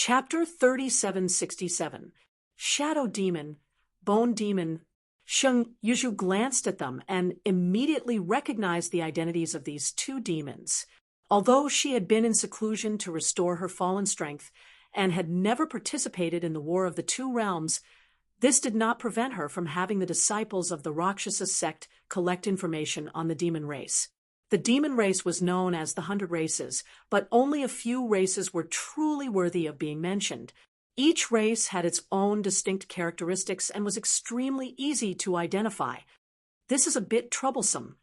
Chapter 3767. Shadow Demon, Bone Demon. Sheng Yuzhu glanced at them and immediately recognized the identities of these two demons. Although she had been in seclusion to restore her fallen strength and had never participated in the War of the Two Realms, this did not prevent her from having the disciples of the Rakshasa sect collect information on the demon race. The demon race was known as the 100 Races, but only a few races were truly worthy of being mentioned. Each race had its own distinct characteristics and was extremely easy to identify. This is a bit troublesome.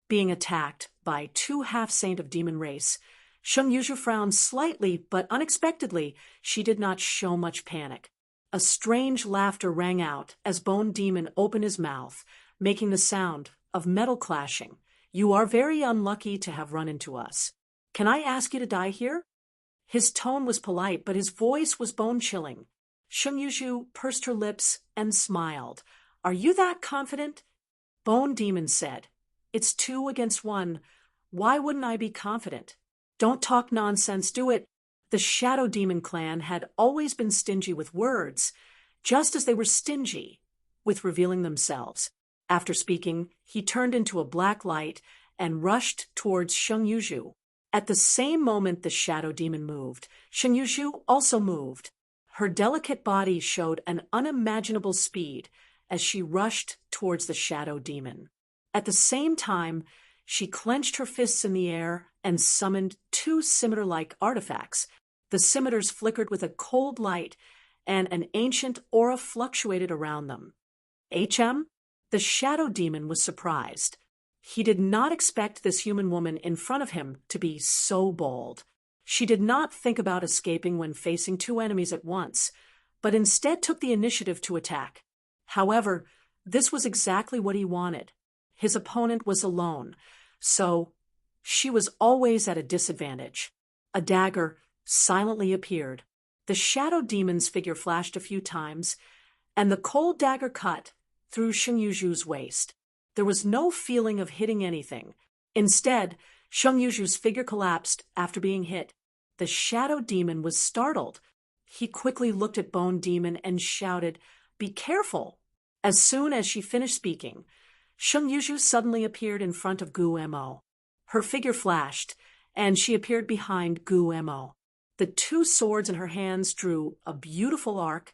Being attacked by two half-saint of demon race, Sheng Yuzhu frowned slightly, but unexpectedly, she did not show much panic. A strange laughter rang out as Bone Demon opened his mouth, making the sound of metal clashing. "You are very unlucky to have run into us. Can I ask you to die here?" His tone was polite, but his voice was bone-chilling. Sheng Yuzhu pursed her lips and smiled. "Are you that confident?" Bone Demon said, "It's 2 against 1. Why wouldn't I be confident?" "Don't talk nonsense, do it." The Shadow Demon clan had always been stingy with words, just as they were stingy with revealing themselves. After speaking, he turned into a black light and rushed towards Sheng Yuzhu. At the same moment the Shadow Demon moved, Sheng Yuzhu also moved. Her delicate body showed an unimaginable speed as she rushed towards the Shadow Demon. At the same time, she clenched her fists in the air and summoned 2 scimitar-like artifacts. The scimitars flickered with a cold light, and an ancient aura fluctuated around them. The Shadow Demon was surprised. He did not expect this human woman in front of him to be so bold. She did not think about escaping when facing 2 enemies at once, but instead took the initiative to attack. However, this was exactly what he wanted. His opponent was alone, so she was always at a disadvantage. A dagger silently appeared. The Shadow Demon's figure flashed a few times, and the cold dagger cut through Sheng Yuzhu's waist. There was no feeling of hitting anything. Instead, Sheng Yuzhu's figure collapsed after being hit. The Shadow Demon was startled. He quickly looked at Bone Demon and shouted, "Be careful!" As soon as she finished speaking, Sheng Yuzhu suddenly appeared in front of Gu Mo. Her figure flashed, and she appeared behind Gu Mo. The 2 swords in her hands drew a beautiful arc,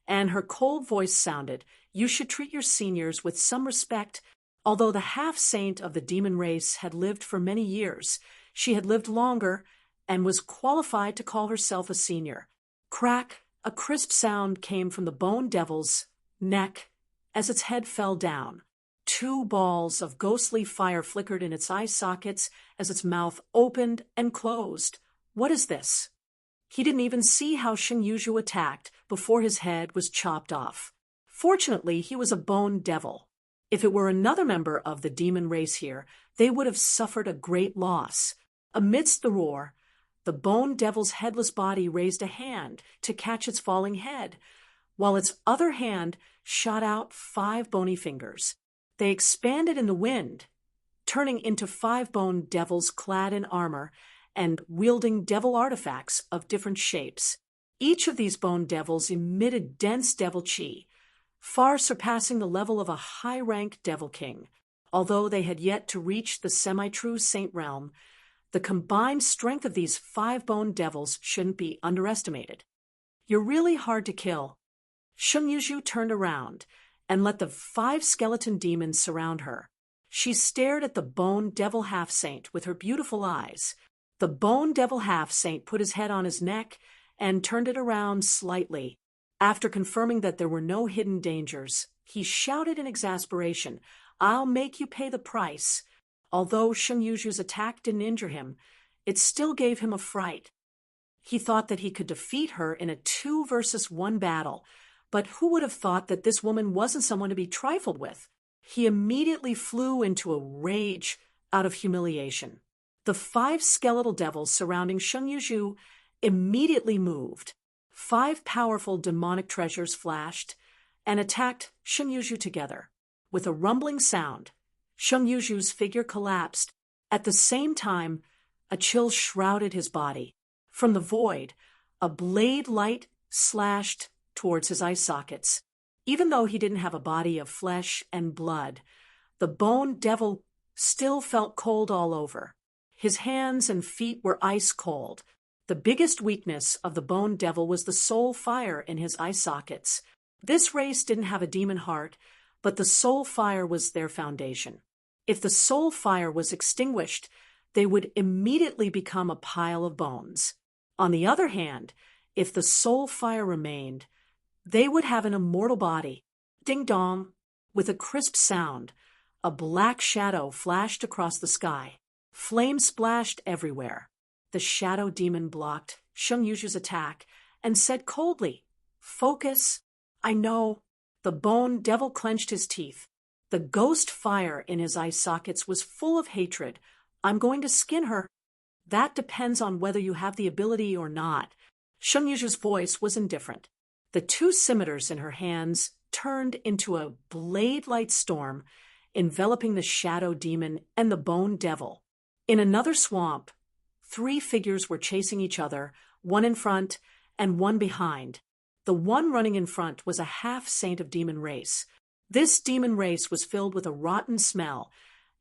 and her cold voice sounded, "You should treat your seniors with some respect." Although the half-saint of the demon race had lived for many years, she had lived longer and was qualified to call herself a senior. Crack! A crisp sound came from the Bone Devil's neck as its head fell down. 2 balls of ghostly fire flickered in its eye sockets as its mouth opened and closed. What is this? He didn't even see how Sheng Yuzhu attacked before his head was chopped off. Fortunately, he was a Bone Devil. If it were another member of the demon race here, they would have suffered a great loss. Amidst the roar, the Bone Devil's headless body raised a hand to catch its falling head, while its other hand shot out 5 bony fingers. They expanded in the wind, turning into 5 Bone Devils clad in armor and wielding devil artifacts of different shapes. Each of these Bone Devils emitted dense devil chi, far surpassing the level of a high-rank devil king. Although they had yet to reach the semi-true saint realm, the combined strength of these 5 Bone Devils shouldn't be underestimated. "You're really hard to kill." Sheng Yuzhu turned around and let the 5 skeleton demons surround her. She stared at the Bone Devil half-saint with her beautiful eyes. The Bone Devil half-saint put his head on his neck and turned it around slightly. After confirming that there were no hidden dangers, he shouted in exasperation, "I'll make you pay the price." Although Sheng Yuzhu's attack didn't injure him, it still gave him a fright. He thought that he could defeat her in a 2 versus 1 battle, but who would have thought that this woman wasn't someone to be trifled with? He immediately flew into a rage out of humiliation. The 5 skeletal devils surrounding Sheng Yuzhu immediately moved. 5 powerful demonic treasures flashed and attacked Sheng Yuzhu together. With a rumbling sound, Sheng Yuzhu's figure collapsed. At the same time, a chill shrouded his body. From the void, A blade light slashed towards his eye sockets. Even though he didn't have a body of flesh and blood, the bone devil still felt cold all over. His hands and feet were ice cold. The biggest weakness of the bone devil was the soul fire in his eye sockets. This race didn't have a demon heart, but the soul fire was their foundation. If the soul fire was extinguished, they would immediately become a pile of bones. On the other hand, if the soul fire remained, they would have an immortal body. Ding-dong! With a crisp sound, a black shadow flashed across the sky. Flames splashed everywhere. The shadow demon blocked Sheng Yushu's attack and said coldly, "Focus." "I know." The bone devil clenched his teeth. The ghost fire in his eye sockets was full of hatred. "I'm going to skin her." "That depends on whether you have the ability or not." Sheng Yushu's voice was indifferent. The two scimitars in her hands turned into a blade-like storm, enveloping the shadow demon and the bone devil. In another swamp, 3 figures were chasing each other, one in front and one behind. The one running in front was a half-saint of demon race. This demon race was filled with a rotten smell,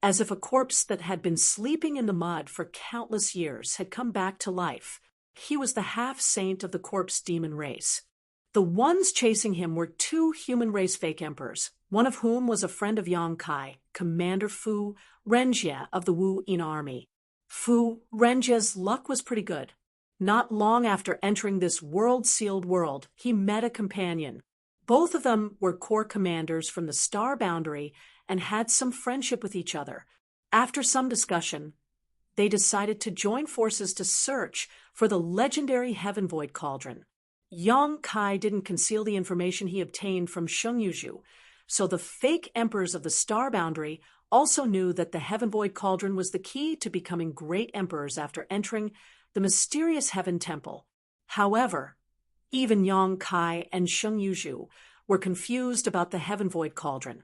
as if a corpse that had been sleeping in the mud for countless years had come back to life. He was the half-saint of the corpse demon race. The ones chasing him were 2 human race fake emperors, one of whom was a friend of Yang Kai, Commander Fu Renjie of the Wu Yin army. Fu Renjie's luck was pretty good. Not long after entering this world-sealed world, he met a companion. Both of them were corps commanders from the Star Boundary and had some friendship with each other. After some discussion, they decided to join forces to search for the legendary Heaven Void Cauldron. Yang Kai didn't conceal the information he obtained from Sheng Yushu, so the fake emperors of the Star Boundary also knew that the Heaven Void Cauldron was the key to becoming great emperors after entering the mysterious Heaven Temple. However, even Yang Kai and Sheng Yushu were confused about the Heaven Void Cauldron.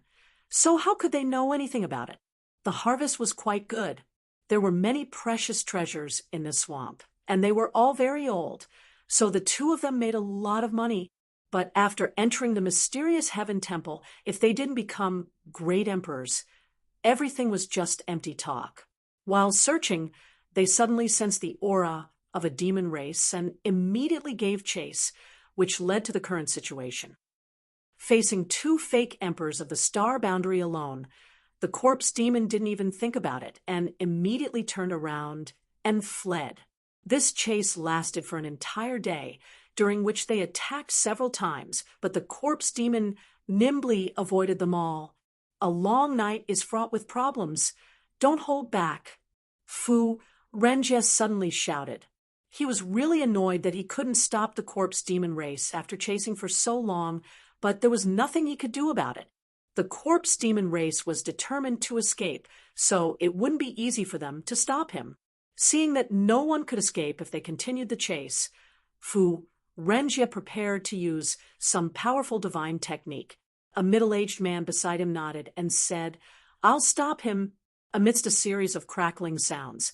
So how could they know anything about it? The harvest was quite good. There were many precious treasures in this swamp, and they were all very old, so the two of them made a lot of money. But after entering the mysterious Heaven Temple, if they didn't become great emperors, everything was just empty talk. While searching, they suddenly sensed the aura of a demon race and immediately gave chase, which led to the current situation. Facing 2 fake emperors of the Star Boundary alone, the corpse demon didn't even think about it and immediately turned around and fled. This chase lasted for an entire day, during which they attacked several times, but the corpse demon nimbly avoided them all. A long night is fraught with problems. Don't hold back. Fu Renjie suddenly shouted. He was really annoyed that he couldn't stop the corpse demon race after chasing for so long, but there was nothing he could do about it. The corpse demon race was determined to escape, so it wouldn't be easy for them to stop him. Seeing that no one could escape if they continued the chase, Fu Renjie prepared to use some powerful divine technique. A middle-aged man beside him nodded and said, "I'll stop him." Amidst a series of crackling sounds,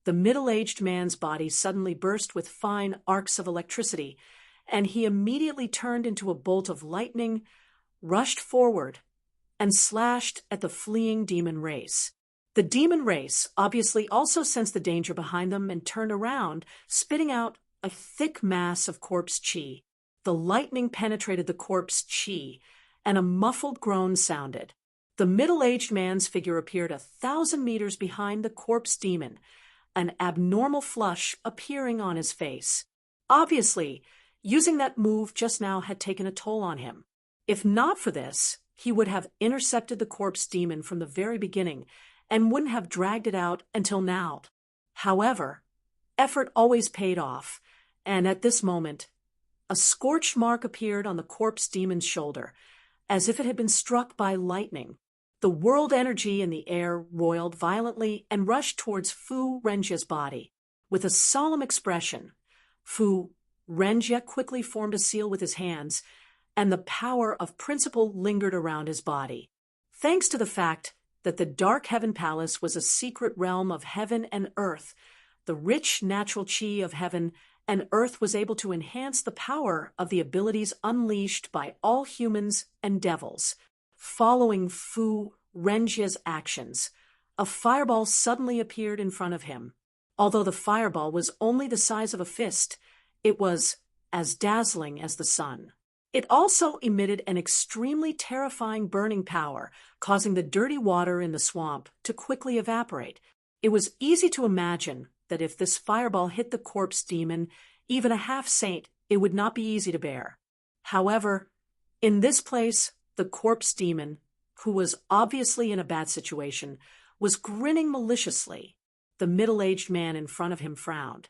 the middle-aged man's body suddenly burst with fine arcs of electricity, and he immediately turned into a bolt of lightning, rushed forward, and slashed at the fleeing demon race. The demon race obviously also sensed the danger behind them and turned around, spitting out a thick mass of corpse chi. The lightning penetrated the corpse chi, and a muffled groan sounded. The middle-aged man's figure appeared 1,000 meters behind the corpse demon, an abnormal flush appearing on his face. Obviously, using that move just now had taken a toll on him. If not for this, he would have intercepted the corpse demon from the very beginning and wouldn't have dragged it out until now. However, effort always paid off, and at this moment, a scorched mark appeared on the corpse demon's shoulder, as if it had been struck by lightning. The world energy in the air roiled violently and rushed towards Fu Renjie's body. With a solemn expression, Fu Renjie quickly formed a seal with his hands, and the power of principle lingered around his body. Thanks to the fact that the Dark Heaven Palace was a secret realm of heaven and earth, the rich natural chi of heaven and Earth was able to enhance the power of the abilities unleashed by all humans and devils. Following Fu Renjia's actions, a fireball suddenly appeared in front of him. Although the fireball was only the size of a fist, it was as dazzling as the sun. It also emitted an extremely terrifying burning power, causing the dirty water in the swamp to quickly evaporate. It was easy to imagine that if this fireball hit the corpse demon, even a half-saint, it would not be easy to bear. However, in this place, the corpse demon, who was obviously in a bad situation, was grinning maliciously. The middle-aged man in front of him frowned.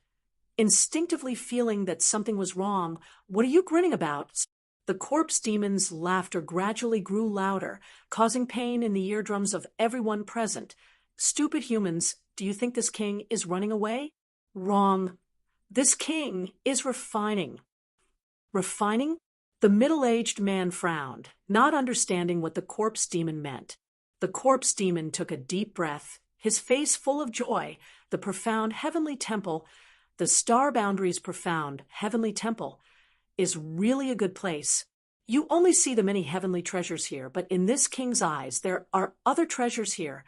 Instinctively feeling that something was wrong, "What are you grinning about?" The corpse demon's laughter gradually grew louder, causing pain in the eardrums of everyone present. "Stupid humans, do you think this king is running away? Wrong. This king is refining." Refining? The middle-aged man frowned, not understanding what the corpse demon meant. The corpse demon took a deep breath, his face full of joy. The profound heavenly temple, the star boundaries profound heavenly temple, is really a good place. You only see the many heavenly treasures here, but in this king's eyes there are other treasures here.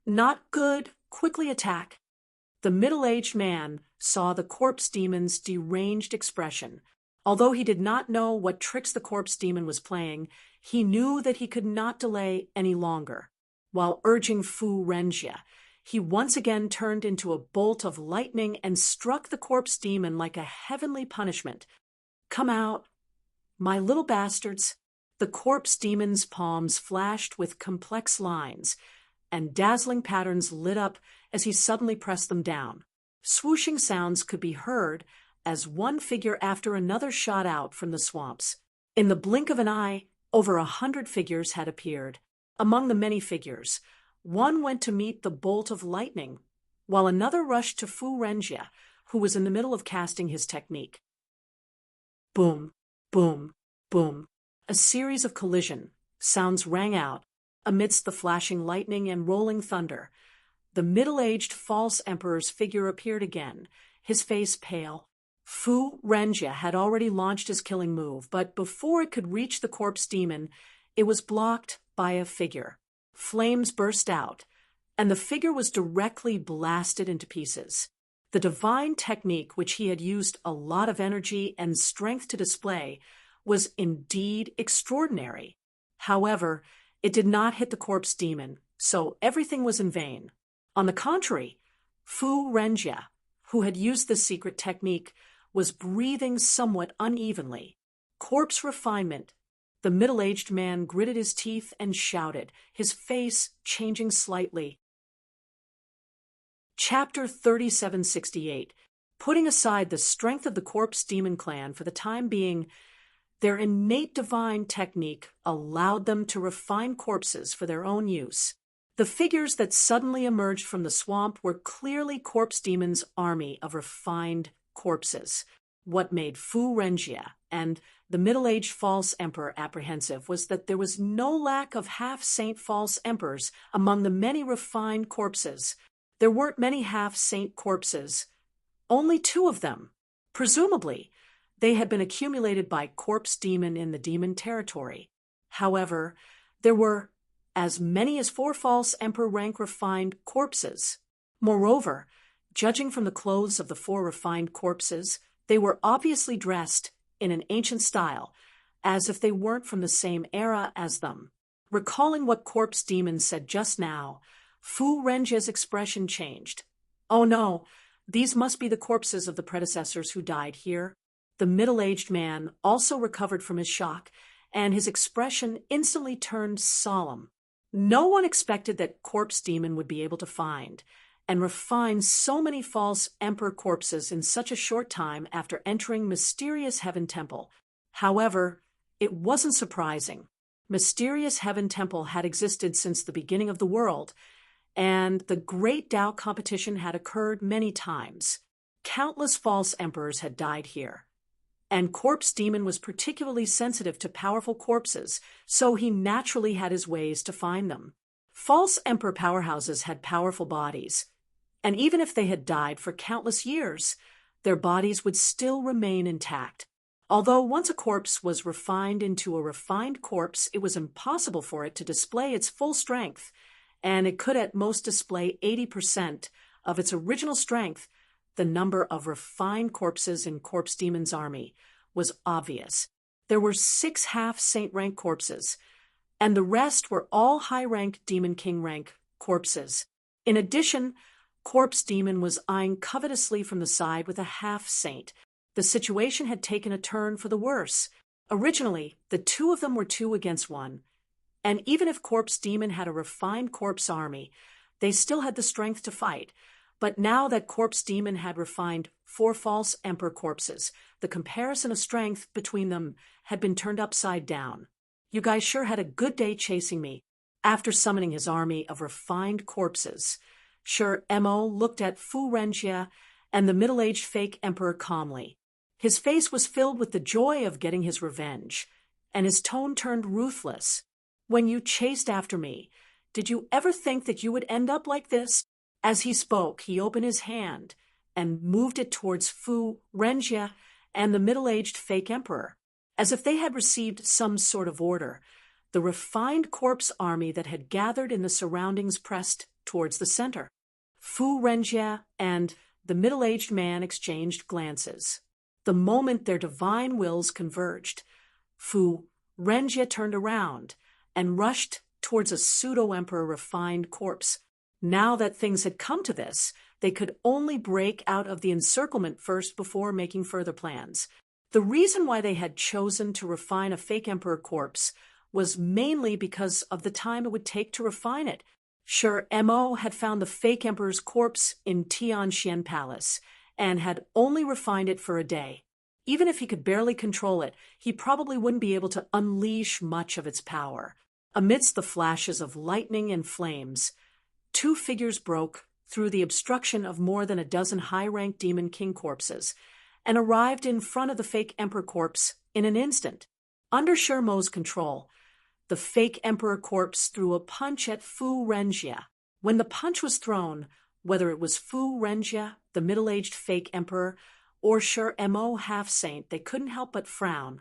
Not good, quickly attack. The middle-aged man saw the corpse demon's deranged expression. Although he did not know what tricks the corpse demon was playing, he knew that he could not delay any longer. While urging Fu Renjia, he once again turned into a bolt of lightning and struck the corpse demon like a heavenly punishment. "Come out, my little bastards." The corpse demon's palms flashed with complex lines, and dazzling patterns lit up as he suddenly pressed them down. Swooshing sounds could be heard as one figure after another shot out from the swamps. In the blink of an eye, over 100 figures had appeared. Among the many figures, one went to meet the bolt of lightning, while another rushed to Fu Renjia, who was in the middle of casting his technique. Boom, boom, boom. A series of collision sounds rang out amidst the flashing lightning and rolling thunder. The middle-aged false emperor's figure appeared again, his face pale. Fu Renjia had already launched his killing move, but before it could reach the corpse demon, it was blocked by a figure. Flames burst out, and the figure was directly blasted into pieces. The divine technique, which he had used a lot of energy and strength to display, was indeed extraordinary. However, it did not hit the corpse demon, so everything was in vain. On the contrary, Fu Renjia, who had used this secret technique, was breathing somewhat unevenly. Corpse refinement. The middle-aged man gritted his teeth and shouted, his face changing slightly. Chapter 3768. Putting aside the strength of the corpse demon clan for the time being, their innate divine technique allowed them to refine corpses for their own use. The figures that suddenly emerged from the swamp were clearly corpse demon's army of refined corpses. What made Fu Renjia and the middle-aged false emperor apprehensive was that there was no lack of half-saint false emperors among the many refined corpses. There weren't many half-saint corpses, only 2 of them. Presumably, they had been accumulated by corpse demon in the demon territory. However, there were as many as 4 false emperor rank refined corpses. Moreover, judging from the clothes of the 4 refined corpses, they were obviously dressed in an ancient style, as if they weren't from the same era as them. Recalling what corpse demon said just now, Fu Renjia's expression changed. "Oh no, these must be the corpses of the predecessors who died here." The middle-aged man also recovered from his shock, and his expression instantly turned solemn. No one expected that corpse demon would be able to find and refine so many false emperor corpses in such a short time after entering Mysterious Heaven Temple. However, it wasn't surprising. Mysterious Heaven Temple had existed since the beginning of the world, and the great Tao competition had occurred many times. Countless false emperors had died here, and Corpse Demon was particularly sensitive to powerful corpses, so he naturally had his ways to find them. False emperor powerhouses had powerful bodies, and even if they had died for countless years, their bodies would still remain intact. Although once a corpse was refined into a refined corpse, it was impossible for it to display its full strength, and it could at most display 80% of its original strength. The number of refined corpses in Corpse Demon's army was obvious. There were 6 half-saint rank corpses, and the rest were all high-rank Demon King rank corpses. In addition, Corpse Demon was eyeing covetously from the side with a half-saint. The situation had taken a turn for the worse. Originally, the two of them were 2 against 1, and even if Corpse Demon had a refined corpse army, they still had the strength to fight. But now that Corpse Demon had refined 4 false Emperor corpses, the comparison of strength between them had been turned upside down. You guys sure had a good day chasing me. After summoning his army of refined corpses, Sure Mo looked at Fu Renjie and the middle-aged fake Emperor calmly. His face was filled with the joy of getting his revenge, and his tone turned ruthless. When you chased after me, did you ever think that you would end up like this? As he spoke, he opened his hand and moved it towards Fu Renjie and the middle-aged fake emperor, as if they had received some sort of order. The refined corpse army that had gathered in the surroundings pressed towards the center. Fu Renjie and the middle-aged man exchanged glances. The moment their divine wills converged, Fu Renjie turned around and rushed towards a pseudo-emperor refined corpse. Now that things had come to this, they could only break out of the encirclement first before making further plans. The reason why they had chosen to refine a fake emperor corpse was mainly because of the time it would take to refine it. Sure, Mo had found the fake emperor's corpse in Tianxian Palace and had only refined it for a day. Even if he could barely control it, he probably wouldn't be able to unleash much of its power. Amidst the flashes of lightning and flames, 2 figures broke through the obstruction of more than a dozen high-ranked Demon King corpses and arrived in front of the fake Emperor corpse in an instant. Under Sure Mo's control, the fake Emperor corpse threw a punch at Fu Renjie. When the punch was thrown, whether it was Fu Renjie, the middle-aged fake Emperor, or Sure Mo half-saint, they couldn't help but frown.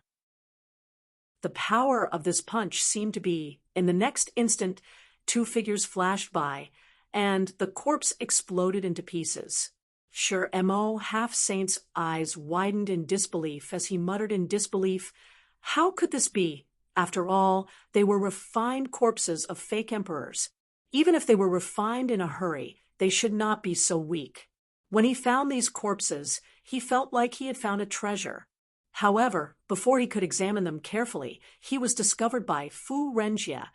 The power of this punch seemed to be, in the next instant, 2 figures flashed by, and the corpse exploded into pieces. Sure Mo half-saint's eyes widened in disbelief as he muttered in disbelief, "How could this be? After all, they were refined corpses of fake emperors. Even if they were refined in a hurry, they should not be so weak." When he found these corpses, he felt like he had found a treasure. However, before he could examine them carefully, he was discovered by Fu Renjie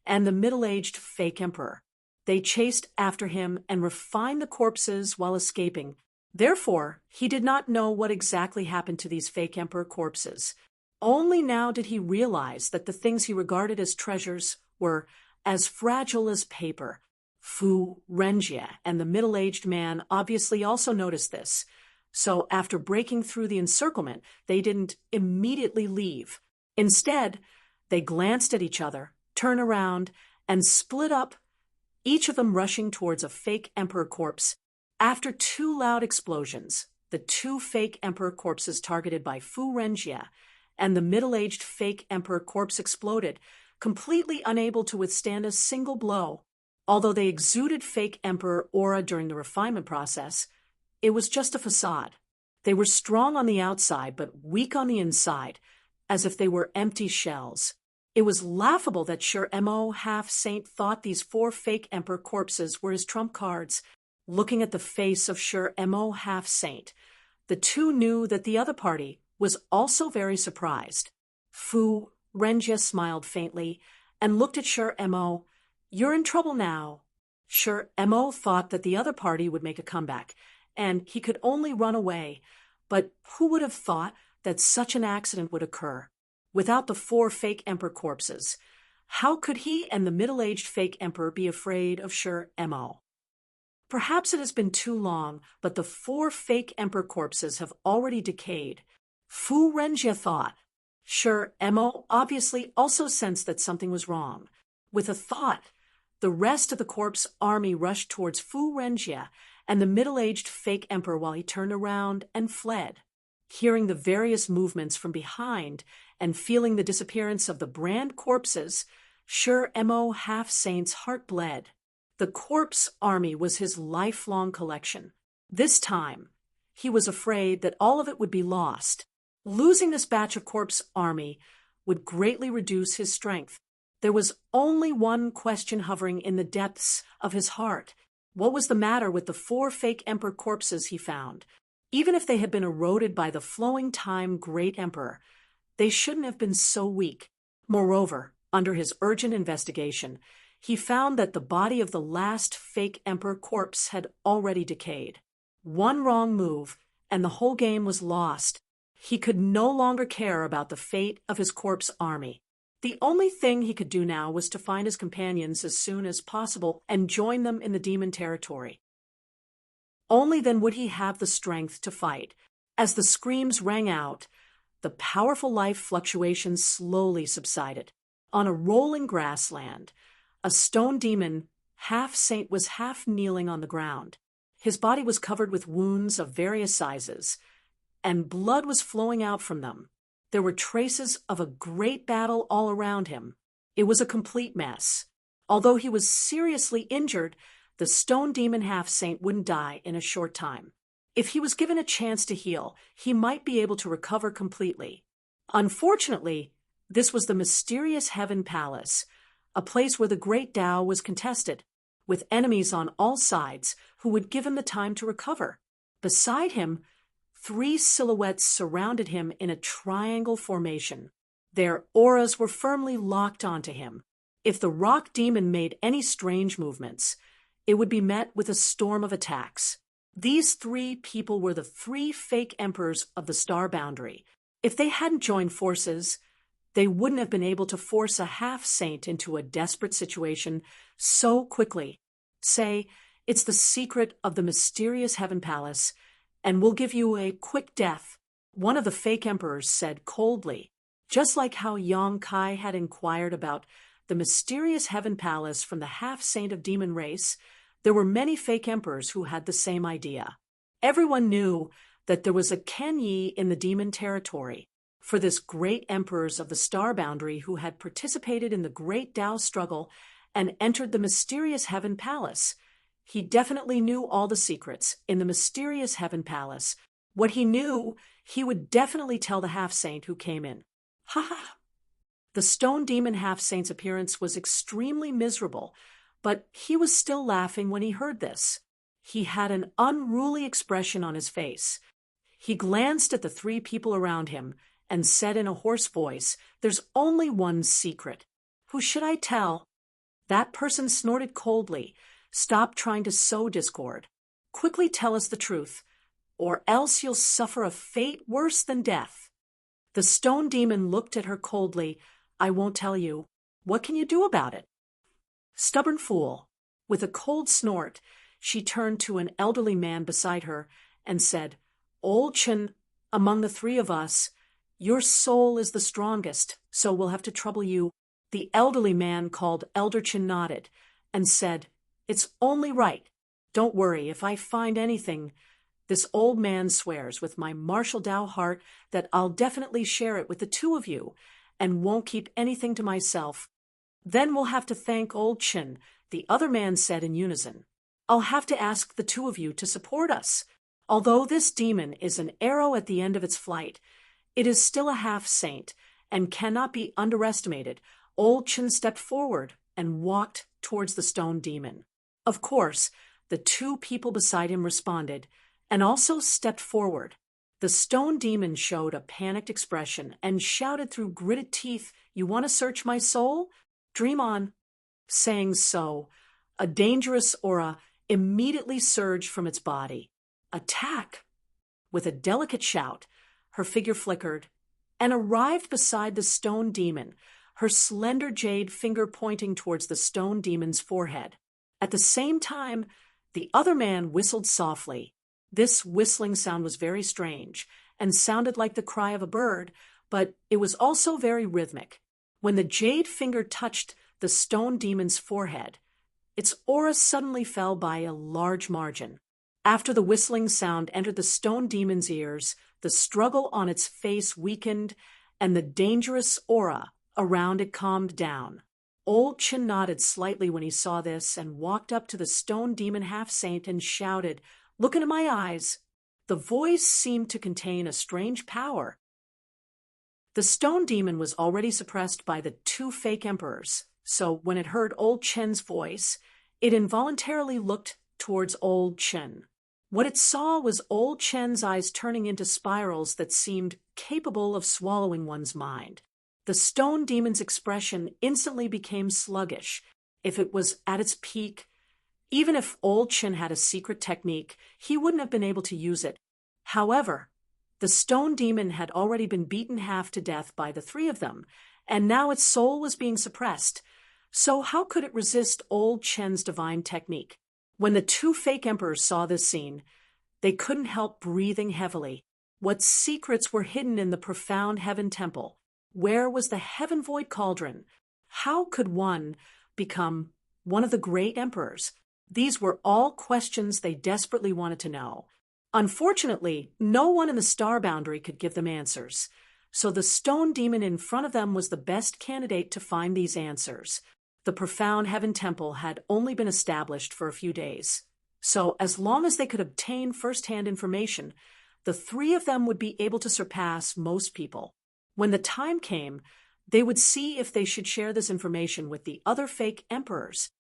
and the middle-aged fake emperor. They chased after him and refined the corpses while escaping. Therefore, he did not know what exactly happened to these fake emperor corpses. Only now did he realize that the things he regarded as treasures were as fragile as paper. Fu Renjie and the middle-aged man obviously also noticed this. So after breaking through the encirclement, they didn't immediately leave. Instead, they glanced at each other, turned around, and split up, each of them rushing towards a fake emperor corpse. After 2 loud explosions, the 2 fake emperor corpses targeted by Fu Renjie and the middle-aged fake emperor corpse exploded, completely unable to withstand a single blow. Although they exuded fake emperor aura during the refinement process, it was just a facade. They were strong on the outside, but weak on the inside, as if they were empty shells. It was laughable that Sure Mo half-saint thought these 4 fake emperor corpses were his trump cards. Looking at the face of Sure Mo half-saint, the 2 knew that the other party was also very surprised. Fu Renjie smiled faintly and looked at Sure Mo. "You're in trouble now." Sure Mo thought that the other party would make a comeback, and he could only run away. But who would have thought that such an accident would occur? Without the 4 fake emperor corpses, how could he and the middle-aged fake emperor be afraid of Sure Mo? Perhaps it has been too long, but the 4 fake emperor corpses have already decayed. Fu Renjie thought. Sure Mo obviously also sensed that something was wrong. With a thought, the rest of the corpse army rushed towards Fu Renjie and the middle-aged fake emperor while he turned around and fled. Hearing the various movements from behind and feeling the disappearance of the brand corpses, sure Mo half-saint's heart bled. The corpse army was his lifelong collection. This time, he was afraid that all of it would be lost. Losing this batch of corpse army would greatly reduce his strength. There was only one question hovering in the depths of his heart. What was the matter with the 4 fake emperor corpses he found? Even if they had been eroded by the flowing time great emperor, they shouldn't have been so weak. Moreover, under his urgent investigation, he found that the body of the last fake emperor corpse had already decayed. One wrong move, and the whole game was lost. He could no longer care about the fate of his corpse army. The only thing he could do now was to find his companions as soon as possible and join them in the demon territory. Only then would he have the strength to fight. As the screams rang out, the powerful life fluctuations slowly subsided. On a rolling grassland, a stone demon, half-saint, was half-kneeling on the ground. His body was covered with wounds of various sizes, and blood was flowing out from them. There were traces of a great battle all around him. It was a complete mess. Although he was seriously injured, the stone demon half-saint wouldn't die in a short time. If he was given a chance to heal, he might be able to recover completely. Unfortunately, this was the mysterious Heaven Palace, a place where the great Tao was contested, with enemies on all sides who would give him the time to recover. Beside him, 3 silhouettes surrounded him in a triangle formation. Their auras were firmly locked onto him. If the rock demon made any strange movements, it would be met with a storm of attacks. These 3 people were the 3 fake emperors of the star boundary. If they hadn't joined forces, they wouldn't have been able to force a half-saint into a desperate situation so quickly. Say, it's the secret of the mysterious Heaven Palace, and we'll give you a quick death, one of the fake emperors said coldly. Just like how Yang Kai had inquired about the mysterious Heaven Palace from the half-saint of demon race, there were many fake emperors who had the same idea. Everyone knew that there was a Ken Yi in the demon territory. For this great emperors of the star boundary who had participated in the great Tao struggle and entered the mysterious Heaven Palace, he definitely knew all the secrets in the mysterious Heaven Palace. What he knew, he would definitely tell the half-saint who came in. Ha ha! The stone demon half-saint's appearance was extremely miserable, but he was still laughing when he heard this. He had an unruly expression on his face. He glanced at the 3 people around him and said in a hoarse voice, "There's only one secret. Who should I tell?" That person snorted coldly. "Stop trying to sow discord. Quickly tell us the truth, or else you'll suffer a fate worse than death." The stone demon looked at her coldly. "I won't tell you. What can you do about it?" Stubborn fool. With a cold snort, she turned to an elderly man beside her and said, "Old Chen, among the 3 of us, your soul is the strongest, so we'll have to trouble you." The elderly man called Elder Chen nodded and said, "It's only right. Don't worry, if I find anything, this old man swears with my martial Tao heart that I'll definitely share it with the 2 of you and won't keep anything to myself." "Then we'll have to thank old Chen," the other man said in unison. "I'll have to ask the 2 of you to support us. Although this demon is an arrow at the end of its flight, it is still a half-saint and cannot be underestimated." Old Chen stepped forward and walked towards the stone demon. Of course, the 2 people beside him responded and also stepped forward. The stone demon showed a panicked expression and shouted through gritted teeth, "You want to search my soul? Dream on." Saying so, a dangerous aura immediately surged from its body. "Attack!" With a delicate shout, her figure flickered and arrived beside the stone demon, her slender jade finger pointing towards the stone demon's forehead. At the same time, the other man whistled softly. This whistling sound was very strange and sounded like the cry of a bird, but it was also very rhythmic. When the jade finger touched the stone demon's forehead, its aura suddenly fell by a large margin. After the whistling sound entered the stone demon's ears, the struggle on its face weakened, and the dangerous aura around it calmed down. Old Chin nodded slightly when he saw this and walked up to the stone demon half-saint and shouted, "Look into my eyes." The voice seemed to contain a strange power. The stone demon was already suppressed by the two fake emperors, so when it heard Old Chen's voice, it involuntarily looked towards Old Chen. What it saw was Old Chen's eyes turning into spirals that seemed capable of swallowing one's mind. The stone demon's expression instantly became sluggish. If it was at its peak, even if Old Chen had a secret technique, he wouldn't have been able to use it. However, the stone demon had already been beaten half to death by the three of them, and now its soul was being suppressed. So how could it resist Old Chen's divine technique? When the two fake emperors saw this scene, they couldn't help breathing heavily. What secrets were hidden in the profound heaven temple? Where was the heaven void cauldron? How could one become one of the great emperors? These were all questions they desperately wanted to know. Unfortunately, no one in the star boundary could give them answers. So the stone demon in front of them was the best candidate to find these answers. The profound heaven temple had only been established for a few days. So as long as they could obtain first-hand information, the three of them would be able to surpass most people. When the time came, they would see if they should share this information with the other fake emperors.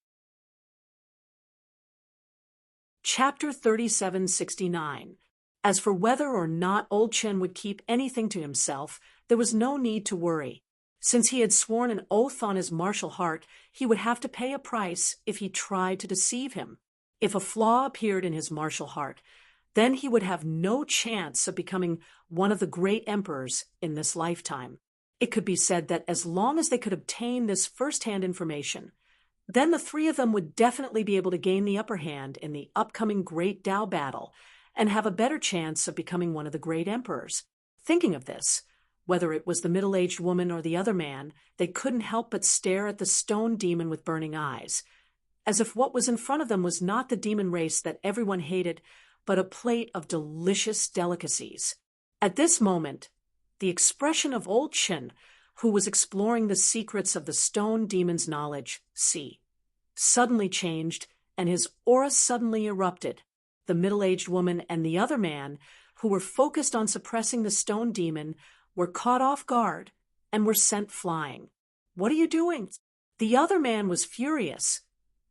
Chapter 3769. As for whether or not Old Chen would keep anything to himself, there was no need to worry. Since he had sworn an oath on his martial heart, he would have to pay a price if he tried to deceive him. If a flaw appeared in his martial heart, then he would have no chance of becoming one of the great emperors in this lifetime. It could be said that as long as they could obtain this first-hand information, then the three of them would definitely be able to gain the upper hand in the upcoming Great Tao battle and have a better chance of becoming one of the great emperors. Thinking of this, whether it was the middle-aged woman or the other man, they couldn't help but stare at the stone demon with burning eyes, as if what was in front of them was not the demon race that everyone hated, but a plate of delicious delicacies. At this moment, the expression of Old Chen, who was exploring the secrets of the stone demon's knowledge, suddenly changed, and his aura suddenly erupted. The middle-aged woman and the other man, who were focused on suppressing the stone demon, were caught off guard and were sent flying. "What are you doing?" The other man was furious,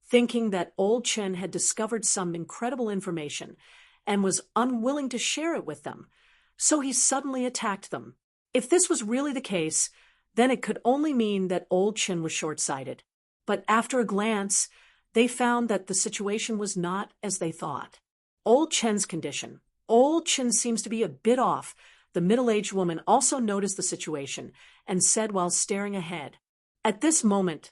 thinking that Old Chen had discovered some incredible information and was unwilling to share it with them, so he suddenly attacked them. If this was really the case, then it could only mean that Old Chen was short-sighted. But after a glance, they found that the situation was not as they thought. Old Chen's condition. Old Chen seems to be a bit off. The middle-aged woman also noticed the situation and said while staring ahead. At this moment,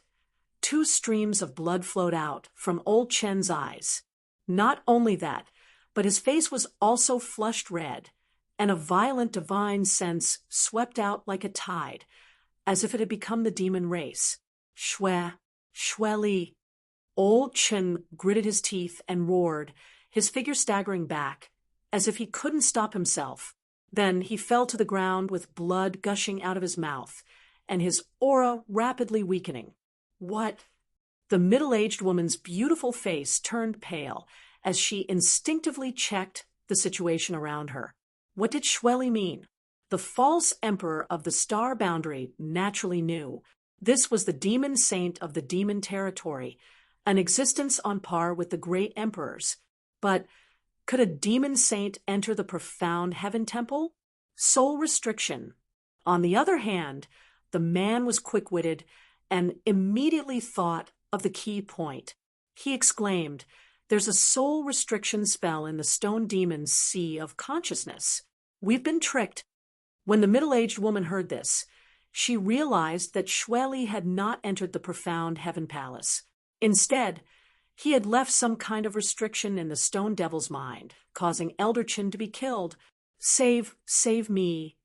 two streams of blood flowed out from Old Chen's eyes. Not only that, but his face was also flushed red, and a violent divine sense swept out like a tide, as if it had become the demon race. Shwe Li. Old Chen gritted his teeth and roared, his figure staggering back, as if he couldn't stop himself. Then he fell to the ground with blood gushing out of his mouth, and his aura rapidly weakening. What? The middle-aged woman's beautiful face turned pale as she instinctively checked the situation around her. What did Shwe Li mean? The false emperor of the star boundary naturally knew. This was the demon saint of the demon territory, an existence on par with the great emperors. But could a demon saint enter the profound heaven temple? Soul restriction. On the other hand, the man was quick-witted and immediately thought of the key point. He exclaimed, "There's a soul restriction spell in the stone demon's sea of consciousness. We've been tricked." When the middle-aged woman heard this, she realized that Shwe Li had not entered the profound heaven palace. Instead, he had left some kind of restriction in the stone devil's mind, causing Elder Chen to be killed. Save me.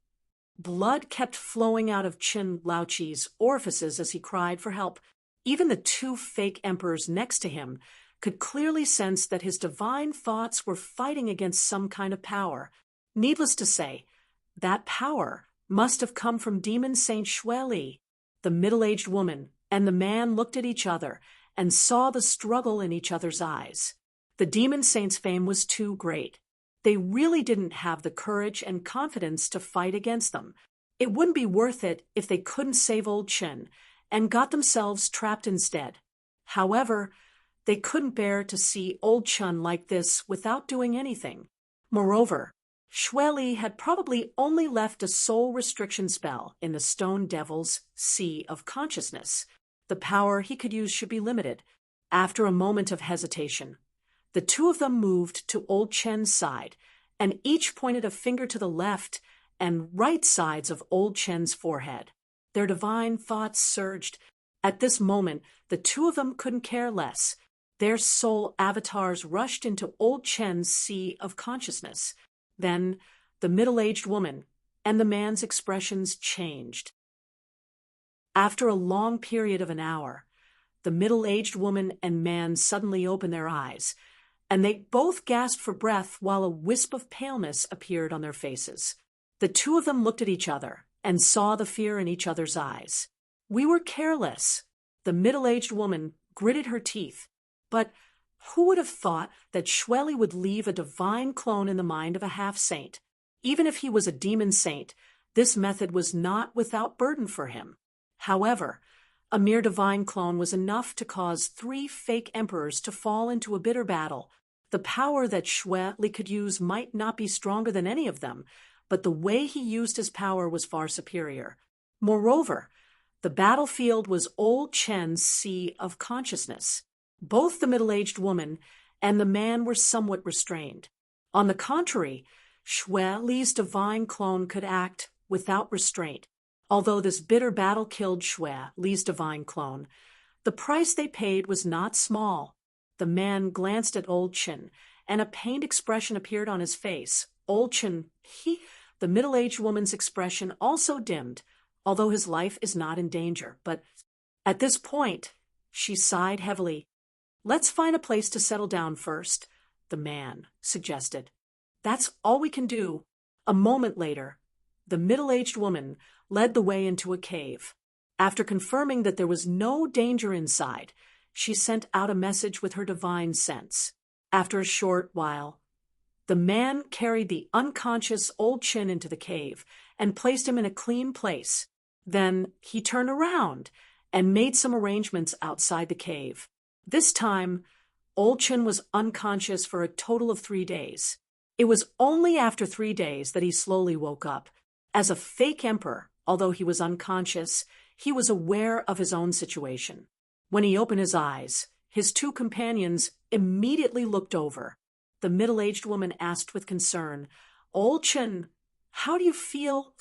Blood kept flowing out of Qin Laoqi's orifices as he cried for help. Even the two fake emperors next to him could clearly sense that his divine thoughts were fighting against some kind of power. Needless to say, that power must have come from Demon Saint Xue Li. The middle-aged woman and the man looked at each other and saw the struggle in each other's eyes. The Demon Saint's fame was too great. They really didn't have the courage and confidence to fight against them. It wouldn't be worth it if they couldn't save Old Chen and got themselves trapped instead. However, they couldn't bear to see Old Chen like this without doing anything. Moreover, Xue Li had probably only left a soul restriction spell in the Stone Devil's Sea of Consciousness. The power he could use should be limited. After a moment of hesitation, the two of them moved to Old Chen's side, and each pointed a finger to the left and right sides of Old Chen's forehead. Their divine thoughts surged. At this moment, the two of them couldn't care less. Their soul avatars rushed into Old Chen's sea of consciousness. Then, the middle-aged woman and the man's expressions changed. After a long period of an hour, the middle-aged woman and man suddenly opened their eyes, and they both gasped for breath while a wisp of paleness appeared on their faces. The two of them looked at each other and saw the fear in each other's eyes. "We were careless." The middle-aged woman gritted her teeth. But who would have thought that Xue Li would leave a divine clone in the mind of a half-saint? Even if he was a demon saint, this method was not without burden for him. However, a mere divine clone was enough to cause 3 fake emperors to fall into a bitter battle. The power that Xue Li could use might not be stronger than any of them, but the way he used his power was far superior. Moreover, the battlefield was Old Chen's sea of consciousness. Both the middle-aged woman and the man were somewhat restrained. On the contrary, Xue Li's divine clone could act without restraint. Although this bitter battle killed Xue Li's divine clone, the price they paid was not small. The man glanced at Old Chen, and a pained expression appeared on his face. Old Chen, the middle-aged woman's expression also dimmed, although his life is not in danger. But at this point, she sighed heavily. "Let's find a place to settle down first," the man suggested. "That's all we can do." A moment later, the middle-aged woman led the way into a cave. After confirming that there was no danger inside, she sent out a message with her divine sense. After a short while, the man carried the unconscious Old Chen into the cave and placed him in a clean place. Then he turned around and made some arrangements outside the cave. This time, Old Chen was unconscious for a total of 3 days. It was only after 3 days that he slowly woke up. As a fake emperor, although he was unconscious, he was aware of his own situation. When he opened his eyes, his 2 companions immediately looked over. The middle-aged woman asked with concern, "Old Chen, how do you feel?"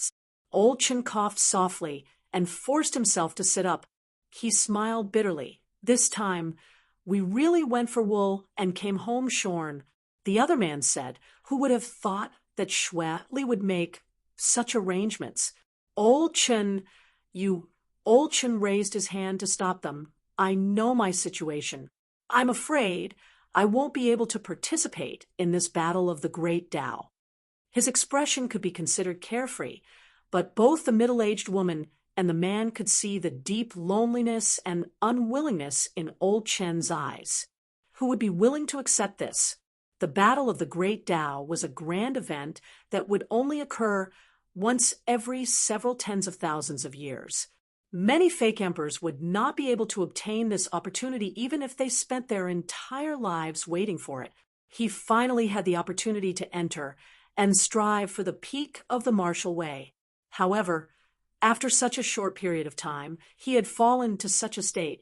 Old Chen coughed softly and forced himself to sit up. He smiled bitterly. "This time, we really went for wool and came home shorn," the other man said. "Who would have thought that Xue Li would make such arrangements?" Old Chen raised his hand to stop them. "I know my situation. I'm afraid I won't be able to participate in this battle of the Great Tao." His expression could be considered carefree, but both the middle-aged woman and the man could see the deep loneliness and unwillingness in Old Chen's eyes. Who would be willing to accept this? The Battle of the Great Tao was a grand event that would only occur once every several tens of thousands of years. Many fake emperors would not be able to obtain this opportunity even if they spent their entire lives waiting for it. He finally had the opportunity to enter and strive for the peak of the martial way. However, after such a short period of time, he had fallen to such a state.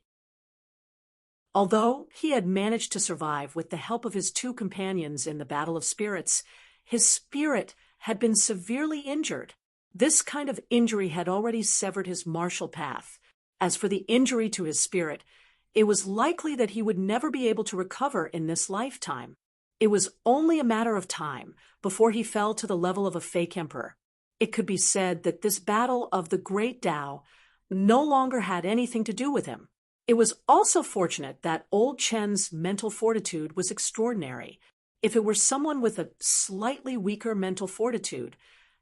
Although he had managed to survive with the help of his 2 companions in the Battle of Spirits, his spirit had been severely injured. This kind of injury had already severed his martial path. As for the injury to his spirit, it was likely that he would never be able to recover in this lifetime. It was only a matter of time before he fell to the level of a fake emperor. It could be said that this battle of the Great Tao no longer had anything to do with him. It was also fortunate that old Chen's mental fortitude was extraordinary. If it were someone with a slightly weaker mental fortitude,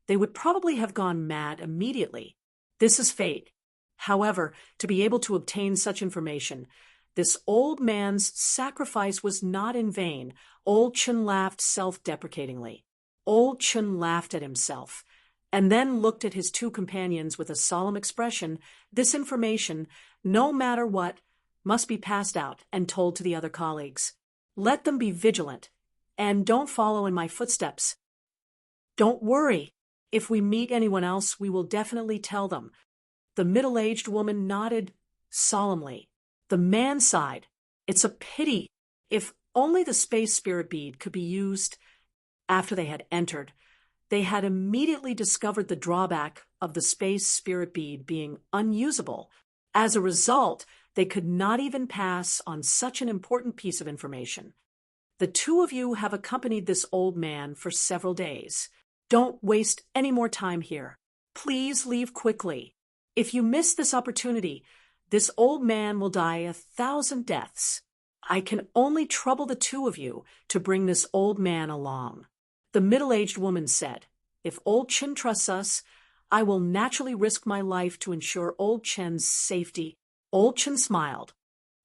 they would probably have gone mad immediately. This is fate. However, to be able to obtain such information, this old man's sacrifice was not in vain. Old Chen laughed self-deprecatingly. Old Chen laughed at himself, and then looked at his two companions with a solemn expression. This information, no matter what, must be passed out and told to the other colleagues. Let them be vigilant, and don't follow in my footsteps. Don't worry. If we meet anyone else, we will definitely tell them. The middle-aged woman nodded solemnly. The man sighed. It's a pity. If only the space spirit bead could be used. After they had entered, they had immediately discovered the drawback of the space spirit bead being unusable. As a result, they could not even pass on such an important piece of information. The two of you have accompanied this old man for several days. Don't waste any more time here. Please leave quickly. If you miss this opportunity, this old man will die 1,000 deaths. I can only trouble the two of you to bring this old man along. The middle-aged woman said, If old Chen trusts us, I will naturally risk my life to ensure old Chen's safety. Old Chen smiled.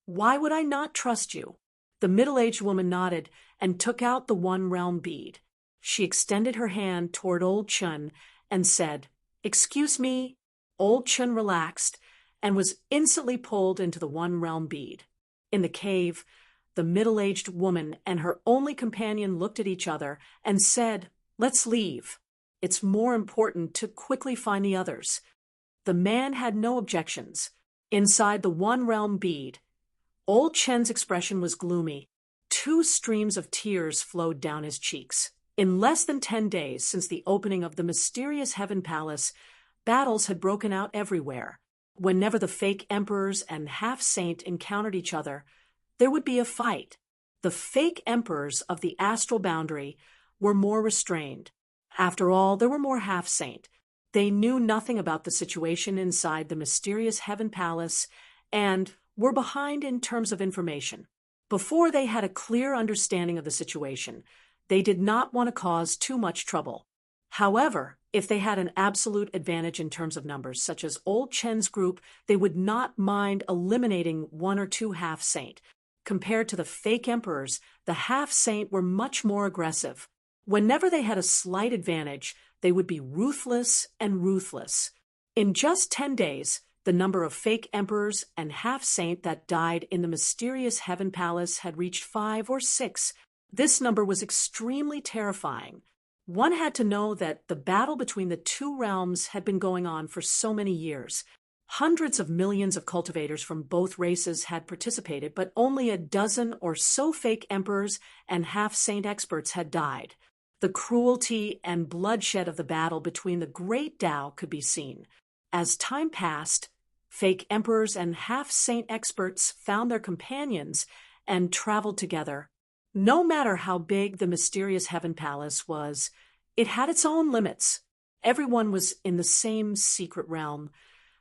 Why would I not trust you? The middle-aged woman nodded and took out the One Realm bead. She extended her hand toward old Chen and said, Excuse me. Old Chen relaxed and was instantly pulled into the One Realm bead. In the cave, the middle-aged woman and her only companion looked at each other and said, Let's leave. It's more important to quickly find the others. The man had no objections. Inside the One Realm bead, old Chen's expression was gloomy. 2 streams of tears flowed down his cheeks. In less than 10 days since the opening of the mysterious Heaven Palace, battles had broken out everywhere. Whenever the fake emperors and half-saint encountered each other, there would be a fight. The fake emperors of the astral boundary were more restrained. After all, there were more half-saint. They knew nothing about the situation inside the mysterious Heaven Palace and were behind in terms of information. Before they had a clear understanding of the situation, they did not want to cause too much trouble. However, if they had an absolute advantage in terms of numbers, such as old Chen's group, they would not mind eliminating 1 or 2 half-saint. Compared to the fake emperors, the half-saint were much more aggressive. Whenever they had a slight advantage, they would be ruthless and ruthless. In just 10 days, the number of fake emperors and half-saint that died in the mysterious Heaven Palace had reached 5 or 6. This number was extremely terrifying. One had to know that the battle between the 2 realms had been going on for so many years. Hundreds of millions of cultivators from both races had participated, but only a dozen or so fake emperors and half-saint experts had died. The cruelty and bloodshed of the battle between the great Tao could be seen. As time passed, fake emperors and half-saint experts found their companions and traveled together. No matter how big the mysterious Heaven Palace was, it had its own limits. Everyone was in the same secret realm,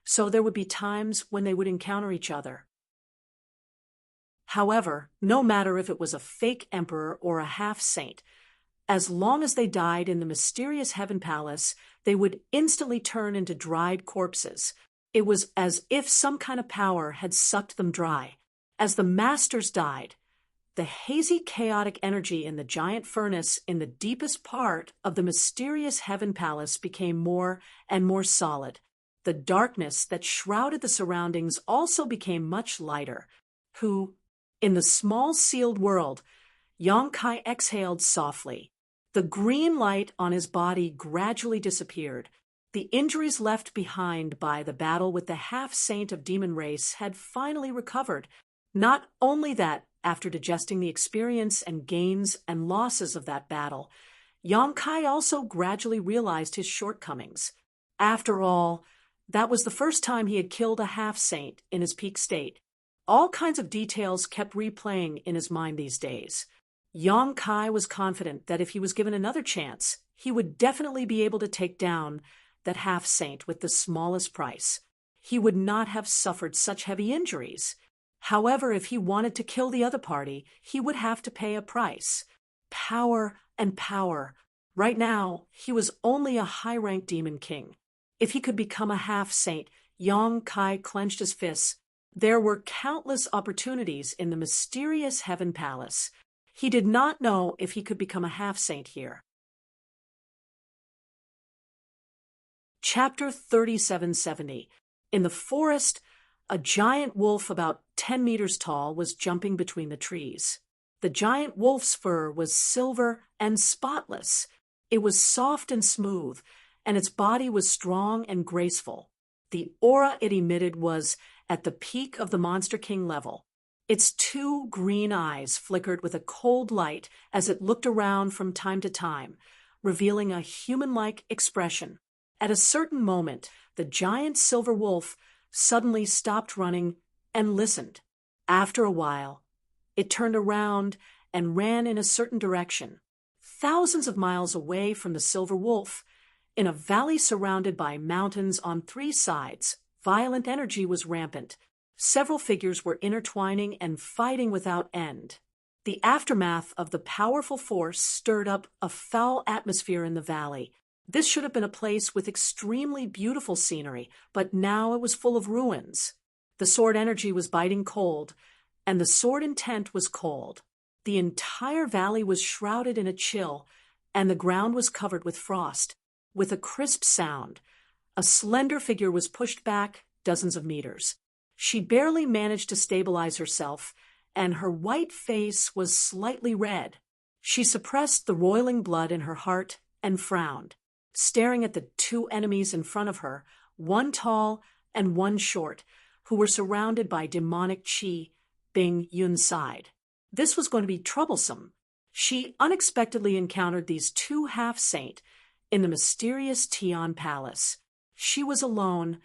so there would be times when they would encounter each other. However, no matter if it was a fake emperor or a half-saint, as long as they died in the mysterious Heaven Palace, they would instantly turn into dried corpses. It was as if some kind of power had sucked them dry. As the masters died, the hazy chaotic energy in the giant furnace in the deepest part of the mysterious Heaven Palace became more and more solid. The darkness that shrouded the surroundings also became much lighter. In the small sealed world, Yang Kai exhaled softly. The green light on his body gradually disappeared. The injuries left behind by the battle with the half-saint of demon race had finally recovered. Not only that, after digesting the experience and gains and losses of that battle, Yang Kai also gradually realized his shortcomings. After all, that was the first time he had killed a half-saint in his peak state. All kinds of details kept replaying in his mind these days. Yang Kai was confident that if he was given another chance, he would definitely be able to take down that half-saint with the smallest price. He would not have suffered such heavy injuries. However, if he wanted to kill the other party, he would have to pay a price. Power and power. Right now, he was only a high-ranked demon king. If he could become a half-saint, Yang Kai clenched his fists. There were countless opportunities in the mysterious Heaven Palace. He did not know if he could become a half-saint here. Chapter 3770. In the forest, a giant wolf about 10 meters tall was jumping between the trees. The giant wolf's fur was silver and spotless. It was soft and smooth, and its body was strong and graceful. The aura it emitted was at the peak of the Monster King level. Its 2 green eyes flickered with a cold light as it looked around from time to time, revealing a human-like expression. At a certain moment, the giant silver wolf suddenly stopped running and listened. After a while, it turned around and ran in a certain direction. Thousands of miles away from the silver wolf, in a valley surrounded by mountains on 3 sides, violent energy was rampant. Several figures were intertwining and fighting without end. The aftermath of the powerful force stirred up a foul atmosphere in the valley. This should have been a place with extremely beautiful scenery, but now it was full of ruins. The sword energy was biting cold, and the sword intent was cold. The entire valley was shrouded in a chill, and the ground was covered with frost. With a crisp sound, a slender figure was pushed back dozens of meters. She barely managed to stabilize herself, and her white face was slightly red. She suppressed the roiling blood in her heart and frowned, staring at the 2 enemies in front of her, one tall and one short, who were surrounded by demonic chi. Bing Yun sighed. This was going to be troublesome. She unexpectedly encountered these 2 half-saint in the mysterious Tian Palace. She was alone,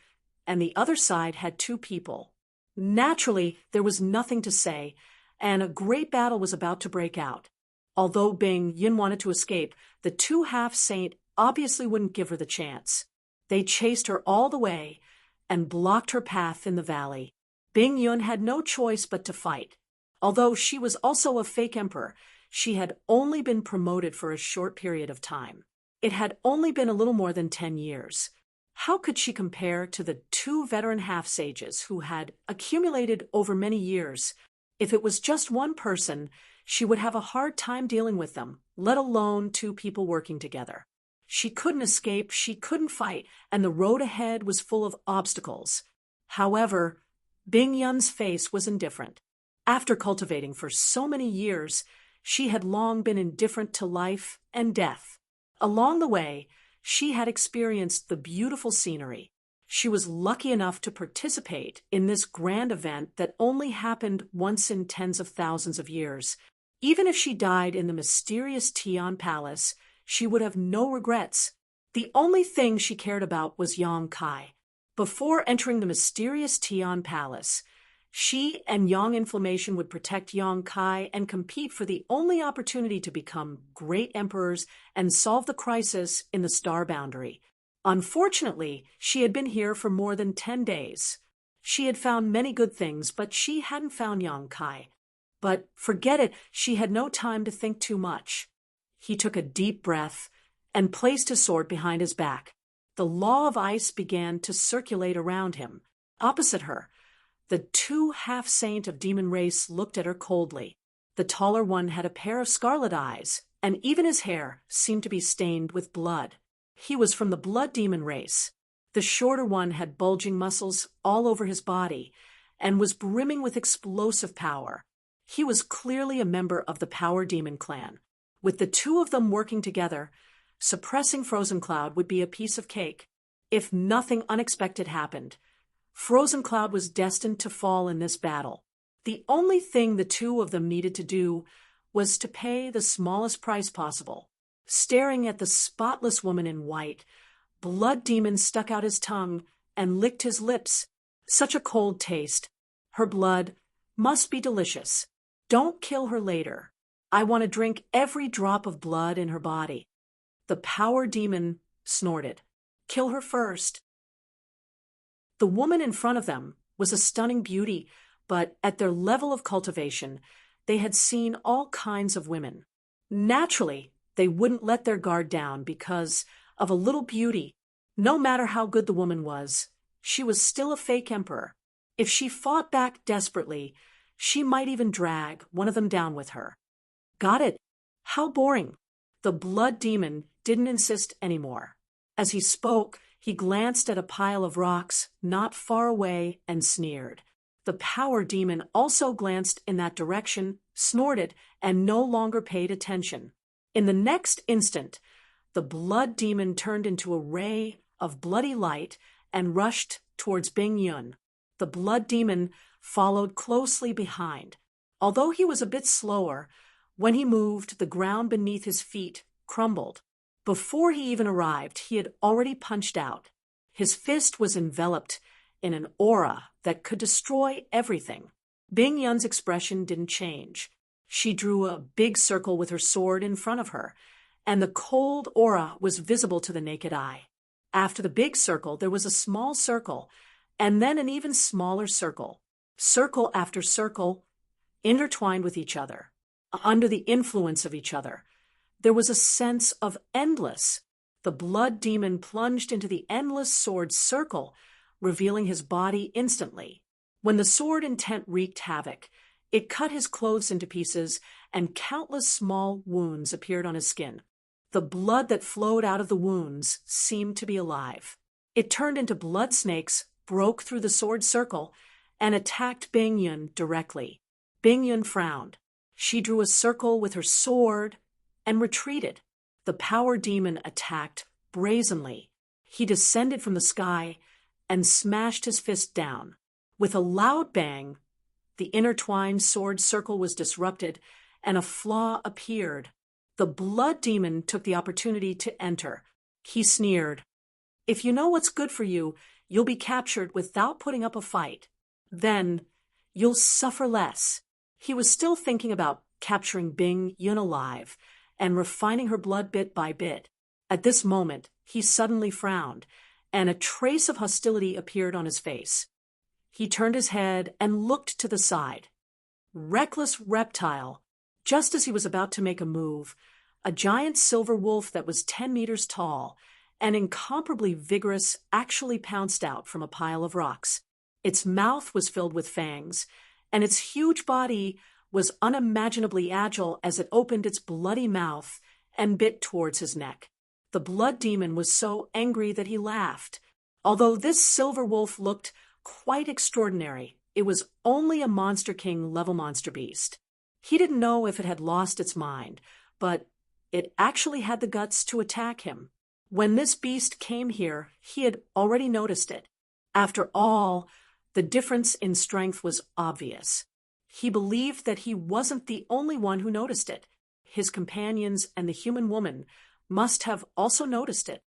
and the other side had 2 people. Naturally, there was nothing to say, and a great battle was about to break out. Although Bing Yun wanted to escape, the 2 half-saint obviously wouldn't give her the chance. They chased her all the way and blocked her path in the valley. Bing Yun had no choice but to fight. Although she was also a fake emperor, she had only been promoted for a short period of time. It had only been a little more than 10 years. How could she compare to the 2 veteran half-sages who had accumulated over many years? If it was just one person, she would have a hard time dealing with them, let alone 2 people working together. She couldn't escape, she couldn't fight, and the road ahead was full of obstacles. However, Bing Yun's face was indifferent. After cultivating for so many years, she had long been indifferent to life and death. Along the way, she had experienced the beautiful scenery. She was lucky enough to participate in this grand event that only happened once in tens of thousands of years. Even if she died in the mysterious Tian Palace, she would have no regrets. The only thing she cared about was Yang Kai. Before entering the mysterious Tian Palace, she and Yang Inflammation would protect Yang Kai and compete for the only opportunity to become great emperors and solve the crisis in the star boundary. Unfortunately, she had been here for more than 10 days. She had found many good things, but she hadn't found Yang Kai. But forget it, she had no time to think too much. He took a deep breath and placed his sword behind his back. The law of ice began to circulate around him. Opposite her, the 2 half-saint of demon race looked at her coldly. The taller one had a pair of scarlet eyes, and even his hair seemed to be stained with blood. He was from the blood demon race. The shorter one had bulging muscles all over his body and was brimming with explosive power. He was clearly a member of the Power Demon clan. With the 2 of them working together, suppressing Frozen Cloud would be a piece of cake. If nothing unexpected happened, Frozen Cloud was destined to fall in this battle. The only thing the 2 of them needed to do was to pay the smallest price possible. Staring at the spotless woman in white, Blood Demon stuck out his tongue and licked his lips. Such a cold taste. Her blood must be delicious. Don't kill her later. I want to drink every drop of blood in her body. The Power Demon snorted. Kill her first. The woman in front of them was a stunning beauty, but at their level of cultivation, they had seen all kinds of women. Naturally, they wouldn't let their guard down because of a little beauty. No matter how good the woman was, she was still a fake emperor. If she fought back desperately, she might even drag one of them down with her. Got it? How boring. The blood demon didn't insist anymore. As he spoke, he glanced at a pile of rocks not far away and sneered. The power demon also glanced in that direction, snorted, and no longer paid attention. In the next instant, the blood demon turned into a ray of bloody light and rushed towards Bing Yun. The blood demon followed closely behind. Although he was a bit slower, when he moved, the ground beneath his feet crumbled. Before he even arrived, he had already punched out. His fist was enveloped in an aura that could destroy everything. Bing Yun's expression didn't change. She drew a big circle with her sword in front of her, and the cold aura was visible to the naked eye. After the big circle, there was a small circle, and then an even smaller circle. Circle after circle, intertwined with each other, under the influence of each other. There was a sense of endless. The blood demon plunged into the endless sword circle, revealing his body instantly. When the sword intent wreaked havoc, it cut his clothes into pieces, and countless small wounds appeared on his skin. The blood that flowed out of the wounds seemed to be alive. It turned into blood snakes, broke through the sword circle, and attacked Bing Yun directly. Bing Yun frowned. She drew a circle with her sword and retreated. The power demon attacked brazenly. He descended from the sky and smashed his fist down. With a loud bang, the intertwined sword circle was disrupted, and a flaw appeared. The blood demon took the opportunity to enter. He sneered, "If you know what's good for you, you'll be captured without putting up a fight. Then you'll suffer less." He was still thinking about capturing Bing Yun alive and refining her blood bit by bit. At this moment, he suddenly frowned, and a trace of hostility appeared on his face. He turned his head and looked to the side. Reckless reptile! Just as he was about to make a move, a giant silver wolf that was 10 meters tall and incomparably vigorous actually pounced out from a pile of rocks. Its mouth was filled with fangs, and its huge body was unimaginably agile as it opened its bloody mouth and bit towards his neck. The blood demon was so angry that he laughed. Although this silver wolf looked quite extraordinary, it was only a Monster King level monster beast. He didn't know if it had lost its mind, but it actually had the guts to attack him. When this beast came here, he had already noticed it. After all, the difference in strength was obvious. He believed that he wasn't the only one who noticed it. His companions and the human woman must have also noticed it.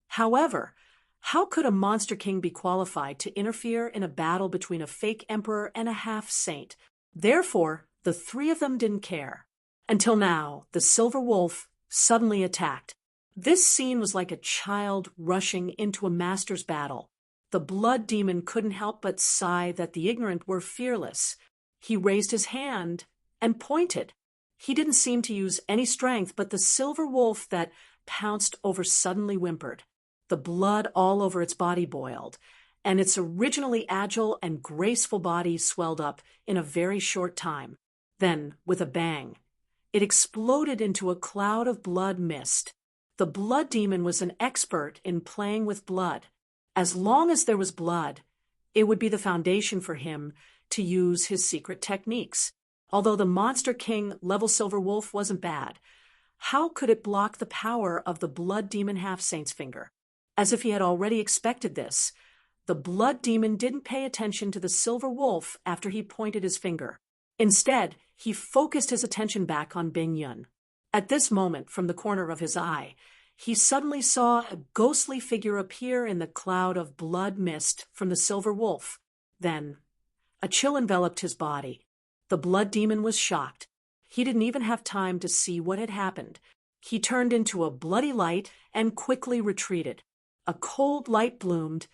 However, how could a Monster King be qualified to interfere in a battle between a fake emperor and a half-saint? Therefore, the three of them didn't care. Until now, the silver wolf suddenly attacked. This scene was like a child rushing into a master's battle. The blood demon couldn't help but sigh that the ignorant were fearless. He raised his hand and pointed. He didn't seem to use any strength, but the silver wolf that pounced over suddenly whimpered. The blood all over its body boiled, and its originally agile and graceful body swelled up in a very short time. Then, with a bang, it exploded into a cloud of blood mist. The blood demon was an expert in playing with blood. As long as there was blood, it would be the foundation for him to use his secret techniques. Although the Monster King level silver wolf wasn't bad, how could it block the power of the blood demon half-saint's finger? As if he had already expected this, the blood demon didn't pay attention to the silver wolf after he pointed his finger. Instead, he focused his attention back on Bing Yun. At this moment, from the corner of his eye, he suddenly saw a ghostly figure appear in the cloud of blood mist from the silver wolf. Then, a chill enveloped his body. The blood demon was shocked. He didn't even have time to see what had happened. He turned into a bloody light and quickly retreated. A cold light bloomed,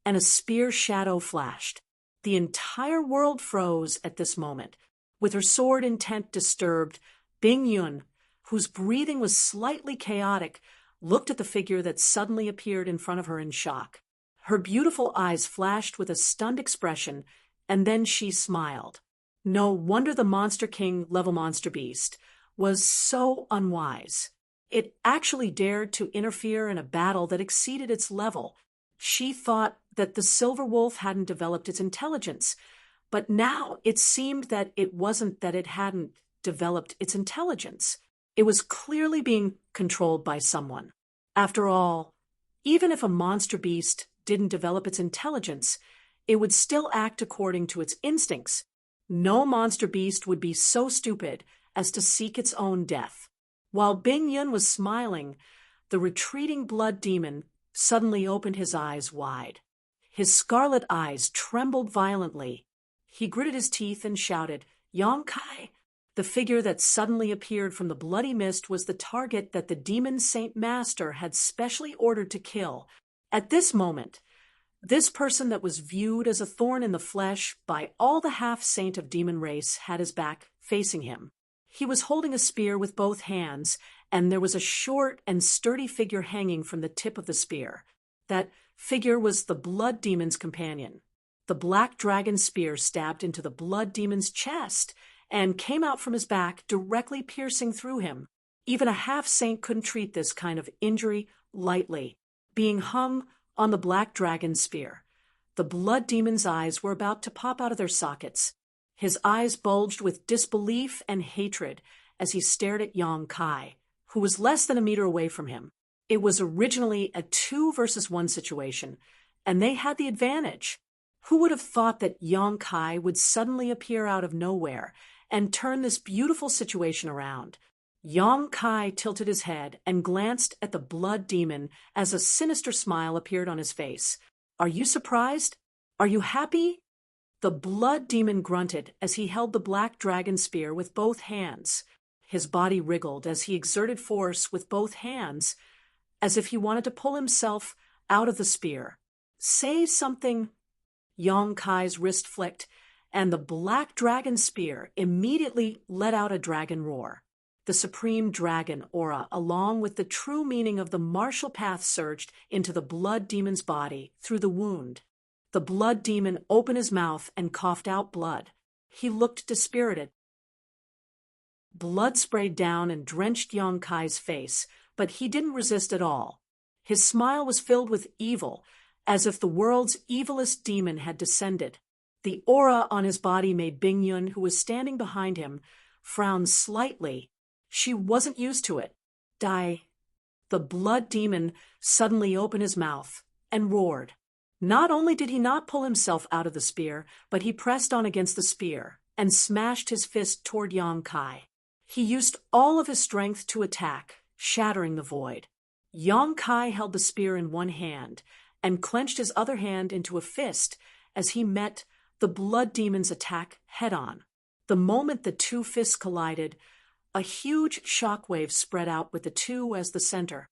and a spear shadow flashed. The entire world froze at this moment. With her sword intent disturbed, Bing Yun, whose breathing was slightly chaotic, looked at the figure that suddenly appeared in front of her in shock. Her beautiful eyes flashed with a stunned expression, and then she smiled. No wonder the Monster King level monster beast was so unwise. It actually dared to interfere in a battle that exceeded its level. She thought that the silver wolf hadn't developed its intelligence, but now it seemed that it wasn't that it hadn't developed its intelligence. It was clearly being controlled by someone. After all, even if a monster beast didn't develop its intelligence, it would still act according to its instincts. No monster beast would be so stupid as to seek its own death. While Bing Yun was smiling, the retreating blood demon suddenly opened his eyes wide. His scarlet eyes trembled violently. He gritted his teeth and shouted, "Yang Kai!" The figure that suddenly appeared from the bloody mist was the target that the demon Saint Master had specially ordered to kill. At this moment, this person that was viewed as a thorn in the flesh by all the half-saint of demon race had his back facing him. He was holding a spear with both hands, and there was a short and sturdy figure hanging from the tip of the spear. That figure was the blood demon's companion. The black dragon spear stabbed into the blood demon's chest and came out from his back, directly piercing through him. Even a half-saint couldn't treat this kind of injury lightly. Being hung on the black dragon spear, the blood demon's eyes were about to pop out of their sockets. His eyes bulged with disbelief and hatred as he stared at Yang Kai, who was less than a meter away from him. It was originally a 2-versus-1 situation, and they had the advantage. Who would have thought that Yang Kai would suddenly appear out of nowhere and turn this beautiful situation around? Yang Kai tilted his head and glanced at the blood demon as a sinister smile appeared on his face. "Are you surprised? Are you happy?" The blood demon grunted as he held the black dragon spear with both hands. His body wriggled as he exerted force with both hands, as if he wanted to pull himself out of the spear. "Say something." Yang Kai's wrist flicked, and the black dragon spear immediately let out a dragon roar. The supreme dragon aura, along with the true meaning of the martial path, surged into the blood demon's body through the wound. The blood demon opened his mouth and coughed out blood. He looked dispirited. Blood sprayed down and drenched Yang Kai's face, but he didn't resist at all. His smile was filled with evil, as if the world's evilest demon had descended. The aura on his body made Bing Yun, who was standing behind him, frown slightly. She wasn't used to it. "Die." The blood demon suddenly opened his mouth and roared. Not only did he not pull himself out of the spear, but he pressed on against the spear and smashed his fist toward Yang Kai. He used all of his strength to attack, shattering the void. Yang Kai held the spear in one hand and clenched his other hand into a fist as he met the blood demon's attack head-on. The moment the two fists collided, a huge shockwave spread out with the two as the center.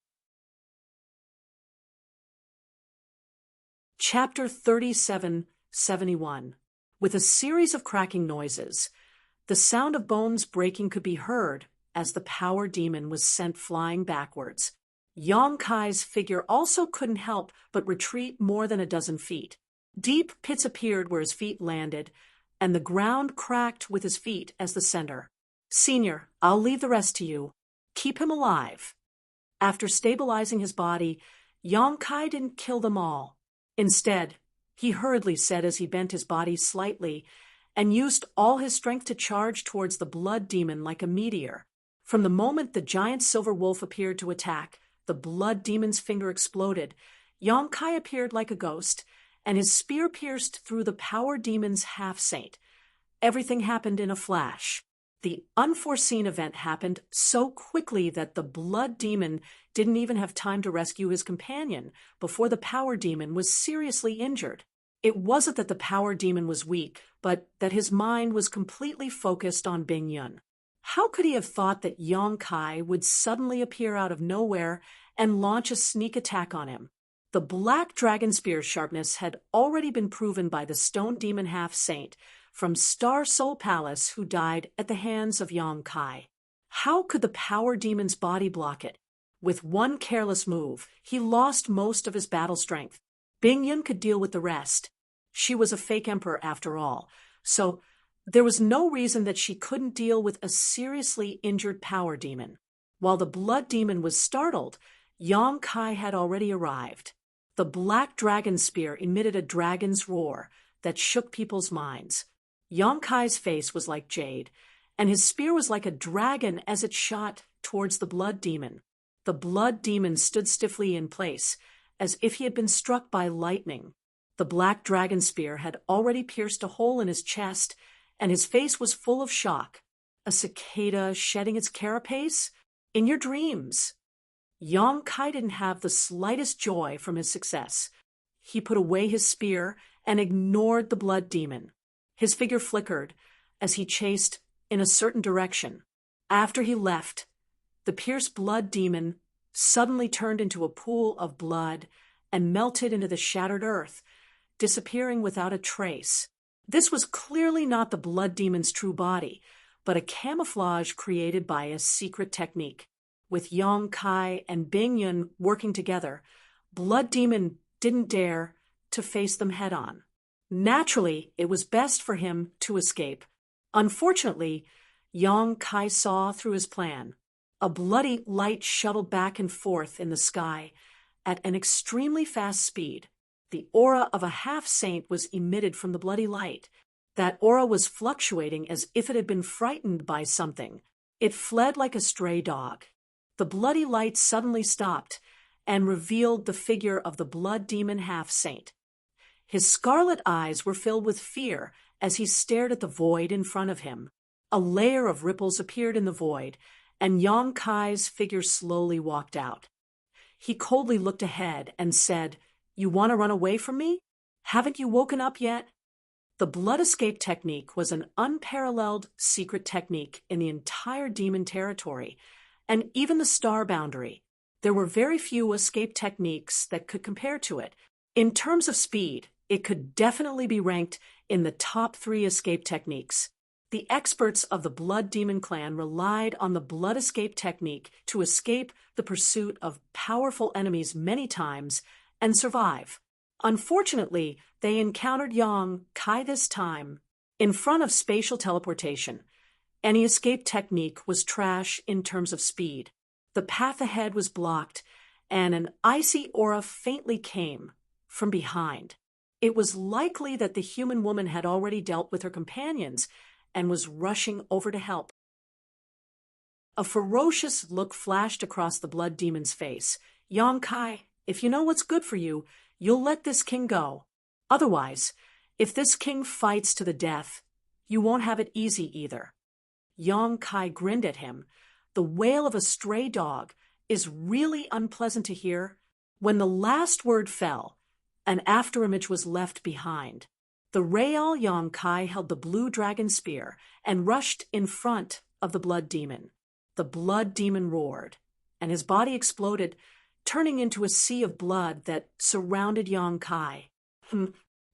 Chapter 3771. With a series of cracking noises, the sound of bones breaking could be heard as the power demon was sent flying backwards. Yang Kai's figure also couldn't help but retreat more than a dozen feet. Deep pits appeared where his feet landed, and the ground cracked with his feet as the center. "Senior, I'll leave the rest to you. Keep him alive." After stabilizing his body, Yang Kai didn't kill them all. Instead, he hurriedly said as he bent his body slightly and used all his strength to charge towards the blood demon like a meteor. From the moment the giant silver wolf appeared to attack, the blood demon's finger exploded. Yang Kai appeared like a ghost, and his spear pierced through the power demon's half-saint. Everything happened in a flash. The unforeseen event happened so quickly that the blood demon didn't even have time to rescue his companion before the power demon was seriously injured. It wasn't that the power demon was weak, but that his mind was completely focused on Bing Yun. How could he have thought that Yang Kai would suddenly appear out of nowhere and launch a sneak attack on him? The black dragon spear's sharpness had already been proven by the stone demon half-saint from Star Soul Palace who died at the hands of Yang Kai. How could the power demon's body block it? With one careless move, he lost most of his battle strength. Bing Yun could deal with the rest. She was a fake emperor after all, so there was no reason that she couldn't deal with a seriously injured power demon. While the blood demon was startled, Yang Kai had already arrived. The black dragon spear emitted a dragon's roar that shook people's minds. Yang Kai's face was like jade, and his spear was like a dragon as it shot towards the blood demon. The blood demon stood stiffly in place, as if he had been struck by lightning. The black dragon spear had already pierced a hole in his chest, and his face was full of shock. A cicada shedding its carapace? In your dreams. Yang Kai didn't have the slightest joy from his success. He put away his spear and ignored the blood demon. His figure flickered as he chased in a certain direction. After he left, the pierced blood demon suddenly turned into a pool of blood and melted into the shattered earth, disappearing without a trace. This was clearly not the blood demon's true body, but a camouflage created by a secret technique. With Yang Kai and Bing Yun working together, Blood Demon didn't dare to face them head-on. Naturally, it was best for him to escape. Unfortunately, Yang Kai saw through his plan. A bloody light shuttled back and forth in the sky at an extremely fast speed. The aura of a half-saint was emitted from the bloody light. That aura was fluctuating as if it had been frightened by something. It fled like a stray dog. The bloody light suddenly stopped and revealed the figure of the blood demon half-saint. His scarlet eyes were filled with fear as he stared at the void in front of him. A layer of ripples appeared in the void, and Yang Kai's figure slowly walked out. He coldly looked ahead and said, "You want to run away from me? Haven't you woken up yet?" The blood escape technique was an unparalleled secret technique in the entire demon territory, and even the star boundary. There were very few escape techniques that could compare to it. In terms of speed, it could definitely be ranked in the top 3 escape techniques. The experts of the Blood Demon clan relied on the blood escape technique to escape the pursuit of powerful enemies many times and survive. Unfortunately, they encountered Yang Kai this time in front of spatial teleportation. Any escape technique was trash in terms of speed. The path ahead was blocked, and an icy aura faintly came from behind. It was likely that the human woman had already dealt with her companions and was rushing over to help. A ferocious look flashed across the blood demon's face. "Yang Kai, if you know what's good for you, you'll let this king go. Otherwise, if this king fights to the death, you won't have it easy either." Yang Kai grinned at him. The wail of a stray dog is really unpleasant to hear. When the last word fell, an afterimage was left behind. The Real Yang Kai held the blue dragon spear and rushed in front of the blood demon. The blood demon roared, and his body exploded, turning into a sea of blood that surrounded Yang Kai.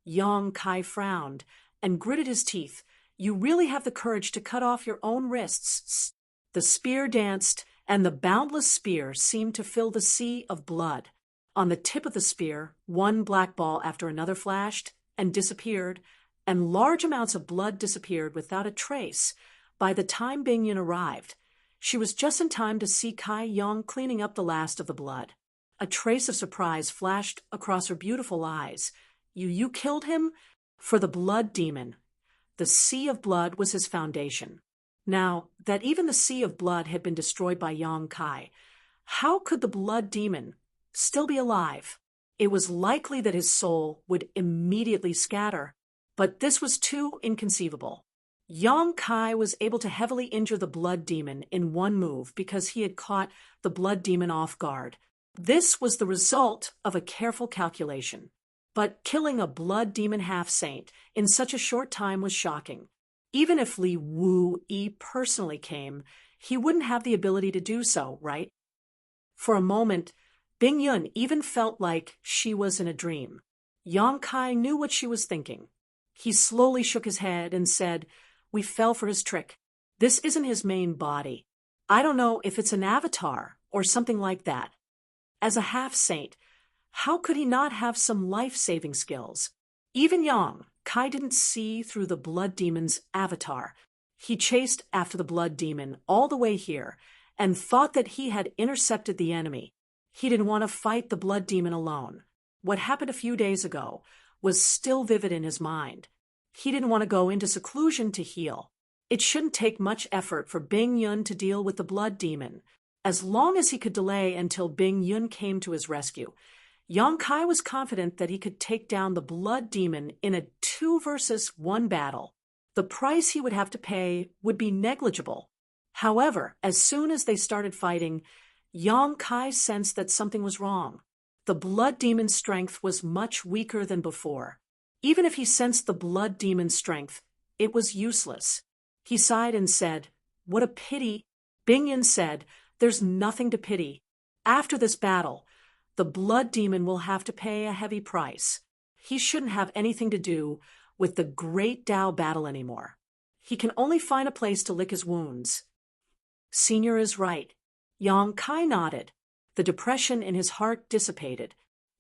Yang Kai frowned and gritted his teeth. "You really have the courage to cut off your own wrists." The spear danced, and the boundless spear seemed to fill the sea of blood. On the tip of the spear, one black ball after another flashed and disappeared, and large amounts of blood disappeared without a trace. By the time Bing Yun arrived, she was just in time to see Kai Yang cleaning up the last of the blood. A trace of surprise flashed across her beautiful eyes. You killed him?" For the blood demon, the sea of blood was his foundation. Now that even the sea of blood had been destroyed by Yang Kai, how could the blood demon still be alive? It was likely that his soul would immediately scatter, but this was too inconceivable. Yang Kai was able to heavily injure the blood demon in one move because he had caught the blood demon off guard. This was the result of a careful calculation. But killing a blood demon half-saint in such a short time was shocking. Even if Li Wu-yi personally came, he wouldn't have the ability to do so, right? For a moment, Bing Yun even felt like she was in a dream. Yang Kai knew what she was thinking. He slowly shook his head and said, "We fell for his trick. This isn't his main body. I don't know if it's an avatar or something like that. As a half-saint, how could he not have some life-saving skills?" Even Yang Kai didn't see through the blood demon's avatar. He chased after the blood demon all the way here and thought that he had intercepted the enemy. He didn't want to fight the blood demon alone. What happened a few days ago was still vivid in his mind. He didn't want to go into seclusion to heal. It shouldn't take much effort for Bing Yun to deal with the blood demon. As long as he could delay until Bing Yun came to his rescue, Yang Kai was confident that he could take down the blood demon in a 2-versus-1 battle. The price he would have to pay would be negligible. However, as soon as they started fighting, Yang Kai sensed that something was wrong. The blood demon's strength was much weaker than before. Even if he sensed the blood demon's strength, it was useless. He sighed and said, "What a pity." Bing Yun said, "There's nothing to pity. After this battle, the blood demon will have to pay a heavy price. He shouldn't have anything to do with the Great Tao battle anymore. He can only find a place to lick his wounds." Senior is right. Yang Kai nodded. The depression in his heart dissipated.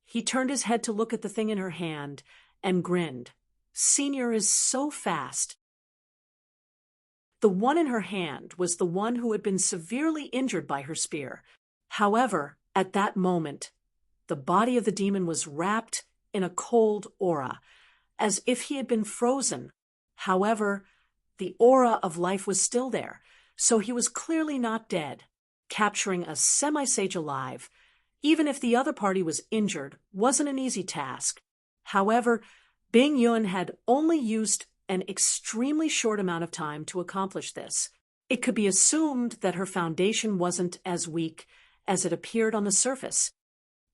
He turned his head to look at the thing in her hand and grinned. Senior is so fast. The one in her hand was the one who had been severely injured by her spear. However, at that moment, the body of the demon was wrapped in a cold aura, as if he had been frozen. However, the aura of life was still there, so he was clearly not dead. Capturing a semi-sage alive, even if the other party was injured, wasn't an easy task. However, Bing Yun had only used an extremely short amount of time to accomplish this. It could be assumed that her foundation wasn't as weak as it appeared on the surface.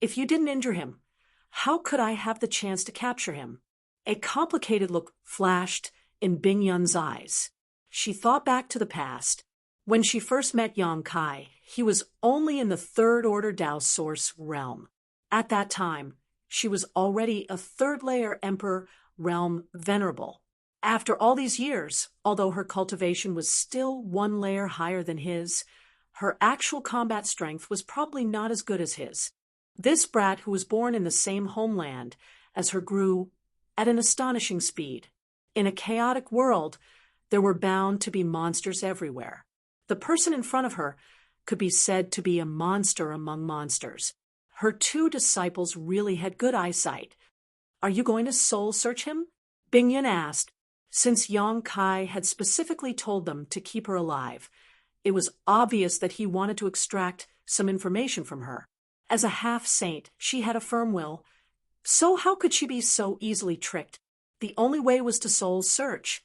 "If you didn't injure him, how could I have the chance to capture him?" A complicated look flashed in Bing Yun's eyes. She thought back to the past. When she first met Yang Kai, he was only in the third-order Tao Source realm. At that time, she was already a third-layer Emperor realm venerable. After all these years, although her cultivation was still 1 layer higher than his, her actual combat strength was probably not as good as his. This brat, who was born in the same homeland as her, grew at an astonishing speed. In a chaotic world, there were bound to be monsters everywhere. The person in front of her could be said to be a monster among monsters. Her 2 disciples really had good eyesight. "Are you going to soul search him?" Bing Yun asked. Since Yang Kai had specifically told them to keep her alive, it was obvious that he wanted to extract some information from her. As a half-saint, she had a firm will. So how could she be so easily tricked? The only way was to soul search.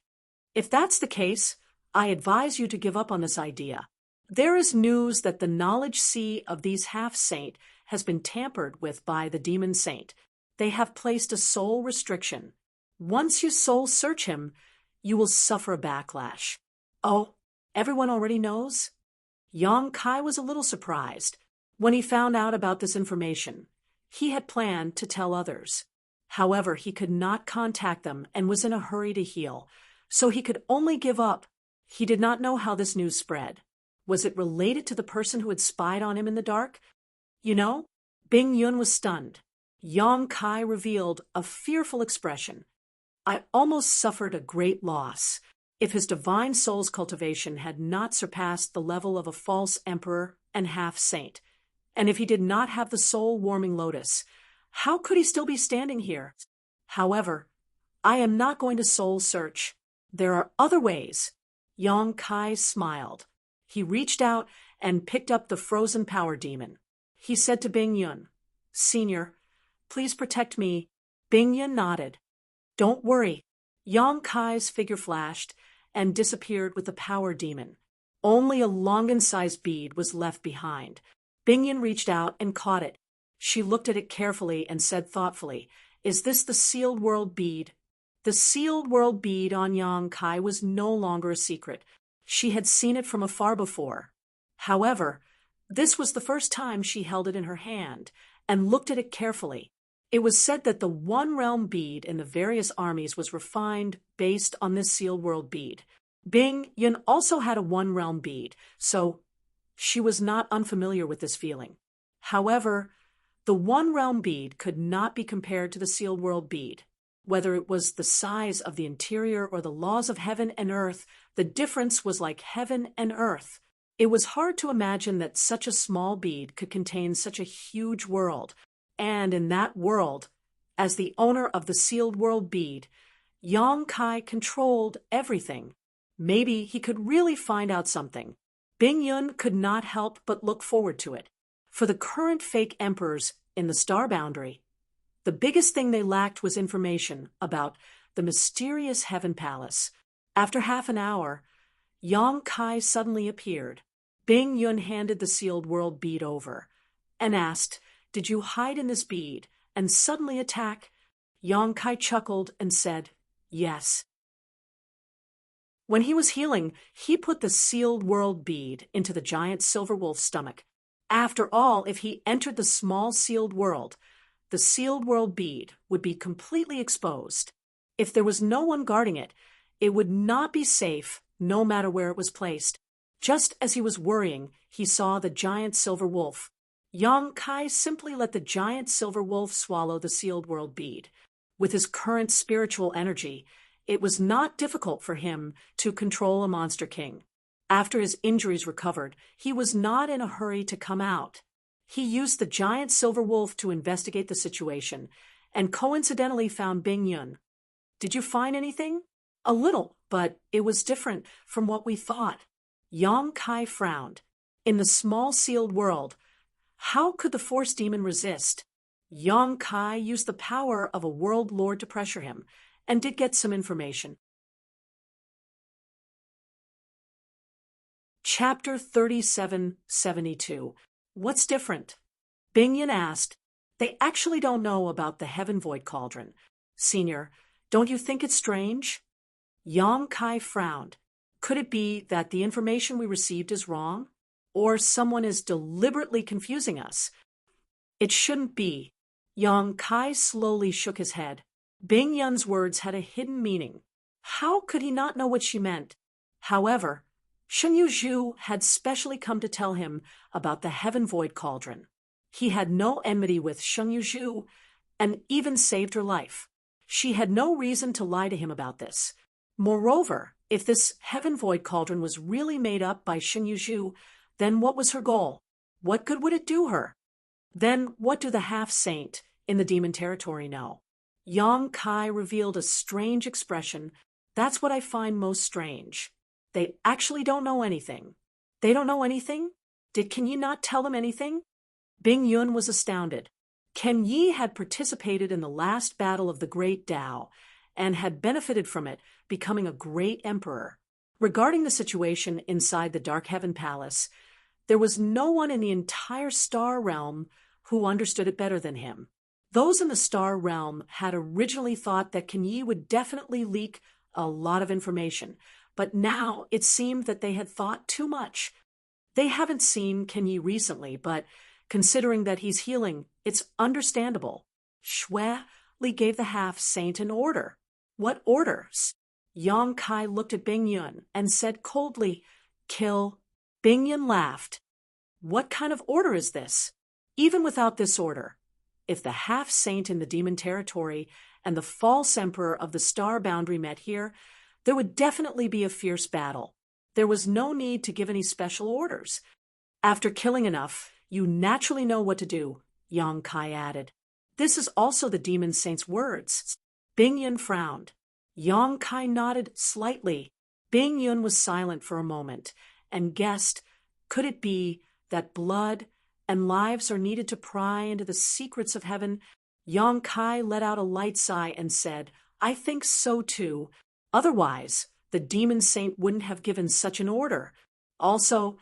"If that's the case, I advise you to give up on this idea. There is news that the knowledge sea of these half-saint has been tampered with by the demon saint. They have placed a soul restriction. Once you soul search him, you will suffer a backlash." "Oh, everyone already knows?" Yang Kai was a little surprised. When he found out about this information, he had planned to tell others. However, he could not contact them and was in a hurry to heal, so he could only give up. He did not know how this news spread. Was it related to the person who had spied on him in the dark? "You know?" Bing Yun was stunned. Yang Kai revealed a fearful expression. "I almost suffered a great loss. If his divine soul's cultivation had not surpassed the level of a false emperor and half-saint, and if he did not have the soul-warming lotus, how could he still be standing here? However, I am not going to soul search. There are other ways." Yang Kai smiled. He reached out and picked up the frozen power demon. He said to Bing Yun, "Senior, please protect me." Bing Yun nodded. "Don't worry." Yang Kai's figure flashed and disappeared with the power demon. Only a longan-sized bead was left behind. Bing Yun reached out and caught it. She looked at it carefully and said thoughtfully, "Is this the sealed world bead?" The sealed world bead on Yang Kai was no longer a secret. She had seen it from afar before. However, this was the first time she held it in her hand, and looked at it carefully. It was said that the one realm bead in the various armies was refined based on this sealed world bead. Bing Yun also had a one realm bead, so she was not unfamiliar with this feeling. However, the one realm bead could not be compared to the sealed world bead. Whether it was the size of the interior or the laws of heaven and earth, the difference was like heaven and earth. It was hard to imagine that such a small bead could contain such a huge world. And in that world, as the owner of the sealed world bead, Yang Kai controlled everything. Maybe he could really find out something. Bing Yun could not help but look forward to it. For the current fake emperors in the star boundary, the biggest thing they lacked was information about the mysterious Heaven Palace. After half an hour, Yang Kai suddenly appeared. Bing Yun handed the sealed world bead over and asked, "Did you hide in this bead and suddenly attack?" Yang Kai chuckled and said, "Yes." When he was healing, he put the sealed world bead into the giant silver wolf's stomach. After all, if he entered the small sealed world, the sealed world bead would be completely exposed. If there was no one guarding it, it would not be safe no matter where it was placed. Just as he was worrying, he saw the giant silver wolf. Yang Kai simply let the giant silver wolf swallow the sealed world bead. With his current spiritual energy, it was not difficult for him to control a monster king. After his injuries recovered, he was not in a hurry to come out. He used the giant silver wolf to investigate the situation, and coincidentally found Bing Yun. "Did you find anything?" "A little, but it was different from what we thought." Yang Kai frowned. In the small sealed world, how could the force demon resist? Yang Kai used the power of a world lord to pressure him, and did get some information. Chapter 3772. What's different? Bing Yun asked. "They actually don't know about the Heaven Void Cauldron. Senior, don't you think it's strange?" Yang Kai frowned. Could it be that the information we received is wrong? Or someone is deliberately confusing us? It shouldn't be. Yang Kai slowly shook his head. Bing Yun's words had a hidden meaning. How could he not know what she meant? However, Sheng Yuzhu had specially come to tell him about the Heaven Void Cauldron. He had no enmity with Sheng Yuzhu and even saved her life. She had no reason to lie to him about this. Moreover, if this Heaven Void Cauldron was really made up by Sheng Yuzhu, then what was her goal? What good would it do her? Then what do the half-saint in the demon territory know? Yang Kai revealed a strange expression. That's what I find most strange. They actually don't know anything. They don't know anything? Can Yi not tell them anything? Bing Yun was astounded. Ken Yi had participated in the last battle of the Great Tao and had benefited from it, becoming a great emperor. Regarding the situation inside the Dark Heaven Palace, there was no one in the entire star realm who understood it better than him. Those in the star realm had originally thought that Ken Yi would definitely leak a lot of information, but now it seemed that they had thought too much. They haven't seen Ken Yi recently, but considering that he's healing, it's understandable. Shui Li gave the half-saint an order. What orders? Yang Kai looked at Bing Yun and said coldly, "Kill." Bing Yun laughed. What kind of order is this? Even without this order, if the half-saint in the demon territory and the false emperor of the star boundary met here, there would definitely be a fierce battle. There was no need to give any special orders. After killing enough, you naturally know what to do, Yang Kai added. This is also the demon saint's words. Bing Yun frowned. Yang Kai nodded slightly. Bing Yun was silent for a moment and guessed, could it be that blood and lives are needed to pry into the secrets of heaven? Yang Kai let out a light sigh and said, "I think so too. Otherwise, the demon saint wouldn't have given such an order. Also,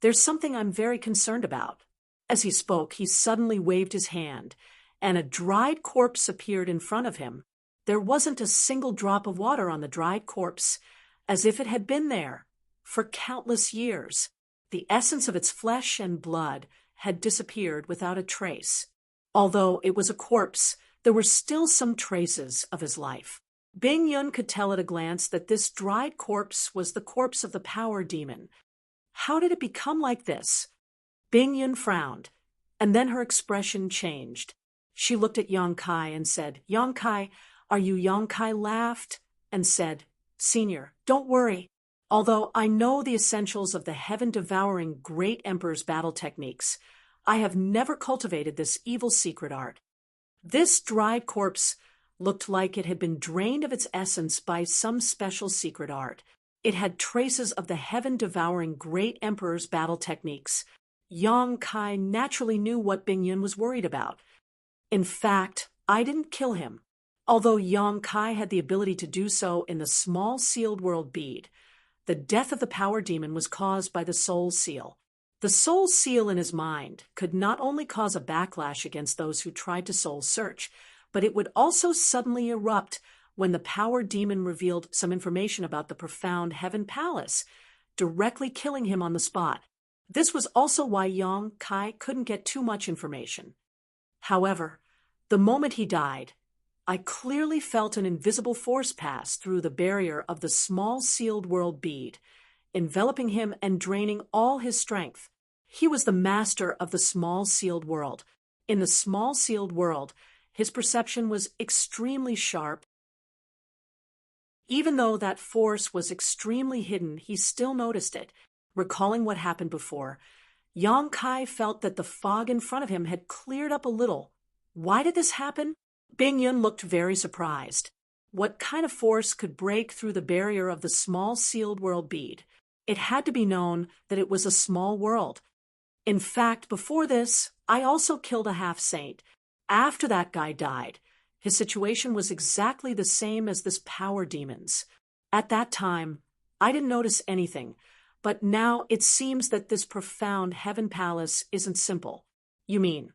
there's something I'm very concerned about." As he spoke, he suddenly waved his hand, and a dried corpse appeared in front of him. There wasn't a single drop of water on the dried corpse, as if it had been there for countless years. The essence of its flesh and blood had disappeared without a trace. Although it was a corpse, there were still some traces of his life. Bing Yun could tell at a glance that this dried corpse was the corpse of the power demon. How did it become like this? Bing Yun frowned, and then her expression changed. She looked at Yang Kai and said, "Yang Kai, are you?" Yang Kai laughed and said, "Senior, don't worry. Although I know the essentials of the heaven-devouring great emperor's battle techniques, I have never cultivated this evil secret art." This dried corpse looked like it had been drained of its essence by some special secret art. It had traces of the heaven-devouring great emperor's battle techniques. Yang Kai naturally knew what Bing Yun was worried about. "In fact, I didn't kill him." Although Yang Kai had the ability to do so in the small sealed world bead, the death of the power demon was caused by the soul seal. The soul seal in his mind could not only cause a backlash against those who tried to soul search, but it would also suddenly erupt when the power demon revealed some information about the profound Heaven Palace, directly killing him on the spot. This was also why Yang Kai couldn't get too much information. However, the moment he died, I clearly felt an invisible force pass through the barrier of the small sealed world bead, enveloping him and draining all his strength. He was the master of the small sealed world. In the small sealed world, his perception was extremely sharp. Even though that force was extremely hidden, he still noticed it. Recalling what happened before, Yang Kai felt that the fog in front of him had cleared up a little. Why did this happen? Bing Yun looked very surprised. What kind of force could break through the barrier of the small sealed world bead? It had to be known that it was a small world. In fact, before this, I also killed a half-saint. After that guy died, his situation was exactly the same as this power demon's. At that time, I didn't notice anything, but now it seems that this profound Heaven Palace isn't simple. You mean,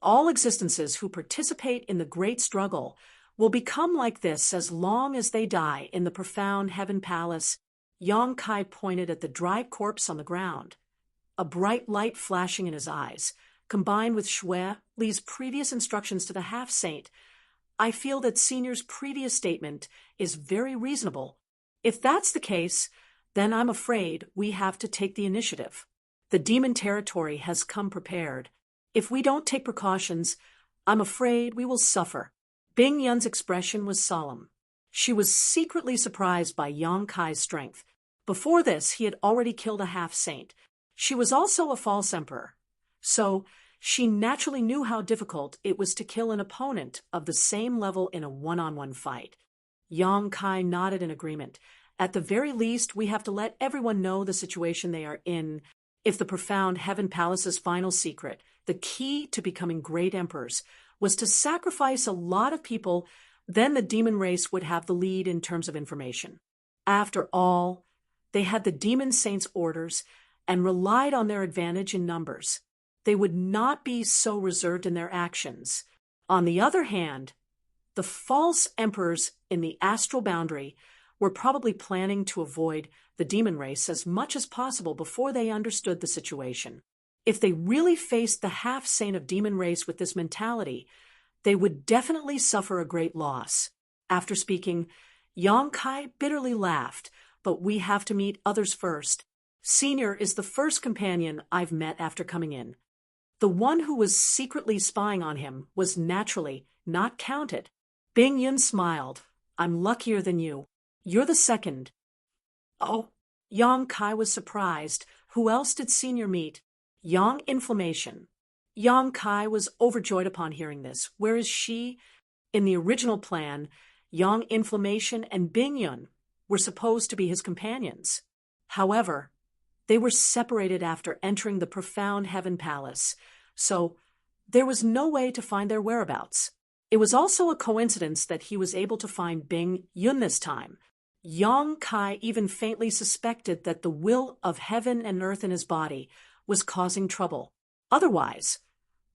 all existences who participate in the great struggle will become like this as long as they die in the profound Heaven Palace? Yang Kai pointed at the dry corpse on the ground. A bright light flashing in his eyes, combined with Shui Li's previous instructions to the half-saint. I feel that Senior's previous statement is very reasonable. If that's the case, then I'm afraid we have to take the initiative. The demon territory has come prepared. If we don't take precautions, I'm afraid we will suffer. Bing Yun's expression was solemn. She was secretly surprised by Yang Kai's strength. Before this, he had already killed a half-saint. She was also a false emperor. So, she naturally knew how difficult it was to kill an opponent of the same level in a one-on-one fight. Yang Kai nodded in agreement. At the very least, we have to let everyone know the situation they are in. If the profound Heaven Palace's final secret, the key to becoming great emperors, was to sacrifice a lot of people, then the demon race would have the lead in terms of information. After all, they had the demon saints' orders and relied on their advantage in numbers. They would not be so reserved in their actions. On the other hand, the false emperors in the astral boundary were probably planning to avoid the demon race as much as possible before they understood the situation. If they really faced the half-saint of demon race with this mentality, they would definitely suffer a great loss. After speaking, Yang Kai bitterly laughed, but we have to meet others first. Senior is the first companion I've met after coming in. The one who was secretly spying on him was naturally not counted. Bing Yun smiled. I'm luckier than you. You're the second. Oh, Yang Kai was surprised. Who else did Senior meet? Yang Inflammation. Yang Kai was overjoyed upon hearing this. Where is she? In the original plan, Yang Inflammation and Bing Yun were supposed to be his companions. However, they were separated after entering the profound Heaven Palace, so there was no way to find their whereabouts. It was also a coincidence that he was able to find Bing Yun this time. Yang Kai even faintly suspected that the will of heaven and earth in his body was causing trouble. Otherwise,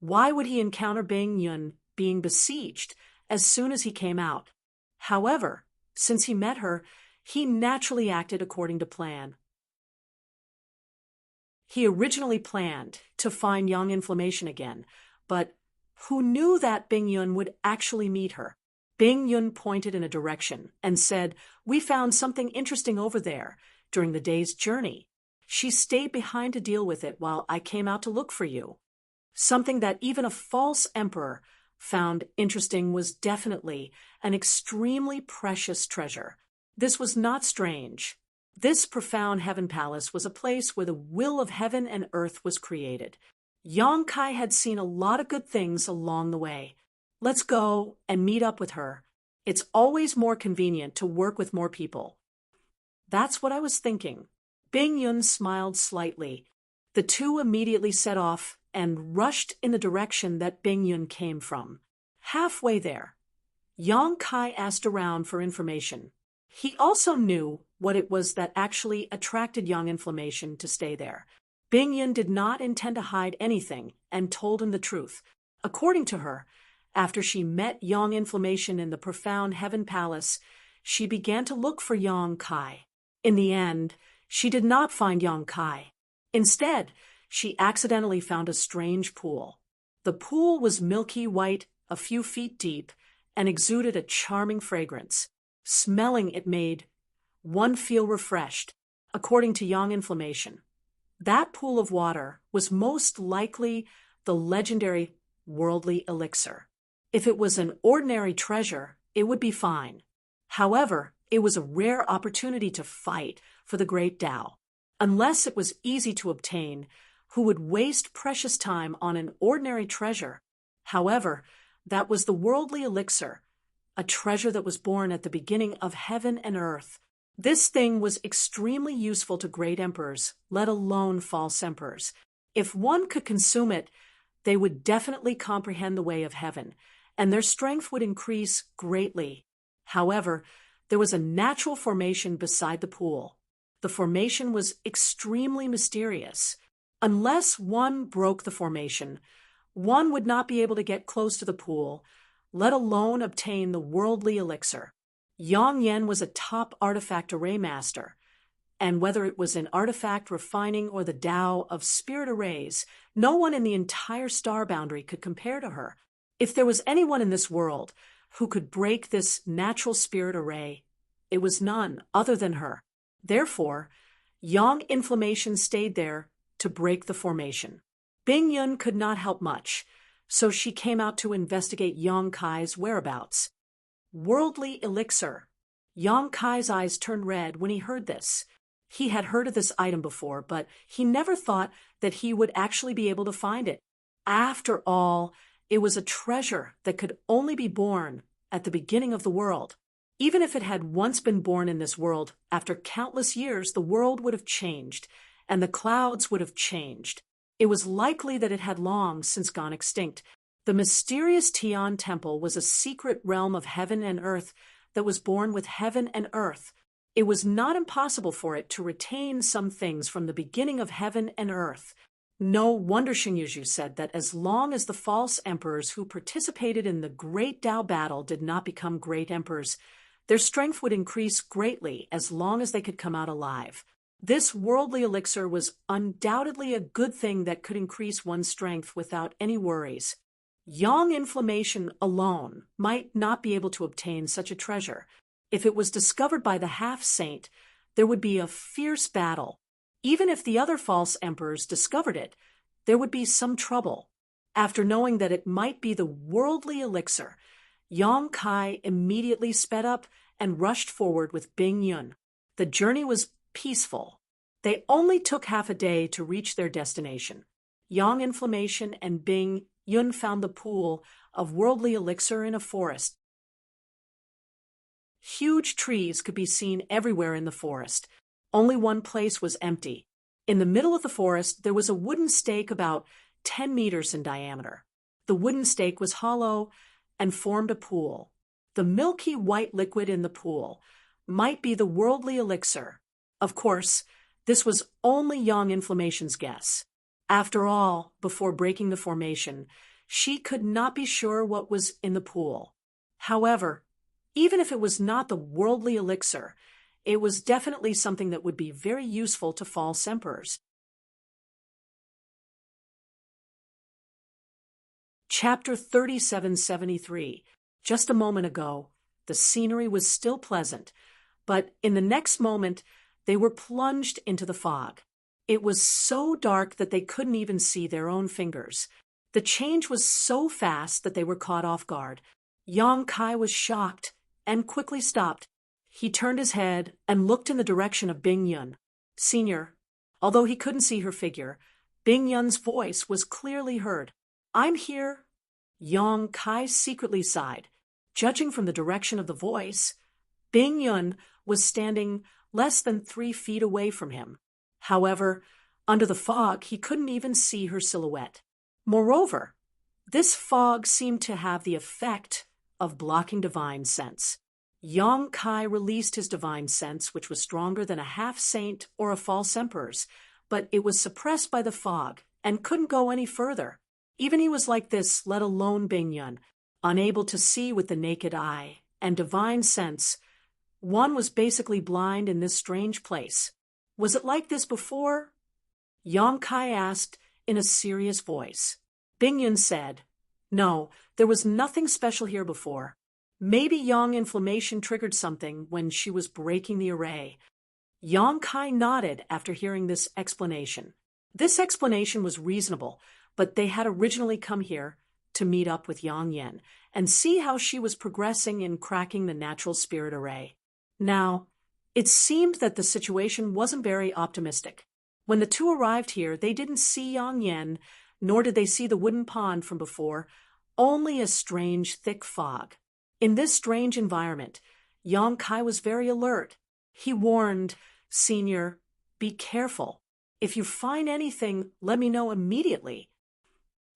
why would he encounter Bing Yun being besieged as soon as he came out? However, since he met her, he naturally acted according to plan. He originally planned to find Yang Inflammation again, but who knew that Bing Yun would actually meet her. Bing Yun pointed in a direction and said, "We found something interesting over there during the day's journey. She stayed behind to deal with it while I came out to look for you." Something that even a false emperor found interesting was definitely an extremely precious treasure. This was not strange. This profound heaven palace was a place where the will of heaven and earth was created. Yang Kai had seen a lot of good things along the way. "Let's go and meet up with her. It's always more convenient to work with more people." "That's what I was thinking." Bing Yun smiled slightly. The two immediately set off and rushed in the direction that Bing Yun came from. Halfway there, Yang Kai asked around for information. He also knew what it was that actually attracted Yang Inflammation to stay there. Bing Yun did not intend to hide anything and told him the truth. According to her, after she met Yang Inflammation in the profound Heaven Palace, she began to look for Yang Kai. In the end, she did not find Yang Kai. Instead, she accidentally found a strange pool. The pool was milky white, a few feet deep, and exuded a charming fragrance. Smelling it made one feel refreshed, according to Yang Inflammation. That pool of water was most likely the legendary worldly elixir. If it was an ordinary treasure, it would be fine. However, it was a rare opportunity to fight for the great Tao. Unless it was easy to obtain, who would waste precious time on an ordinary treasure? However, that was the worldly elixir, a treasure that was born at the beginning of heaven and earth. This thing was extremely useful to great emperors, let alone false emperors. If one could consume it, they would definitely comprehend the way of heaven, and their strength would increase greatly. However, there was a natural formation beside the pool. The formation was extremely mysterious. Unless one broke the formation, one would not be able to get close to the pool, let alone obtain the worldly elixir. Yang Yen was a top artifact array master, and whether it was in artifact refining or the Tao of spirit arrays, no one in the entire star boundary could compare to her. If there was anyone in this world who could break this natural spirit array, it was none other than her. Therefore, Yang Inflammation stayed there to break the formation. Bing Yun could not help much, so she came out to investigate Yang Kai's whereabouts. Worldly elixir. Yang Kai's eyes turned red when he heard this. He had heard of this item before, but he never thought that he would actually be able to find it. After all, it was a treasure that could only be born at the beginning of the world. Even if it had once been born in this world, after countless years the world would have changed, and the clouds would have changed. It was likely that it had long since gone extinct. The mysterious Tian Temple was a secret realm of heaven and earth that was born with heaven and earth. It was not impossible for it to retain some things from the beginning of heaven and earth. No wonder Xingyuzhu said that as long as the false emperors who participated in the Great Tao battle did not become great emperors, their strength would increase greatly as long as they could come out alive. This worldly elixir was undoubtedly a good thing that could increase one's strength without any worries. Yang Inflammation alone might not be able to obtain such a treasure. If it was discovered by the half-saint, there would be a fierce battle. Even if the other false emperors discovered it, there would be some trouble. After knowing that it might be the worldly elixir, Yang Kai immediately sped up and rushed forward with Bing Yun. The journey was peaceful. They only took half a day to reach their destination. Yang Inflammation and Bing Yun found the pool of worldly elixir in a forest. Huge trees could be seen everywhere in the forest. Only one place was empty. In the middle of the forest, there was a wooden stake about 10 meters in diameter. The wooden stake was hollow and formed a pool. The milky white liquid in the pool might be the worldly elixir. Of course, this was only Yang Inflammation's guess. After all, before breaking the formation, she could not be sure what was in the pool. However, even if it was not the worldly elixir, it was definitely something that would be very useful to false emperors. Chapter 3773. Just a moment ago, the scenery was still pleasant, but in the next moment, they were plunged into the fog. It was so dark that they couldn't even see their own fingers. The change was so fast that they were caught off guard. Yang Kai was shocked and quickly stopped. He turned his head and looked in the direction of Bing Yun. Senior. Although he couldn't see her figure, Bing Yun's voice was clearly heard. I'm here. Yang Kai secretly sighed. Judging from the direction of the voice, Bing Yun was standing less than 3 feet away from him. However, under the fog, he couldn't even see her silhouette. Moreover, this fog seemed to have the effect of blocking divine sense. Yang Kai released his divine sense, which was stronger than a half-saint or a false emperor's, but it was suppressed by the fog and couldn't go any further. Even he was like this, let alone Bing Yun, unable to see with the naked eye and divine sense. One was basically blind in this strange place. Was it like this before? Yang Kai asked in a serious voice. Bing Yun said, No, there was nothing special here before. Maybe Yang inflammation triggered something when she was breaking the array. Yang Kai nodded after hearing this explanation. This explanation was reasonable, but they had originally come here to meet up with Yang Yen and see how she was progressing in cracking the natural spirit array. Now, it seemed that the situation wasn't very optimistic. When the two arrived here, they didn't see Yang Yen, nor did they see the wooden pond from before, only a strange, thick fog. In this strange environment, Yang Kai was very alert. He warned, Senior, be careful. If you find anything, let me know immediately.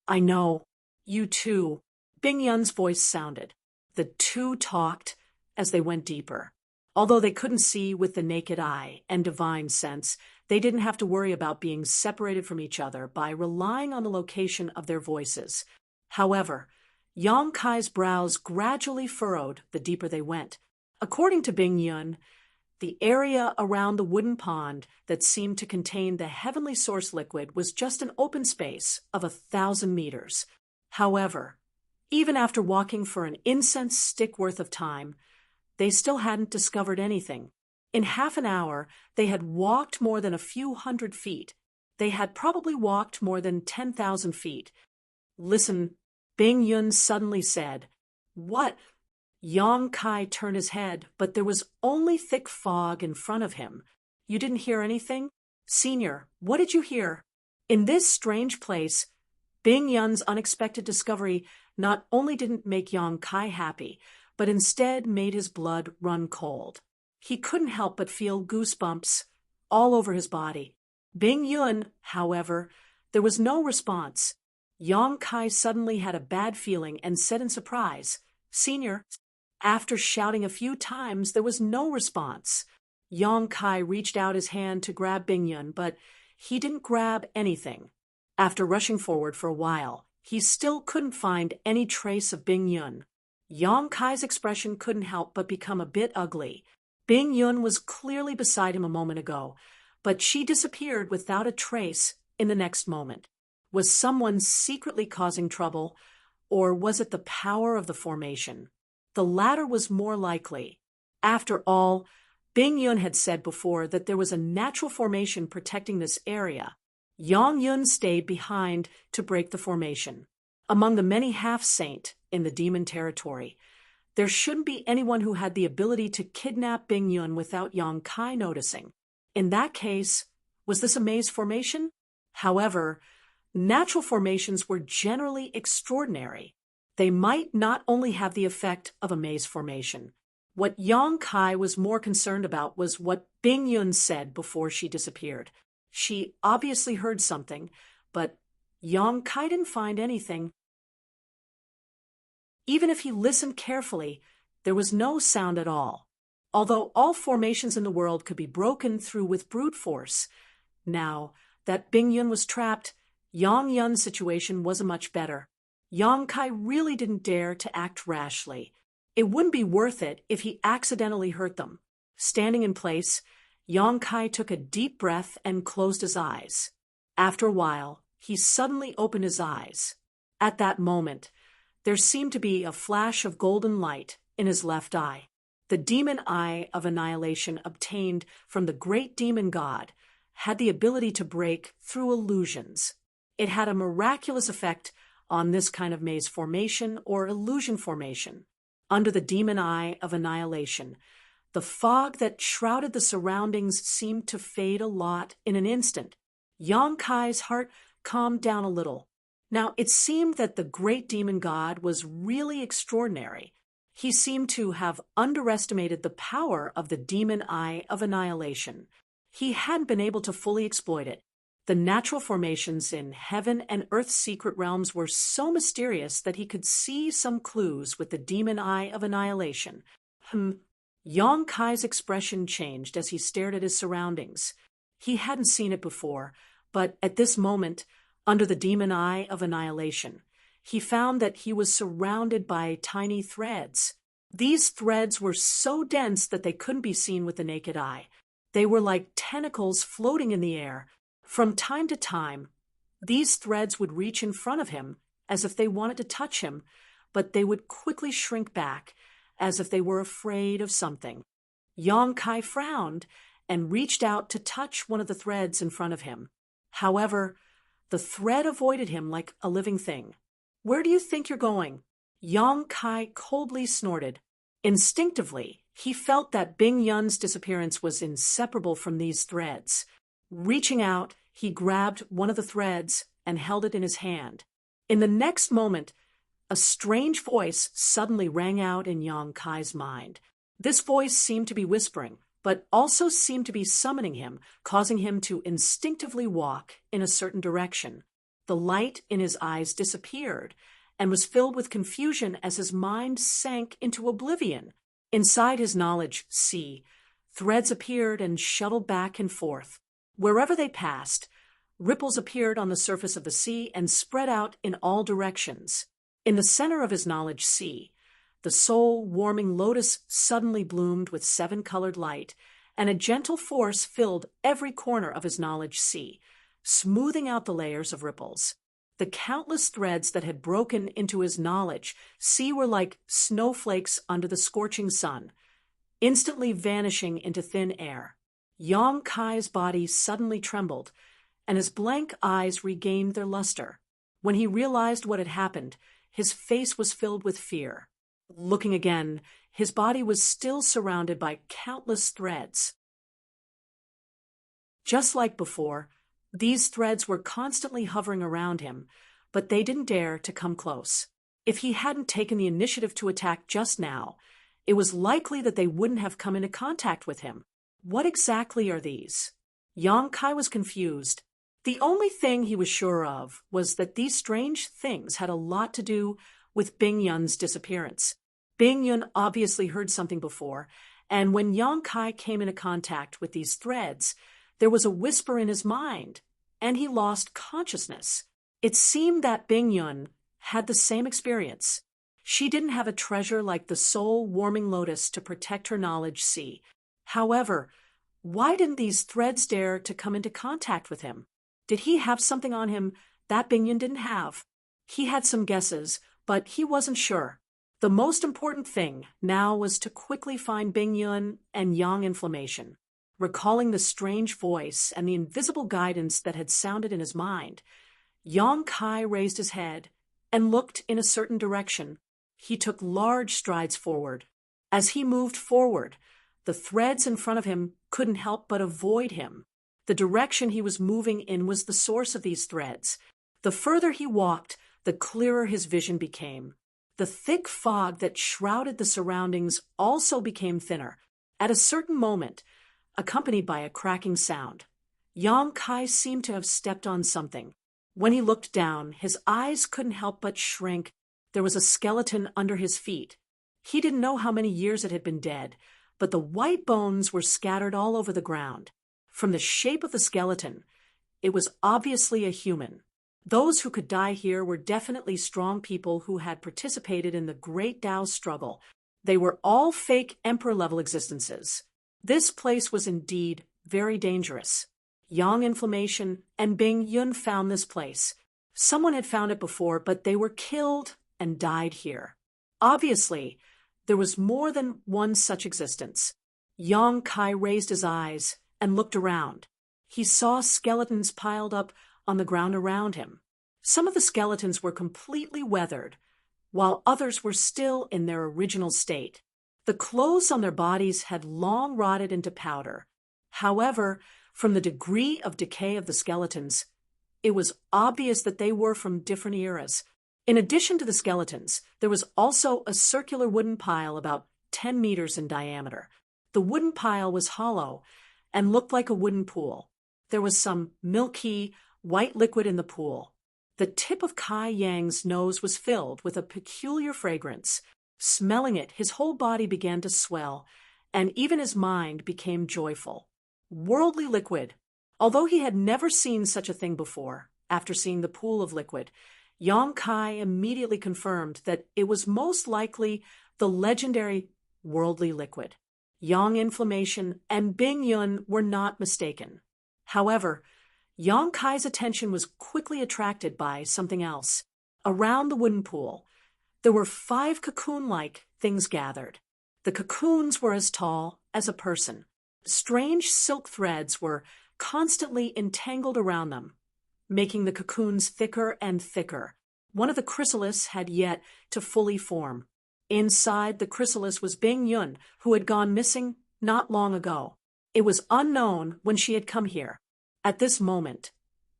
I know. You too. Bing Yun's voice sounded. The two talked as they went deeper. Although they couldn't see with the naked eye and divine sense, they didn't have to worry about being separated from each other by relying on the location of their voices. However, Yang Kai's brows gradually furrowed the deeper they went. According to Bing Yun, the area around the wooden pond that seemed to contain the heavenly source liquid was just an open space of 1,000 meters. However, even after walking for an incense stick worth of time, they still hadn't discovered anything. In half an hour, they had walked more than a few hundred feet. They had probably walked more than 10,000 feet. Listen, Bing Yun suddenly said. What? Yang Kai turned his head, but there was only thick fog in front of him. You didn't hear anything? Senior, what did you hear? In this strange place, Bing Yun's unexpected discovery not only didn't make Yang Kai happy, but instead made his blood run cold. He couldn't help but feel goosebumps all over his body. Bing Yun, however, there was no response. Yang Kai suddenly had a bad feeling and said in surprise, Senior. After shouting a few times, there was no response. Yang Kai reached out his hand to grab Bing Yun, but he didn't grab anything. After rushing forward for a while, he still couldn't find any trace of Bing Yun. Yang Kai's expression couldn't help but become a bit ugly. Bing Yun was clearly beside him a moment ago, but she disappeared without a trace in the next moment. Was someone secretly causing trouble, or was it the power of the formation? The latter was more likely. After all, Bing Yun had said before that there was a natural formation protecting this area. Yang Yun stayed behind to break the formation. Among the many half-saint in the demon territory, there shouldn't be anyone who had the ability to kidnap Bing Yun without Yang Kai noticing. In that case, was this a maze formation? However, natural formations were generally extraordinary. They might not only have the effect of a maze formation. What Yang Kai was more concerned about was what Bing Yun said before she disappeared. She obviously heard something, but Yang Kai didn't find anything. Even if he listened carefully, there was no sound at all. Although all formations in the world could be broken through with brute force, now that Bing Yun was trapped, Yang Yun's situation wasn't much better. Yang Kai really didn't dare to act rashly. It wouldn't be worth it if he accidentally hurt them. Standing in place, Yang Kai took a deep breath and closed his eyes. After a while, he suddenly opened his eyes. At that moment, there seemed to be a flash of golden light in his left eye. The demon eye of annihilation obtained from the great demon god had the ability to break through illusions. It had a miraculous effect on this kind of maze formation or illusion formation. Under the demon eye of annihilation, the fog that shrouded the surroundings seemed to fade a lot in an instant. Yang Kai's heart calmed down a little. Now, it seemed that the great demon god was really extraordinary. He seemed to have underestimated the power of the demon eye of annihilation. He hadn't been able to fully exploit it. The natural formations in heaven and earth's secret realms were so mysterious that he could see some clues with the demon eye of annihilation. Yang Kai's expression changed as he stared at his surroundings. He hadn't seen it before, but at this moment, under the demon eye of annihilation, he found that he was surrounded by tiny threads. These threads were so dense that they couldn't be seen with the naked eye. They were like tentacles floating in the air. From time to time, these threads would reach in front of him as if they wanted to touch him, but they would quickly shrink back as if they were afraid of something. Yang Kai frowned and reached out to touch one of the threads in front of him. However, the thread avoided him like a living thing. "Where do you think you're going?" Yang Kai coldly snorted. Instinctively, he felt that Bing Yun's disappearance was inseparable from these threads. Reaching out, he grabbed one of the threads and held it in his hand. In the next moment, a strange voice suddenly rang out in Yang Kai's mind. This voice seemed to be whispering, but also seemed to be summoning him, causing him to instinctively walk in a certain direction. The light in his eyes disappeared and was filled with confusion as his mind sank into oblivion. Inside his knowledge sea, threads appeared and shuttled back and forth. Wherever they passed, ripples appeared on the surface of the sea and spread out in all directions. In the center of his knowledge sea, the soul-warming lotus suddenly bloomed with seven-colored light, and a gentle force filled every corner of his knowledge sea, smoothing out the layers of ripples. The countless threads that had broken into his knowledge sea were like snowflakes under the scorching sun, instantly vanishing into thin air. Yang Kai's body suddenly trembled, and his blank eyes regained their luster. When he realized what had happened, his face was filled with fear. Looking again, his body was still surrounded by countless threads. Just like before, these threads were constantly hovering around him, but they didn't dare to come close. If he hadn't taken the initiative to attack just now, it was likely that they wouldn't have come into contact with him. What exactly are these? Yang Kai was confused. The only thing he was sure of was that these strange things had a lot to do with Bing Yun's disappearance. Bing Yun obviously heard something before, and when Yang Kai came into contact with these threads, there was a whisper in his mind, and he lost consciousness. It seemed that Bing Yun had the same experience. She didn't have a treasure like the soul-warming lotus to protect her knowledge sea. However, why didn't these threads dare to come into contact with him? Did he have something on him that Bing Yun didn't have? He had some guesses, but he wasn't sure. The most important thing now was to quickly find Bing Yun and Yang Inflammation. Recalling the strange voice and the invisible guidance that had sounded in his mind, Yang Kai raised his head and looked in a certain direction. He took large strides forward. As he moved forward, the threads in front of him couldn't help but avoid him. The direction he was moving in was the source of these threads. The further he walked, the clearer his vision became. The thick fog that shrouded the surroundings also became thinner. At a certain moment, accompanied by a cracking sound, Yang Kai seemed to have stepped on something. When he looked down, his eyes couldn't help but shrink. There was a skeleton under his feet. He didn't know how many years it had been dead, but the white bones were scattered all over the ground. From the shape of the skeleton, it was obviously a human. Those who could die here were definitely strong people who had participated in the Great Tao struggle. They were all fake emperor-level existences. This place was indeed very dangerous. Yang Inflammation and Bing Yun found this place. Someone had found it before, but they were killed and died here. Obviously, there was more than one such existence. Yang Kai raised his eyes and looked around. He saw skeletons piled up on the ground around him. Some of the skeletons were completely weathered, while others were still in their original state. The clothes on their bodies had long rotted into powder. However, from the degree of decay of the skeletons, it was obvious that they were from different eras. In addition to the skeletons, there was also a circular wooden pile about 10 meters in diameter. The wooden pile was hollow and looked like a wooden pool. There was some milky, white liquid in the pool. The tip of Kai Yang's nose was filled with a peculiar fragrance. Smelling it, his whole body began to swell, and even his mind became joyful. Worldly liquid. Although he had never seen such a thing before, after seeing the pool of liquid, Yang Kai immediately confirmed that it was most likely the legendary worldly liquid. Yang Inflammation and Bing Yun were not mistaken. However, Yang Kai's attention was quickly attracted by something else. Around the wooden pool, there were 5 cocoon-like things gathered. The cocoons were as tall as a person. Strange silk threads were constantly entangled around them, making the cocoons thicker and thicker. One of the chrysalis had yet to fully form. Inside the chrysalis was Bing Yun, who had gone missing not long ago. It was unknown when she had come here. At this moment,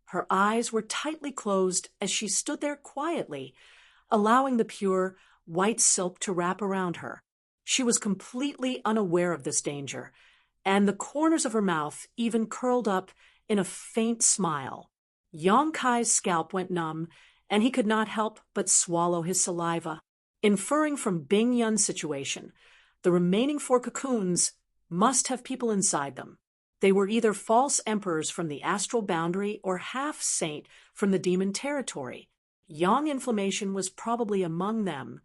her eyes were tightly closed as she stood there quietly, allowing the pure, white silk to wrap around her. She was completely unaware of this danger, and the corners of her mouth even curled up in a faint smile. Yang Kai's scalp went numb, and he could not help but swallow his saliva. Inferring from Bing Yun's situation, the remaining 4 cocoons must have people inside them. They were either false emperors from the astral boundary or half-saint from the demon territory. Yang Inflammation was probably among them.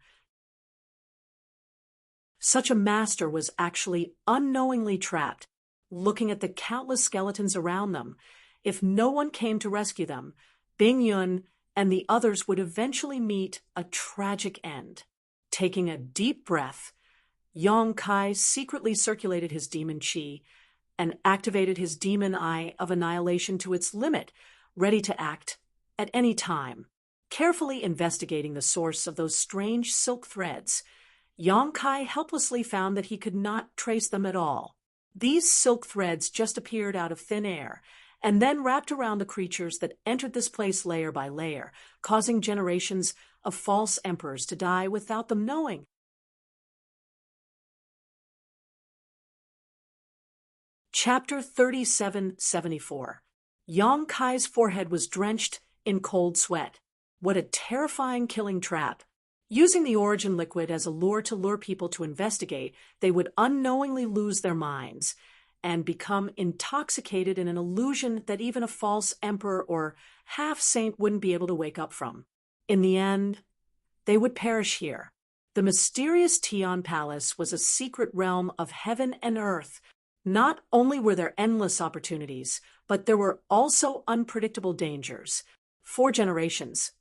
Such a master was actually unknowingly trapped, looking at the countless skeletons around them. If no one came to rescue them, Bing Yun and the others would eventually meet a tragic end. Taking a deep breath, Yang Kai secretly circulated his demon chi and activated his demon eye of annihilation to its limit, ready to act at any time. Carefully investigating the source of those strange silk threads, Yang Kai helplessly found that he could not trace them at all. These silk threads just appeared out of thin air, and then wrapped around the creatures that entered this place layer by layer, causing generations of false emperors to die without them knowing. Chapter 3774. Yang Kai's forehead was drenched in cold sweat. What a terrifying killing trap. Using the origin liquid as a lure to lure people to investigate, they would unknowingly lose their minds and become intoxicated in an illusion that even a false emperor or half-saint wouldn't be able to wake up from. In the end, they would perish here. The mysterious Tian Palace was a secret realm of heaven and earth. Not only were there endless opportunities, but there were also unpredictable dangers. 4 generations.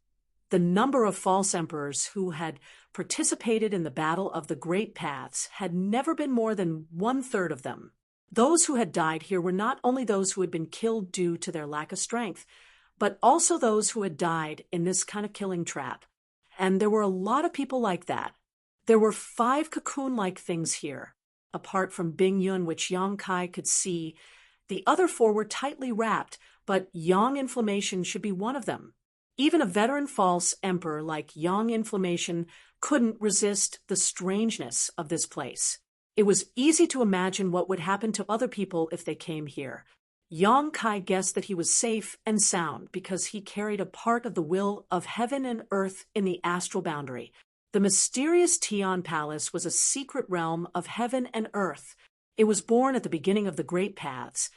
The number of false emperors who had participated in the Battle of the Great Paths had never been more than 1/3 of them. Those who had died here were not only those who had been killed due to their lack of strength, but also those who had died in this kind of killing trap. And there were a lot of people like that. There were 5 cocoon-like things here. Apart from Bing Yun, which Yang Kai could see, the other 4 were tightly wrapped, but Yang Inflammation should be one of them. Even a veteran false emperor like Yang Inflammation couldn't resist the strangeness of this place. It was easy to imagine what would happen to other people if they came here. Yang Kai guessed that he was safe and sound because he carried a part of the will of heaven and earth in the astral boundary. The mysterious Tian Palace was a secret realm of heaven and earth. It was born at the beginning of the Great Paths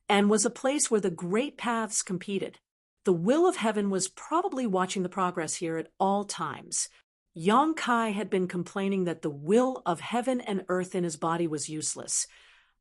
and was a place where the Great Paths competed. The will of heaven was probably watching the progress here at all times. Yang Kai had been complaining that the will of heaven and earth in his body was useless,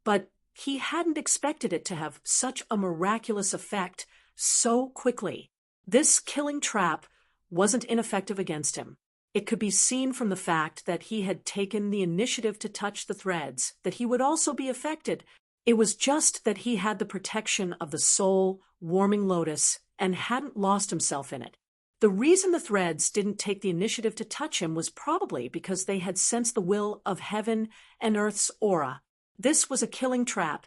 but he hadn't expected it to have such a miraculous effect so quickly. This killing trap wasn't ineffective against him. It could be seen from the fact that he had taken the initiative to touch the threads, that he would also be affected. It was just that he had the protection of the soul, warming lotus, and hadn't lost himself in it. The reason the threads didn't take the initiative to touch him was probably because they had sensed the will of heaven and earth's aura. This was a killing trap,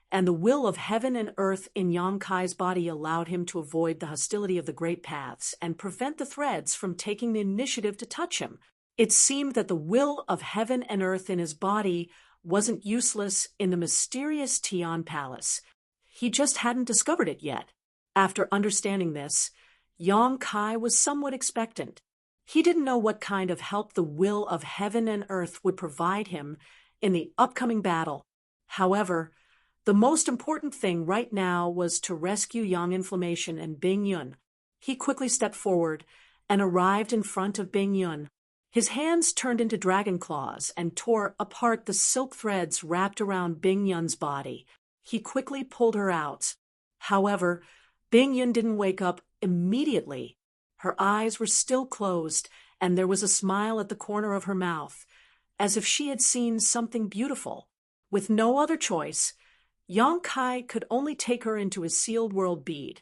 and the will of heaven and earth in Yang Kai's body allowed him to avoid the hostility of the great paths and prevent the threads from taking the initiative to touch him. It seemed that the will of heaven and earth in his body wasn't useless in the mysterious Tian Palace. He just hadn't discovered it yet. After understanding this, Yang Kai was somewhat expectant. He didn't know what kind of help the will of heaven and earth would provide him in the upcoming battle. However, the most important thing right now was to rescue Yang Inflammation and Bing Yun. He quickly stepped forward and arrived in front of Bing Yun. His hands turned into dragon claws and tore apart the silk threads wrapped around Bing Yun's body. He quickly pulled her out. However, Bing Yun didn't wake up immediately. Her eyes were still closed, and there was a smile at the corner of her mouth, as if she had seen something beautiful. With no other choice, Yang Kai could only take her into his sealed world bead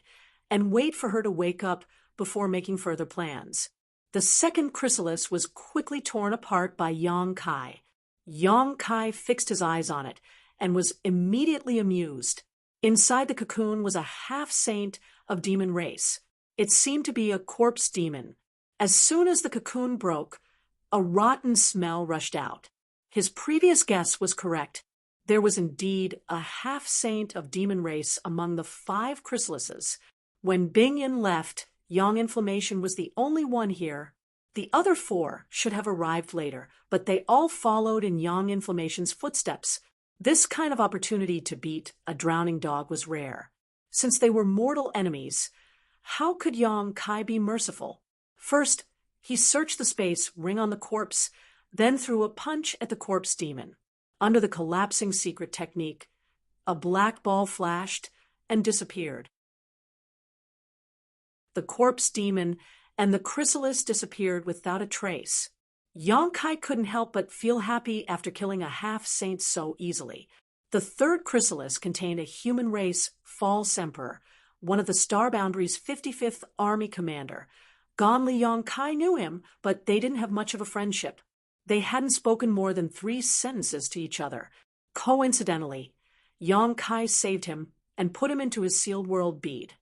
and wait for her to wake up before making further plans. The second chrysalis was quickly torn apart by Yang Kai. Yang Kai fixed his eyes on it and was immediately amused. Inside the cocoon was a half-saint of demon race. It seemed to be a corpse demon. As soon as the cocoon broke, a rotten smell rushed out. His previous guess was correct. There was indeed a half-saint of demon race among the 5 chrysalises. When Bing Yin left, Yang Inflammation was the only one here. The other 4 should have arrived later, but they all followed in Yang Inflammation's footsteps. This kind of opportunity to beat a drowning dog was rare. Since they were mortal enemies, how could Yang Kai be merciful? First, he searched the space ring on the corpse, then threw a punch at the corpse demon. Under the collapsing secret technique, a black ball flashed and disappeared. The corpse demon and the chrysalis disappeared without a trace. Yang Kai couldn't help but feel happy after killing a half-saint so easily. The third chrysalis contained a human race false emperor, one of the Star Boundary's 55th Army commander. Gonli Yang Kai knew him, but they didn't have much of a friendship. They hadn't spoken more than 3 sentences to each other. Coincidentally, Yang Kai saved him and put him into his sealed world bead.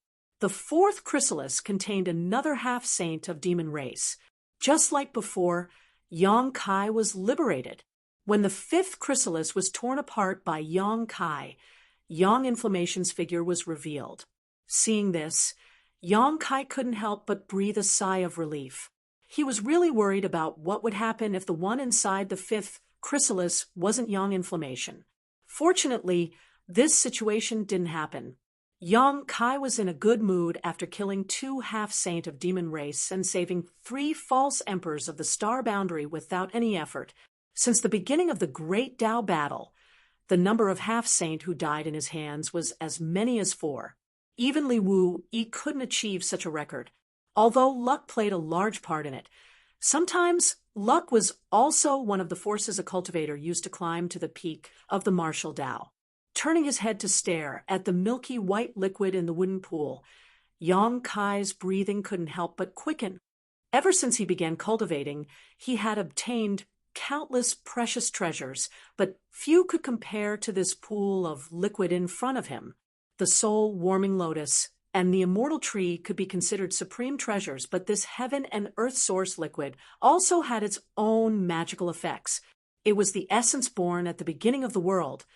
The 4th chrysalis contained another half-saint of demon race. Just like before, Yang Kai was liberated. When the 5th chrysalis was torn apart by Yang Kai, Yang Inflammation's figure was revealed. Seeing this, Yang Kai couldn't help but breathe a sigh of relief. He was really worried about what would happen if the one inside the 5th chrysalis wasn't Yang Inflammation. Fortunately, this situation didn't happen. Yang Kai was in a good mood after killing 2 half-saint of demon race and saving 3 false emperors of the Star Boundary without any effort. Since the beginning of the Great Dao battle, the number of half-saint who died in his hands was as many as 4. Even Li Wu Yi couldn't achieve such a record, although luck played a large part in it. Sometimes luck was also one of the forces a cultivator used to climb to the peak of the martial Dao. Turning his head to stare at the milky white liquid in the wooden pool, Yang Kai's breathing couldn't help but quicken. Ever since he began cultivating, he had obtained countless precious treasures, but few could compare to this pool of liquid in front of him. The soul-warming lotus and the immortal tree could be considered supreme treasures, but this heaven and earth source liquid also had its own magical effects. It was the essence born at the beginning of the world,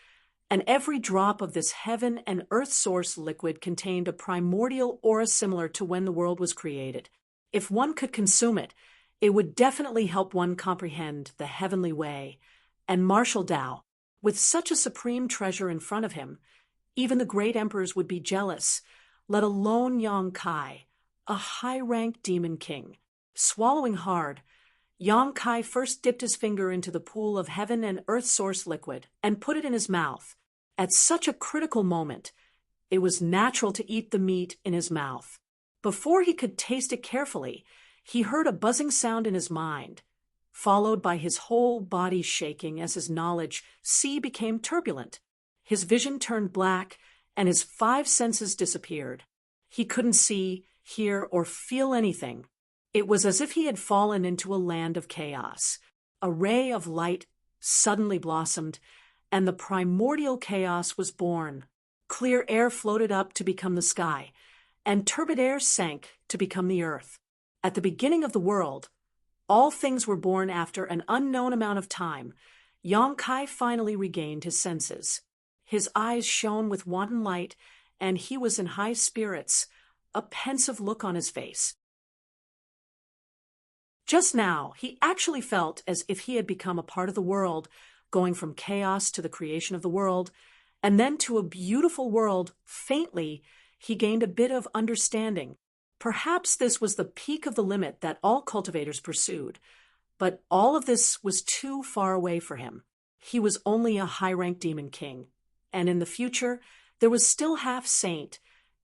and every drop of this heaven and earth source liquid contained a primordial aura similar to when the world was created. If one could consume it, it would definitely help one comprehend the heavenly way and martial Dao. With such a supreme treasure in front of him, even the great emperors would be jealous, let alone Yang Kai, a high-ranked demon king. Swallowing hard, Yang Kai first dipped his finger into the pool of heaven and earth source liquid and put it in his mouth. At such a critical moment, it was natural to eat the meat in his mouth. Before he could taste it carefully, he heard a buzzing sound in his mind, followed by his whole body shaking as his knowledge sea became turbulent. His vision turned black, and his 5 senses disappeared. He couldn't see, hear, or feel anything. It was as if he had fallen into a land of chaos. A ray of light suddenly blossomed, and the primordial chaos was born. Clear air floated up to become the sky, and turbid air sank to become the earth. At the beginning of the world, all things were born after an unknown amount of time. Yong-kai finally regained his senses. His eyes shone with wanton light, and he was in high spirits, a pensive look on his face. Just now, he actually felt as if he had become a part of the world, going from chaos to the creation of the world, and then to a beautiful world. Faintly, he gained a bit of understanding. Perhaps this was the peak of the limit that all cultivators pursued, but all of this was too far away for him. He was only a high-ranked demon king, and in the future, there was still half-saint.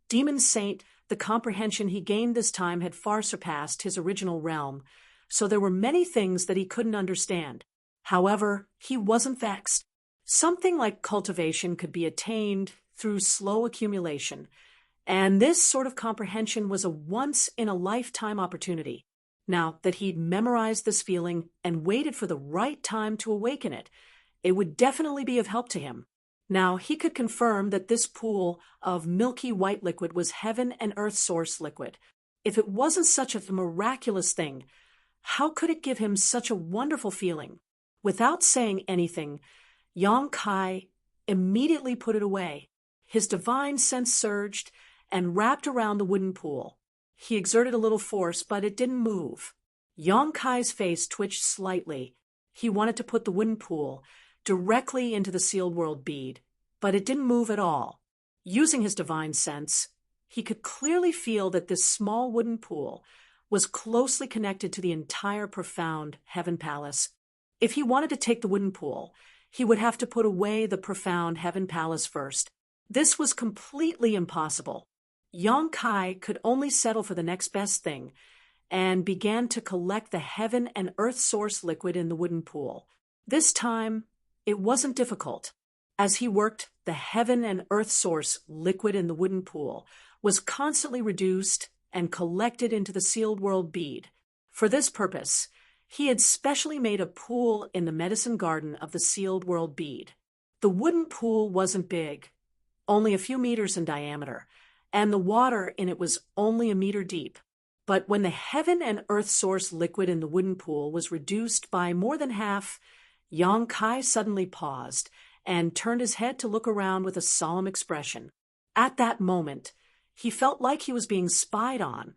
Demon saint, the comprehension he gained this time had far surpassed his original realm, so there were many things that he couldn't understand. However, he wasn't vexed. Something like cultivation could be attained through slow accumulation, and this sort of comprehension was a once-in-a-lifetime opportunity. Now that he'd memorized this feeling and waited for the right time to awaken it, it would definitely be of help to him. Now he could confirm that this pool of milky white liquid was heaven and earth source liquid. If it wasn't such a miraculous thing, how could it give him such a wonderful feeling? Without saying anything, Yong-kai immediately put it away. His divine sense surged and wrapped around the wooden pool. He exerted a little force, but it didn't move. Yong-kai's face twitched slightly. He wanted to put the wooden pool directly into the sealed world bead, but it didn't move at all. Using his divine sense, he could clearly feel that this small wooden pool was closely connected to the entire profound heaven palace. If he wanted to take the wooden pool, he would have to put away the profound heaven palace first. This was completely impossible. Yong-kai could only settle for the next best thing and began to collect the heaven and earth source liquid in the wooden pool. This time, it wasn't difficult. As he worked, the heaven and earth source liquid in the wooden pool was constantly reduced and collected into the sealed world bead. For this purpose, he had specially made a pool in the medicine garden of the sealed world bead. The wooden pool wasn't big, only a few meters in diameter, and the water in it was only a meter deep. But when the heaven and earth source liquid in the wooden pool was reduced by more than half, Yong-kai suddenly paused and turned his head to look around with a solemn expression. At that moment, he felt like he was being spied on,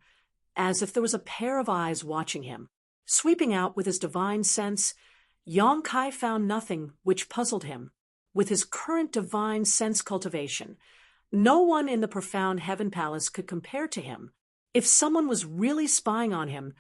as if there was a pair of eyes watching him. Sweeping out with his divine sense, Yong-kai found nothing which puzzled him. With his current divine sense cultivation, no one in the profound heaven palace could compare to him. If someone was really spying on him,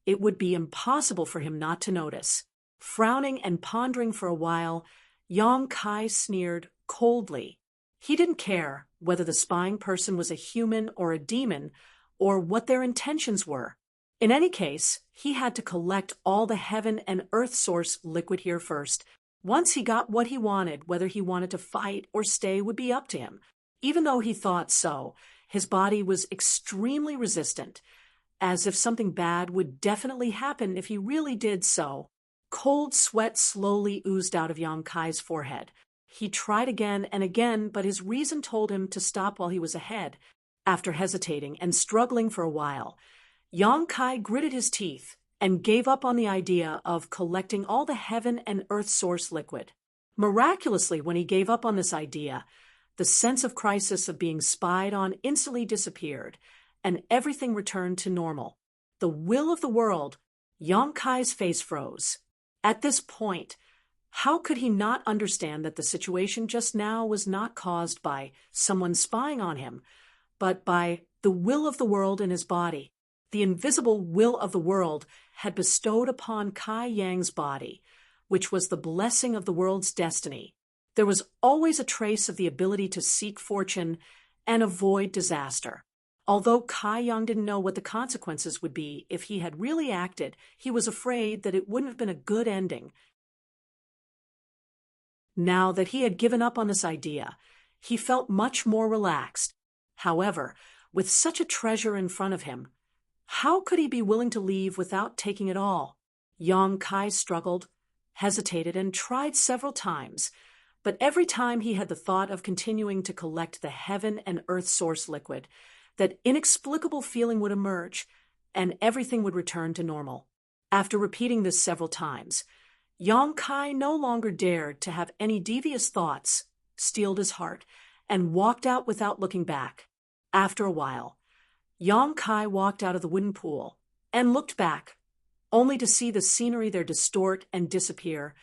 it would be impossible for him not to notice. Frowning and pondering for a while, Yong-kai sneered coldly. He didn't care whether the spying person was a human or a demon, or what their intentions were. In any case, he had to collect all the heaven and earth source liquid here first. Once he got what he wanted, whether he wanted to fight or stay would be up to him. Even though he thought so, his body was extremely resistant, as if something bad would definitely happen if he really did so. Cold sweat slowly oozed out of Yong-kai's forehead. He tried again and again, but his reason told him to stop while he was ahead. After hesitating and struggling for a while, Yong-kai gritted his teeth and gave up on the idea of collecting all the heaven and earth source liquid. Miraculously, when he gave up on this idea, the sense of crisis of being spied on instantly disappeared, and everything returned to normal. The will of the world, Yong-kai's face froze. At this point, how could he not understand that the situation just now was not caused by someone spying on him, but by the will of the world in his body? The invisible will of the world had bestowed upon Kai Yang's body, which was the blessing of the world's destiny. There was always a trace of the ability to seek fortune and avoid disaster. Although Kai Yang didn't know what the consequences would be if he had really acted, he was afraid that it wouldn't have been a good ending. Now that he had given up on this idea, he felt much more relaxed. However, with such a treasure in front of him, how could he be willing to leave without taking it all? Yang Kai struggled, hesitated, and tried several times, but every time he had the thought of continuing to collect the heaven and earth source liquid, that inexplicable feeling would emerge, and everything would return to normal. After repeating this several times, Yang Kai no longer dared to have any devious thoughts, steeled his heart, and walked out without looking back. After a while, Yang Kai walked out of the wooden pool and looked back, only to see the scenery there distort and disappear,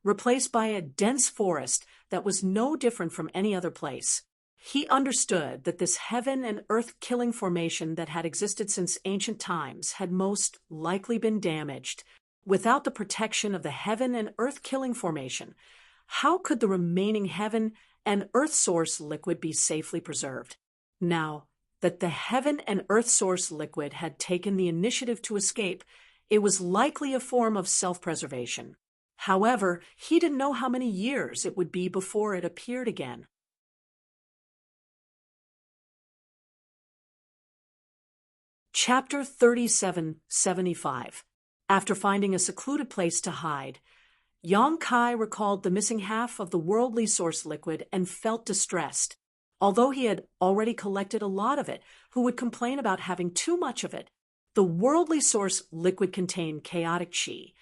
replaced by a dense forest that was no different from any other place. He understood that this heaven and earth-killing formation that had existed since ancient times had most likely been damaged. Without the protection of the heaven and earth-killing formation, how could the remaining heaven and earth source liquid be safely preserved? Now that the heaven and earth source liquid had taken the initiative to escape, it was likely a form of self-preservation. However, he didn't know how many years it would be before it appeared again. Chapter 3775. After finding a secluded place to hide, Yang Kai recalled the missing half of the worldly source liquid and felt distressed. Although he had already collected a lot of it, who would complain about having too much of it? The worldly source liquid contained chaotic chi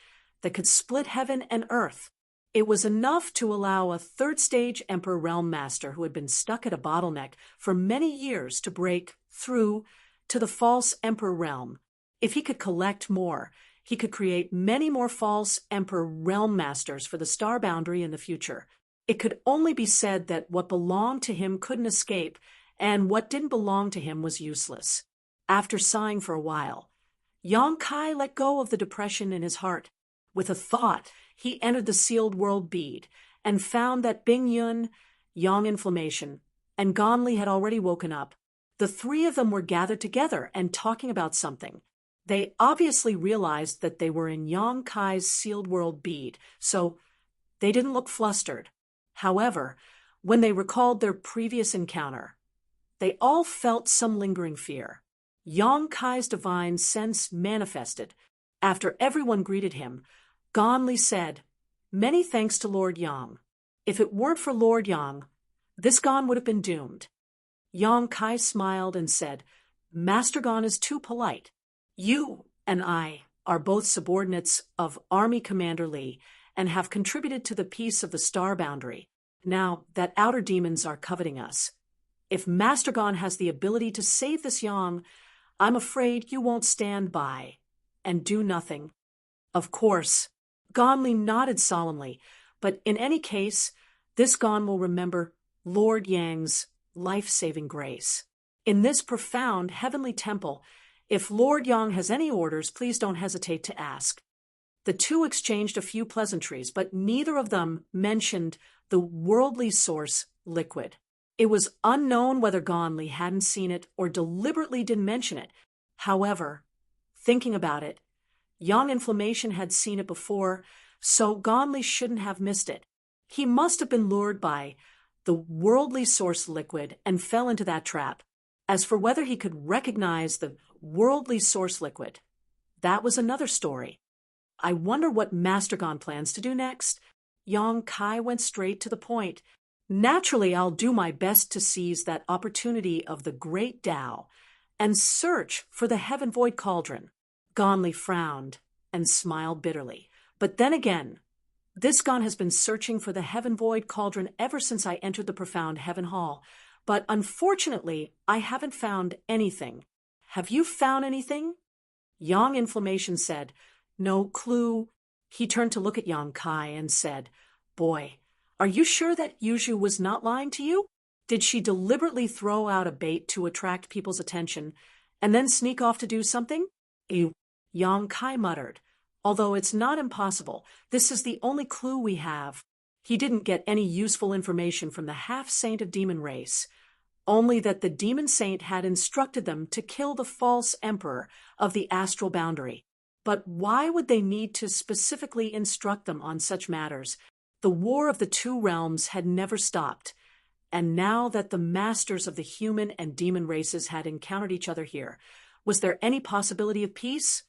that could split heaven and earth. It was enough to allow a third-stage Emperor Realm Master who had been stuck at a bottleneck for many years to break through to the false Emperor Realm. If he could collect more, he could create many more false Emperor Realm Masters for the star boundary in the future. It could only be said that what belonged to him couldn't escape, and what didn't belong to him was useless. After sighing for a while, Yang Kai let go of the depression in his heart. With a thought, he entered the sealed world bead and found that Bing Yun, Yang Inflammation, and Gonli had already woken up. The three of them were gathered together and talking about something. They obviously realized that they were in Yang Kai's sealed world bead, so they didn't look flustered. However, when they recalled their previous encounter, they all felt some lingering fear. Yang Kai's divine sense manifested. After everyone greeted him, Gonli said, "Many thanks to Lord Yang. If it weren't for Lord Yang, this Gon would have been doomed." Yang Kai smiled and said, "Master Gon is too polite. You and I are both subordinates of Army Commander Li and have contributed to the peace of the star boundary. Now that outer demons are coveting us, if Master Gon has the ability to save this Yang, I'm afraid you won't stand by and do nothing." Of course, Gonli nodded solemnly, but in any case, this Gon will remember Lord Yang's life-saving grace. In this profound heavenly temple, if Lord Yang has any orders, please don't hesitate to ask. The two exchanged a few pleasantries, but neither of them mentioned the worldly source liquid. It was unknown whether Gonli hadn't seen it or deliberately didn't mention it. However, thinking about it, Yang Inflammation had seen it before, so Gonli shouldn't have missed it. He must have been lured by the worldly source liquid and fell into that trap. As for whether he could recognize the worldly source liquid, that was another story. I wonder what Master Gon plans to do next. Yang Kai went straight to the point. Naturally, I'll do my best to seize that opportunity of the great Tao and search for the Heaven Void Cauldron. Gonli frowned and smiled bitterly. But then again, this Gon has been searching for the Heaven Void Cauldron ever since I entered the profound Heaven Hall. But unfortunately, I haven't found anything. Have you found anything? Yang Inflammation said, "No clue." He turned to look at Yang Kai and said, "Boy, are you sure that Yuzhu was not lying to you? Did she deliberately throw out a bait to attract people's attention and then sneak off to do something?" Yang Kai muttered, "Although it's not impossible, this is the only clue we have. He didn't get any useful information from the half-saint of demon race. only that the demon saint had instructed them to kill the false emperor of the astral boundary. But why would they need to specifically instruct them on such matters? The war of the two realms had never stopped, and now that the masters of the human and demon races had encountered each other here, was there any possibility of peace?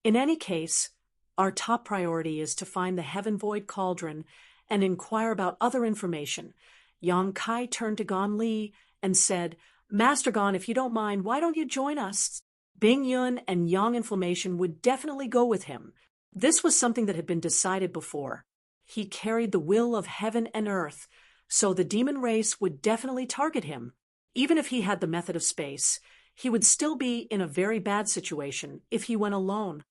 In any case, our top priority is to find the Heaven Void Cauldron and inquire about other information. Yang Kai turned to Gon Li and said, Master Gon, if you don't mind, why don't you join us? Bing Yun and Yang Inflammation would definitely go with him. This was something that had been decided before. He carried the will of heaven and earth, so the demon race would definitely target him. Even if he had the method of space, he would still be in a very bad situation if he went alone.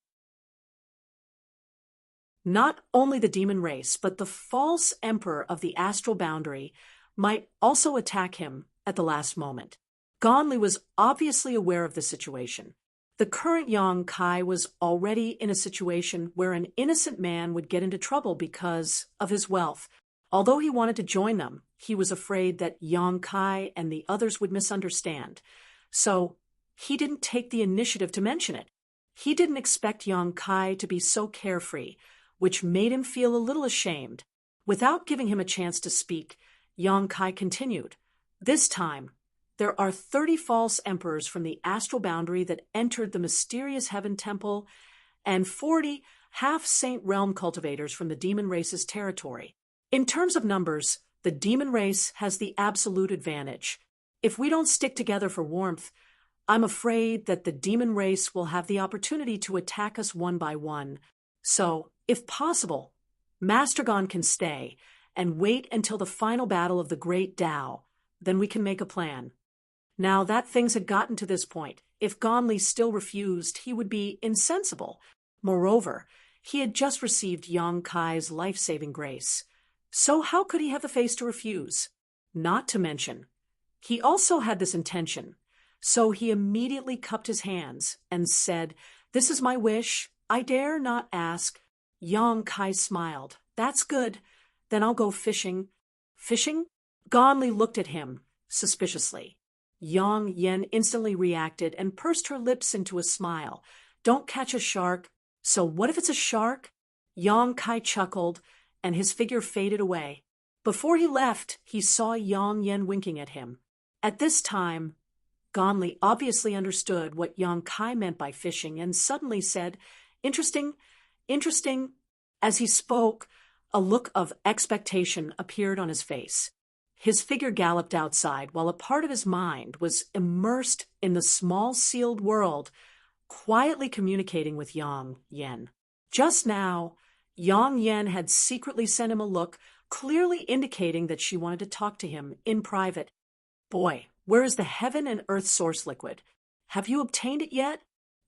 Not only the demon race, but the false emperor of the astral boundary might also attack him at the last moment. Gon Li was obviously aware of the situation. The current Yang Kai was already in a situation where an innocent man would get into trouble because of his wealth. Although he wanted to join them, he was afraid that Yang Kai and the others would misunderstand. So he didn't take the initiative to mention it. He didn't expect Yang Kai to be so carefree, which made him feel a little ashamed. Without giving him a chance to speak, Yang Kai continued, This time, there are 30 false emperors from the astral boundary that entered the mysterious Heaven Temple, and 40 half-saint realm cultivators from the demon race's territory. In terms of numbers, the demon race has the absolute advantage. If we don't stick together for warmth, I'm afraid that the demon race will have the opportunity to attack us one by one. So, if possible, Master Gon can stay and wait until the final battle of the Great Tao. Then we can make a plan. Now that things had gotten to this point, if Gon Li still refused, he would be insensible. Moreover, he had just received Yang Kai's life-saving grace. So how could he have the face to refuse? Not to mention, he also had this intention. So he immediately cupped his hands and said, This is my wish. I dare not ask. Yang Kai smiled. That's good. Then I'll go fishing. Fishing? Gon Li looked at him suspiciously. Yang Yen instantly reacted and pursed her lips into a smile. Don't catch a shark. So what if it's a shark? Yang Kai chuckled, and his figure faded away. Before he left, he saw Yang Yen winking at him. At this time, Gon Li obviously understood what Yang Kai meant by fishing and suddenly said, Interesting, interesting. As he spoke, a look of expectation appeared on his face. His figure galloped outside while a part of his mind was immersed in the small sealed world, quietly communicating with Yang Yen. Just now, Yang Yen had secretly sent him a look, clearly indicating that she wanted to talk to him in private. Boy, where is the heaven and earth source liquid? Have you obtained it yet?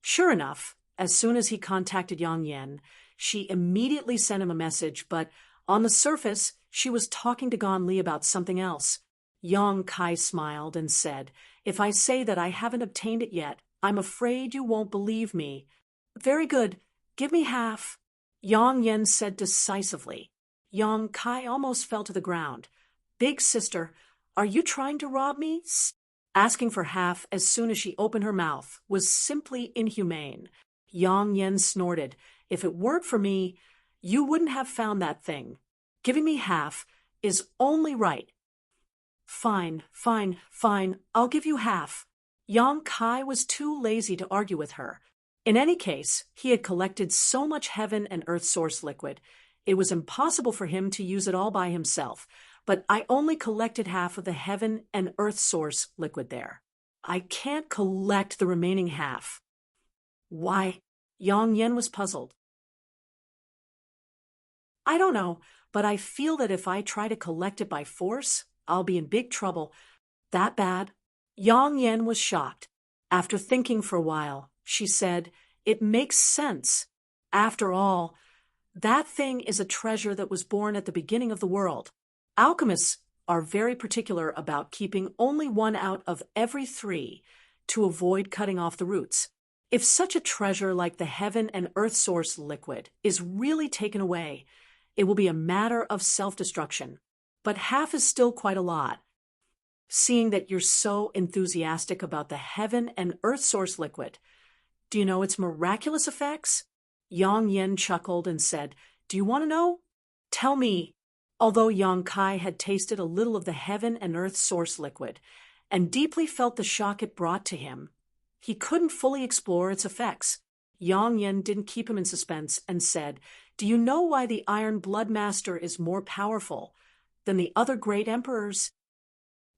Sure enough, as soon as he contacted Yang Yen, she immediately sent him a message, but on the surface, she was talking to Gon Li about something else. Yang Kai smiled and said, If I say that I haven't obtained it yet, I'm afraid you won't believe me. Very good. Give me half. Yang Yen said decisively. Yang Kai almost fell to the ground. Big sister, are you trying to rob me? Asking for half as soon as she opened her mouth was simply inhumane. Yang Yen snorted. If it weren't for me, you wouldn't have found that thing. Giving me half is only right. Fine, fine, fine, I'll give you half. Yang Kai was too lazy to argue with her. In any case, he had collected so much heaven and earth source liquid, it was impossible for him to use it all by himself, but I only collected half of the heaven and earth source liquid there. I can't collect the remaining half. Why? Yang Yen was puzzled. I don't know, but I feel that if I try to collect it by force, I'll be in big trouble. That bad? Yang Yen was shocked. After thinking for a while, she said, It makes sense. After all, that thing is a treasure that was born at the beginning of the world. Alchemists are very particular about keeping only one out of every 3 to avoid cutting off the roots. If such a treasure like the heaven and earth source liquid is really taken away, it will be a matter of self-destruction. But half is still quite a lot. seeing that you're so enthusiastic about the heaven and earth source liquid. Do you know its miraculous effects? Yang Yen chuckled and said, Do you want to know? Tell me. Although Yang Kai had tasted a little of the heaven and earth source liquid and deeply felt the shock it brought to him, he couldn't fully explore its effects. Yang Yen didn't keep him in suspense and said, Do you know why the Iron Blood Master is more powerful than the other great emperors?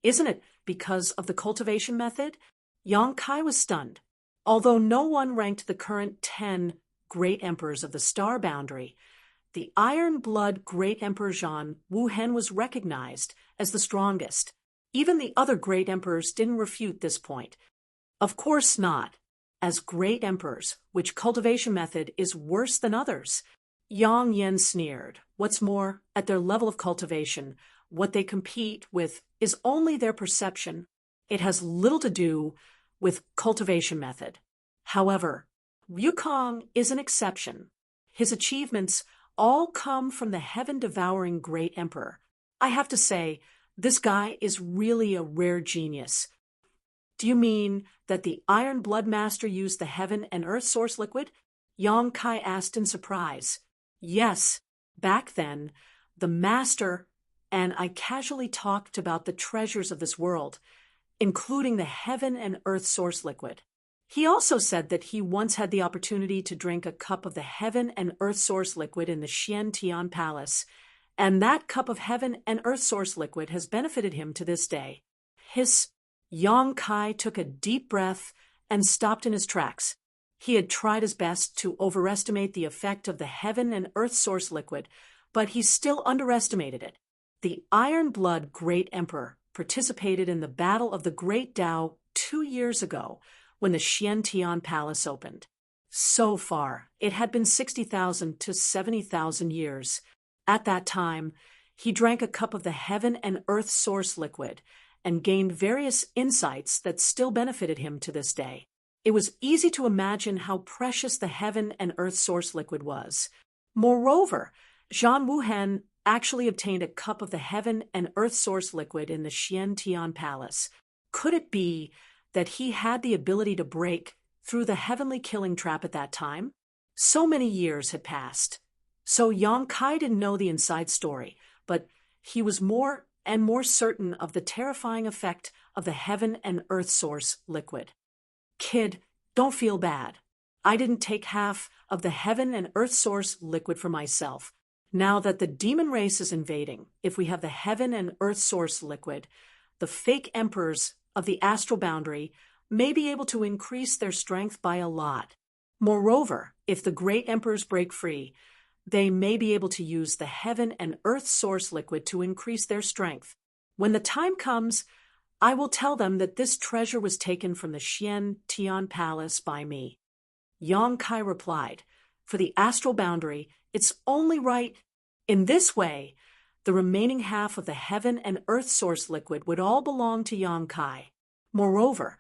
Isn't it because of the cultivation method? Yang Kai was stunned. Although no one ranked the current 10 great emperors of the star boundary, the Iron Blood Great Emperor Zhan Wuhen was recognized as the strongest. Even the other great emperors didn't refute this point. Of course not. As great emperors, which cultivation method is worse than others? Yang Yen sneered. What's more, at their level of cultivation, what they compete with is only their perception. It has little to do with cultivation method. However, Wukong is an exception. His achievements all come from the heaven-devouring great emperor. I have to say, this guy is really a rare genius. Do you mean that the Iron Blood Master used the heaven and earth source liquid? Yang Kai asked in surprise. Yes, back then, the Master and I casually talked about the treasures of this world, including the heaven and earth source liquid. He also said that he once had the opportunity to drink a cup of the heaven and earth source liquid in the Xian Palace, and that cup of heaven and earth source liquid has benefited him to this day. Yang Kai took a deep breath and stopped in his tracks. He had tried his best to overestimate the effect of the heaven and earth source liquid, but he still underestimated it. The Iron Blood Great Emperor participated in the Battle of the Great Tao 2 years ago when the Xian Palace opened. So far, it had been 60,000 to 70,000 years. At that time, he drank a cup of the heaven and earth source liquid and gained various insights that still benefited him to this day. It was easy to imagine how precious the heaven and earth source liquid was. Moreover, Zhan Wuhen actually obtained a cup of the heaven and earth source liquid in the Xian Palace. Could it be that he had the ability to break through the heavenly killing trap at that time? So many years had passed. So Yang Kai didn't know the inside story, but he was more and more certain of the terrifying effect of the heaven and earth source liquid. Kid, don't feel bad. I didn't take half of the heaven and earth source liquid for myself. Now that the demon race is invading, if we have the heaven and earth source liquid, the fake emperors of the astral boundary may be able to increase their strength by a lot. Moreover, if the great emperors break free, they may be able to use the heaven and earth source liquid to increase their strength. When the time comes, I will tell them that this treasure was taken from the Xian Palace by me. Yang Kai replied, For the astral boundary, it's only right. In this way, the remaining half of the heaven and earth source liquid would all belong to Yang Kai. Moreover,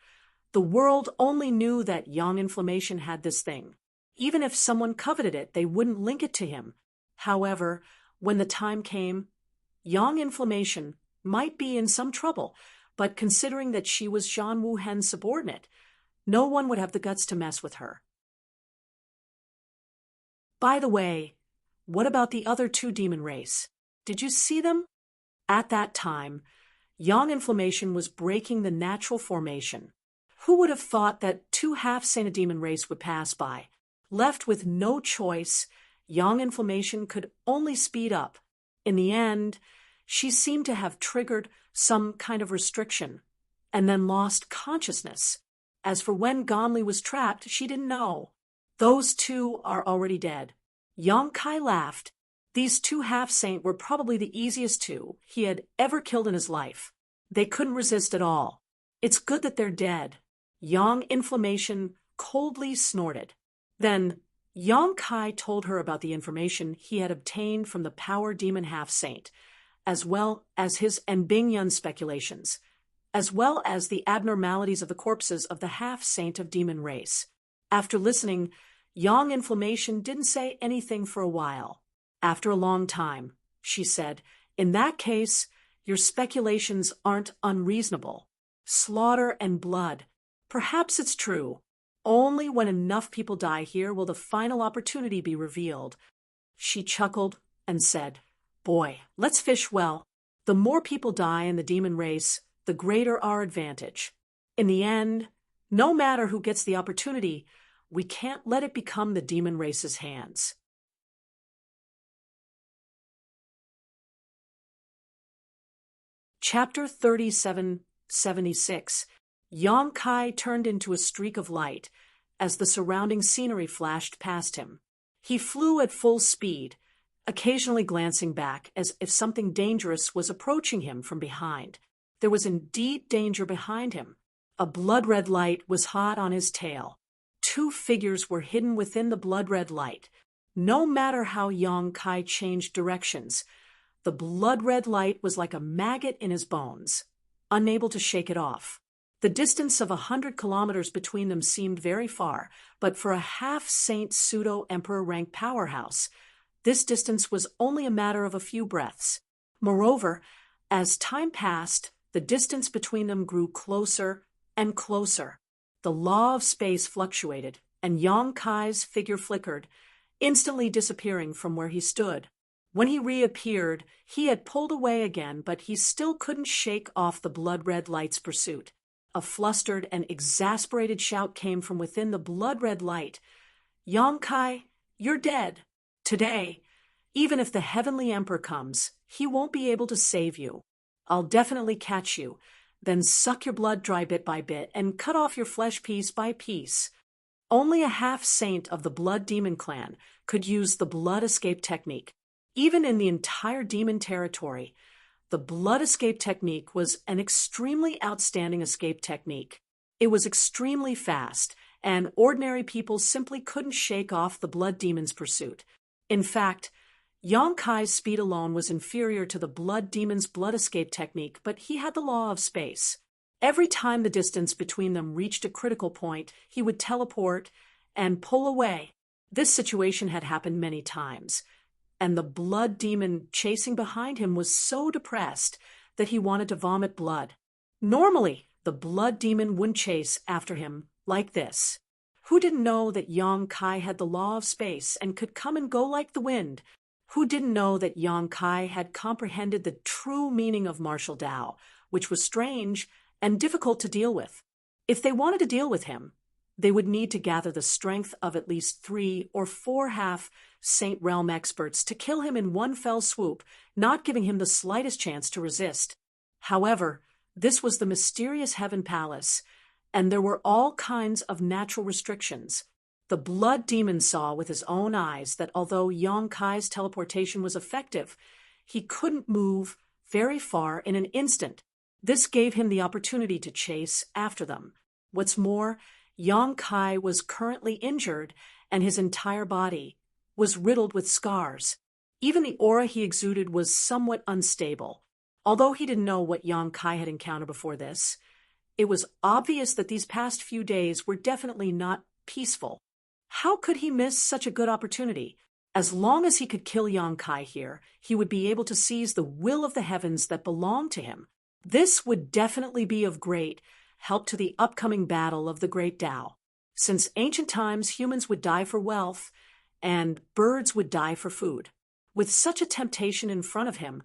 the world only knew that Yang Inflammation had this thing. Even if someone coveted it, they wouldn't link it to him. However, when the time came, Yang Inflammation might be in some trouble, but considering that she was Zhan Wuhen's subordinate, no one would have the guts to mess with her. By the way, what about the other 2 demon race? Did you see them? At that time, Yang Inflammation was breaking the natural formation. Who would have thought that 2 half-saint demon race would pass by? Left with no choice, Yang Inflammation could only speed up. In the end, she seemed to have triggered some kind of restriction, and then lost consciousness. As for when Gonli was trapped, she didn't know. Those 2 are already dead. Yang Kai laughed. These 2 half-saint were probably the easiest 2 he had ever killed in his life. They couldn't resist at all. It's good that they're dead. Yang Inflammation coldly snorted. Then Yang Kai told her about the information he had obtained from the power demon half-saint, as well as his and Bingyun's speculations, as well as the abnormalities of the corpses of the half-saint of demon race. After listening, Yang Inflammation didn't say anything for a while. After a long time, she said, In that case, Your speculations aren't unreasonable. Slaughter and blood. Perhaps it's true. Only when enough people die here will the final opportunity be revealed. She chuckled and said, Boy, let's fish well. The more people die in the demon race, the greater our advantage. In the end, no matter who gets the opportunity, we can't let it become the demon race's hands. Chapter 3776. Yang Kai turned into a streak of light as the surrounding scenery flashed past him. He flew at full speed, occasionally glancing back as if something dangerous was approaching him from behind. There was indeed danger behind him. A blood-red light was hot on his tail. Two figures were hidden within the blood-red light. No matter how Yang Kai changed directions, the blood-red light was like a maggot in his bones, unable to shake it off. The distance of 100 kilometers between them seemed very far, but for a half-saint pseudo-emperor-rank powerhouse, this distance was only a matter of a few breaths. Moreover, as time passed, the distance between them grew closer and closer. The law of space fluctuated, and Yang Kai's figure flickered, instantly disappearing from where he stood. When he reappeared, he had pulled away again, but he still couldn't shake off the blood-red light's pursuit. A flustered and exasperated shout came from within the blood-red light. Yang Kai, you're dead. Today, even if the Heavenly Emperor comes, he won't be able to save you. I'll definitely catch you, then suck your blood dry bit by bit and cut off your flesh piece by piece. Only a half-saint of the Blood Demon clan could use the blood escape technique. Even in the entire demon territory, the blood escape technique was an extremely outstanding escape technique. It was extremely fast, and ordinary people simply couldn't shake off the blood demon's pursuit. In fact, Yang Kai's speed alone was inferior to the blood demon's blood escape technique, but he had the law of space. Every time the distance between them reached a critical point, he would teleport and pull away. This situation had happened many times, and the blood demon chasing behind him was so depressed that he wanted to vomit blood. Normally, the blood demon wouldn't chase after him like this. Who didn't know that Yang Kai had the law of space and could come and go like the wind? Who didn't know that Yang Kai had comprehended the true meaning of martial Tao, which was strange and difficult to deal with? If they wanted to deal with him, they would need to gather the strength of at least 3 or 4 half-saint realm experts to kill him in one fell swoop, not giving him the slightest chance to resist. However, this was the mysterious Heaven Palace, and there were all kinds of natural restrictions. The blood demon saw with his own eyes that although Yang Kai's teleportation was effective, he couldn't move very far in an instant. This gave him the opportunity to chase after them. What's more, Yang Kai was currently injured, and his entire body was riddled with scars. Even the aura he exuded was somewhat unstable. Although he didn't know what Yang Kai had encountered before this, it was obvious that these past few days were definitely not peaceful. How could he miss such a good opportunity? As long as he could kill Yang Kai here, he would be able to seize the will of the heavens that belonged to him. This would definitely be of great help to the upcoming battle of the Great Tao. Since ancient times, humans would die for wealth, and birds would die for food. With such a temptation in front of him,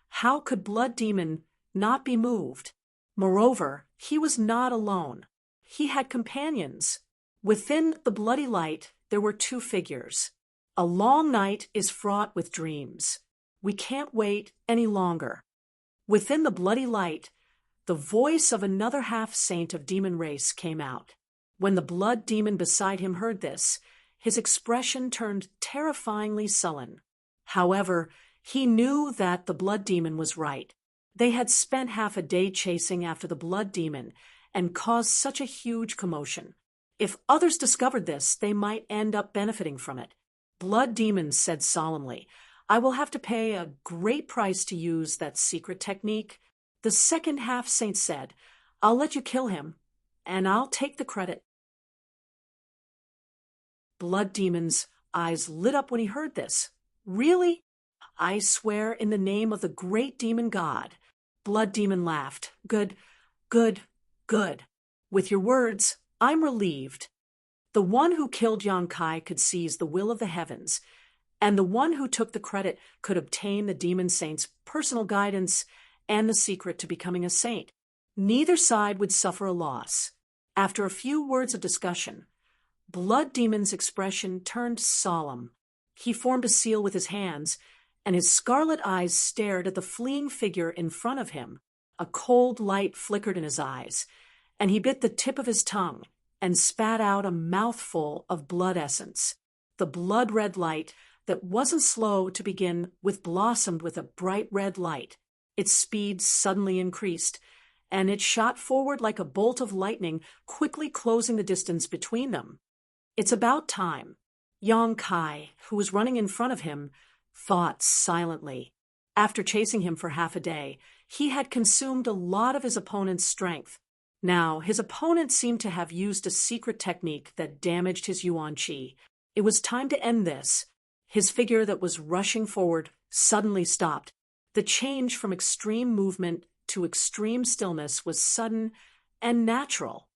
how could Blood Demon not be moved? Moreover, he was not alone. He had companions. Within the bloody light, there were 2 figures. A long night is fraught with dreams. We can't wait any longer. Within the bloody light, the voice of another half-saint of demon race came out. When the blood demon beside him heard this, his expression turned terrifyingly sullen. However, he knew that the blood demon was right. They had spent half a day chasing after the blood demon and caused such a huge commotion. If others discovered this, they might end up benefiting from it. Blood Demon said solemnly, "I will have to pay a great price to use that secret technique." The second half-saint said, "I'll let you kill him, and I'll take the credit." Blood Demon's eyes lit up when he heard this. "Really? I swear in the name of the great demon god, Blood Demon laughed. Good, good, good. With your words, I'm relieved. The one who killed Yang Kai could seize the will of the heavens, and the one who took the credit could obtain the demon saint's personal guidance and the secret to becoming a saint. Neither side would suffer a loss. After a few words of discussion, Blood Demon's expression turned solemn. He formed a seal with his hands, and his scarlet eyes stared at the fleeing figure in front of him. A cold light flickered in his eyes, and he bit the tip of his tongue and spat out a mouthful of blood essence. The blood-red light that wasn't slow to begin with blossomed with a bright red light. Its speed suddenly increased, and it shot forward like a bolt of lightning, quickly closing the distance between them. It's about time. Yang Kai, who was running in front of him, thought silently. After chasing him for half a day, he had consumed a lot of his opponent's strength. Now, his opponent seemed to have used a secret technique that damaged his yuan qi. It was time to end this. His figure that was rushing forward suddenly stopped. The change from extreme movement to extreme stillness was sudden and natural.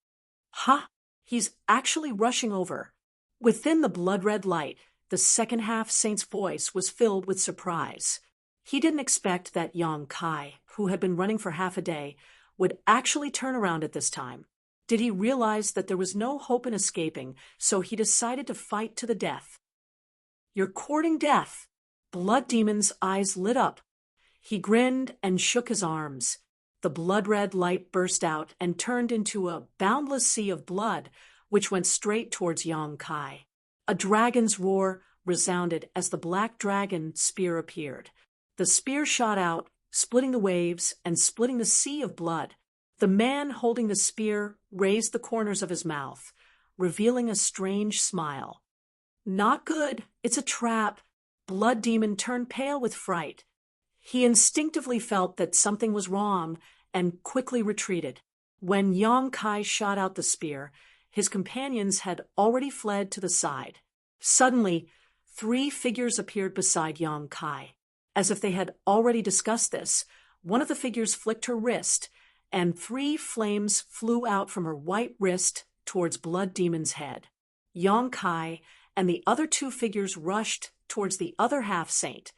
Ha! He's actually rushing over. Within the blood-red light, the second-half saint's voice was filled with surprise. He didn't expect that Yang Kai, who had been running for half a day, would actually turn around at this time. Did he realize that there was no hope in escaping, so he decided to fight to the death? You're courting death. Blood Demon's eyes lit up. He grinned and shook his arms. The blood-red light burst out and turned into a boundless sea of blood, which went straight towards Yang Kai. A dragon's roar resounded as the black dragon spear appeared. The spear shot out, splitting the waves and splitting the sea of blood. The man holding the spear raised the corners of his mouth, revealing a strange smile. Not good. It's a trap. Blood Demon turned pale with fright. He instinctively felt that something was wrong and quickly retreated. When Yang Kai shot out the spear, his companions had already fled to the side. Suddenly, 3 figures appeared beside Yang Kai. As if they had already discussed this, one of the figures flicked her wrist, and 3 flames flew out from her white wrist towards Blood Demon's head. Yang Kai and the other 2 figures rushed towards the other half-saint.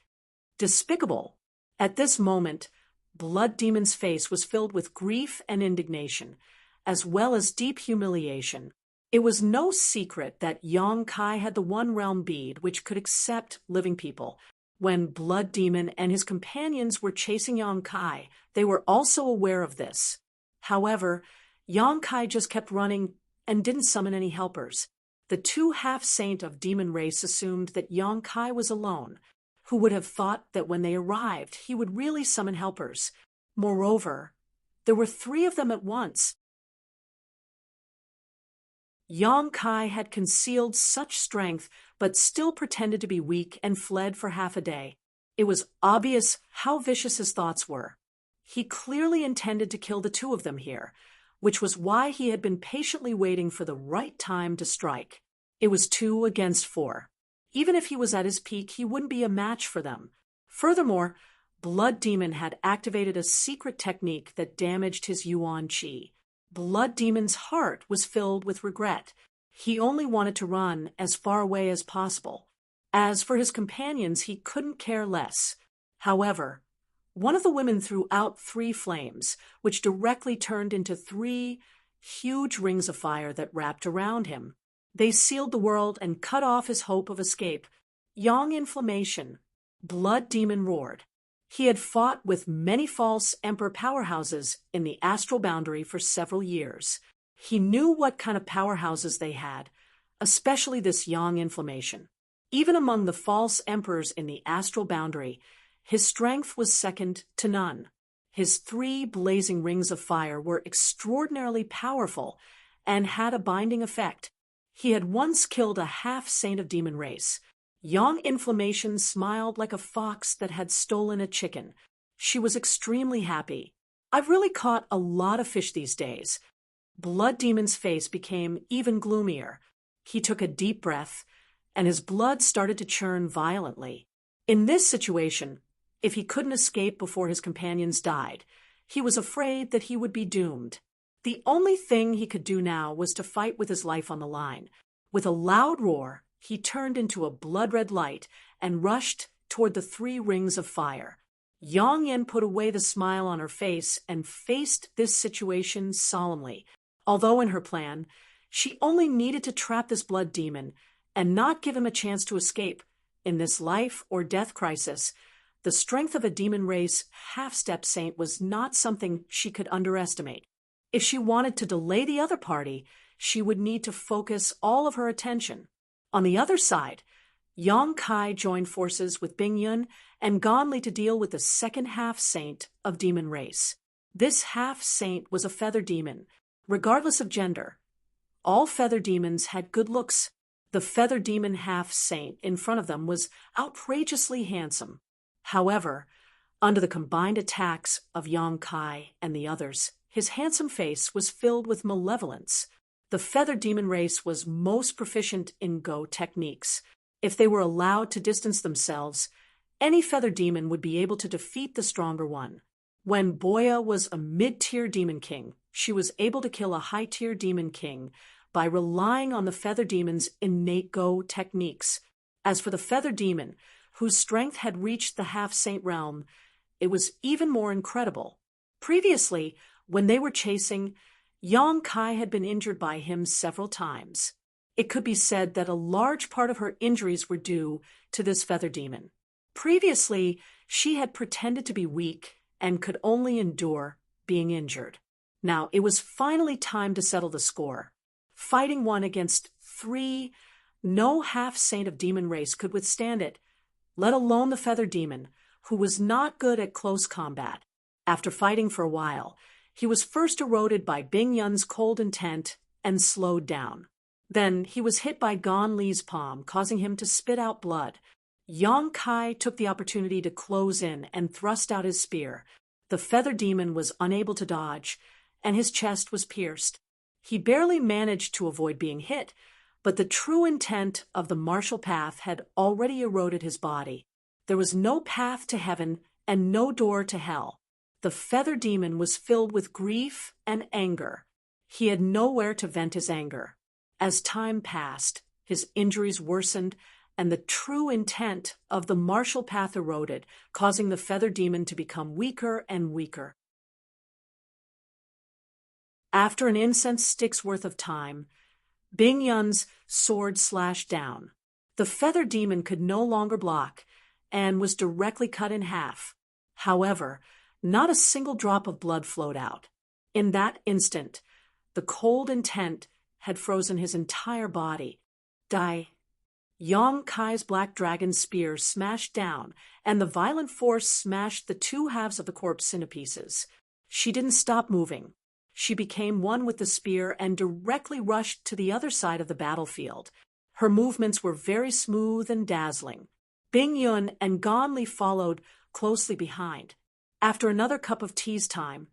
Despicable! At this moment, Blood Demon's face was filled with grief and indignation, as well as deep humiliation. It was no secret that Yang Kai had the One Realm bead which could accept living people. When Blood Demon and his companions were chasing Yang Kai, they were also aware of this. However, Yang Kai just kept running and didn't summon any helpers. The 2 half-saint of demon race assumed that Yang Kai was alone, who would have thought that when they arrived, he would really summon helpers. Moreover, there were 3 of them at once. Yang Kai had concealed such strength, but still pretended to be weak and fled for half a day. It was obvious how vicious his thoughts were. He clearly intended to kill the 2 of them here, which was why he had been patiently waiting for the right time to strike. It was 2 against 4. Even if he was at his peak, he wouldn't be a match for them. Furthermore, Blood Demon had activated a secret technique that damaged his yuan qi. Blood Demon's heart was filled with regret. He only wanted to run as far away as possible. As for his companions, he couldn't care less. However, one of the women threw out 3 flames, which directly turned into 3 huge rings of fire that wrapped around him. They sealed the world and cut off his hope of escape. Yang Inflammation. Blood Demon roared. He had fought with many false emperor powerhouses in the astral boundary for several years. He knew what kind of powerhouses they had, especially this Yang Inflammation. Even among the false emperors in the astral boundary, his strength was second to none. His 3 blazing rings of fire were extraordinarily powerful and had a binding effect. He had once killed a half-saint of demon race. Yang Inflammation smiled like a fox that had stolen a chicken. She was extremely happy. I've really caught a lot of fish these days. Blood Demon's face became even gloomier. He took a deep breath, and his blood started to churn violently. In this situation, if he couldn't escape before his companions died, He was afraid that he would be doomed. The only thing he could do now was to fight with his life on the line. With a loud roar, he turned into a blood-red light and rushed toward the 3 rings of fire. Yang Yin put away the smile on her face and faced this situation solemnly. Although in her plan, she only needed to trap this blood demon and not give him a chance to escape. In this life or death crisis, the strength of a demon race half-step saint was not something she could underestimate. If she wanted to delay the other party, she would need to focus all of her attention. On the other side, Yang Kai joined forces with Bing Yun and Ganli to deal with the second half-saint of demon race. This half-saint was a feather demon, regardless of gender. All feather demons had good looks. The feather demon half-saint in front of them was outrageously handsome. However, under the combined attacks of Yang Kai and the others, his handsome face was filled with malevolence. The feather demon race was most proficient in Go techniques. If they were allowed to distance themselves, any feather demon would be able to defeat the stronger one. When Boya was a mid-tier demon king, she was able to kill a high-tier demon king by relying on the feather demon's innate Go techniques. As for the feather demon, whose strength had reached the half-saint realm, it was even more incredible. Previously, when they were chasing, Yang Kai had been injured by him several times. It could be said that a large part of her injuries were due to this feather demon. Previously, she had pretended to be weak and could only endure being injured. Now, it was finally time to settle the score. Fighting 1 against 3, no half-saint of demon race could withstand it, let alone the feather demon, who was not good at close combat. After fighting for a while, he was first eroded by Bing Yun's cold intent and slowed down. Then he was hit by Gan Li's palm, causing him to spit out blood. Yang Kai took the opportunity to close in and thrust out his spear. The feather demon was unable to dodge, and his chest was pierced. He barely managed to avoid being hit, but the true intent of the martial path had already eroded his body. There was no path to heaven and no door to hell. The feather demon was filled with grief and anger. He had nowhere to vent his anger. As time passed, his injuries worsened, and the true intent of the martial path eroded, causing the feather demon to become weaker and weaker. After an incense stick's worth of time, Bing Yun's sword slashed down. The feather demon could no longer block and was directly cut in half. However, not a single drop of blood flowed out. In that instant, the cold intent had frozen his entire body. Yang Kai's black dragon spear smashed down, and the violent force smashed the 2 halves of the corpse into pieces. She didn't stop moving. She became one with the spear and directly rushed to the other side of the battlefield. Her movements were very smooth and dazzling. Bing Yun and Gan Li followed closely behind. After another cup of tea's time,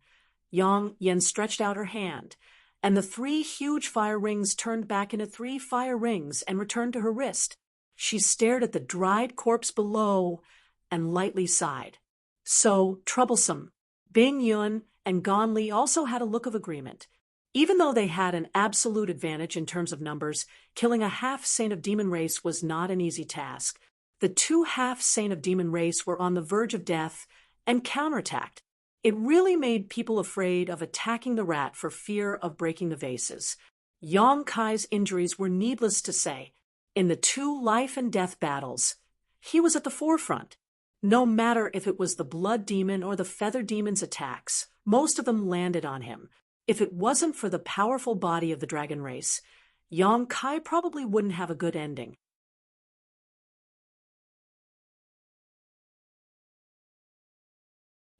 Yang Yin stretched out her hand, and the 3 huge fire rings turned back into 3 fire rings and returned to her wrist. She stared at the dried corpse below and lightly sighed. So troublesome. Bing Yun and Gan Li also had a look of agreement. Even though they had an absolute advantage in terms of numbers, killing a half-saint of demon race was not an easy task. The 2 half-saint of demon race were on the verge of death and counterattacked. It really made people afraid of attacking the rat for fear of breaking the vases. Yang Kai's injuries were needless to say. In the 2 life and death battles, he was at the forefront. No matter if it was the blood demon or the feather demon's attacks, most of them landed on him. If it wasn't for the powerful body of the dragon race, Yang Kai probably wouldn't have a good ending.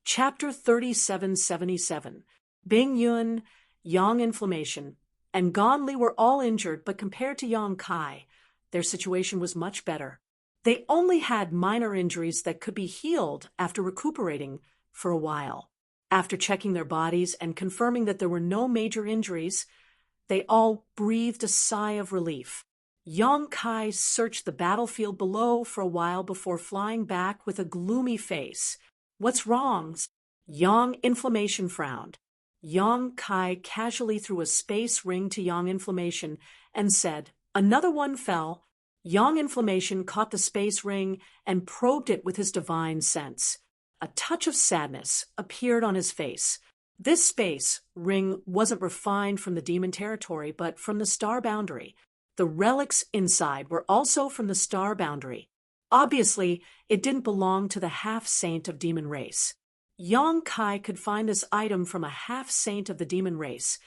Chapter 3777. Bing Yun, Yang Inflammation, and Gan Li were all injured, but compared to Yang Kai, their situation was much better. They only had minor injuries that could be healed after recuperating for a while. After checking their bodies and confirming that there were no major injuries, they all breathed a sigh of relief. Yang Kai searched the battlefield below for a while before flying back with a gloomy face. "What's wrong?" Yang Inflammation frowned. Yang Kai casually threw a space ring to Yang Inflammation and said, "Another one fell." Yang Inflammation caught the space ring and probed it with his divine sense. A touch of sadness appeared on his face. This space ring wasn't refined from the demon territory, but from the star boundary. The relics inside were also from the star boundary. Obviously, it didn't belong to the half-saint of demon race. Yang Kai could find this item from a half-saint of the demon race,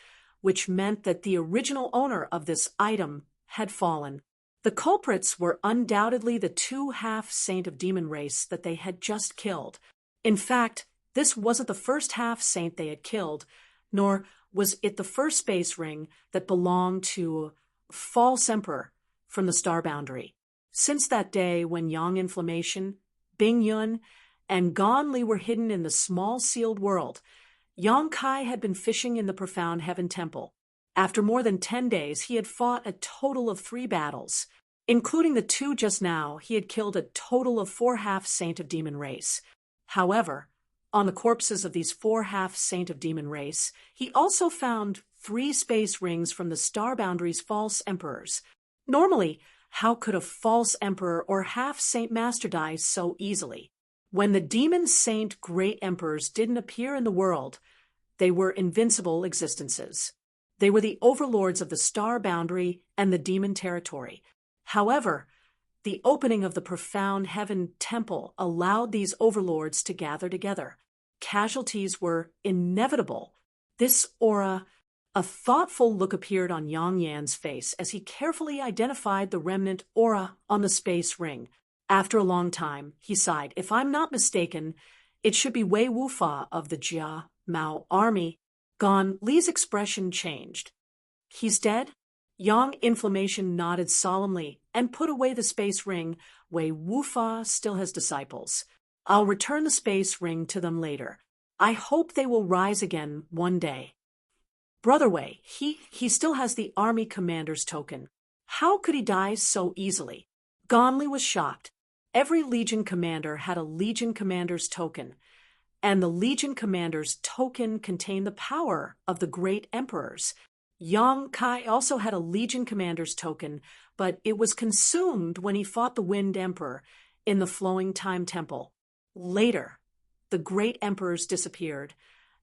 which meant that the original owner of this item had fallen. The culprits were undoubtedly the two half-saint of demon race that they had just killed. In fact, this wasn't the first half-saint they had killed, nor was it the first space ring that belonged to false emperor from the star boundary. Since that day when Yang Inflammation, Bing Yun, and Gon Li were hidden in the small sealed world, Yang Kai had been fishing in the profound heaven temple. After more than 10 days, he had fought a total of 3 battles. Including the 2 just now, he had killed a total of 4 half-saint of demon race. However, on the corpses of these 4 half-saint of demon race, he also found 3 space rings from the star boundary's false emperors. Normally, how could a false emperor or half-saint master die so easily? When the demon saint great emperors didn't appear in the world, they were invincible existences. They were the overlords of the star boundary and the demon territory. However, the opening of the profound heaven temple allowed these overlords to gather together. Casualties were inevitable. This aura, a thoughtful look appeared on Yang Yan's face as he carefully identified the remnant aura on the space ring. After a long time, he sighed. "If I'm not mistaken, it should be Wei Wufa of the Jia Mao army." Gon Li's expression changed. "He's dead?" Yang Inflammation nodded solemnly and put away the space ring. "Wei Wufa still has disciples. I'll return the space ring to them later. I hope they will rise again one day." "Brother Wei, he still has the army commander's token. How could he die so easily?" Gon Li was shocked. Every legion commander had a legion commander's token, and the legion commander's token contained the power of the great emperors. Yang Kai also had a legion commander's token, but it was consumed when he fought the Wind Emperor in the Flowing Time Temple. Later, the great emperors disappeared,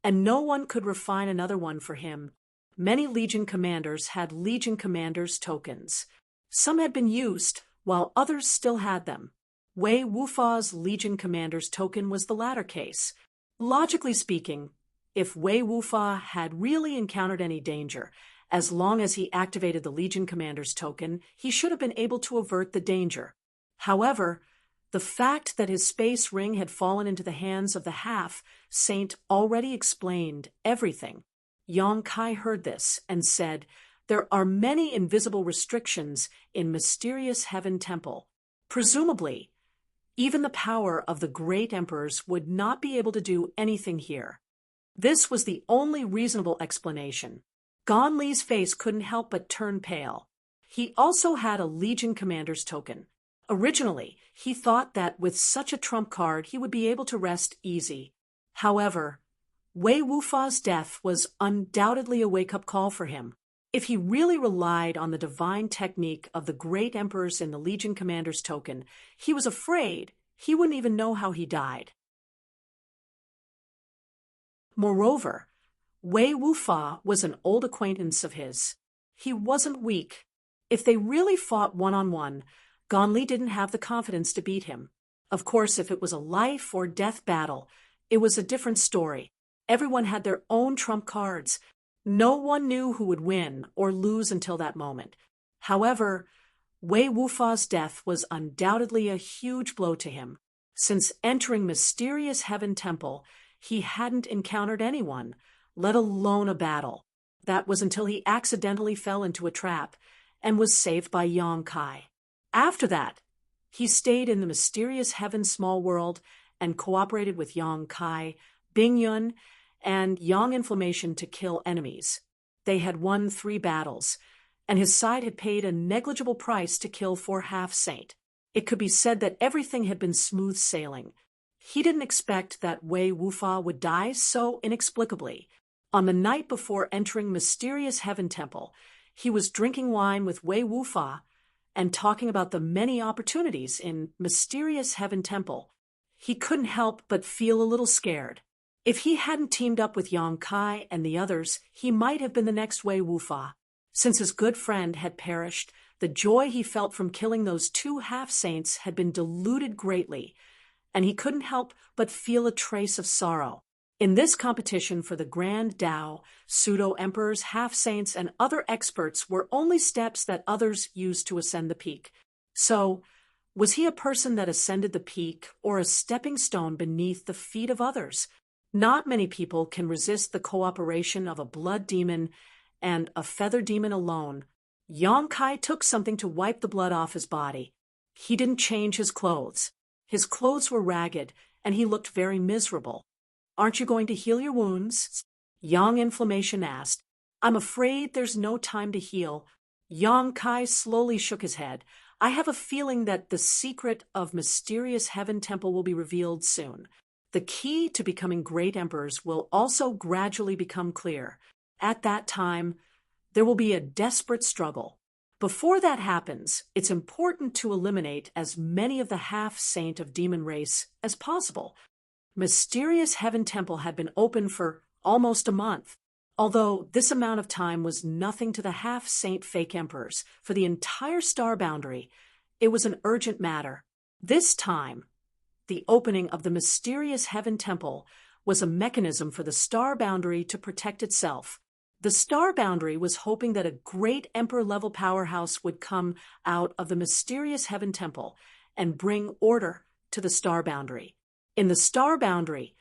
and no one could refine another one for him. Many legion commanders had legion commanders' tokens. Some had been used, while others still had them. Wei Wufa's legion commander's token was the latter case. Logically speaking, if Wei Wufa had really encountered any danger, as long as he activated the legion commander's token, he should have been able to avert the danger. However, the fact that his space ring had fallen into the hands of the half-saint already explained everything. Yang Kai heard this and said, "There are many invisible restrictions in Mysterious Heaven Temple. Presumably, even the power of the great emperors would not be able to do anything here." This was the only reasonable explanation. Gon Li's face couldn't help but turn pale. He also had a legion commander's token. Originally, he thought that with such a trump card he would be able to rest easy. However, Wei Wufa's death was undoubtedly a wake-up call for him. If he really relied on the divine technique of the great emperors in the legion commander's token, he was afraid he wouldn't even know how he died. Moreover, Wei Wufa was an old acquaintance of his. He wasn't weak. If they really fought one-on-one, Gon Li didn't have the confidence to beat him. Of course, if it was a life or death battle, it was a different story. Everyone had their own trump cards. No one knew who would win or lose until that moment. However, Wei Wufa's death was undoubtedly a huge blow to him. Since entering Mysterious Heaven Temple, he hadn't encountered anyone, let alone a battle. That was until he accidentally fell into a trap and was saved by Yang Kai. After that, he stayed in the Mysterious Heaven Small World and cooperated with Yang Kai, Bing Yun, and Yang Inflammation to kill enemies. They had won 3 battles, and his side had paid a negligible price to kill 4 half-saint. It could be said that everything had been smooth sailing. He didn't expect that Wei Wufa would die so inexplicably. On the night before entering Mysterious Heaven Temple, he was drinking wine with Wei Wufa and talking about the many opportunities in Mysterious Heaven Temple. He couldn't help but feel a little scared. If he hadn't teamed up with Yang Kai and the others, he might have been the next Wei Wufa. Since his good friend had perished, the joy he felt from killing those two half-saints had been diluted greatly, and he couldn't help but feel a trace of sorrow. In this competition for the Grand Tao, pseudo-emperors, half-saints, and other experts were only steps that others used to ascend the peak. So, was he a person that ascended the peak, or a stepping stone beneath the feet of others? Not many people can resist the cooperation of a blood demon and a feather demon alone. Yang Kai took something to wipe the blood off his body. He didn't change his clothes. His clothes were ragged, and he looked very miserable. "Aren't you going to heal your wounds?" Yang Inflammation asked. "I'm afraid there's no time to heal." Yang Kai slowly shook his head. "I have a feeling that the secret of Mysterious Heaven Temple will be revealed soon. The key to becoming great emperors will also gradually become clear. At that time, there will be a desperate struggle. Before that happens, it's important to eliminate as many of the half-saint of demon race as possible." Mysterious Heaven Temple had been open for almost a month. Although this amount of time was nothing to the half-saint fake emperors, for the entire star boundary, it was an urgent matter. This time, the opening of the Mysterious Heaven Temple was a mechanism for the star boundary to protect itself. The star boundary was hoping that a great emperor-level powerhouse would come out of the Mysterious Heaven Temple and bring order to the star boundary. In the star boundary,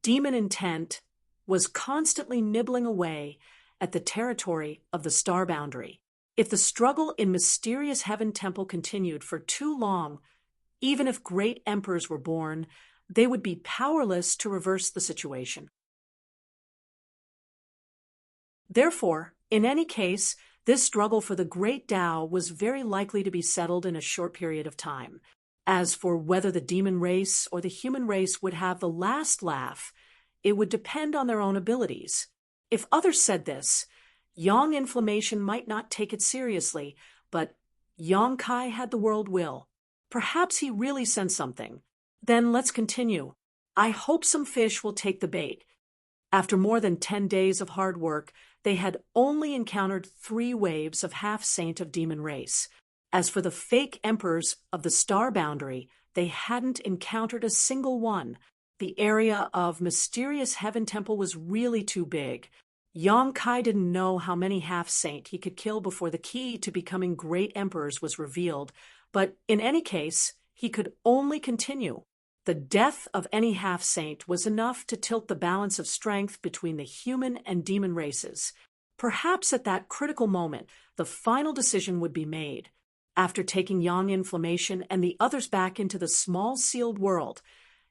demon intent was constantly nibbling away at the territory of the star boundary. If the struggle in Mysterious Heaven Temple continued for too long, even if great emperors were born, they would be powerless to reverse the situation. Therefore, in any case, this struggle for the great Tao was very likely to be settled in a short period of time. As for whether the demon race or the human race would have the last laugh, it would depend on their own abilities. If others said this, Yang Inflammation might not take it seriously, but Yang Kai had the world will. Perhaps he really sensed something. Then let's continue. I hope some fish will take the bait. After more than 10 days of hard work, they had only encountered 3 waves of half-saint of demon race. As for the fake emperors of the star boundary, they hadn't encountered a single one. The area of Mysterious Heaven Temple was really too big. Yang Kai didn't know how many half-saint he could kill before the key to becoming great emperors was revealed, but in any case, he could only continue. The death of any half-saint was enough to tilt the balance of strength between the human and demon races. Perhaps at that critical moment, the final decision would be made. After taking Yang Inflammation and the others back into the small sealed world,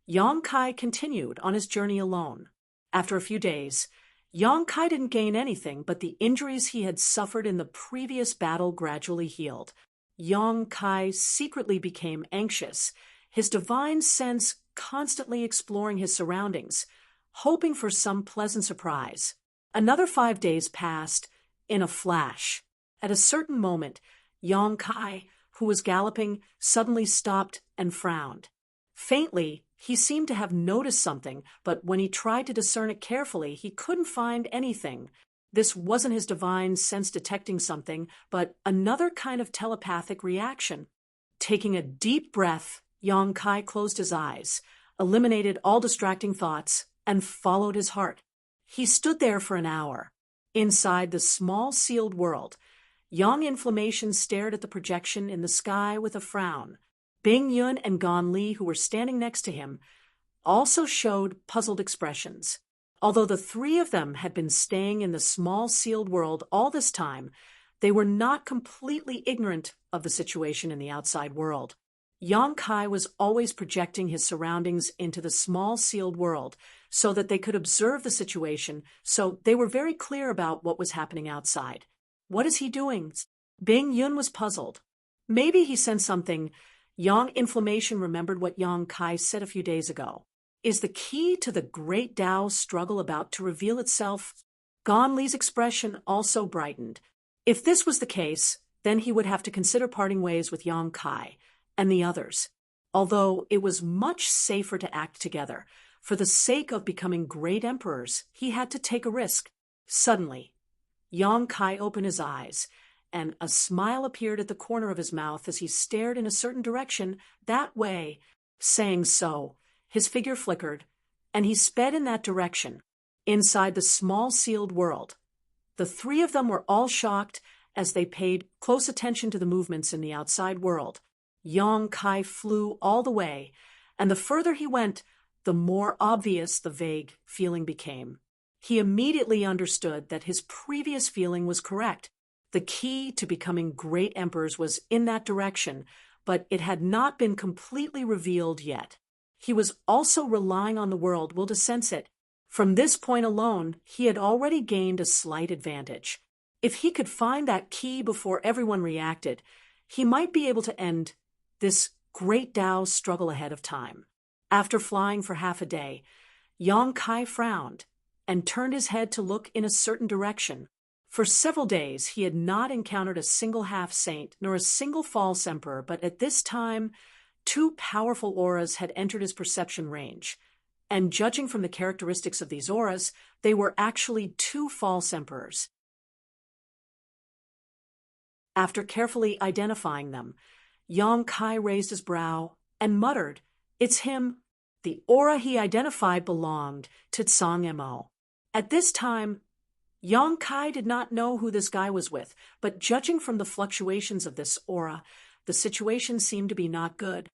Yang Kai continued on his journey alone. After a few days, Yang Kai didn't gain anything, but the injuries he had suffered in the previous battle gradually healed. Yang Kai secretly became anxious, his divine sense constantly exploring his surroundings, hoping for some pleasant surprise. Another 5 days passed in a flash. At a certain moment, Yang Kai, who was galloping, suddenly stopped and frowned. Faintly, he seemed to have noticed something, but when he tried to discern it carefully, he couldn't find anything. This wasn't his divine sense detecting something, but another kind of telepathic reaction. Taking a deep breath, Yang Kai closed his eyes, eliminated all distracting thoughts, and followed his heart. He stood there for an hour. Inside the small sealed world, Yang Inflammation stared at the projection in the sky with a frown. Bing Yun and Gon Li, who were standing next to him, also showed puzzled expressions. Although the 3 of them had been staying in the small sealed world all this time, they were not completely ignorant of the situation in the outside world. Yang Kai was always projecting his surroundings into the small sealed world so that they could observe the situation, so they were very clear about what was happening outside. What is he doing? Bing Yun was puzzled. Maybe he sensed something. Yang Inflammation remembered what Yang Kai said a few days ago. Is the key to the great Tao struggle about to reveal itself? Gan Li's expression also brightened. If this was the case, then he would have to consider parting ways with Yang Kai and the others. Although it was much safer to act together, for the sake of becoming great emperors, he had to take a risk. Suddenly, Yang Kai opened his eyes, and a smile appeared at the corner of his mouth as he stared in a certain direction, that way. Saying so, his figure flickered, and he sped in that direction, inside the small sealed world. The three of them were all shocked as they paid close attention to the movements in the outside world. Yang Kai flew all the way, and the further he went, the more obvious the vague feeling became. He immediately understood that his previous feeling was correct. The key to becoming great emperors was in that direction, but it had not been completely revealed yet. He was also relying on the world will to sense it. From this point alone, he had already gained a slight advantage. If he could find that key before everyone reacted, he might be able to end this great Tao struggle ahead of time. After flying for half a day, Yang Kai frowned and turned his head to look in a certain direction. For several days he had not encountered a single half-saint nor a single false emperor, but at this time, two powerful auras had entered his perception range. And judging from the characteristics of these auras, they were actually two false emperors. After carefully identifying them, Yang Kai raised his brow and muttered, "It's him." The aura he identified belonged to Tsang Mo. At this time, Yang Kai did not know who this guy was with, but judging from the fluctuations of this aura, the situation seemed to be not good.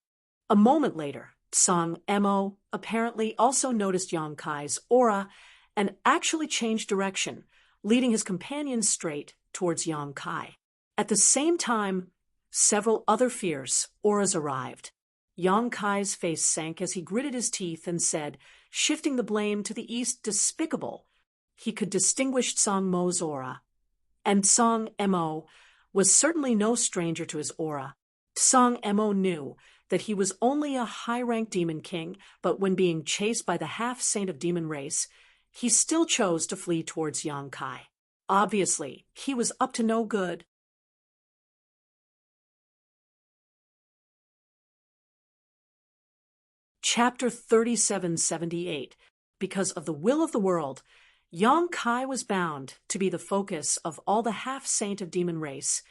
A moment later, Tsang Mo apparently also noticed Yang Kai's aura and actually changed direction, leading his companions straight towards Yang Kai. At the same time, several other fierce auras arrived. Yang Kai's face sank as he gritted his teeth and said, shifting the blame to the east, "Despicable." He could distinguish Tsang Mo's aura, and Tsang Mo was certainly no stranger to his aura. Tsang Mo knew that he was only a high-ranked demon king, but when being chased by the half-saint of demon race, he still chose to flee towards Yang Kai. Obviously, he was up to no good. Chapter 3778. Because of the will of the world, Yang Kai was bound to be the focus of all the half-saint of demon race,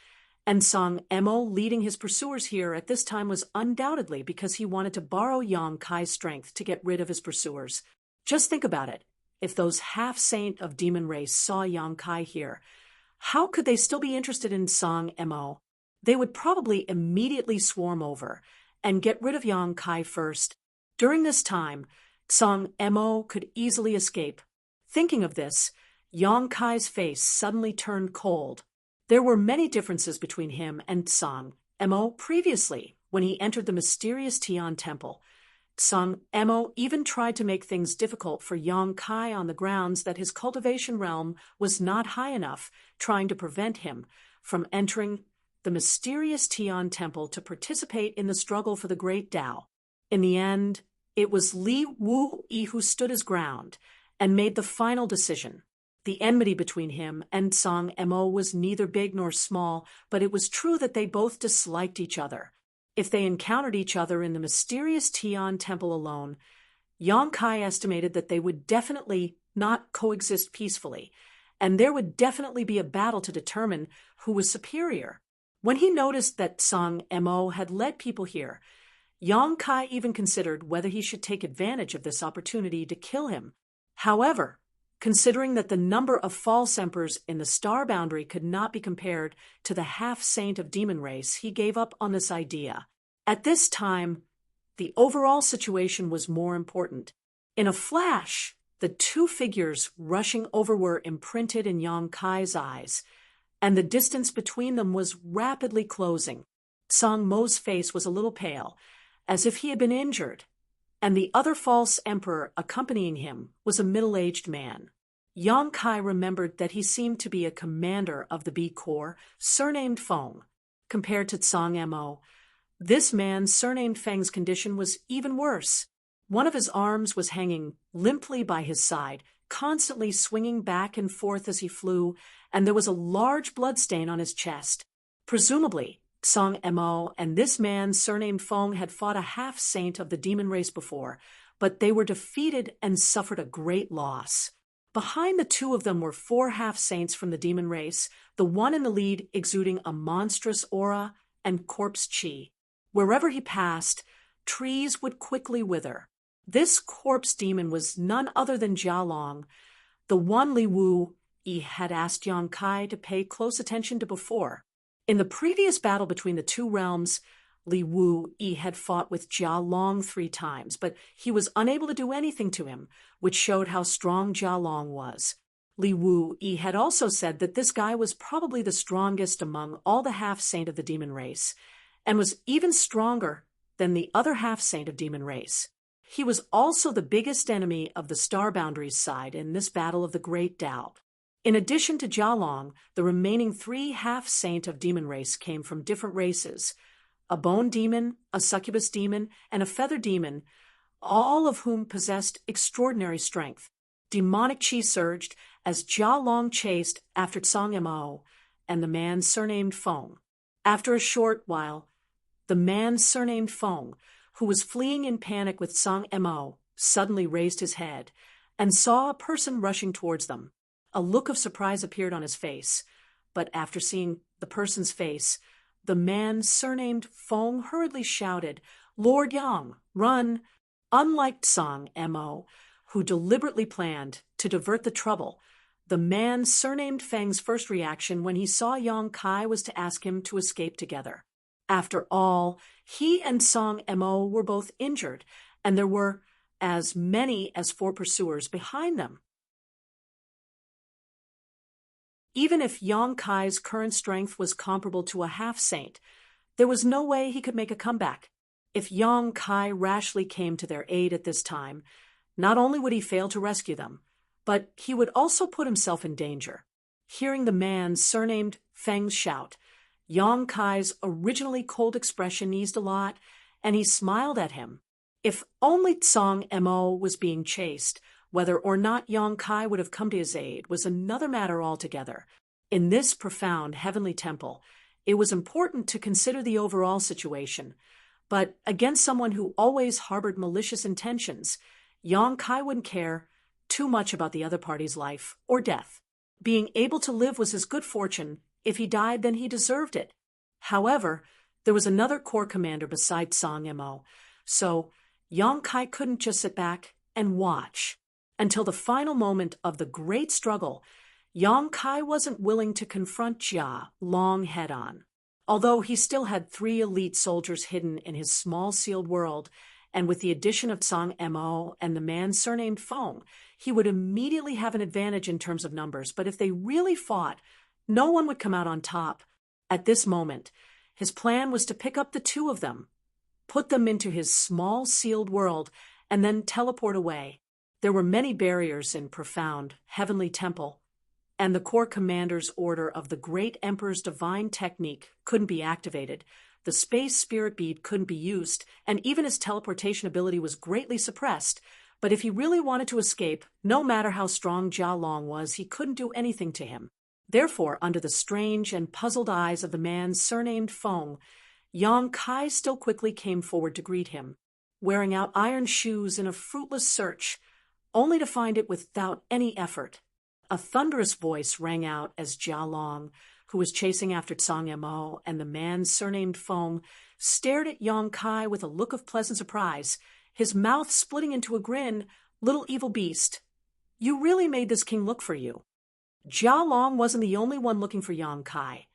and Tsang Mo leading his pursuers here at this time was undoubtedly because he wanted to borrow Yang Kai's strength to get rid of his pursuers. Just think about it. If those half-saint of demon race saw Yang Kai here, how could they still be interested in Tsang Mo? They would probably immediately swarm over and get rid of Yang Kai first. During this time, Tsang Mo could easily escape. Thinking of this, Yang Kai's face suddenly turned cold. There were many differences between him and Tsang Mo previously when he entered the mysterious Tian temple. Tsang Mo even tried to make things difficult for Yang Kai on the grounds that his cultivation realm was not high enough, trying to prevent him from entering the mysterious Tian temple to participate in the struggle for the great Tao. In the end, it was Li Wu-yi who stood his ground and made the final decision. The enmity between him and Tsang Mo was neither big nor small, but it was true that they both disliked each other. If they encountered each other in the mysterious Tian temple alone, Yang Kai estimated that they would definitely not coexist peacefully, and there would definitely be a battle to determine who was superior. When he noticed that Tsang Mo had led people here, Yang Kai even considered whether he should take advantage of this opportunity to kill him. However, considering that the number of false emperors in the star boundary could not be compared to the half-saint of demon race, he gave up on this idea. At this time, the overall situation was more important. In a flash, the two figures rushing over were imprinted in Yang Kai's eyes, and the distance between them was rapidly closing. Tsang Mo's face was a little pale, as if he had been injured, and the other false emperor accompanying him was a middle-aged man. Yang Kai remembered that he seemed to be a commander of the B Corps, surnamed Feng. Compared to Tsang Mo, this man, surnamed Feng's condition was even worse. One of his arms was hanging limply by his side, constantly swinging back and forth as he flew, and there was a large bloodstain on his chest. Presumably, Song Mo and this man surnamed Feng had fought a half-saint of the demon race before, but they were defeated and suffered a great loss. Behind the two of them were 4 half-saints from the demon race, the one in the lead exuding a monstrous aura and corpse chi. Wherever he passed, trees would quickly wither. This corpse demon was none other than Jia Long, the one Li Wu Yi had asked Yang Kai to pay close attention to before. In the previous battle between the two realms, Li Wu Yi had fought with Jia Long 3 times, but he was unable to do anything to him, which showed how strong Jia Long was. Li Wu Yi had also said that this guy was probably the strongest among all the half-saint of the demon race, and was even stronger than the other half-saint of demon race. He was also the biggest enemy of the Star Boundaries side in this battle of the Great Tao. In addition to Jia Long, the remaining 3 half-saint of demon race came from different races: a bone demon, a succubus demon, and a feather demon, all of whom possessed extraordinary strength. Demonic chi surged as Jia Long chased after Song Mo and the man surnamed Feng. After a short while, the man surnamed Feng, who was fleeing in panic with Song Mo, suddenly raised his head and saw a person rushing towards them. A look of surprise appeared on his face, but after seeing the person's face, the man surnamed Feng hurriedly shouted, "Lord Yang, run!" Unlike Song Mo, who deliberately planned to divert the trouble, the man surnamed Feng's first reaction when he saw Yang Kai was to ask him to escape together. After all, he and Song Mo were both injured, and there were as many as 4 pursuers behind them. Even if Yang Kai's current strength was comparable to a half-saint, there was no way he could make a comeback. If Yang Kai rashly came to their aid at this time, not only would he fail to rescue them, but he would also put himself in danger. Hearing the man surnamed Feng's shout, Yang Kai's originally cold expression eased a lot, and he smiled at him. If only Song Mo was being chased, whether or not Yang Kai would have come to his aid was another matter altogether. In this profound heavenly temple, it was important to consider the overall situation, but against someone who always harbored malicious intentions, Yang Kai wouldn't care too much about the other party's life or death. Being able to live was his good fortune. If he died, then he deserved it. However, there was another corps commander besides Song Mo, so Yang Kai couldn't just sit back and watch. Until the final moment of the great struggle, Yang Kai wasn't willing to confront Jia Long head-on. Although he still had 3 elite soldiers hidden in his small sealed world, and with the addition of Song Mo and the man surnamed Feng, he would immediately have an advantage in terms of numbers, but if they really fought, no one would come out on top. At this moment, his plan was to pick up the 2 of them, put them into his small sealed world, and then teleport away. There were many barriers in profound heavenly temple, and the corps commander's order of the great emperor's divine technique couldn't be activated. The space spirit bead couldn't be used, and even his teleportation ability was greatly suppressed. But if he really wanted to escape, no matter how strong Jia Long was, he couldn't do anything to him. Therefore, under the strange and puzzled eyes of the man surnamed Feng, Yang Kai still quickly came forward to greet him, wearing out iron shoes in a fruitless search, only to find it without any effort. A thunderous voice rang out as Jia Long, who was chasing after Song Mo and the man surnamed Feng, stared at Yang Kai with a look of pleasant surprise, his mouth splitting into a grin. "Little evil beast, you really made this king look for you." Jia Long wasn't the only one looking for Yang Kai.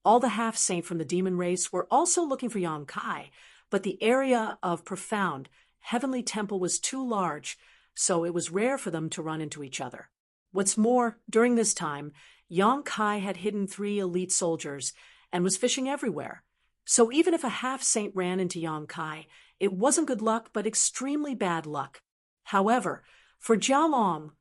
All the half-saint from the demon race were also looking for Yang Kai, but the area of profound heavenly temple was too large, so it was rare for them to run into each other. What's more, during this time, Yang Kai had hidden 3 elite soldiers and was fishing everywhere. So even if a half-saint ran into Yang Kai, it wasn't good luck, but extremely bad luck. However, for Jia Long,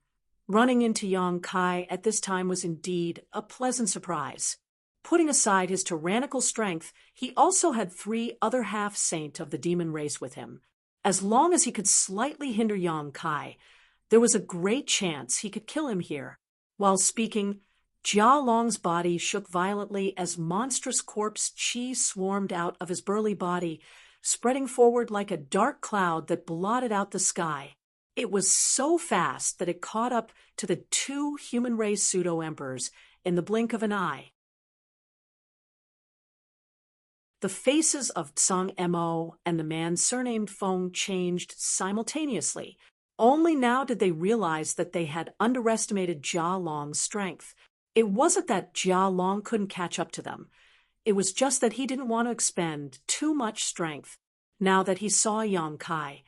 running into Yang Kai at this time was indeed a pleasant surprise. Putting aside his tyrannical strength, he also had 3 other half-saint of the demon race with him. As long as he could slightly hinder Yang Kai, there was a great chance he could kill him here. While speaking, Jia Long's body shook violently as monstrous corpse qi swarmed out of his burly body, spreading forward like a dark cloud that blotted out the sky. It was so fast that it caught up to the two human race pseudo-emperors in the blink of an eye. The faces of Tsang Mo and the man surnamed Feng changed simultaneously. Only now did they realize that they had underestimated Jia Long's strength. It wasn't that Jia Long couldn't catch up to them. It was just that he didn't want to expend too much strength. Now that he saw Yang Kai,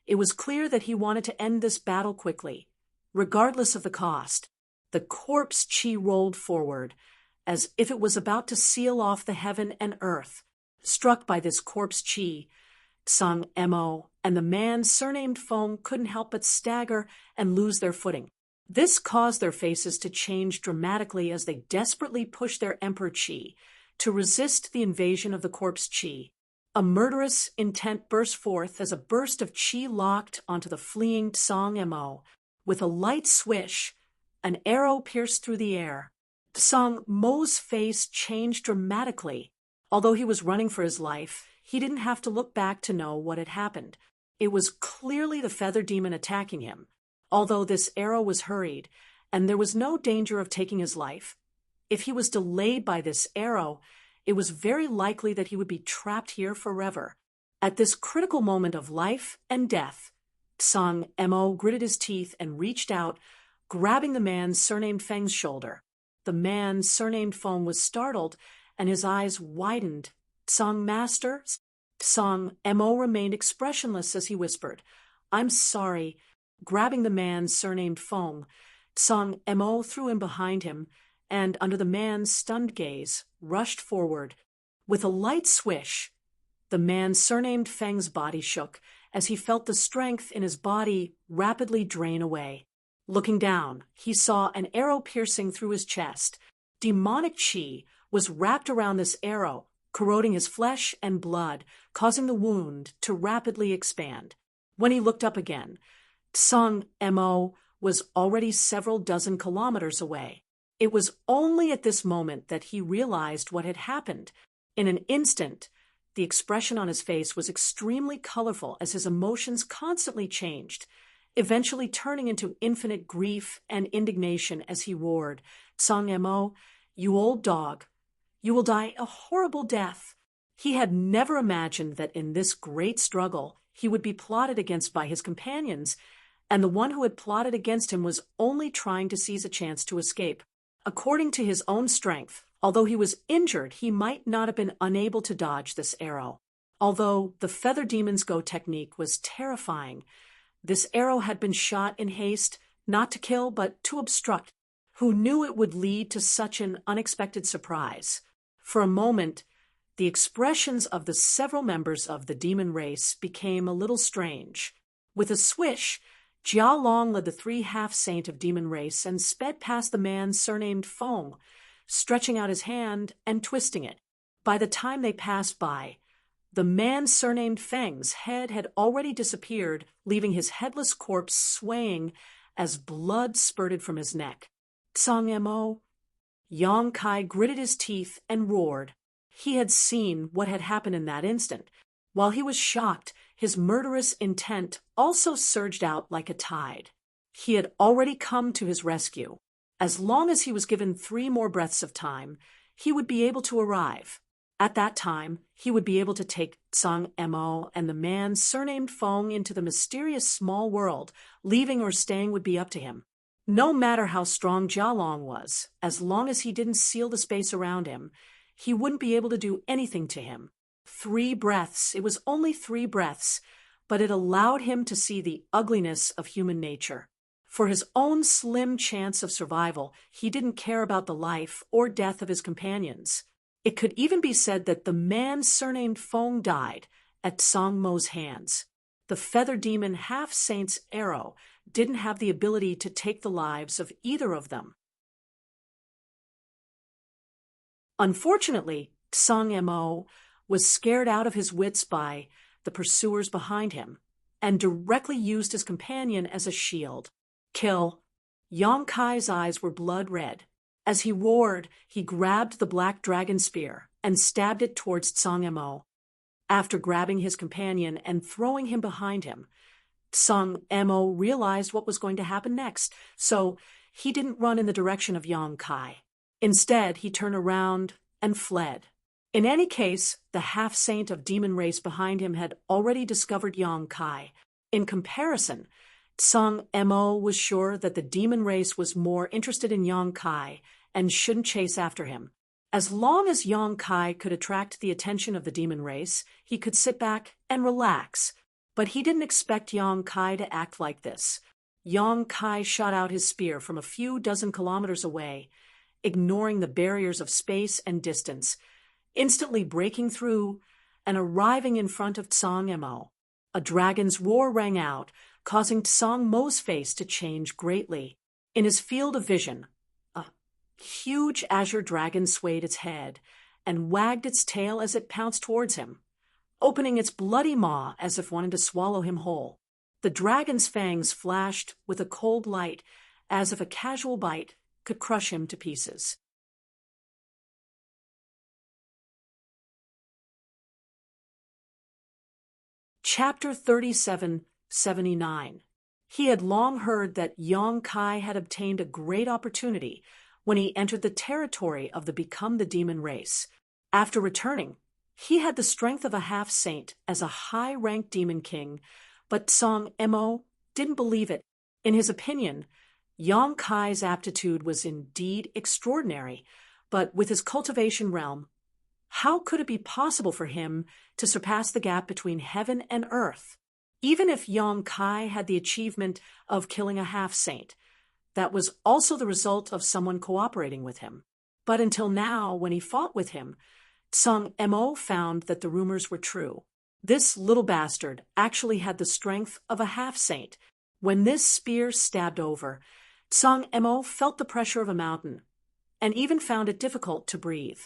it was clear that he wanted to end this battle quickly, regardless of the cost. The corpse qi rolled forward, as if it was about to seal off the heaven and earth. Struck by this corpse qi, Tsang Mo and the man surnamed Feng couldn't help but stagger and lose their footing. This caused their faces to change dramatically as they desperately pushed their emperor qi to resist the invasion of the corpse qi. A murderous intent burst forth as a burst of qi locked onto the fleeing Tsang Mo. With a light swish, an arrow pierced through the air. Tsang Mo's face changed dramatically. Although he was running for his life, he didn't have to look back to know what had happened. It was clearly the feather demon attacking him, although this arrow was hurried, and there was no danger of taking his life. If he was delayed by this arrow, it was very likely that he would be trapped here forever. At this critical moment of life and death, Tsang Mo gritted his teeth and reached out, grabbing the man surnamed Feng's shoulder. The man surnamed Feng was startled, and his eyes widened. "Tsang Master?" Tsang Mo remained expressionless as he whispered, "I'm sorry." Grabbing the man surnamed Feng, Tsang Mo threw him behind him, and under the man's stunned gaze, rushed forward. With a light swish, the man surnamed Feng's body shook as he felt the strength in his body rapidly drain away. Looking down, he saw an arrow piercing through his chest. Demonic qi was wrapped around this arrow, corroding his flesh and blood, causing the wound to rapidly expand. When he looked up again, Tsang Mo was already several dozen kilometers away. It was only at this moment that he realized what had happened. In an instant, the expression on his face was extremely colorful as his emotions constantly changed, eventually turning into infinite grief and indignation as he roared, "Tsang Mo, you old dog, you will die a horrible death." He had never imagined that in this great struggle he would be plotted against by his companions, and the one who had plotted against him was only trying to seize a chance to escape. According to his own strength, although he was injured, he might not have been unable to dodge this arrow. Although the Feather Demon's Go technique was terrifying, this arrow had been shot in haste, not to kill, but to obstruct. Who knew it would lead to such an unexpected surprise? For a moment, the expressions of the several members of the demon race became a little strange. With a swish, Jia Long led the three half-saint of demon race and sped past the man surnamed Feng, stretching out his hand and twisting it. By the time they passed by, the man surnamed Feng's head had already disappeared, leaving his headless corpse swaying as blood spurted from his neck. "Tsang Mo?" Yang Kai gritted his teeth and roared. He had seen what had happened in that instant. While he was shocked, his murderous intent also surged out like a tide. He had already come to his rescue. As long as he was given 3 more breaths of time, he would be able to arrive. At that time, he would be able to take Tsang Mo and the man surnamed Feng into the mysterious small world. Leaving or staying would be up to him. No matter how strong Jia Long was, as long as he didn't seal the space around him, he wouldn't be able to do anything to him. 3 breaths, it was only 3 breaths, but it allowed him to see the ugliness of human nature. For his own slim chance of survival, he didn't care about the life or death of his companions. It could even be said that the man surnamed Feng died at Tsang Mo's hands. The Feather Demon half-saint's arrow didn't have the ability to take the lives of either of them. Unfortunately, Tsang Mo was scared out of his wits by the pursuers behind him. and directly used his companion as a shield. Kill. Yang Kai's eyes were blood red. As he roared, he grabbed the black dragon spear and stabbed it towards Tsang Mo. After grabbing his companion and throwing him behind him, Tsang Mo realized what was going to happen next, so he didn't run in the direction of Yang Kai. Instead, he turned around and fled. In any case, the half-saint of demon race behind him had already discovered Yang Kai. In comparison, Tsang Mo was sure that the demon race was more interested in Yang Kai and shouldn't chase after him. As long as Yang Kai could attract the attention of the demon race, he could sit back and relax. But he didn't expect Yang Kai to act like this. Yang Kai shot out his spear from a few dozen kilometers away, ignoring the barriers of space and distance, instantly breaking through and arriving in front of Tsang Mo. A dragon's roar rang out, causing Tsang Mo's face to change greatly. In his field of vision, a huge azure dragon swayed its head and wagged its tail as it pounced towards him, opening its bloody maw as if wanting to swallow him whole. The dragon's fangs flashed with a cold light, as if a casual bite could crush him to pieces. Chapter 3779. He had long heard that Yang Kai had obtained a great opportunity when he entered the territory of the Become the Demon race. After returning, he had the strength of a half-saint as a high-ranked demon king, but Tsang Mo didn't believe it. In his opinion, Yang Kai's aptitude was indeed extraordinary, but with his cultivation realm, how could it be possible for him to surpass the gap between heaven and earth? Even if Yang Kai had the achievement of killing a half-saint, that was also the result of someone cooperating with him. But until now, when he fought with him, Tsang Mo found that the rumors were true. This little bastard actually had the strength of a half-saint. When this spear stabbed over, Tsang Mo felt the pressure of a mountain, and even found it difficult to breathe.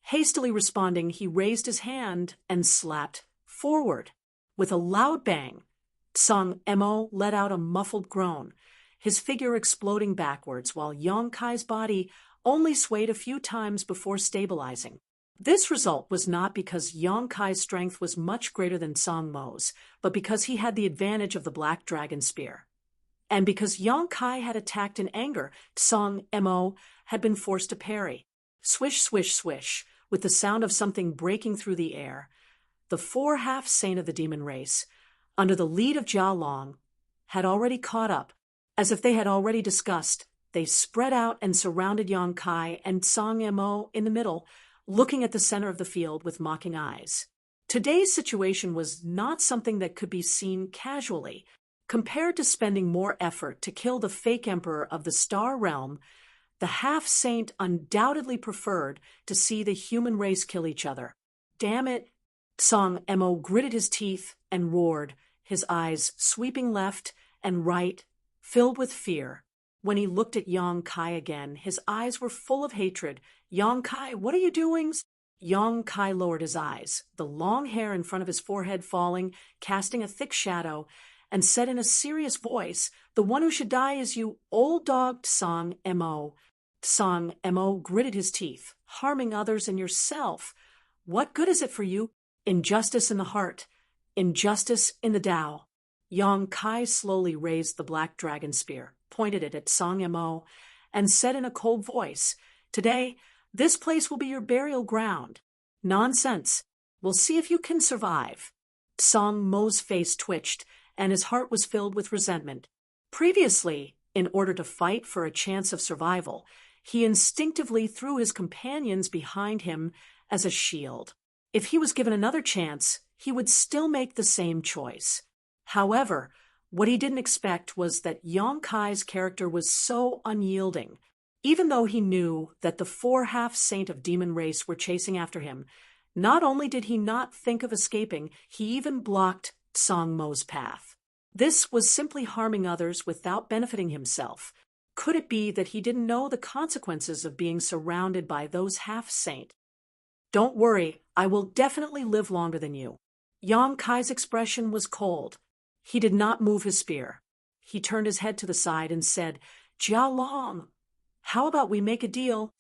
Hastily responding, he raised his hand and slapped forward. With a loud bang, Tsang Mo let out a muffled groan, his figure exploding backwards while Yang Kai's body only swayed a few times before stabilizing. This result was not because Yang Kai's strength was much greater than Tsang Mo's, but because he had the advantage of the black dragon spear. And because Yang Kai had attacked in anger, Tsang Mo had been forced to parry. Swish, swish, swish, with the sound of something breaking through the air. The four half-saint of the demon race, under the lead of Jia Long, had already caught up. As if they had already discussed, they spread out and surrounded Yang Kai and Tsang Mo in the middle, looking at the center of the field with mocking eyes. Today's situation was not something that could be seen casually. Compared to spending more effort to kill the fake emperor of the Star Realm, the half-saint undoubtedly preferred to see the human race kill each other. Damn it! Tsang Mo gritted his teeth and roared, his eyes sweeping left and right, filled with fear. When he looked at Yang Kai again, his eyes were full of hatred. Yang Kai, what are you doing? Yang Kai lowered his eyes, the long hair in front of his forehead falling, casting a thick shadow, and said in a serious voice, "The one who should die is you, old dog Tsang Mo." Tsang Mo gritted his teeth, harming others and yourself. What good is it for you? Injustice in the heart, injustice in the Tao. Yang Kai slowly raised the black dragon spear, pointed it at Tsang Mo, and said in a cold voice, "Today, this place will be your burial ground." Nonsense. We'll see if you can survive. Tsang Mo's face twitched, and his heart was filled with resentment. Previously, in order to fight for a chance of survival, he instinctively threw his companions behind him as a shield. If he was given another chance, he would still make the same choice. However, what he didn't expect was that Yang Kai's character was so unyielding. Even though he knew that the four half-saint of demon race were chasing after him, not only did he not think of escaping, he even blocked Tsang Mo's path. This was simply harming others without benefiting himself. Could it be that he didn't know the consequences of being surrounded by those half-saint? "Don't worry, I will definitely live longer than you." Yang Kai's expression was cold. He did not move his spear. He turned his head to the side and said, "Jia Long, how about we make a deal?"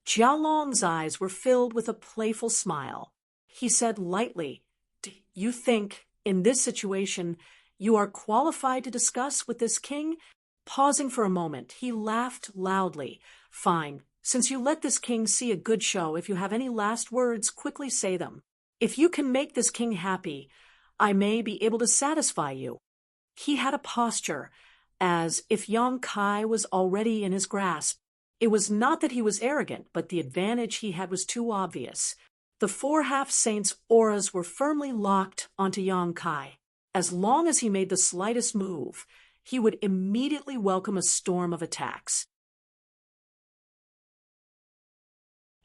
Jia Long's eyes were filled with a playful smile. He said lightly, "Do you think, in this situation, you are qualified to discuss with this king?" Pausing for a moment, he laughed loudly. "Fine. Since you let this king see a good show, if you have any last words, quickly say them. If you can make this king happy, I may be able to satisfy you." He had a posture as if Yang Kai was already in his grasp. It was not that he was arrogant, but the advantage he had was too obvious. The four half-saints' auras were firmly locked onto Yang Kai. As long as he made the slightest move, he would immediately welcome a storm of attacks.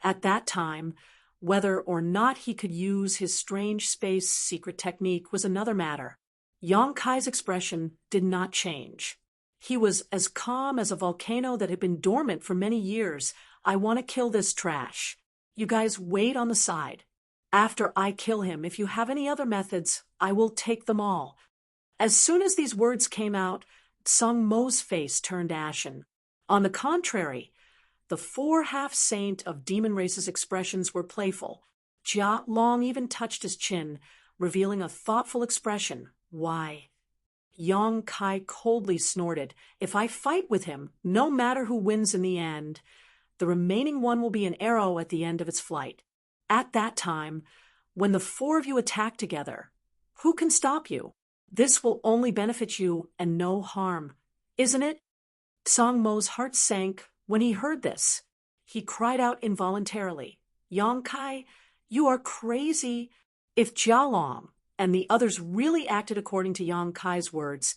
At that time, whether or not he could use his strange space secret technique was another matter. Yang Kai's expression did not change. He was as calm as a volcano that had been dormant for many years. "I want to kill this trash. You guys wait on the side. After I kill him, if you have any other methods, I will take them all." As soon as these words came out, Sung Mo's face turned ashen. On the contrary, the four half-saint of demon race's expressions were playful. Jia Long even touched his chin, revealing a thoughtful expression. "Why?" Yang Kai coldly snorted. "If I fight with him, no matter who wins in the end, the remaining one will be an arrow at the end of its flight. At that time, when the four of you attack together, who can stop you? This will only benefit you and no harm, isn't it?" Song Mo's heart sank when he heard this. He cried out involuntarily, "Yang Kai, you are crazy." If Jia Long and the others really acted according to Yang Kai's words,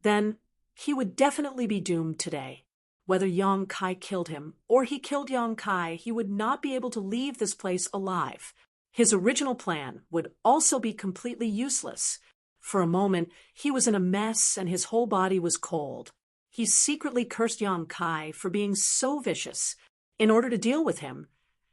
then he would definitely be doomed today. Whether Yang Kai killed him or he killed Yang Kai, he would not be able to leave this place alive. His original plan would also be completely useless. For a moment, he was in a mess and his whole body was cold. He secretly cursed Yang Kai for being so vicious. In order to deal with him,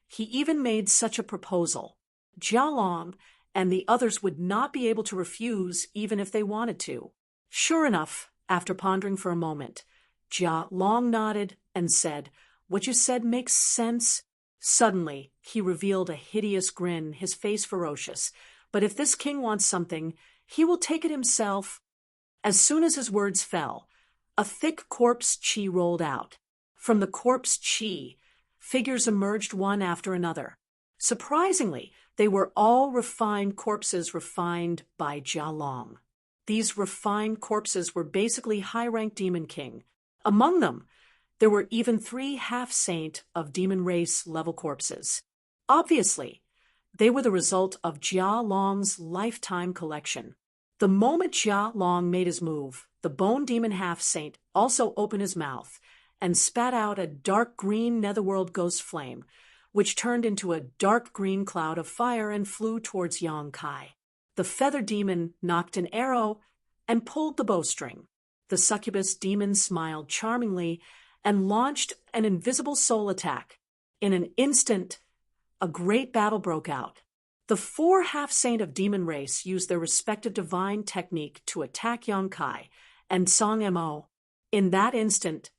he even made such a proposal. Jia Long and the others would not be able to refuse even if they wanted to. Sure enough, after pondering for a moment, Jia Long nodded and said, "What you said makes sense." Suddenly, he revealed a hideous grin, his face ferocious. "But if this king wants something, he will take it himself." As soon as his words fell, a thick corpse chi rolled out. From the corpse chi, figures emerged one after another. Surprisingly, they were all refined corpses refined by Jia Long. These refined corpses were basically high-ranked Demon King. Among them, there were even 3 half-saint of demon race level corpses. Obviously, they were the result of Jia Long's lifetime collection. The moment Jia Long made his move, the bone demon half-saint also opened his mouth and spat out a dark green netherworld ghost flame, which turned into a dark green cloud of fire and flew towards Yang Kai. The feather demon knocked an arrow and pulled the bowstring. The succubus demon smiled charmingly and launched an invisible soul attack. In an instant, a great battle broke out. The 4 half-saint of demon race used their respective divine technique to attack Yang Kai and Song Mo. In that instant,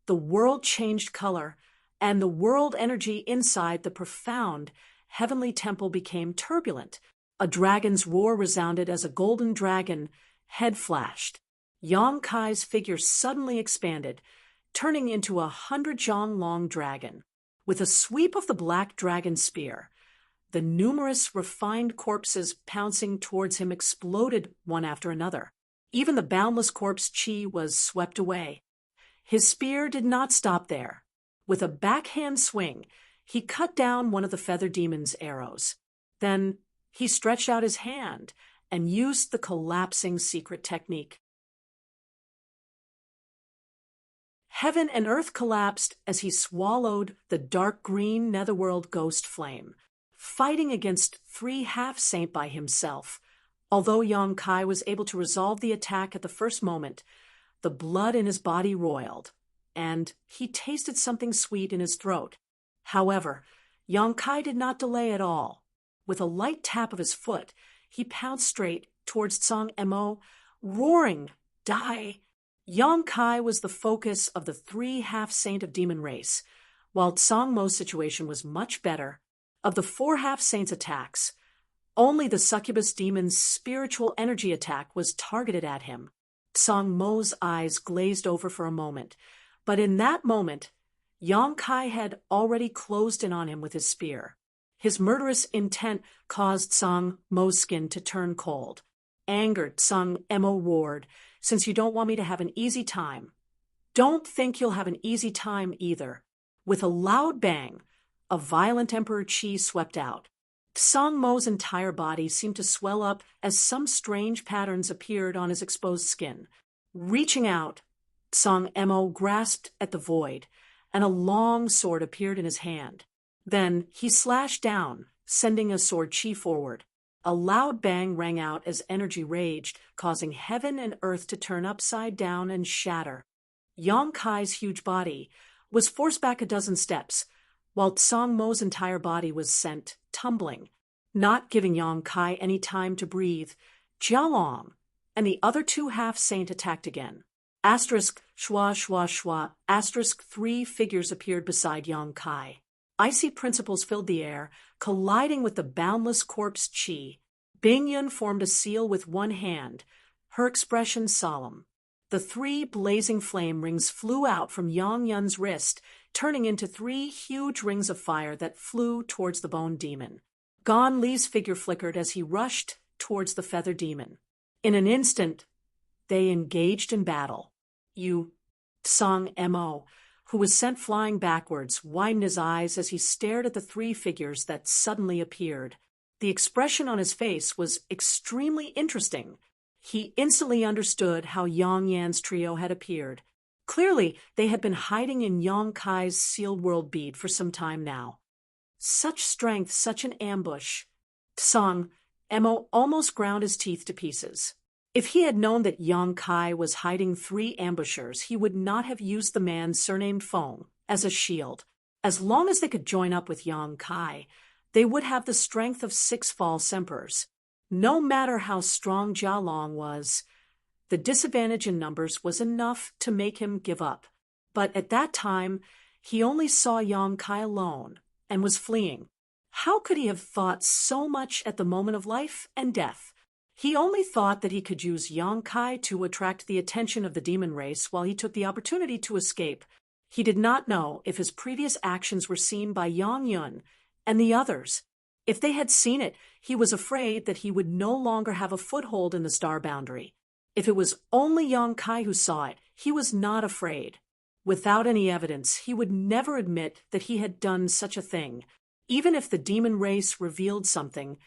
the world changed color, and the world energy inside the profound heavenly temple became turbulent. A dragon's roar resounded as a golden dragon head flashed. Yang Kai's figure suddenly expanded, turning into a 100-jong-long dragon. With a sweep of the black dragon spear, the numerous refined corpses pouncing towards him exploded one after another. Even the boundless corpse chi was swept away. His spear did not stop there. With a backhand swing, he cut down one of the feather demon's arrows. Then he stretched out his hand and used the collapsing secret technique. Heaven and earth collapsed as he swallowed the dark green netherworld ghost flame, fighting against 3 half-saint by himself. Although Yang Kai was able to resolve the attack at the first moment, the blood in his body roiled, and he tasted something sweet in his throat. However, Yang Kai did not delay at all. With a light tap of his foot, he pounced straight towards Song Mo roaring, "Die!" Yang Kai was the focus of the three half-saint of demon race, while Tsang Mo's situation was much better. Of the four half-saints' attacks, only the succubus demon's spiritual energy attack was targeted at him. Tsang Mo's eyes glazed over for a moment, but in that moment, Yang Kai had already closed in on him with his spear. His murderous intent caused Tsang Mo's skin to turn cold. Angered, Tsang Mo roared, "Since you don't want me to have an easy time, don't think you'll have an easy time either." With a loud bang, a violent Emperor Qi swept out. Tsang Mo's entire body seemed to swell up as some strange patterns appeared on his exposed skin. Reaching out, Tsang Mo grasped at the void, and a long sword appeared in his hand. Then he slashed down, sending a sword Qi forward. A loud bang rang out as energy raged, causing heaven and earth to turn upside down and shatter. Yang Kai's huge body was forced back a dozen steps, while Tsang Mo's entire body was sent tumbling. Not giving Yang Kai any time to breathe, Jialong and the other two half-saint attacked again. Asterisk, schwa, schwa, schwa, asterisk, three figures appeared beside Yang Kai. Icy principles filled the air, colliding with the boundless corpse Qi. Bing Yun formed a seal with one hand, her expression solemn. The three blazing flame rings flew out from Yang Yun's wrist, turning into three huge rings of fire that flew towards the bone demon. Gan Li's figure flickered as he rushed towards the feather demon. In an instant, they engaged in battle. Tsang Mo, who was sent flying backwards, widened his eyes as he stared at the three figures that suddenly appeared. The expression on his face was extremely interesting. He instantly understood how Yang Yan's trio had appeared. Clearly, they had been hiding in Yang Kai's sealed world bead for some time now. Such strength, such an ambush. Tsang Mo almost ground his teeth to pieces. If he had known that Yang Kai was hiding three ambushers, he would not have used the man surnamed Feng as a shield. As long as they could join up with Yang Kai, they would have the strength of 6 false emperors. No matter how strong Jialong was, the disadvantage in numbers was enough to make him give up. But at that time, he only saw Yang Kai alone and was fleeing. How could he have thought so much at the moment of life and death? He only thought that he could use Yang Kai to attract the attention of the demon race while he took the opportunity to escape. He did not know if his previous actions were seen by Yang Yun and the others. If they had seen it, he was afraid that he would no longer have a foothold in the star boundary. If it was only Yang Kai who saw it, he was not afraid. Without any evidence, he would never admit that he had done such a thing. Even if the demon race revealed something,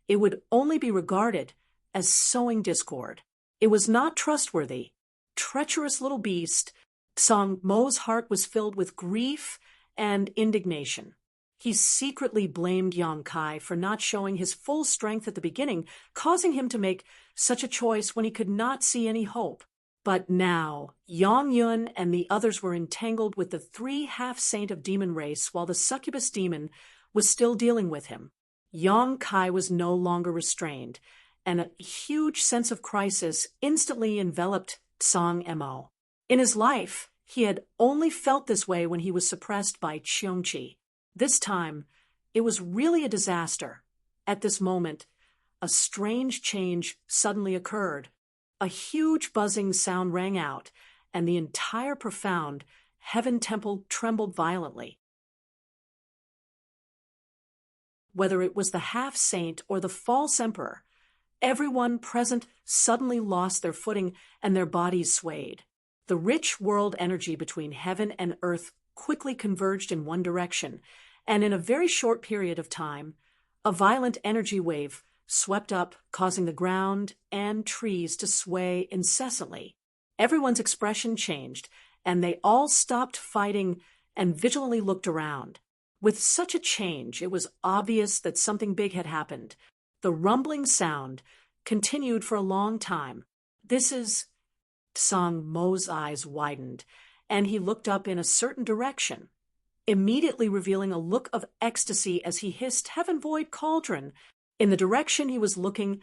it would only be regarded as sowing discord. It was not trustworthy. Treacherous little beast. Tsang Mo's heart was filled with grief and indignation. He secretly blamed Yang Kai for not showing his full strength at the beginning, causing him to make such a choice when he could not see any hope. But now, Yang Yun and the others were entangled with the three half-saint of demon race while the succubus demon was still dealing with him. Yang Kai was no longer restrained, and a huge sense of crisis instantly enveloped Tsang Mo. In his life, he had only felt this way when he was suppressed by Cheongqi. This time, it was really a disaster. At this moment, a strange change suddenly occurred. A huge buzzing sound rang out, and the entire profound heaven temple trembled violently. Whether it was the half-saint or the false emperor, everyone present suddenly lost their footing and their bodies swayed. The rich world energy between heaven and earth quickly converged in one direction, and in a very short period of time, a violent energy wave swept up, causing the ground and trees to sway incessantly. Everyone's expression changed, and they all stopped fighting and vigilantly looked around. With such a change, it was obvious that something big had happened. The rumbling sound continued for a long time. "This is..." Tsang Mo's eyes widened, and he looked up in a certain direction, immediately revealing a look of ecstasy as he hissed, "Heaven Void Cauldron!" In the direction he was looking,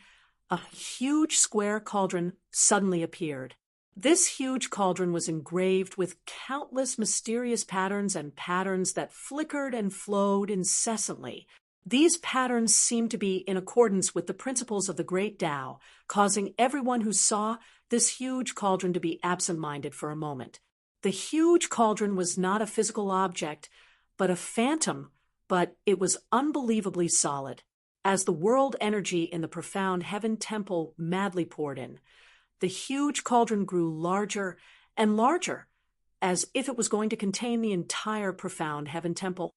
a huge square cauldron suddenly appeared. This huge cauldron was engraved with countless mysterious patterns and patterns that flickered and flowed incessantly. These patterns seemed to be in accordance with the principles of the Great Tao, causing everyone who saw this huge cauldron to be absent-minded for a moment. The huge cauldron was not a physical object, but a phantom, but it was unbelievably solid. As the world energy in the profound heaven temple madly poured in, the huge cauldron grew larger and larger, as if it was going to contain the entire profound heaven temple.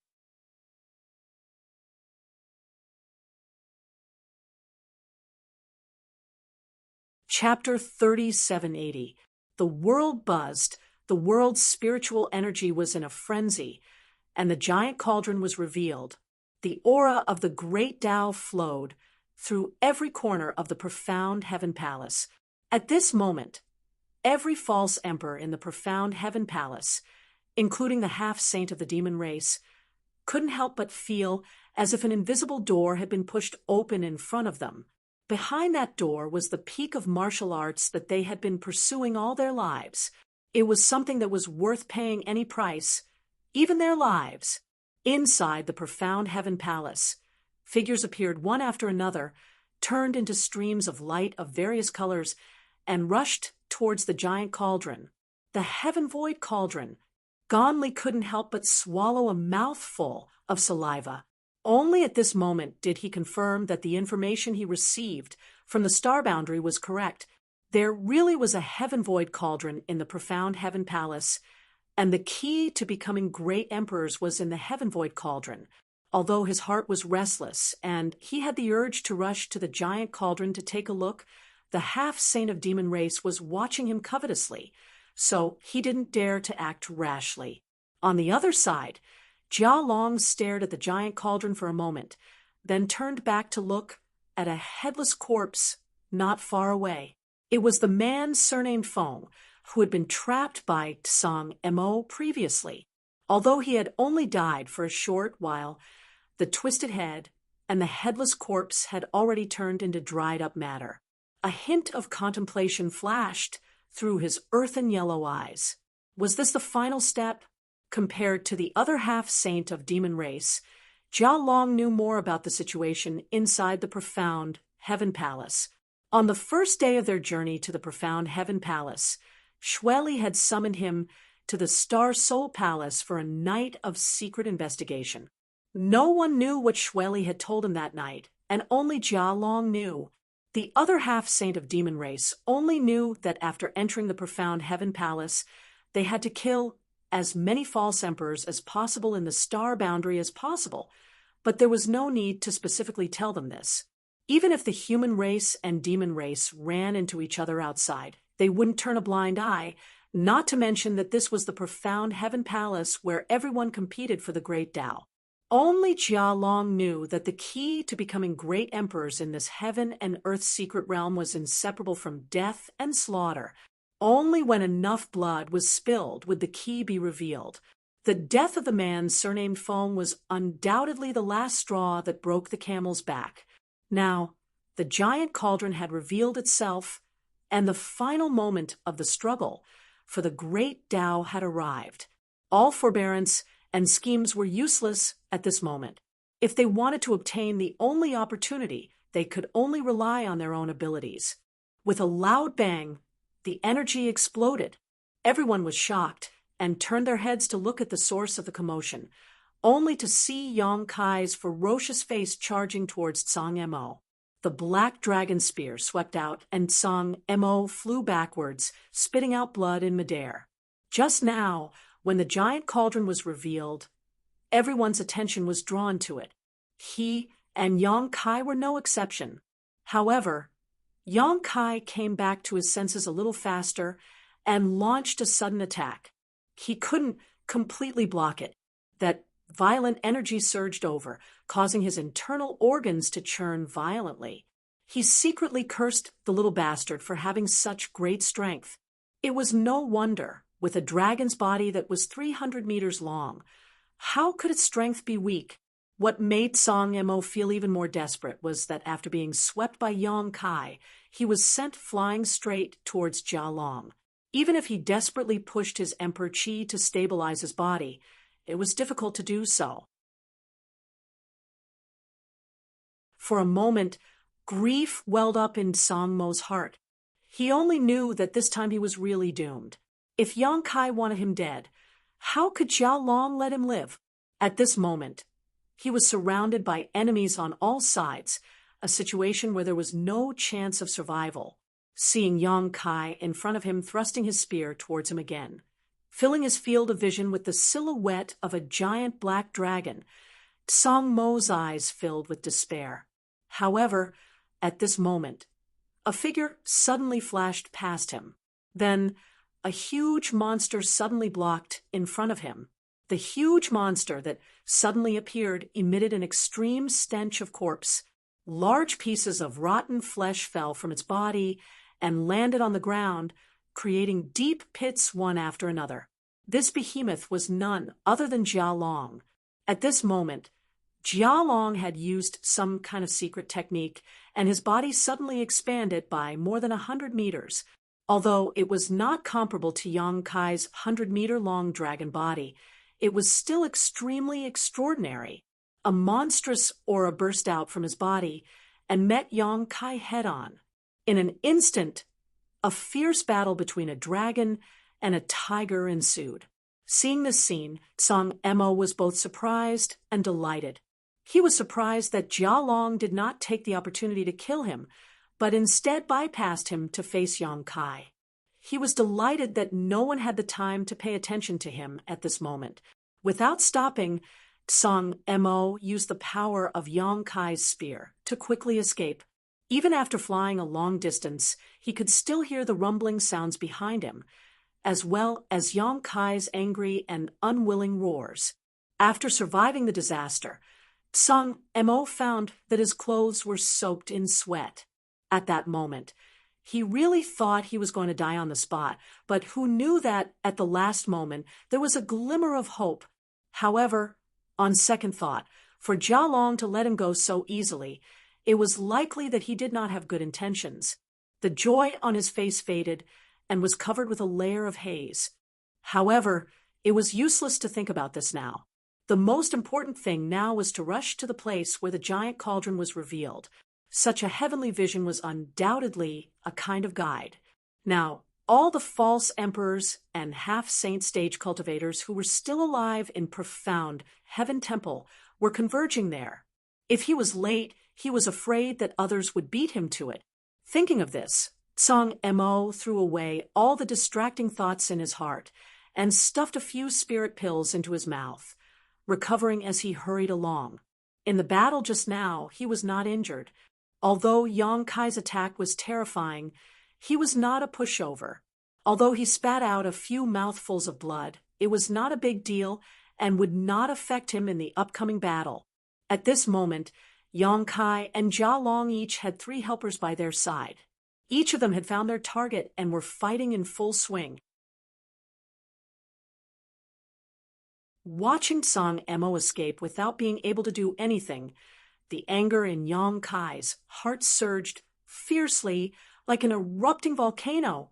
Chapter 3780. The world buzzed, the world's spiritual energy was in a frenzy, and the giant cauldron was revealed. The aura of the great Tao flowed through every corner of the profound heaven palace. At this moment, every false emperor in the profound heaven palace, including the half-saint of the demon race, couldn't help but feel as if an invisible door had been pushed open in front of them. Behind that door was the peak of martial arts that they had been pursuing all their lives. It was something that was worth paying any price, even their lives. Inside the profound heaven palace, figures appeared one after another, turned into streams of light of various colors, and rushed towards the giant cauldron. The heaven void cauldron. Gonli couldn't help but swallow a mouthful of saliva. Only at this moment did he confirm that the information he received from the star boundary was correct. There really was a heaven void cauldron in the profound heaven palace, and the key to becoming great emperors was in the heaven void cauldron. Although his heart was restless and he had the urge to rush to the giant cauldron to take a look, the half-saint of demon race was watching him covetously, so he didn't dare to act rashly. On the other side, Jia Long stared at the giant cauldron for a moment, then turned back to look at a headless corpse not far away. It was the man surnamed Feng, who had been trapped by Tsang Mo previously. Although he had only died for a short while, the twisted head and the headless corpse had already turned into dried-up matter. A hint of contemplation flashed through his earthen yellow eyes. Was this the final step? Compared to the other half-saint of demon race, Jia Long knew more about the situation inside the profound heaven palace. On the first day of their journey to the profound heaven palace, Xueli had summoned him to the Star Soul Palace for a night of secret investigation. No one knew what Xueli had told him that night, and only Jia Long knew. The other half-saint of demon race only knew that after entering the profound heaven palace, they had to kill as many false emperors as possible in the star boundary as possible, but there was no need to specifically tell them this. Even if the human race and demon race ran into each other outside, they wouldn't turn a blind eye, not to mention that this was the profound heaven palace where everyone competed for the great Tao. Only Jia Long knew that the key to becoming great emperors in this heaven and earth secret realm was inseparable from death and slaughter. Only when enough blood was spilled would the key be revealed. The death of the man surnamed Feng was undoubtedly the last straw that broke the camel's back. Now, the giant cauldron had revealed itself, and the final moment of the struggle for the great Tao had arrived. All forbearance and schemes were useless at this moment. If they wanted to obtain the only opportunity, they could only rely on their own abilities. With a loud bang, the energy exploded. Everyone was shocked and turned their heads to look at the source of the commotion, only to see Yang Kai's ferocious face charging towards Tsang Mo. The black dragon spear swept out, and Tsang Mo flew backwards, spitting out blood in midair. Just now, when the giant cauldron was revealed, everyone's attention was drawn to it. He and Yang Kai were no exception. However, Yang Kai came back to his senses a little faster and launched a sudden attack. He couldn't completely block it. That violent energy surged over, causing his internal organs to churn violently. He secretly cursed the little bastard for having such great strength. It was no wonder, with a dragon's body that was 300 meters long. How could its strength be weak? What made Song Mo feel even more desperate was that after being swept by Yang Kai, he was sent flying straight towards Jia Long. Even if he desperately pushed his Emperor Qi to stabilize his body, it was difficult to do so. For a moment, grief welled up in Song Mo's heart. He only knew that this time he was really doomed. If Yang Kai wanted him dead, how could Jia Long let him live? At this moment, he was surrounded by enemies on all sides, a situation where there was no chance of survival. Seeing Yang Kai in front of him thrusting his spear towards him again, filling his field of vision with the silhouette of a giant black dragon, Song Mo's eyes filled with despair. However, at this moment, a figure suddenly flashed past him. Then, a huge monster suddenly blocked in front of him. The huge monster that suddenly appeared emitted an extreme stench of corpse. Large pieces of rotten flesh fell from its body and landed on the ground, creating deep pits one after another. This behemoth was none other than Jia Long. At this moment, Jia Long had used some kind of secret technique, and his body suddenly expanded by more than 100 meters. Although it was not comparable to Yang Kai's 100-meter-long dragon body, it was still extremely extraordinary. A monstrous aura burst out from his body and met Yang Kai head-on. In an instant, a fierce battle between a dragon and a tiger ensued. Seeing this scene, Song Mo was both surprised and delighted. He was surprised that Jia Long did not take the opportunity to kill him, but instead bypassed him to face Yang Kai. He was delighted that no one had the time to pay attention to him at this moment. Without stopping, Song Mo used the power of Yang Kai's spear to quickly escape. Even after flying a long distance, he could still hear the rumbling sounds behind him, as well as Yang Kai's angry and unwilling roars. After surviving the disaster, Song Mo found that his clothes were soaked in sweat. At that moment, he really thought he was going to die on the spot, but who knew that at the last moment there was a glimmer of hope. However, on second thought, for Jia Long to let him go so easily, it was likely that he did not have good intentions. The joy on his face faded and was covered with a layer of haze. However, it was useless to think about this now. The most important thing now was to rush to the place where the giant cauldron was revealed. Such a heavenly vision was undoubtedly a kind of guide. Now, all the false emperors and half-saint stage cultivators who were still alive in profound Heaven Temple were converging there. If he was late, he was afraid that others would beat him to it. Thinking of this, Song Mo threw away all the distracting thoughts in his heart and stuffed a few spirit pills into his mouth, recovering as he hurried along. In the battle just now, he was not injured. Although Yang Kai's attack was terrifying, he was not a pushover. Although he spat out a few mouthfuls of blood, it was not a big deal and would not affect him in the upcoming battle. At this moment, Yang Kai and Jia Long each had 3 helpers by their side. Each of them had found their target and were fighting in full swing. Watching Song Mo escape without being able to do anything, the anger in Yang Kai's heart surged fiercely like an erupting volcano,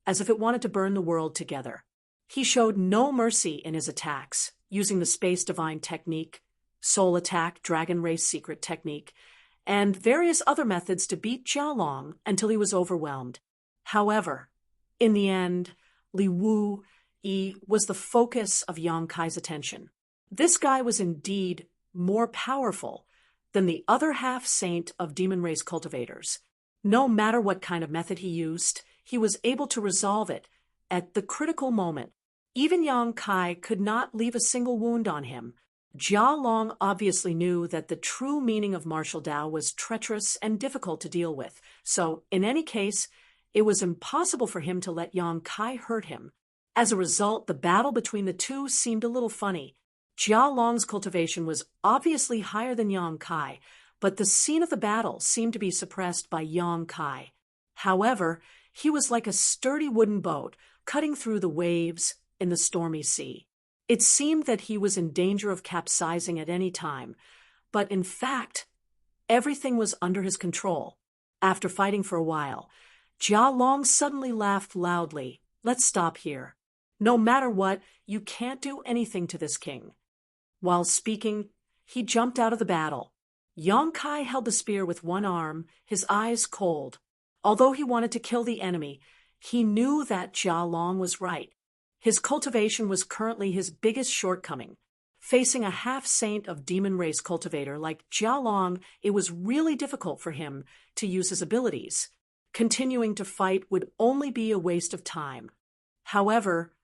as if it wanted to burn the world together. He showed no mercy in his attacks, using the Space Divine technique, Soul Attack, Dragon Race Secret technique, and various other methods to beat Jia Long until he was overwhelmed. However, in the end, Li Wu Yi was the focus of Yang Kai's attention. This guy was indeed more powerful than the other half-saint of demon race cultivators. No matter what kind of method he used, he was able to resolve it at the critical moment. Even Yang Kai could not leave a single wound on him. Jia Long obviously knew that the true meaning of martial Tao was treacherous and difficult to deal with, so in any case, it was impossible for him to let Yang Kai hurt him. As a result, the battle between the two seemed a little funny. Jia Long's cultivation was obviously higher than Yang Kai, but the scene of the battle seemed to be suppressed by Yang Kai. However, he was like a sturdy wooden boat cutting through the waves in the stormy sea. It seemed that he was in danger of capsizing at any time, But in fact, everything was under his control. After fighting for a while, Jia Long suddenly laughed loudly. Let's stop here. No matter what, you can't do anything to this king. While speaking, he jumped out of the battle. Yang Kai held the spear with one arm, his eyes cold. Although he wanted to kill the enemy, he knew that Jia Long was right. His cultivation was currently his biggest shortcoming. Facing a half-saint of demon race cultivator like Jia Long, it was really difficult for him to use his abilities. Continuing to fight would only be a waste of time. However,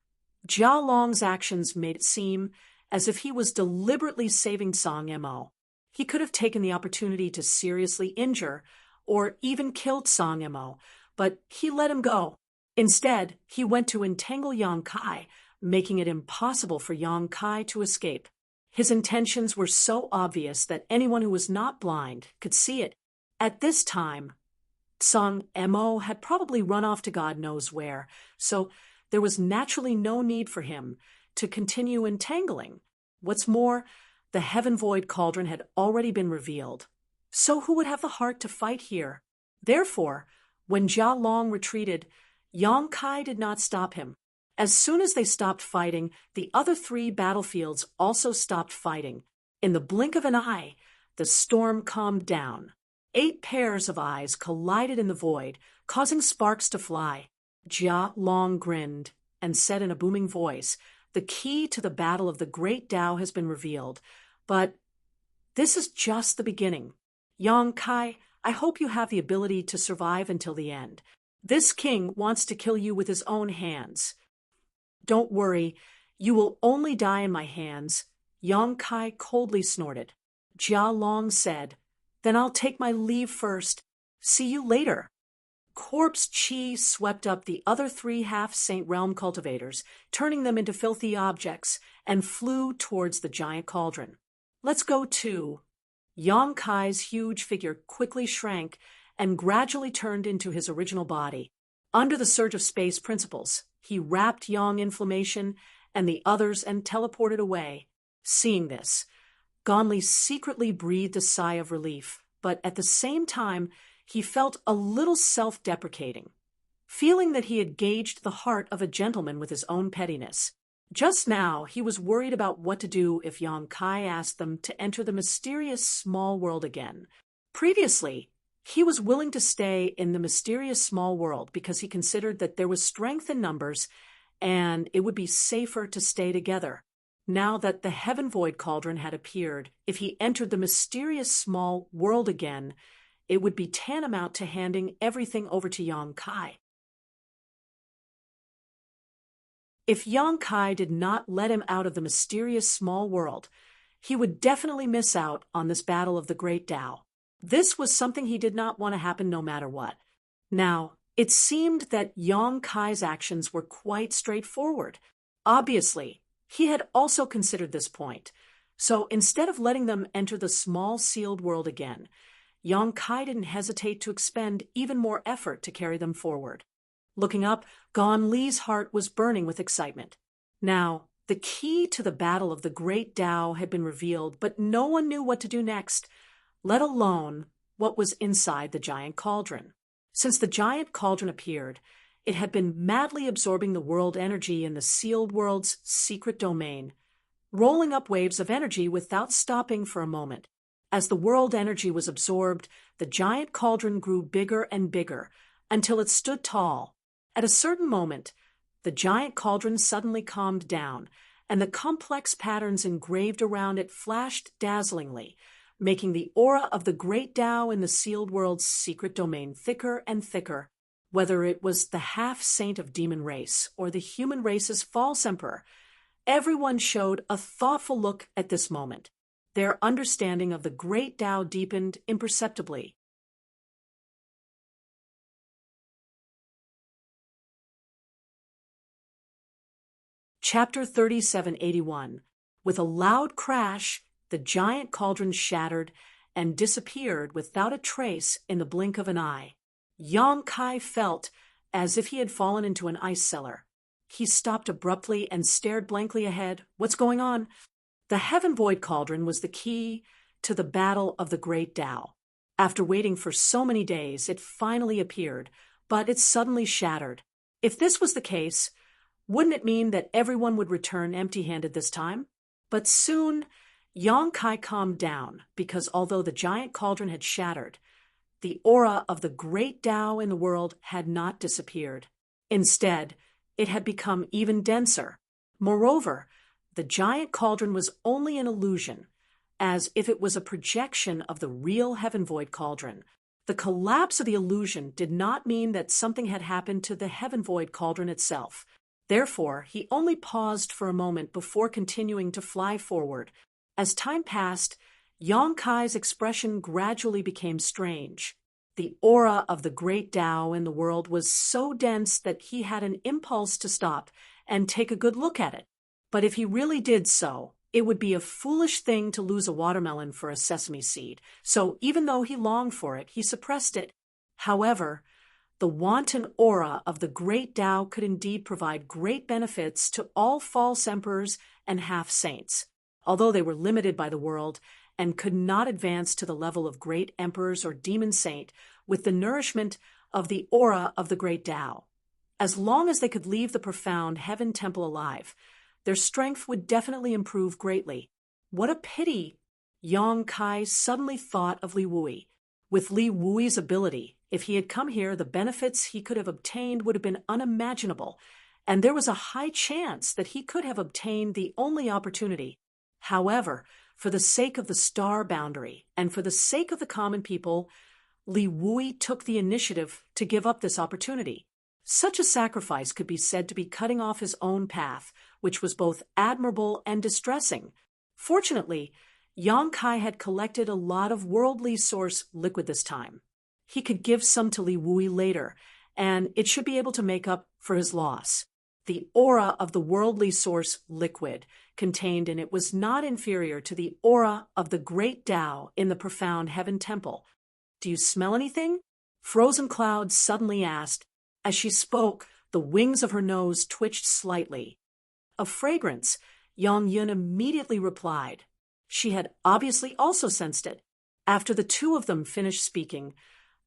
Jia Long's actions made it seem as if he was deliberately saving Song Mo. He could have taken the opportunity to seriously injure or even killed Song Mo, but he let him go. Instead, he went to entangle Yang Kai, making it impossible for Yang Kai to escape. His intentions were so obvious that anyone who was not blind could see it. At this time, Song Mo had probably run off to God knows where, so there was naturally no need for him to continue entangling. What's more, the Heaven Void Cauldron had already been revealed. So who would have the heart to fight here? Therefore, when Jia Long retreated, Yang Kai did not stop him. As soon as they stopped fighting, the other three battlefields also stopped fighting. In the blink of an eye, the storm calmed down. 8 pairs of eyes collided in the void, causing sparks to fly. Jia Long grinned and said in a booming voice, "The key to the battle of the Great Tao has been revealed, but this is just the beginning. Yang Kai, I hope you have the ability to survive until the end. This king wants to kill you with his own hands." "Don't worry, you will only die in my hands," Yang Kai coldly snorted. Jia Long said, "Then I'll take my leave first. See you later." Corpse chi swept up the other 3 half-saint realm cultivators, turning them into filthy objects, and flew towards the giant cauldron. "Let's go too." Yang Kai's huge figure quickly shrank and gradually turned into his original body. Under the surge of space principles, he wrapped Yang Inflammation and the others and teleported away. Seeing this, Gonli secretly breathed a sigh of relief, but at the same time, he felt a little self-deprecating, feeling that he had gauged the heart of a gentleman with his own pettiness. Just now, he was worried about what to do if Yang Kai asked them to enter the mysterious small world again. Previously, he was willing to stay in the mysterious small world because he considered that there was strength in numbers and it would be safer to stay together. Now that the Heaven Void Cauldron had appeared, if he entered the mysterious small world again, it would be tantamount to handing everything over to Yang Kai. If Yang Kai did not let him out of the mysterious small world, he would definitely miss out on this battle of the Great Tao. This was something he did not want to happen no matter what. Now, it seemed that Yang Kai's actions were quite straightforward. Obviously, he had also considered this point. So instead of letting them enter the small sealed world again, Yang Kai didn't hesitate to expend even more effort to carry them forward. Looking up, Gon Li's heart was burning with excitement. Now, the key to the battle of the Great Tao had been revealed, but no one knew what to do next, let alone what was inside the giant cauldron. Since the giant cauldron appeared, it had been madly absorbing the world energy in the sealed world's secret domain, rolling up waves of energy without stopping for a moment. As the world energy was absorbed, the giant cauldron grew bigger and bigger until it stood tall. At a certain moment, the giant cauldron suddenly calmed down, and the complex patterns engraved around it flashed dazzlingly, making the aura of the Great Tao in the sealed world's secret domain thicker and thicker. Whether it was the half-saint of demon race or the human race's false emperor, everyone showed a thoughtful look at this moment. Their understanding of the Great Tao deepened imperceptibly. Chapter 3781. With a loud crash, the giant cauldron shattered and disappeared without a trace in the blink of an eye. Yang Kai felt as if he had fallen into an ice cellar. He stopped abruptly and stared blankly ahead. What's going on? The Heaven Void Cauldron was the key to the battle of the Great Tao. After waiting for so many days, it finally appeared, but it suddenly shattered. If this was the case, wouldn't it mean that everyone would return empty-handed this time? But soon, Yang Kai calmed down, because although the giant cauldron had shattered, the aura of the great Tao in the world had not disappeared. Instead, it had become even denser. Moreover, the giant cauldron was only an illusion, as if it was a projection of the real Heaven Void cauldron. The collapse of the illusion did not mean that something had happened to the Heaven Void cauldron itself. Therefore, he only paused for a moment before continuing to fly forward. As time passed, Yang Kai's expression gradually became strange. The aura of the great Tao in the world was so dense that he had an impulse to stop and take a good look at it. But if he really did so, it would be a foolish thing to lose a watermelon for a sesame seed. So even though he longed for it, he suppressed it. However, the wanton aura of the great Tao could indeed provide great benefits to all false emperors and half-saints. Although they were limited by the world and could not advance to the level of great emperors or demon saint with the nourishment of the aura of the great Tao. As long as they could leave the profound heaven temple alive, their strength would definitely improve greatly. What a pity! Yang Kai suddenly thought of Li Wui. With Li Wui's ability, if he had come here, the benefits he could have obtained would have been unimaginable, and there was a high chance that he could have obtained the only opportunity. However, for the sake of the star boundary and for the sake of the common people, Li Wui took the initiative to give up this opportunity. Such a sacrifice could be said to be cutting off his own path, which was both admirable and distressing. Fortunately, Yang Kai had collected a lot of worldly source liquid this time. He could give some to Li Wui later, and it should be able to make up for his loss. The aura of the worldly source liquid contained in it was not inferior to the aura of the great Tao in the profound heaven temple. "Do you smell anything?" Frozen Cloud suddenly asked. As she spoke, the wings of her nose twitched slightly. "A fragrance," Yang Yun immediately replied. She had obviously also sensed it. After the two of them finished speaking,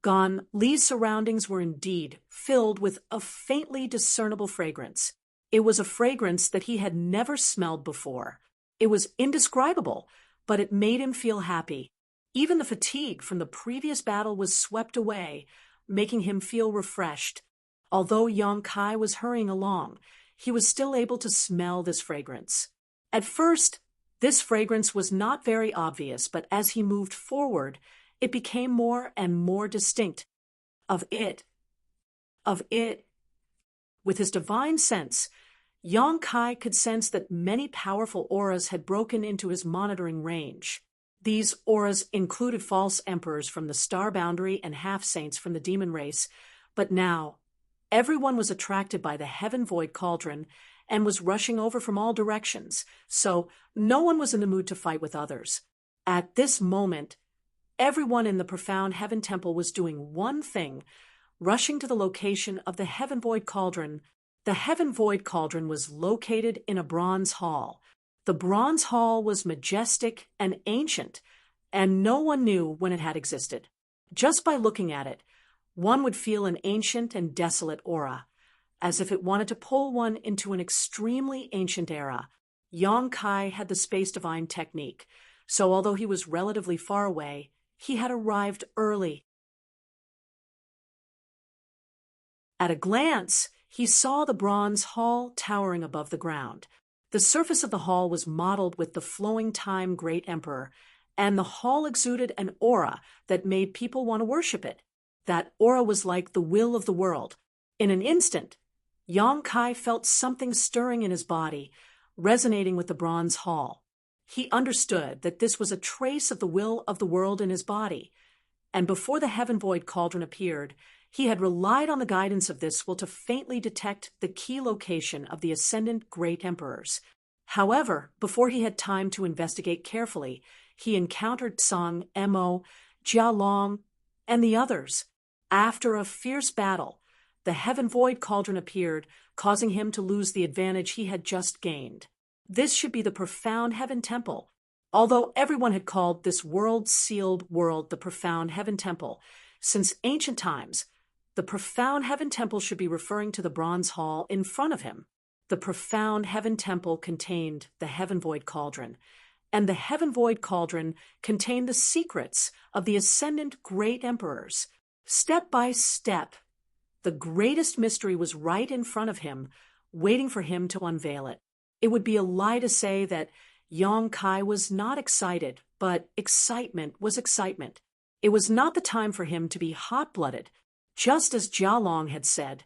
Gan Li's surroundings were indeed filled with a faintly discernible fragrance. It was a fragrance that he had never smelled before. It was indescribable, but it made him feel happy. Even the fatigue from the previous battle was swept away, making him feel refreshed. Although Yang Kai was hurrying along, he was still able to smell this fragrance. At first, this fragrance was not very obvious, but as he moved forward, it became more and more distinct. Of it. With his divine sense, Yang Kai could sense that many powerful auras had broken into his monitoring range. These auras included false emperors from the star boundary and half-saints from the demon race, but now everyone was attracted by the Heaven Void cauldron and was rushing over from all directions, so no one was in the mood to fight with others. At this moment, everyone in the profound heaven temple was doing one thing, rushing to the location of the Heaven Void cauldron. The Heaven Void cauldron was located in a bronze hall. The bronze hall was majestic and ancient, and no one knew when it had existed. Just by looking at it, one would feel an ancient and desolate aura, as if it wanted to pull one into an extremely ancient era. Yang Kai had the space divine technique, so although he was relatively far away, he had arrived early. At a glance, he saw the bronze hall towering above the ground. The surface of the hall was modeled with the flowing time Great Emperor, and the hall exuded an aura that made people want to worship it. That aura was like the will of the world. In an instant, Yang Kai felt something stirring in his body, resonating with the bronze hall. He understood that this was a trace of the will of the world in his body, and before the Heaven Void cauldron appeared, he had relied on the guidance of this will to faintly detect the key location of the ascendant great emperors. However, before he had time to investigate carefully, he encountered Tsang, Mo, Jia Long, and the others. After a fierce battle, the Heaven Void cauldron appeared, causing him to lose the advantage he had just gained. This should be the profound heaven temple, Although everyone had called this world-sealed world the profound heaven temple, since ancient times, the profound heaven temple should be referring to the bronze hall in front of him. The profound heaven temple contained the heaven void cauldron, and the heaven void cauldron contained the secrets of the ascendant great emperors. Step by step, the greatest mystery was right in front of him, waiting for him to unveil it. It would be a lie to say that Yang Kai was not excited, but excitement was excitement. It was not the time for him to be hot-blooded. Just as Jia Long had said,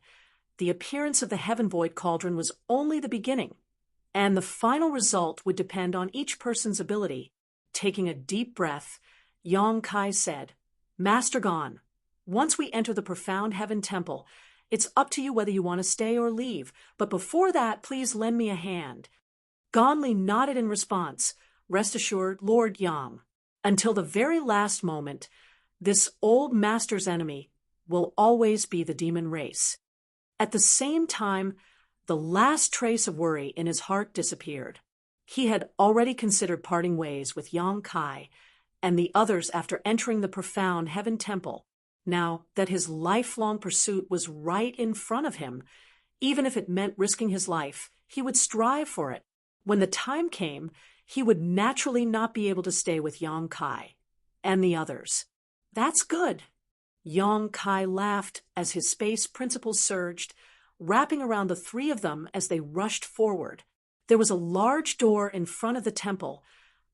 the appearance of the heaven void cauldron was only the beginning, and the final result would depend on each person's ability. Taking a deep breath, Yang Kai said, "Master Gon, once we enter the profound heaven temple, it's up to you whether you want to stay or leave, but before that, please lend me a hand." Gon Li nodded in response. "Rest assured, Lord Yang, until the very last moment, this old master's enemy will always be the demon race." At the same time, the last trace of worry in his heart disappeared. He had already considered parting ways with Yang Kai and the others after entering the profound heaven temple. Now that his lifelong pursuit was right in front of him, even if it meant risking his life, he would strive for it. When the time came, he would naturally not be able to stay with Yang Kai and the others. "That's good." Yang Kai laughed as his space principles surged, wrapping around the three of them as they rushed forward. There was a large door in front of the temple,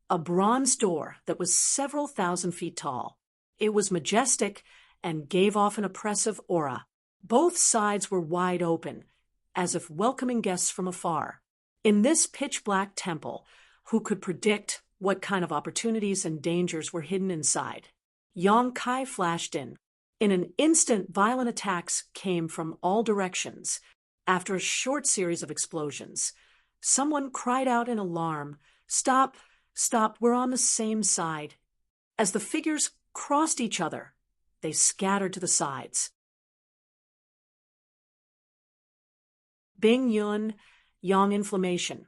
a bronze door that was several thousand feet tall. It was majestic and gave off an oppressive aura. Both sides were wide open, as if welcoming guests from afar. In this pitch-black temple, who could predict what kind of opportunities and dangers were hidden inside? Yang Kai flashed in. In an instant, violent attacks came from all directions. After a short series of explosions, someone cried out in alarm, "Stop, stop, we're on the same side." As the figures crossed each other, they scattered to the sides. Bing Yun, Yang Inflammation,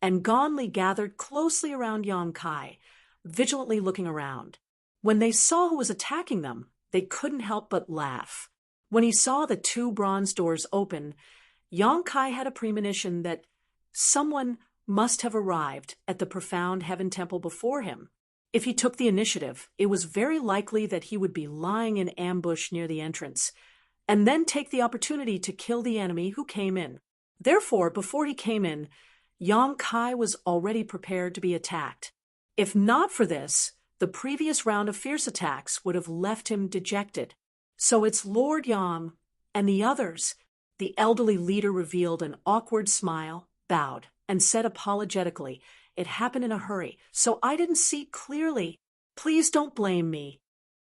and Gon Li gathered closely around Yang Kai, vigilantly looking around. When they saw who was attacking them, they couldn't help but laugh. When he saw the two bronze doors open, Yang Kai had a premonition that someone must have arrived at the profound heaven temple before him. If he took the initiative, it was very likely that he would be lying in ambush near the entrance, and then take the opportunity to kill the enemy who came in. Therefore, before he came in, Yang Kai was already prepared to be attacked. If not for this, the previous round of fierce attacks would have left him dejected. "So it's Lord Yang and the others." The elderly leader revealed an awkward smile, bowed, and said apologetically, "It happened in a hurry, so I didn't see clearly. Please don't blame me."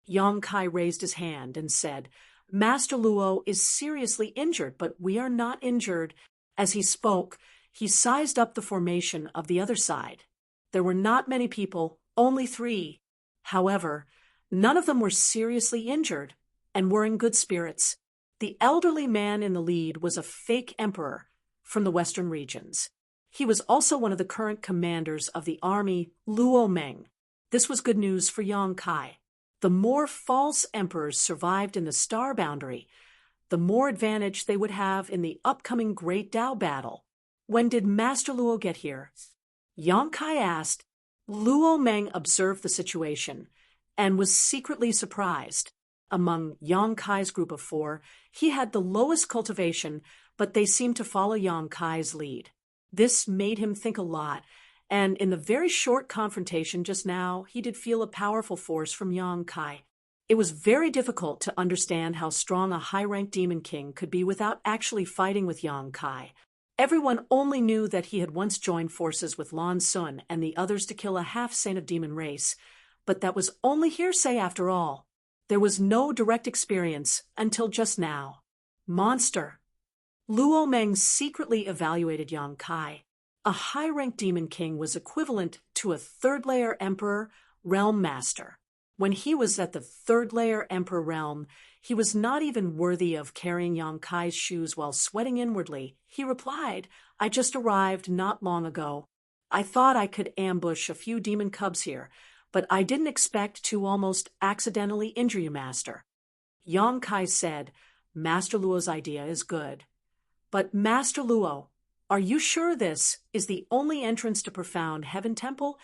Yang Kai raised his hand and said, "Master Luo is seriously injured, but we are not injured." As he spoke, he sized up the formation of the other side. There were not many people, only 3. However, none of them were seriously injured and were in good spirits. The elderly man in the lead was a fake emperor from the western regions. He was also one of the current commanders of the army, Luo Meng. This was good news for Yang Kai. The more false emperors survived in the star boundary, the more advantage they would have in the upcoming Great Dao battle. "When did Master Luo get here?" Yang Kai asked. Luo Meng observed the situation and was secretly surprised. Among Yang Kai's group of 4, he had the lowest cultivation, but they seemed to follow Yang Kai's lead. This made him think a lot, and in the very short confrontation just now, he did feel a powerful force from Yang Kai. It was very difficult to understand how strong a high-ranked demon king could be without actually fighting with Yang Kai. Everyone only knew that he had once joined forces with Lan Sun and the others to kill a half-saint of demon race, but that was only hearsay after all. There was no direct experience until just now. Monster. Luo Meng secretly evaluated Yang Kai. A high-ranked demon king was equivalent to a third-layer emperor, realm master. When he was at the third-layer emperor realm, he was not even worthy of carrying Yang Kai's shoes while sweating inwardly. He replied, "I just arrived not long ago." I thought I could ambush a few demon cubs here, but I didn't expect to almost accidentally injure you, Master. Yang Kai said, Master Luo's idea is good. But Master Luo, are you sure this is the only entrance to Profound Heaven Temple?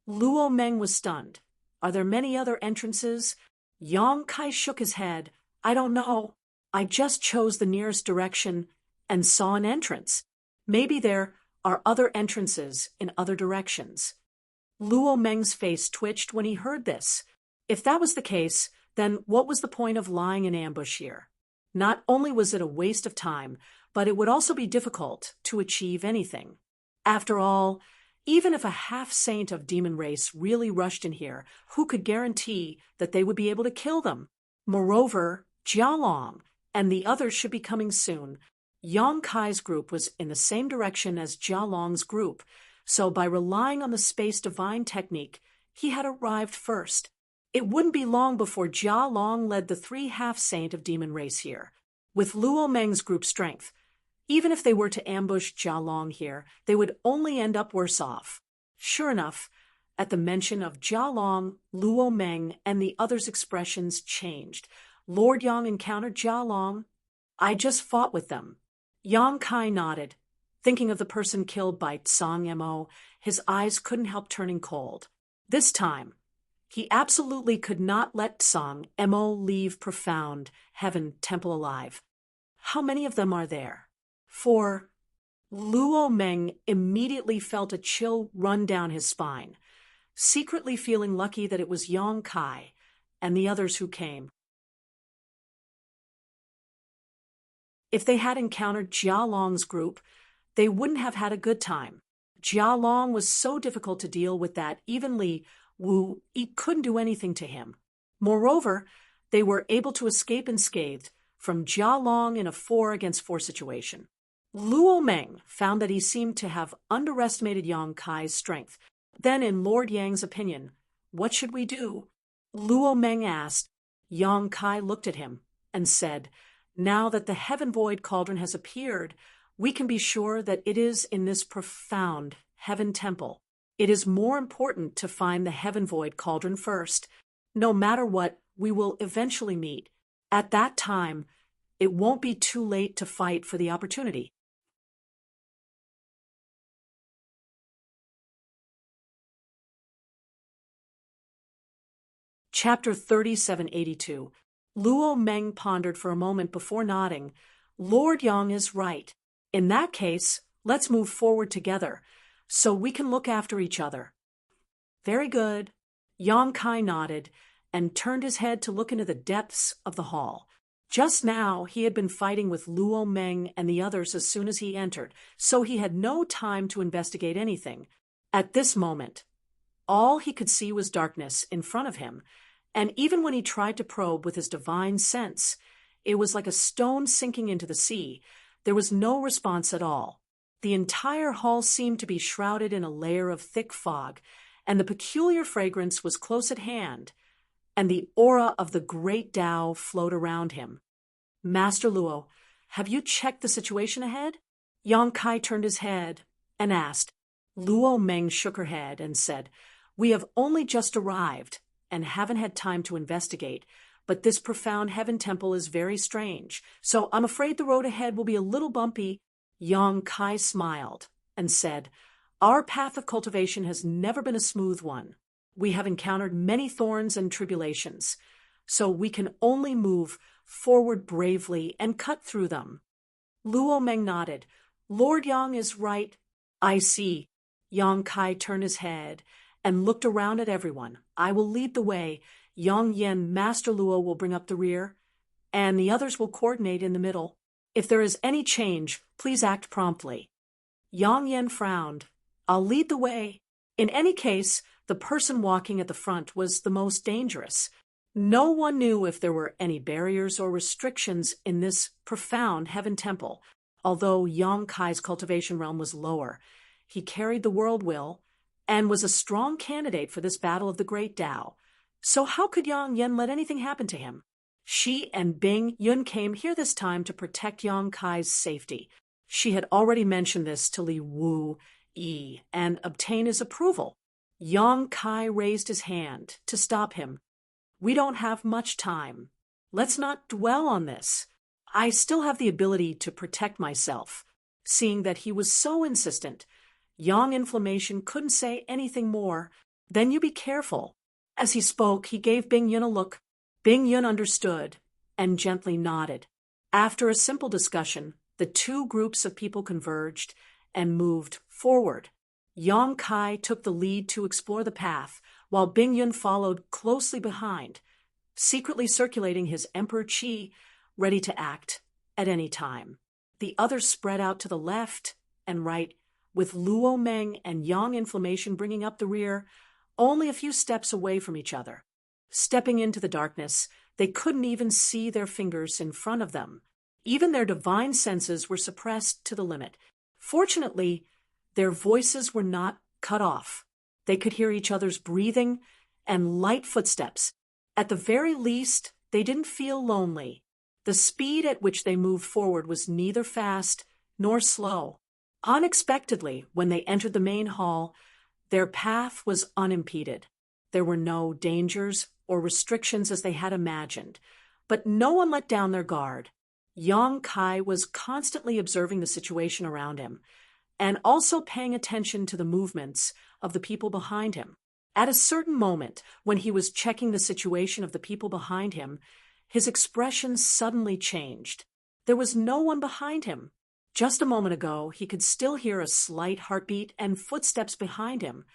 Luo Meng was stunned. Are there many other entrances? Yang Kai shook his head. I don't know. I just chose the nearest direction and saw an entrance. Maybe there are other entrances in other directions. Luo Meng's face twitched when he heard this. If that was the case, then what was the point of lying in ambush here? Not only was it a waste of time, but it would also be difficult to achieve anything. After all, even if a half-saint of demon race really rushed in here, who could guarantee that they would be able to kill them? Moreover, Jialong and the others should be coming soon. Yang Kai's group was in the same direction as Jialong's group, so by relying on the space divine technique, he had arrived first. It wouldn't be long before Jialong led the 3 half-saint of demon race here. With Luo Meng's group strength, even if they were to ambush Jialong here, they would only end up worse off. Sure enough, at the mention of Jialong, Luo Meng and the others' expressions changed. Lord Yang encountered Jialong. I just fought with them. Yang Kai nodded. Thinking of the person killed by Tsang Mo, his eyes couldn't help turning cold. This time, he absolutely could not let Tsang Mo leave Profound Heaven Temple alive. How many of them are there? 4. Luo Meng immediately felt a chill run down his spine, secretly feeling lucky that it was Yang Kai and the others who came. If they had encountered Jialong's group, they wouldn't have had a good time. Jialong was so difficult to deal with that even Li Wu couldn't do anything to him. Moreover, they were able to escape unscathed from Jialong in a 4-against-4 situation. Luo Meng found that he seemed to have underestimated Yang Kai's strength. Then, in Lord Yang's opinion, what should we do? Luo Meng asked. Yang Kai looked at him and said, now that the Heaven Void Cauldron has appeared, we can be sure that it is in this profound Heaven Temple. It is more important to find the Heaven Void Cauldron first. No matter what, we will eventually meet. At that time, it won't be too late to fight for the opportunity. Chapter 3782. Luo Meng pondered for a moment before nodding. Lord Yang is right. In that case, let's move forward together, so we can look after each other. Very good. Yang Kai nodded and turned his head to look into the depths of the hall. Just now, he had been fighting with Luo Meng and the others as soon as he entered, so he had no time to investigate anything. At this moment, all he could see was darkness in front of him, and even when he tried to probe with his divine sense, it was like a stone sinking into the sea. There was no response at all. The entire hall seemed to be shrouded in a layer of thick fog, and the peculiar fragrance was close at hand, and the aura of the great Tao flowed around him. Master Luo, have you checked the situation ahead? Yang Kai turned his head and asked. Luo Meng shook her head and said, we have only just arrived and haven't had time to investigate, but this profound Heaven Temple is very strange, so I'm afraid the road ahead will be a little bumpy. Yang Kai smiled and said, our path of cultivation has never been a smooth one. We have encountered many thorns and tribulations, so we can only move forward bravely and cut through them. Luo Meng nodded. Lord Yang is right. I see. Yang Kai turned his head and looked around at everyone. I will lead the way. Yang Yen, Master Luo will bring up the rear, and the others will coordinate in the middle. If there is any change, please act promptly. Yang Yen frowned. I'll lead the way. In any case, the person walking at the front was the most dangerous. No one knew if there were any barriers or restrictions in this profound Heaven Temple. Although Yang Kai's cultivation realm was lower, he carried the world will and was a strong candidate for this battle of the great Tao. So how could Yang Yen let anything happen to him? She and Bing Yun came here this time to protect Yang Kai's safety. She had already mentioned this to Li Wu and obtain his approval. Yang Kai raised his hand to stop him. We don't have much time. Let's not dwell on this. I still have the ability to protect myself. Seeing that he was so insistent, Yang Inflammation couldn't say anything more. Then you be careful. As he spoke, he gave Bing Yun a look. Bing Yun understood and gently nodded. After a simple discussion, the two groups of people converged and moved forward. Yang Kai took the lead to explore the path, while Bing Yun followed closely behind, secretly circulating his Emperor Qi, ready to act at any time. The others spread out to the left and right, with Luo Meng and Yang Inflammation bringing up the rear, only a few steps away from each other. Stepping into the darkness, they couldn't even see their fingers in front of them. Even their divine senses were suppressed to the limit. Fortunately, their voices were not cut off. They could hear each other's breathing and light footsteps. At the very least, they didn't feel lonely. The speed at which they moved forward was neither fast nor slow. Unexpectedly, when they entered the main hall, their path was unimpeded. There were no dangers or restrictions as they had imagined, but no one let down their guard. Yang Kai was constantly observing the situation around him, and also paying attention to the movements of the people behind him. At a certain moment, when he was checking the situation of the people behind him, his expression suddenly changed. There was no one behind him. Just a moment ago, he could still hear a slight heartbeat and footsteps behind him,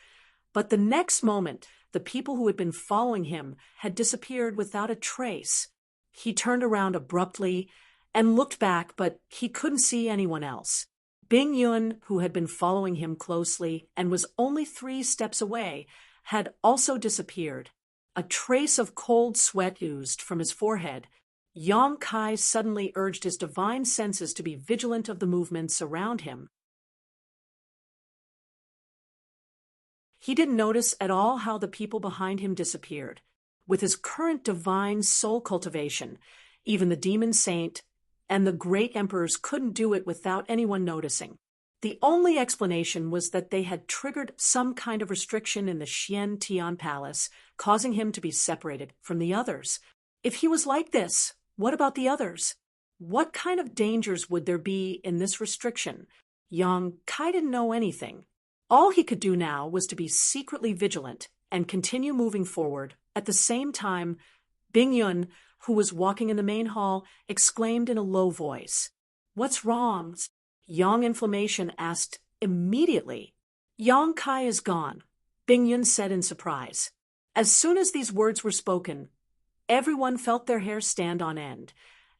but the next moment, the people who had been following him had disappeared without a trace. He turned around abruptly and looked back, but he couldn't see anyone else. Bing Yun, who had been following him closely and was only 3 steps away, had also disappeared. A trace of cold sweat oozed from his forehead. Yang Kai suddenly urged his divine senses to be vigilant of the movements around him. He didn't notice at all how the people behind him disappeared. With his current divine soul cultivation, even the demon saint and the great emperors couldn't do it without anyone noticing. The only explanation was that they had triggered some kind of restriction in the Xian Tian Palace, causing him to be separated from the others. If he was like this, what about the others? What kind of dangers would there be in this restriction? Yang Kai didn't know anything. All he could do now was to be secretly vigilant and continue moving forward. At the same time, Bing Yun, who was walking in the main hall, exclaimed in a low voice, "What's wrong?" Yang Inflammation asked immediately. "Yang Kai is gone," Bing Yun said in surprise. As soon as these words were spoken, everyone felt their hair stand on end,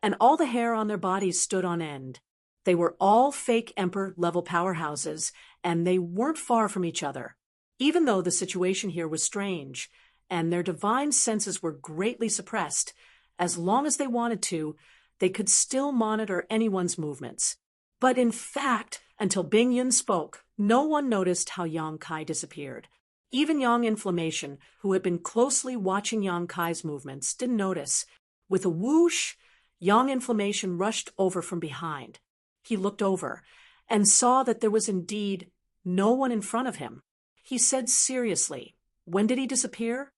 and all the hair on their bodies stood on end. They were all fake emperor-level powerhouses, and they weren't far from each other. Even though the situation here was strange, and their divine senses were greatly suppressed, as long as they wanted to, they could still monitor anyone's movements. But in fact, until Bing Yun spoke, no one noticed how Yang Kai disappeared. Even Yang Inflammation, who had been closely watching Yang Kai's movements, didn't notice. With a whoosh, Yang Inflammation rushed over from behind. He looked over and saw that there was indeed no one in front of him. He said seriously, "When did he disappear?"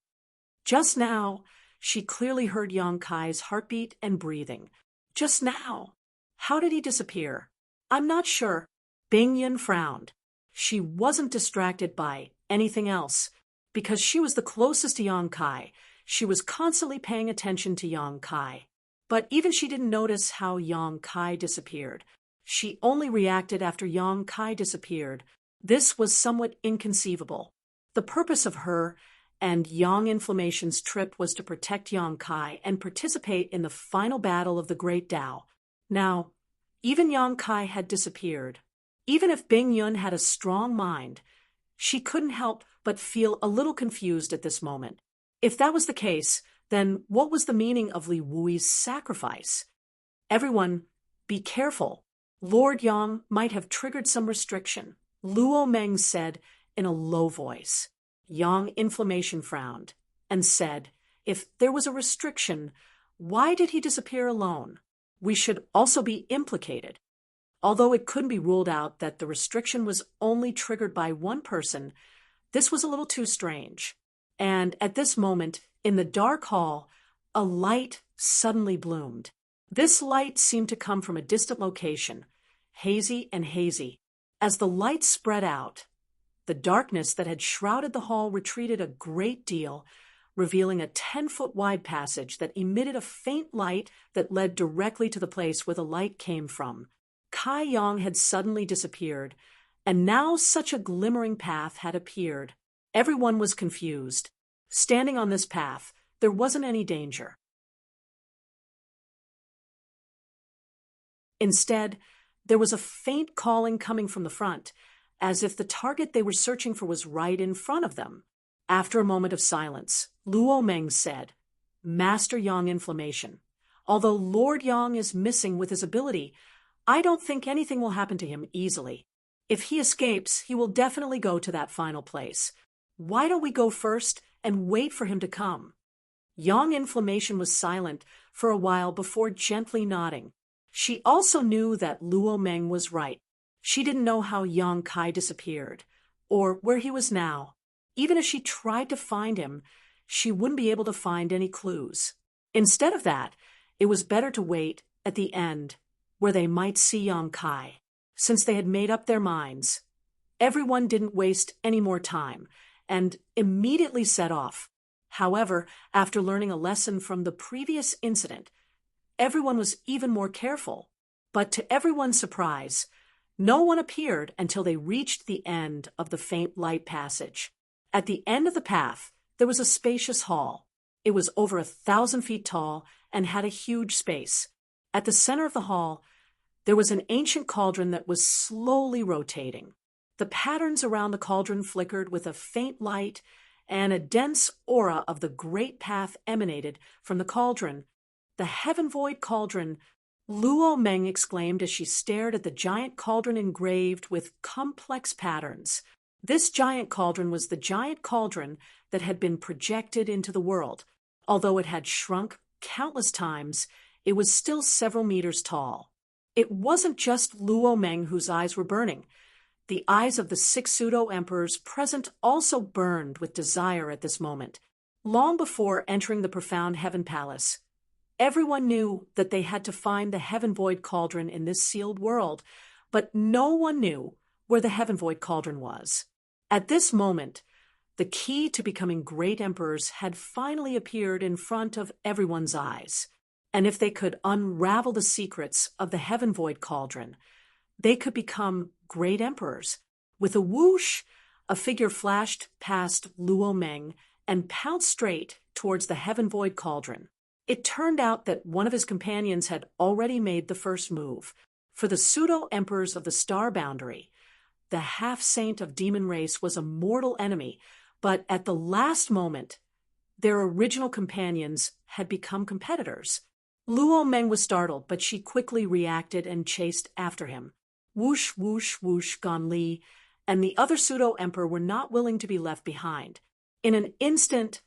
"Just now." She clearly heard Yang Kai's heartbeat and breathing. "Just now." "How did he disappear?" "I'm not sure." Bing Yun frowned. She wasn't distracted by anything else. Because she was the closest to Yang Kai, she was constantly paying attention to Yang Kai. But even she didn't notice how Yang Kai disappeared. She only reacted after Yang Kai disappeared. This was somewhat inconceivable. The purpose of her and Yang Inflammation's trip was to protect Yang Kai and participate in the final battle of the Great Tao. Now, even Yang Kai had disappeared. Even if Bing Yun had a strong mind, she couldn't help but feel a little confused at this moment. If that was the case, then what was the meaning of Li Wui's sacrifice? "Everyone, be careful. Lord Yang might have triggered some restriction," Luo Meng said in a low voice. Yang Inflammation frowned and said, "If there was a restriction, why did he disappear alone? We should also be implicated." Although it couldn't be ruled out that the restriction was only triggered by one person, this was a little too strange. And at this moment, in the dark hall, a light suddenly bloomed. This light seemed to come from a distant location, hazy and hazy. As the light spread out, the darkness that had shrouded the hall retreated a great deal, revealing a 10-foot wide passage that emitted a faint light that led directly to the place where the light came from. Kai Yang had suddenly disappeared, and now such a glimmering path had appeared. Everyone was confused. Standing on this path, there wasn't any danger. Instead, there was a faint calling coming from the front, as if the target they were searching for was right in front of them. After a moment of silence, Luo Meng said, "Master Yang Inflammation, although Lord Yang is missing with his ability, I don't think anything will happen to him easily. If he escapes, he will definitely go to that final place. Why don't we go first and wait for him to come?" Yang Inflammation was silent for a while before gently nodding. She also knew that Luo Meng was right. She didn't know how Yang Kai disappeared, or where he was now. Even if she tried to find him, she wouldn't be able to find any clues. Instead of that, it was better to wait at the end, where they might see Yang Kai. Since they had made up their minds, everyone didn't waste any more time, and immediately set off. However, after learning a lesson from the previous incident, everyone was even more careful. But to everyone's surprise, no one appeared until they reached the end of the faint light passage. At the end of the path, there was a spacious hall. It was over 1,000 feet tall and had a huge space. At the center of the hall, there was an ancient cauldron that was slowly rotating. The patterns around the cauldron flickered with a faint light, and a dense aura of the great path emanated from the cauldron. "The Heaven Void Cauldron," Luo Meng exclaimed as she stared at the giant cauldron engraved with complex patterns. This giant cauldron was the giant cauldron that had been projected into the world. Although it had shrunk countless times, it was still several meters tall. It wasn't just Luo Meng whose eyes were burning. The eyes of the 6 pseudo-emperors present also burned with desire at this moment. Long before entering the profound Heaven Palace, everyone knew that they had to find the Heaven Void Cauldron in this sealed world, but no one knew where the Heaven Void Cauldron was. At this moment, the key to becoming great emperors had finally appeared in front of everyone's eyes. And if they could unravel the secrets of the Heaven Void Cauldron, they could become great emperors. With a whoosh, a figure flashed past Luo Meng and pounced straight towards the Heaven Void Cauldron. It turned out that one of his companions had already made the first move. For the pseudo-emperors of the Star Boundary, the half-saint of demon race was a mortal enemy, but at the last moment, their original companions had become competitors. Luo Meng was startled, but she quickly reacted and chased after him. Whoosh, whoosh, whoosh, Gon Li and the other pseudo-emperor were not willing to be left behind. In an instant,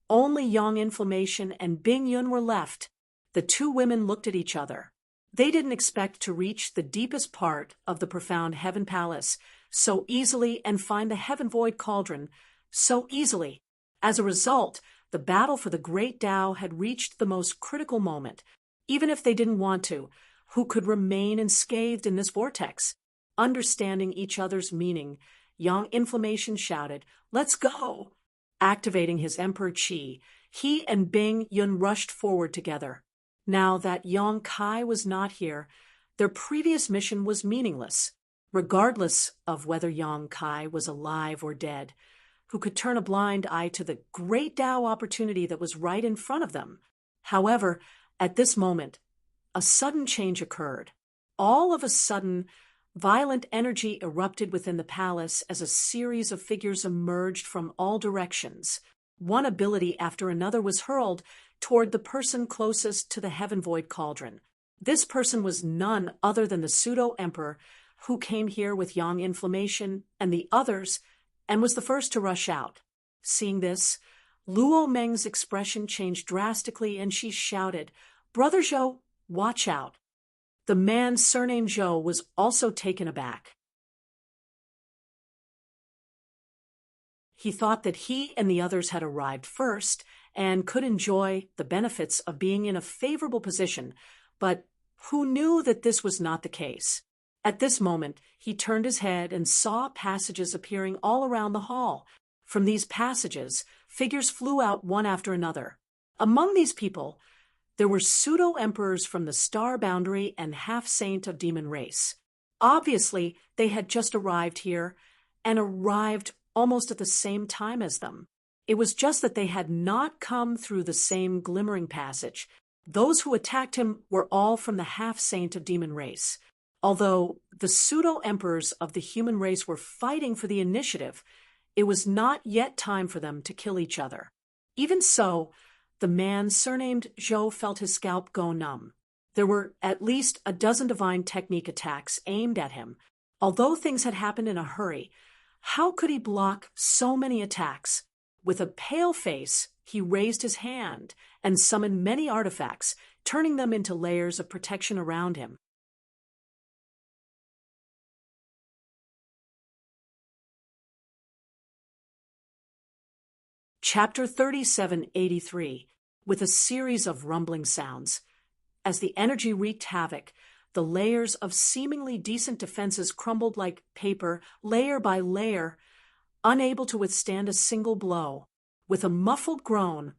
only Yang Inflammation and Bing Yun were left. The two women looked at each other. They didn't expect to reach the deepest part of the profound Heaven Palace so easily and find the Heaven Void Cauldron so easily. As a result, the battle for the Great Tao had reached the most critical moment. Even if they didn't want to, who could remain unscathed in this vortex? Understanding each other's meaning, Yang Inflammation shouted, "Let's go!" Activating his Emperor Qi, he and Bing Yun rushed forward together. Now that Yang Kai was not here, their previous mission was meaningless. Regardless of whether Yang Kai was alive or dead, who could turn a blind eye to the great Tao opportunity that was right in front of them. However, at this moment, a sudden change occurred. All of a sudden, violent energy erupted within the palace as a series of figures emerged from all directions. One ability after another was hurled toward the person closest to the Heaven Void Cauldron. This person was none other than the pseudo-emperor who came here with Yang Inflammation and the others and was the first to rush out. Seeing this, Luo Meng's expression changed drastically and she shouted, "Brother Zhou, watch out." The man surnamed Zhou was also taken aback. He thought that he and the others had arrived first and could enjoy the benefits of being in a favorable position, but who knew that this was not the case? At this moment, he turned his head and saw passages appearing all around the hall. From these passages, figures flew out one after another. Among these people, there were pseudo-emperors from the star boundary and half-saint of demon race. Obviously, they had just arrived here, and arrived almost at the same time as them. It was just that they had not come through the same glimmering passage. Those who attacked him were all from the half-saint of demon race. Although the pseudo-emperors of the human race were fighting for the initiative, it was not yet time for them to kill each other. Even so, the man surnamed Zhou felt his scalp go numb. There were at least a dozen divine technique attacks aimed at him. Although things had happened in a hurry, how could he block so many attacks? With a pale face, he raised his hand and summoned many artifacts, turning them into layers of protection around him. Chapter 3783, with a series of rumbling sounds. As the energy wreaked havoc, the layers of seemingly decent defenses crumbled like paper, layer by layer, unable to withstand a single blow. With a muffled groan,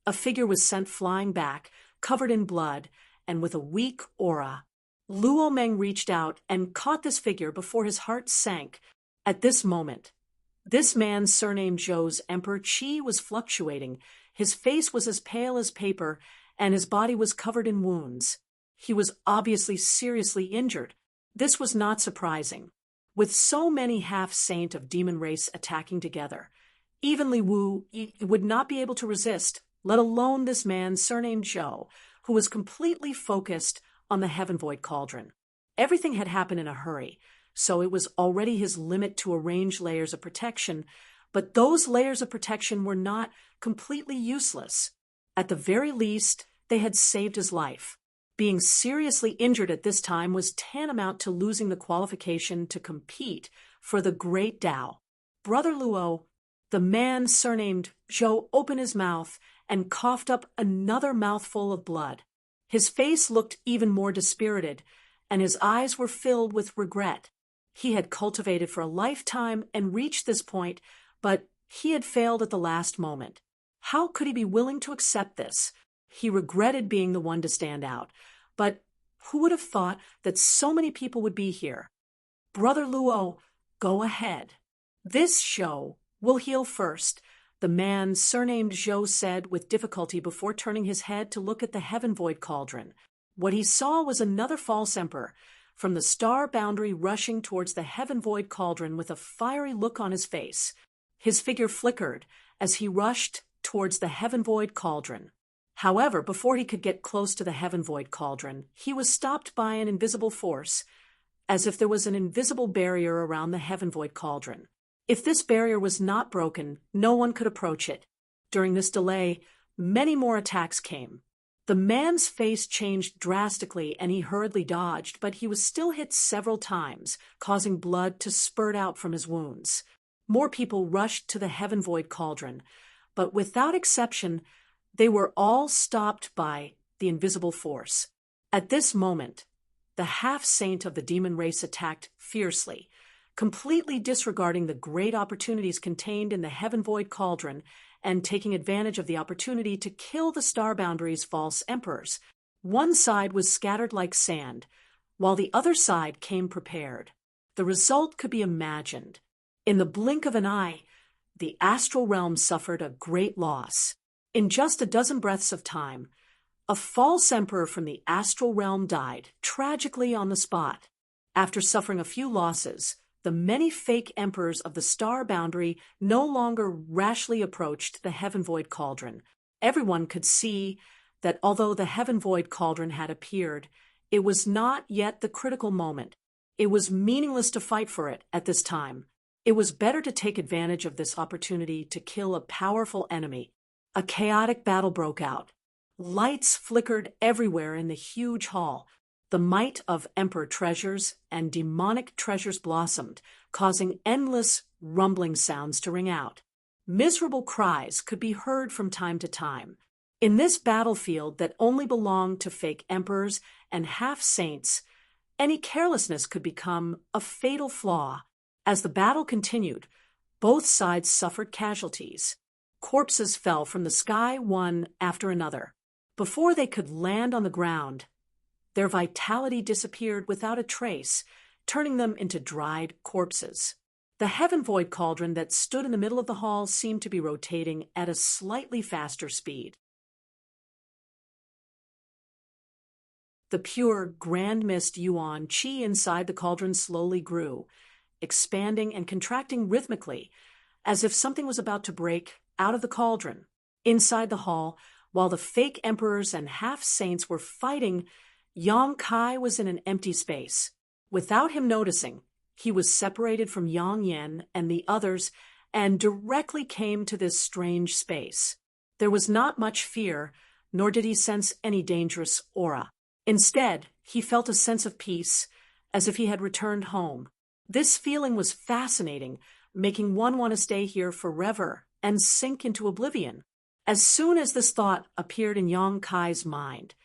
a figure was sent flying back, covered in blood, and with a weak aura. Luo Meng reached out and caught this figure before his heart sank. At this moment, this man surnamed Zhou's Emperor Qi was fluctuating. His face was as pale as paper, and his body was covered in wounds. He was obviously seriously injured. This was not surprising. With so many half-saint of demon race attacking together, even Li Wu would not be able to resist, let alone this man surnamed Zhou, who was completely focused on the Heaven Void Cauldron. Everything had happened in a hurry, so it was already his limit to arrange layers of protection, but those layers of protection were not completely useless. At the very least, they had saved his life. Being seriously injured at this time was tantamount to losing the qualification to compete for the Great Tao. Brother Luo, the man surnamed Zhou, opened his mouth and coughed up another mouthful of blood. His face looked even more dispirited, and his eyes were filled with regret. He had cultivated for a lifetime and reached this point, but he had failed at the last moment. How could he be willing to accept this? He regretted being the one to stand out, but who would have thought that so many people would be here? Brother Luo, go ahead. This show will heal first, the man surnamed Zhou said with difficulty before turning his head to look at the Heaven Void Cauldron. What he saw was another false emperor from the star boundary rushing towards the Heaven Void Cauldron with a fiery look on his face. His figure flickered as he rushed towards the Heaven Void Cauldron. However, before he could get close to the Heaven Void Cauldron, he was stopped by an invisible force, as if there was an invisible barrier around the Heaven Void Cauldron. If this barrier was not broken, no one could approach it. During this delay, many more attacks came. The man's face changed drastically and he hurriedly dodged, but he was still hit several times, causing blood to spurt out from his wounds. More people rushed to the Heaven Void Cauldron, but without exception, they were all stopped by the invisible force. At this moment, the half-saint of the demon race attacked fiercely, completely disregarding the great opportunities contained in the Heaven Void Cauldron and taking advantage of the opportunity to kill the Star Boundary's false emperors. One side was scattered like sand, while the other side came prepared. The result could be imagined. In the blink of an eye, the astral realm suffered a great loss. In just a dozen breaths of time, a false emperor from the astral realm died tragically on the spot. After suffering a few losses, the many fake emperors of the Star Boundary no longer rashly approached the Heaven Void Cauldron. Everyone could see that although the Heaven Void Cauldron had appeared, it was not yet the critical moment. It was meaningless to fight for it at this time. It was better to take advantage of this opportunity to kill a powerful enemy. A chaotic battle broke out. Lights flickered everywhere in the huge hall. The might of emperor treasures and demonic treasures blossomed, causing endless rumbling sounds to ring out. Miserable cries could be heard from time to time. In this battlefield that only belonged to fake emperors and half-saints, any carelessness could become a fatal flaw. As the battle continued, both sides suffered casualties. Corpses fell from the sky one after another. Before they could land on the ground, their vitality disappeared without a trace, turning them into dried corpses. The heaven void cauldron that stood in the middle of the hall seemed to be rotating at a slightly faster speed. The pure, grand mist yuan qi inside the cauldron slowly grew, expanding and contracting rhythmically, as if something was about to break out of the cauldron. Inside the hall, while the fake emperors and half-saints were fighting, Yang Kai was in an empty space. Without him noticing, he was separated from Yang Yen and the others and directly came to this strange space. There was not much fear, nor did he sense any dangerous aura. Instead, he felt a sense of peace, as if he had returned home. This feeling was fascinating, making one want to stay here forever and sink into oblivion. As soon as this thought appeared in Yang Kai's mind,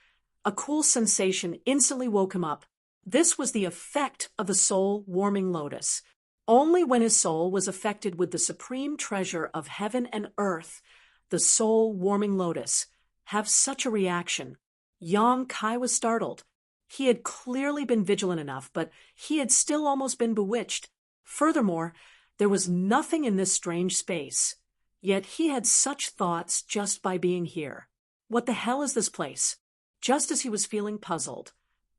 a cool sensation instantly woke him up. This was the effect of the soul-warming lotus. Only when his soul was affected with the supreme treasure of heaven and earth, the soul-warming lotus, have such a reaction. Yang Kai was startled. He had clearly been vigilant enough, but he had still almost been bewitched. Furthermore, there was nothing in this strange space. Yet he had such thoughts just by being here. What the hell is this place? Just as he was feeling puzzled,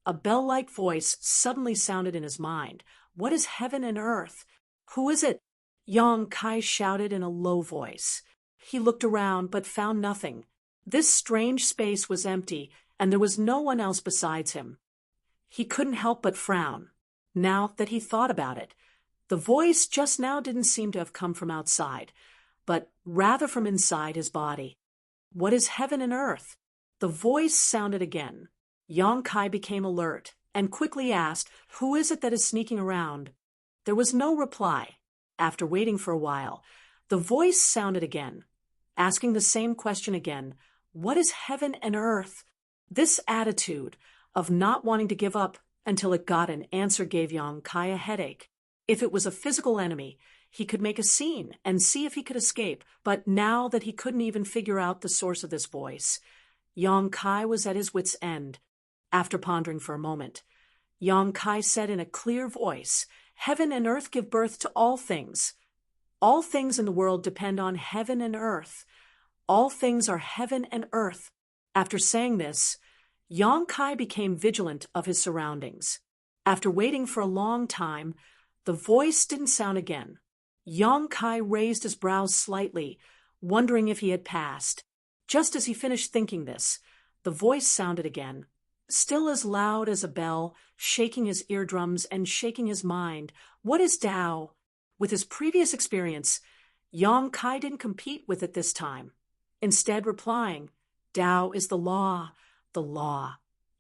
a bell-like voice suddenly sounded in his mind. What is heaven and earth? Who is it? Yang Kai shouted in a low voice. He looked around but found nothing. This strange space was empty, and there was no one else besides him. He couldn't help but frown, now that he thought about it. The voice just now didn't seem to have come from outside, but rather from inside his body. What is heaven and earth? The voice sounded again. Yang Kai became alert and quickly asked, "Who is it that is sneaking around?" There was no reply. After waiting for a while, the voice sounded again, asking the same question again. What is heaven and earth? This attitude of not wanting to give up until it got an answer gave Yang Kai a headache. If it was a physical enemy, he could make a scene and see if he could escape, but now that he couldn't even figure out the source of this voice, Yang Kai was at his wit's end. After pondering for a moment, Yang Kai said in a clear voice, "Heaven and earth give birth to all things. All things in the world depend on heaven and earth. All things are heaven and earth." After saying this, Yang Kai became vigilant of his surroundings. After waiting for a long time, the voice didn't sound again. Yang Kai raised his brows slightly, wondering if he had passed. Just as he finished thinking this, the voice sounded again, still as loud as a bell, shaking his eardrums and shaking his mind. What is Tao? With his previous experience, Yang Kai didn't compete with it this time, instead replying, "Tao is the law,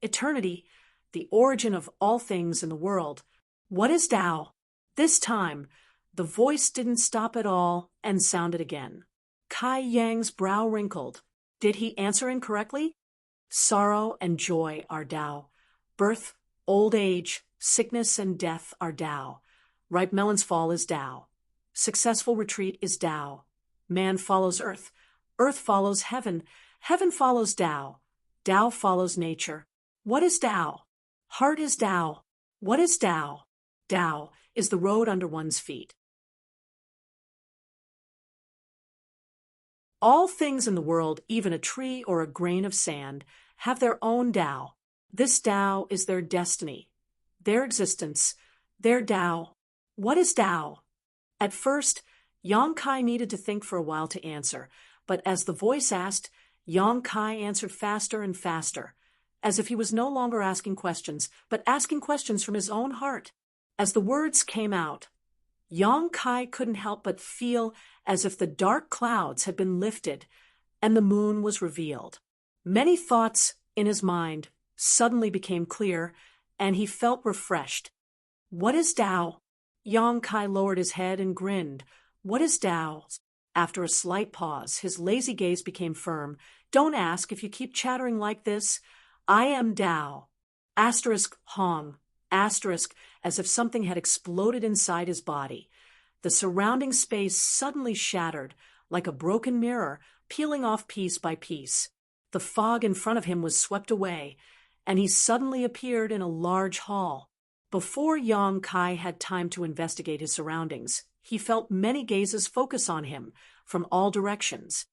eternity, the origin of all things in the world. What is Tao?" This time, the voice didn't stop at all and sounded again. Kai Yang's brow wrinkled. Did he answer incorrectly? Sorrow and joy are Tao. Birth, old age, sickness and death are Tao. Ripe melons fall is Tao. Successful retreat is Tao. Man follows earth. Earth follows heaven. Heaven follows Tao. Tao follows nature. What is Tao? Heart is Tao. What is Tao? Tao is the road under one's feet. All things in the world, even a tree or a grain of sand, have their own Tao. This Tao is their destiny, their existence, their Tao. What is Tao? At first, Yang Kai needed to think for a while to answer, but as the voice asked, Yang Kai answered faster and faster, as if he was no longer asking questions, but asking questions from his own heart. As the words came out, Yang Kai couldn't help but feel as if the dark clouds had been lifted and the moon was revealed. Many thoughts in his mind suddenly became clear and he felt refreshed. What is Tao? Yang Kai lowered his head and grinned. What is Tao? After a slight pause, his lazy gaze became firm. Don't ask if you keep chattering like this. I am Tao. Asterisk Hong. Asterisk, as if something had exploded inside his body. The surrounding space suddenly shattered, like a broken mirror, peeling off piece by piece. The fog in front of him was swept away, and he suddenly appeared in a large hall. Before Yang Kai had time to investigate his surroundings, he felt many gazes focus on him from all directions.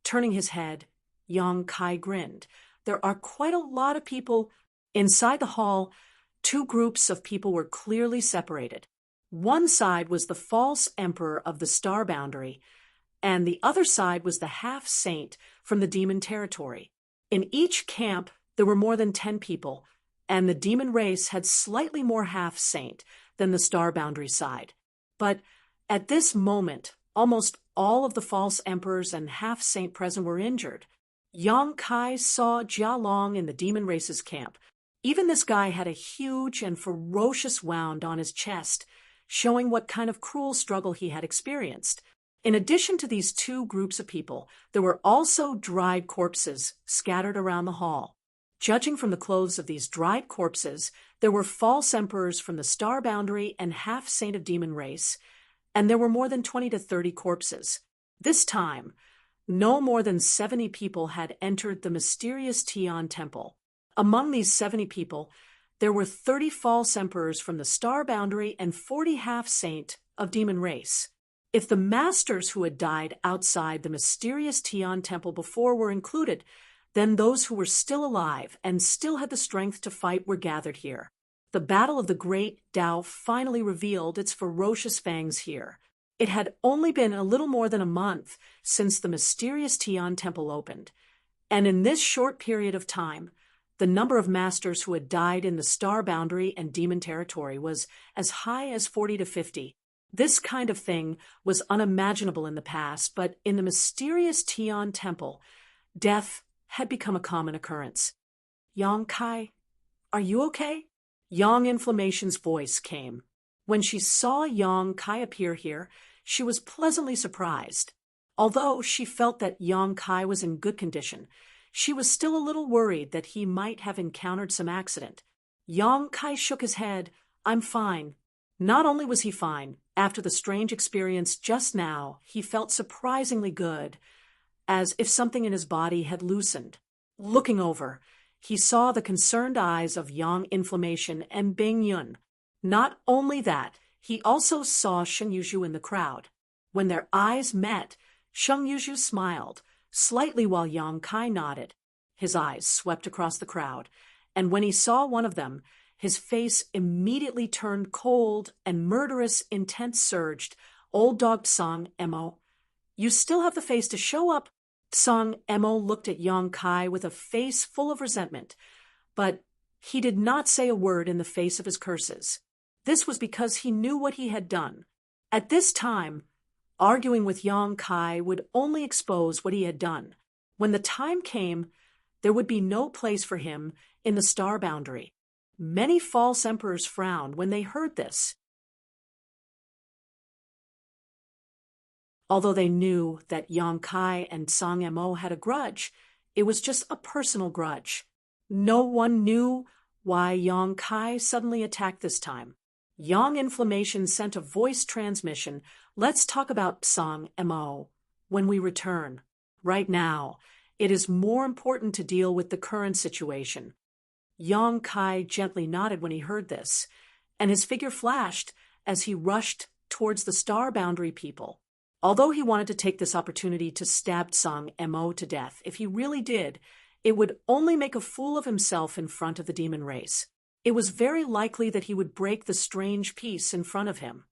Turning his head, Yang Kai grinned. There are quite a lot of people. Inside the hall, two groups of people were clearly separated. One side was the false emperor of the star boundary, and the other side was the half-saint from the demon territory. In each camp, there were more than 10 people, and the demon race had slightly more half-saint than the star boundary side. But at this moment, almost all of the false emperors and half-saint present were injured. Yang Kai saw Jia Long in the demon race's camp. Even this guy had a huge and ferocious wound on his chest, showing what kind of cruel struggle he had experienced. In addition to these two groups of people, there were also dried corpses scattered around the hall. Judging from the clothes of these dried corpses, there were false emperors from the star boundary and half-saint of demon race, and there were more than 20 to 30 corpses. This time, no more than 70 people had entered the mysterious Tian temple. Among these 70 people, there were 30 false emperors from the star boundary and 40 half-saint of demon race. If the masters who had died outside the mysterious Tian temple before were included, then those who were still alive and still had the strength to fight were gathered here. The battle of the great Tao finally revealed its ferocious fangs here. It had only been a little more than a month since the mysterious Tian temple opened, and in this short period of time, the number of masters who had died in the star boundary and demon territory was as high as 40 to 50. This kind of thing was unimaginable in the past, but in the mysterious Tian temple, death had become a common occurrence. Yang Kai, are you okay? Yang Inflammation's voice came. When she saw Yang Kai appear here, she was pleasantly surprised. Although she felt that Yang Kai was in good condition, she was still a little worried that he might have encountered some accident. Yang Kai shook his head. I'm fine. Not only was he fine, after the strange experience just now, he felt surprisingly good, as if something in his body had loosened. Looking over, he saw the concerned eyes of Yang Inflammation and Bing Yun. Not only that, he also saw Sheng Yuzhu in the crowd. When their eyes met, Sheng Yuzhu smiled, slightly while Yang Kai nodded. His eyes swept across the crowd, and when he saw one of them, his face immediately turned cold and murderous intent surged. Old dog Song Mo, you still have the face to show up. Song Mo looked at Yang Kai with a face full of resentment, but he did not say a word in the face of his curses. This was because he knew what he had done. At this time, arguing with Yang Kai would only expose what he had done. When the time came, there would be no place for him in the star boundary. Many false emperors frowned when they heard this. Although they knew that Yang Kai and Song Mo had a grudge, it was just a personal grudge. No one knew why Yang Kai suddenly attacked this time. Yang Inflammation sent a voice transmission. Let's talk about Song Mo when we return. Right now, it is more important to deal with the current situation. Yang Kai gently nodded when he heard this, and his figure flashed as he rushed towards the star boundary people. Although he wanted to take this opportunity to stab Song Mo to death, if he really did, it would only make a fool of himself in front of the demon race. It was very likely that he would break the strange peace in front of him.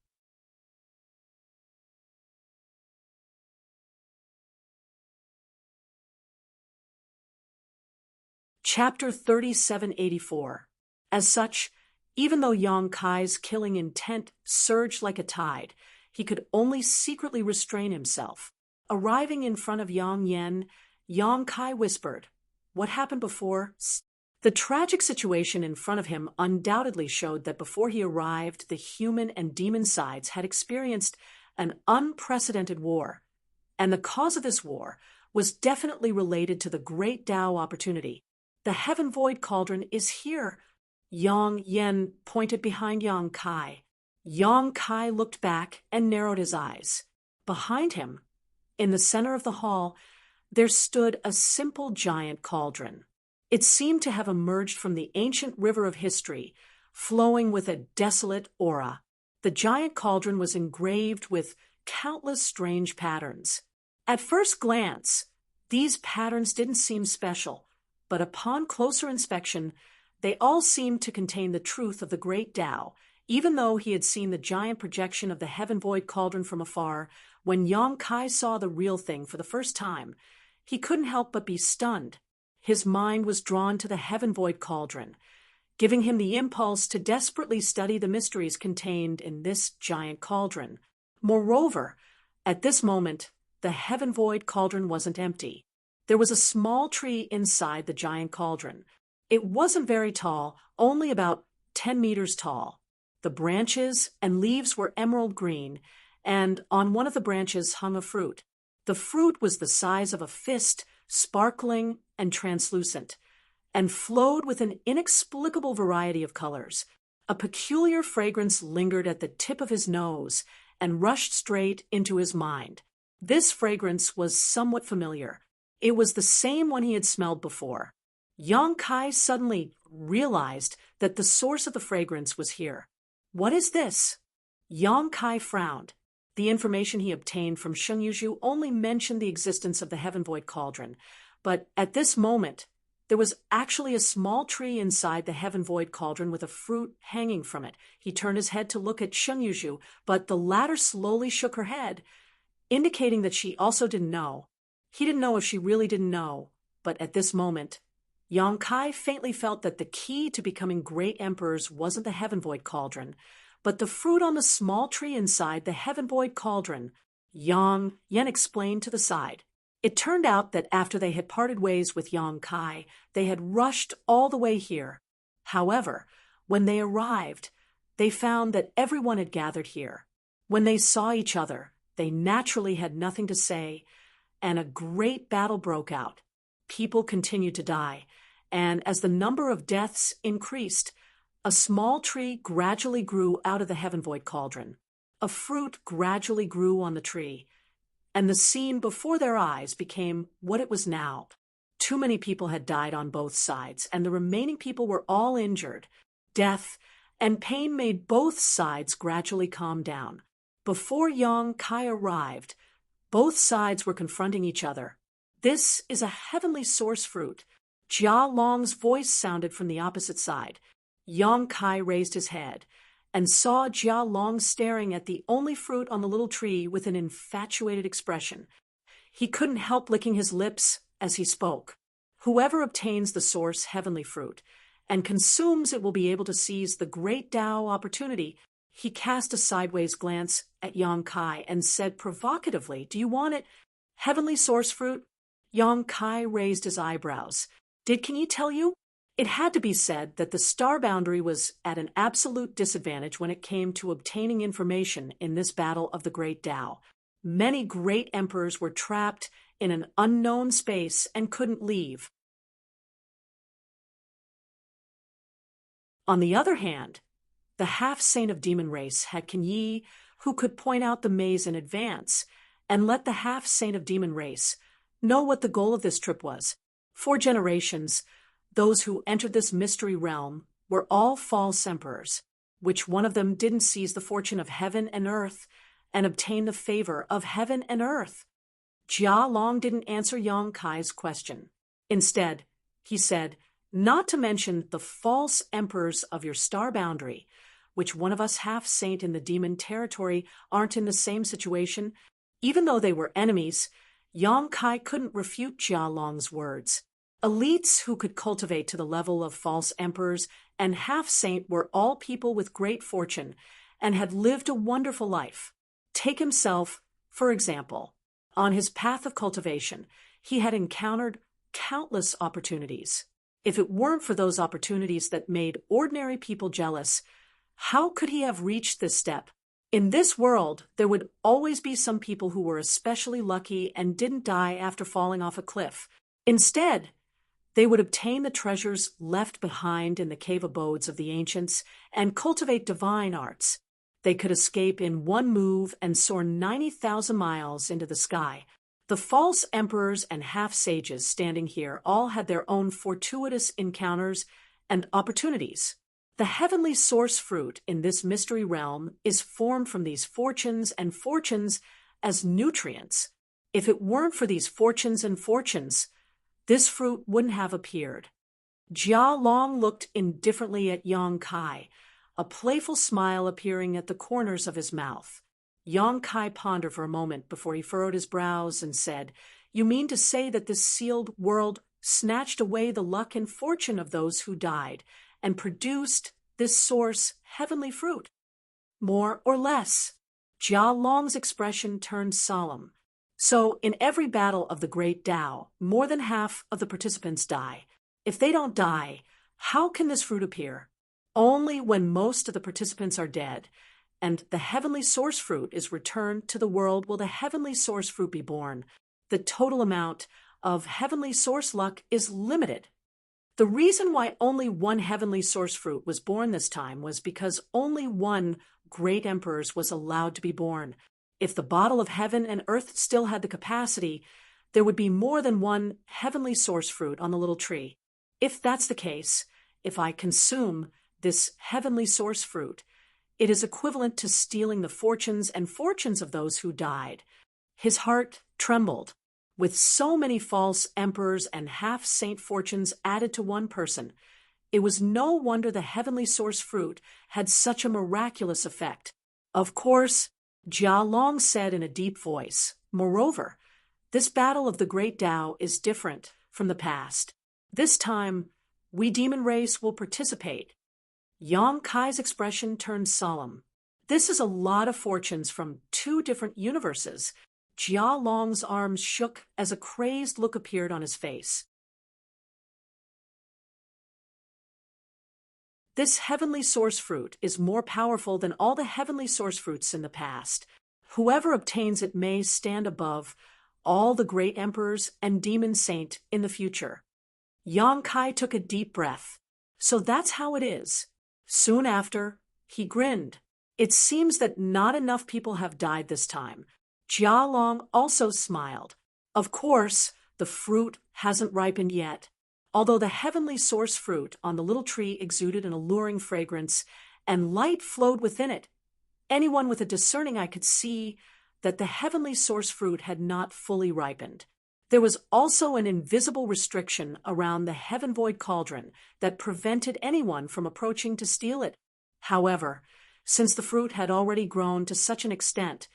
Chapter 3784. As such, even though Yang Kai's killing intent surged like a tide, he could only secretly restrain himself. Arriving in front of Yang Yen, Yang Kai whispered, "What happened before The tragic situation in front of him undoubtedly showed that before he arrived, the human and demon sides had experienced an unprecedented war, and the cause of this war was definitely related to the great Tao opportunity. The Heaven Void Cauldron is here. Yang Yen pointed behind Yang Kai. Yang Kai looked back and narrowed his eyes. Behind him, in the center of the hall, there stood a simple giant cauldron. It seemed to have emerged from the ancient river of history, flowing with a desolate aura. The giant cauldron was engraved with countless strange patterns. At first glance, these patterns didn't seem special, but upon closer inspection, they all seemed to contain the truth of the great Tao. Even though he had seen the giant projection of the Heaven Void Cauldron from afar, when Yang Kai saw the real thing for the first time, he couldn't help but be stunned. His mind was drawn to the Heaven Void Cauldron, giving him the impulse to desperately study the mysteries contained in this giant cauldron. Moreover, at this moment, the Heaven Void Cauldron wasn't empty. There was a small tree inside the giant cauldron. It wasn't very tall, only about 10 meters tall. The branches and leaves were emerald green, and on one of the branches hung a fruit. The fruit was the size of a fist, sparkling and translucent, and flowed with an inexplicable variety of colors. A peculiar fragrance lingered at the tip of his nose and rushed straight into his mind. This fragrance was somewhat familiar. It was the same one he had smelled before. Yang Kai suddenly realized that the source of the fragrance was here. What is this? Yang Kai frowned. The information he obtained from Sheng Yuzhu only mentioned the existence of the Heaven Void Cauldron, but at this moment, there was actually a small tree inside the Heaven Void Cauldron with a fruit hanging from it. He turned his head to look at Sheng Yuzhu, but the latter slowly shook her head, indicating that she also didn't know. He didn't know if she really didn't know, but at this moment, Yang Kai faintly felt that the key to becoming great emperors wasn't the Heaven Void Cauldron, but the fruit on the small tree inside the Heaven Void Cauldron. Yang Yen explained to the side. It turned out that after they had parted ways with Yang Kai, they had rushed all the way here. However, when they arrived, they found that everyone had gathered here. When they saw each other, they naturally had nothing to say, and a great battle broke out. People continued to die, and as the number of deaths increased, a small tree gradually grew out of the Heaven Void Cauldron. A fruit gradually grew on the tree, and the scene before their eyes became what it was now. Too many people had died on both sides, and the remaining people were all injured. Death and pain made both sides gradually calm down. Before Yang Kai arrived, both sides were confronting each other. This is a heavenly source fruit. Jia Long's voice sounded from the opposite side. Yang Kai raised his head and saw Jia Long staring at the only fruit on the little tree with an infatuated expression. He couldn't help licking his lips as he spoke. Whoever obtains the source heavenly fruit and consumes it will be able to seize the great Tao opportunity. He cast a sideways glance at Yang Kai and said provocatively, "Do you want it? Heavenly source fruit?" Yang Kai raised his eyebrows. Can he tell you? It had to be said that the star boundary was at an absolute disadvantage when it came to obtaining information in this battle of the great Tao. Many great emperors were trapped in an unknown space and couldn't leave. On the other hand, the half-saint of demon race had Kan Yi, who could point out the maze in advance and let the half-saint of demon race know what the goal of this trip was. For generations, those who entered this mystery realm were all false emperors. Which one of them didn't seize the fortune of heaven and earth and obtain the favor of heaven and earth? Jia Long didn't answer Yang Kai's question. Instead, he said, "Not to mention the false emperors of your star boundary, which one of us half-saint in the demon territory aren't in the same situation." Even though they were enemies, Yang Kai couldn't refute Jia Long's words. Elites who could cultivate to the level of false emperors and half-saint were all people with great fortune and had lived a wonderful life. Take himself, for example. On his path of cultivation, he had encountered countless opportunities. If it weren't for those opportunities that made ordinary people jealous, how could he have reached this step? In this world, there would always be some people who were especially lucky and didn't die after falling off a cliff. Instead, they would obtain the treasures left behind in the cave abodes of the ancients and cultivate divine arts. They could escape in one move and soar 90,000 miles into the sky. The false emperors and half-sages standing here all had their own fortuitous encounters and opportunities. The heavenly source fruit in this mystery realm is formed from these fortunes and fortunes as nutrients. If it weren't for these fortunes and fortunes, this fruit wouldn't have appeared. Jia Long looked indifferently at Yang Kai, a playful smile appearing at the corners of his mouth. Yang Kai pondered for a moment before he furrowed his brows and said, "You mean to say that this sealed world snatched away the luck and fortune of those who died and produced this source heavenly fruit?" "More or less." Jia Long's expression turned solemn. "So, in every battle of the Great Tao, more than half of the participants die. If they don't die, how can this fruit appear? Only when most of the participants are dead, and the heavenly source fruit is returned to the world will the heavenly source fruit be born. The total amount of heavenly source luck is limited." The reason why only one heavenly source fruit was born this time was because only one great emperor was allowed to be born. If the bottle of heaven and earth still had the capacity, there would be more than one heavenly source fruit on the little tree. If that's the case, if I consume this heavenly source fruit, it is equivalent to stealing the fortunes and fortunes of those who died. His heart trembled. With so many false emperors and half-saint fortunes added to one person, it was no wonder the heavenly source fruit had such a miraculous effect. Of course, Jia Long said in a deep voice, "Moreover, this battle of the Great Tao is different from the past. This time, we demon race will participate." Yang Kai's expression turned solemn. "This is a lot of fortunes from two different universes." Jia Long's arms shook as a crazed look appeared on his face. "This heavenly source fruit is more powerful than all the heavenly source fruits in the past. Whoever obtains it may stand above all the great emperors and demon saint in the future." Yang Kai took a deep breath. "So that's how it is." Soon after, he grinned. "It seems that not enough people have died this time." Jia Long also smiled. "Of course, the fruit hasn't ripened yet. Although the heavenly source fruit on the little tree exuded an alluring fragrance, and light flowed within it, anyone with a discerning eye could see that the heavenly source fruit had not fully ripened. There was also an invisible restriction around the heaven void cauldron that prevented anyone from approaching to steal it. However, since the fruit had already grown to such an extent,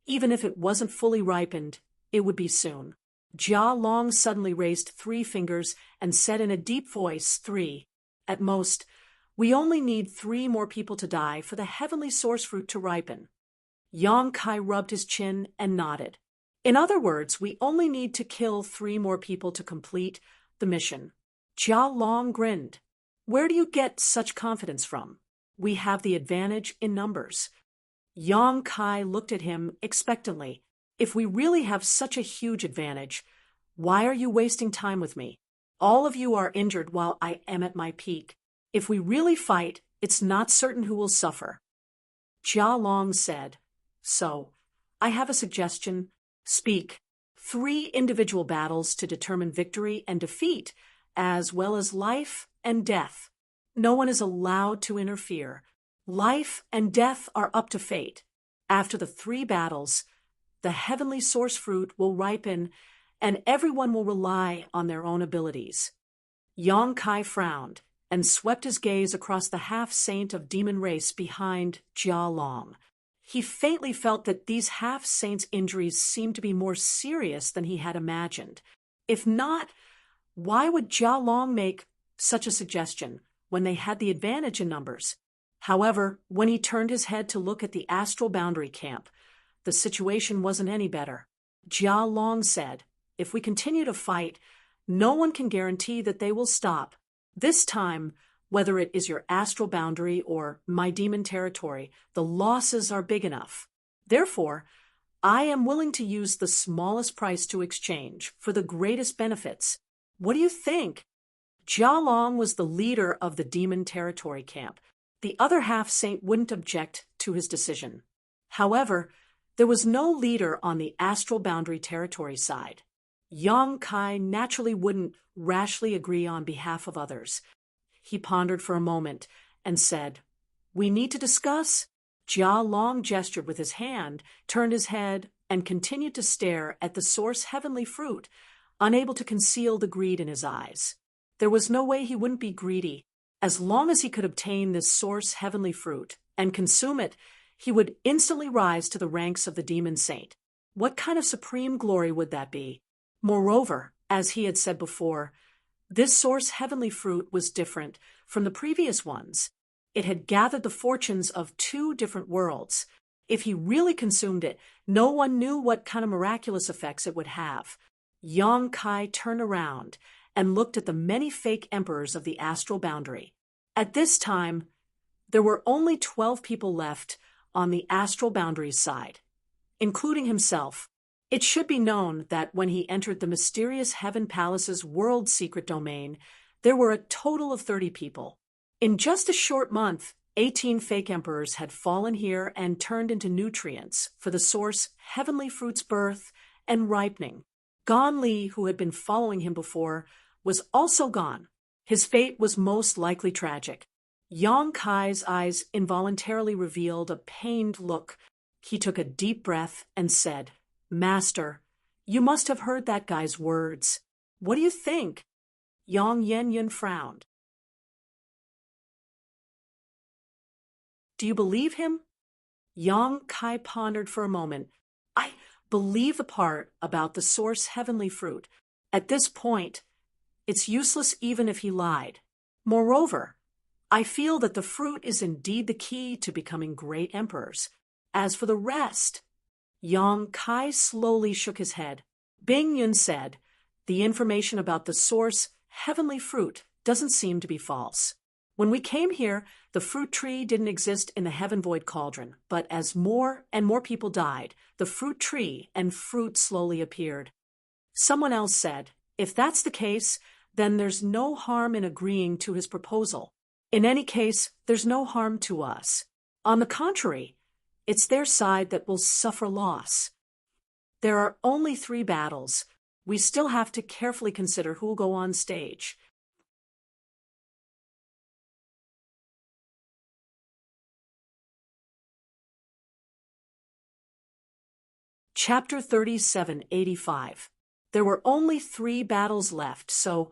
even if it wasn't fully ripened, it would be soon." Jia Long suddenly raised 3 fingers and said in a deep voice, "3. At most, we only need 3 more people to die for the heavenly source fruit to ripen." Yang Kai rubbed his chin and nodded. "In other words, we only need to kill 3 more people to complete the mission." Jia Long grinned. "Where do you get such confidence from?" "We have the advantage in numbers." Yang Kai looked at him expectantly. "If we really have such a huge advantage, why are you wasting time with me? All of you are injured while I am at my peak. If we really fight, it's not certain who will suffer." Jia Long said, "So, I have a suggestion. Speak. 3 individual battles to determine victory and defeat, as well as life and death. No one is allowed to interfere. Life and death are up to fate. After the 3 battles, the heavenly source fruit will ripen, and everyone will rely on their own abilities." Yang Kai frowned and swept his gaze across the half-saint of demon race behind Jia Long. He faintly felt that these half-saints' injuries seemed to be more serious than he had imagined. If not, why would Jia Long make such a suggestion when they had the advantage in numbers? However, when he turned his head to look at the astral boundary camp, the situation wasn't any better. Jia Long said, "If we continue to fight, no one can guarantee that they will stop. This time, whether it is your astral boundary or my demon territory, the losses are big enough. Therefore, I am willing to use the smallest price to exchange for the greatest benefits. What do you think? Jia Long was the leader of the demon territory camp. The other half-saint wouldn't object to his decision. However, there was no leader on the astral boundary territory side. Yang Kai naturally wouldn't rashly agree on behalf of others. He pondered for a moment and said, "We need to discuss." Jia Long gestured with his hand, turned his head, and continued to stare at the source heavenly fruit, unable to conceal the greed in his eyes. There was no way he wouldn't be greedy. As long as he could obtain this source heavenly fruit and consume it, he would instantly rise to the ranks of the demon saint. What kind of supreme glory would that be? Moreover, as he had said before, this source heavenly fruit was different from the previous ones. It had gathered the fortunes of 2 different worlds. If he really consumed it, no one knew what kind of miraculous effects it would have. Yang Kai turned around and looked at the many fake emperors of the astral boundary. At this time, there were only 12 people left on the astral boundary's side, including himself. It should be known that when he entered the mysterious Heaven Palace's world secret domain, there were a total of 30 people. In just a short month, 18 fake emperors had fallen here and turned into nutrients for the source heavenly fruit's birth and ripening. Gan Li, who had been following him before, was also gone. His fate was most likely tragic. Yang Kai's eyes involuntarily revealed a pained look. He took a deep breath and said, "Master, you must have heard that guy's words. What do you think?" Yang Yanyan frowned. "Do you believe him?" Yang Kai pondered for a moment. "I believe the part about the source heavenly fruit. At this point, it's useless even if he lied. Moreover, I feel that the fruit is indeed the key to becoming great emperors. As for the rest..." Yang Kai slowly shook his head. Bing Yun said, "The information about the source heavenly fruit doesn't seem to be false. When we came here, the fruit tree didn't exist in the heaven void cauldron, but as more and more people died, the fruit tree and fruit slowly appeared." Someone else said, "If that's the case, then there's no harm in agreeing to his proposal. In any case, there's no harm to us. On the contrary, it's their side that will suffer loss. There are only 3 battles. We still have to carefully consider who will go on stage." Chapter 3785. There were only 3 battles left, so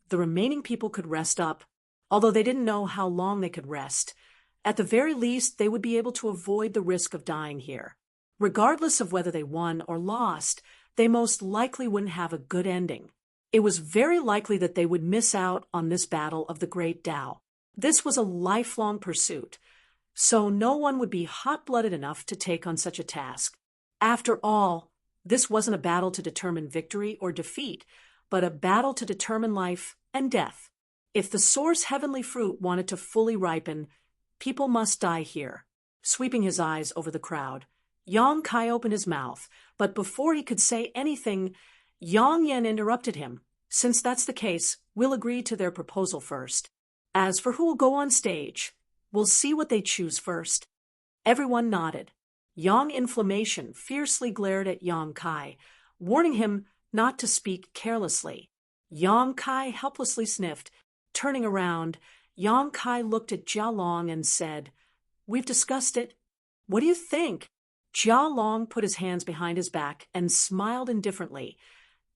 the remaining people could rest up. Although they didn't know how long they could rest, at the very least they would be able to avoid the risk of dying here. Regardless of whether they won or lost, they most likely wouldn't have a good ending. It was very likely that they would miss out on this battle of the Great Tao. This was a lifelong pursuit, so no one would be hot-blooded enough to take on such a task. After all, this wasn't a battle to determine victory or defeat, but a battle to determine life and death. If the source heavenly fruit wanted to fully ripen, people must die here. Sweeping his eyes over the crowd, Yang Kai opened his mouth, but before he could say anything, Yang Yan interrupted him. "Since that's the case, we'll agree to their proposal first. As for who will go on stage, we'll see what they choose first." Everyone nodded. Yang Inflammation fiercely glared at Yang Kai, warning him not to speak carelessly. Yang Kai helplessly sniffed. Turning around, Yang Kai looked at Jia Long and said, "We've discussed it. What do you think?" Jia Long put his hands behind his back and smiled indifferently,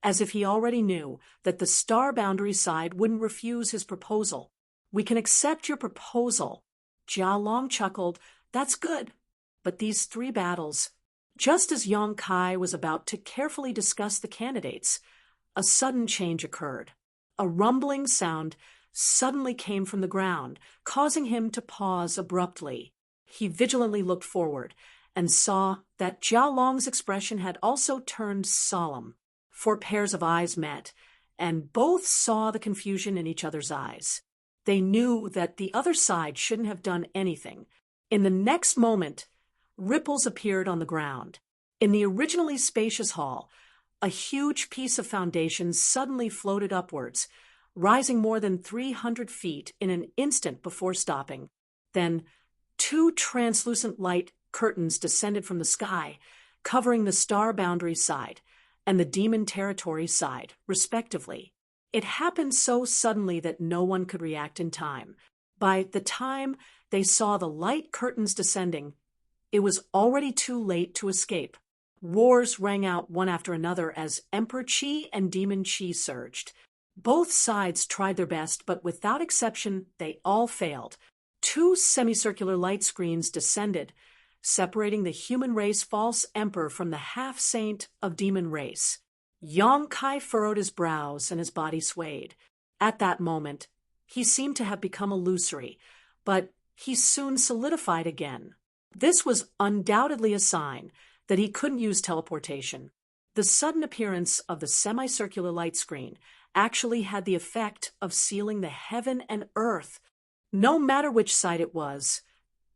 as if he already knew that the star boundary side wouldn't refuse his proposal. "We can accept your proposal." Jia Long chuckled. "That's good. But these 3 battles..." Just as Yang Kai was about to carefully discuss the candidates, a sudden change occurred. A rumbling sound suddenly came from the ground, causing him to pause abruptly. He vigilantly looked forward and saw that Jia Long's expression had also turned solemn. 4 pairs of eyes met, and both saw the confusion in each other's eyes. They knew that the other side shouldn't have done anything. In the next moment, ripples appeared on the ground. In the originally spacious hall, a huge piece of foundation suddenly floated upwards, rising more than 300 feet in an instant before stopping. Then, two translucent light curtains descended from the sky, covering the star boundary side and the demon territory side, respectively. It happened so suddenly that no one could react in time. By the time they saw the light curtains descending, it was already too late to escape. Roars rang out one after another as Emperor Qi and Demon Qi surged. Both sides tried their best, but without exception, they all failed. Two semicircular light screens descended, separating the human race false emperor from the half-saint of demon race. Yang Kai furrowed his brows and his body swayed. At that moment, he seemed to have become illusory, but he soon solidified again. This was undoubtedly a sign that he couldn't use teleportation. The sudden appearance of the semicircular light screen actually had the effect of sealing the heaven and earth. No matter which side it was,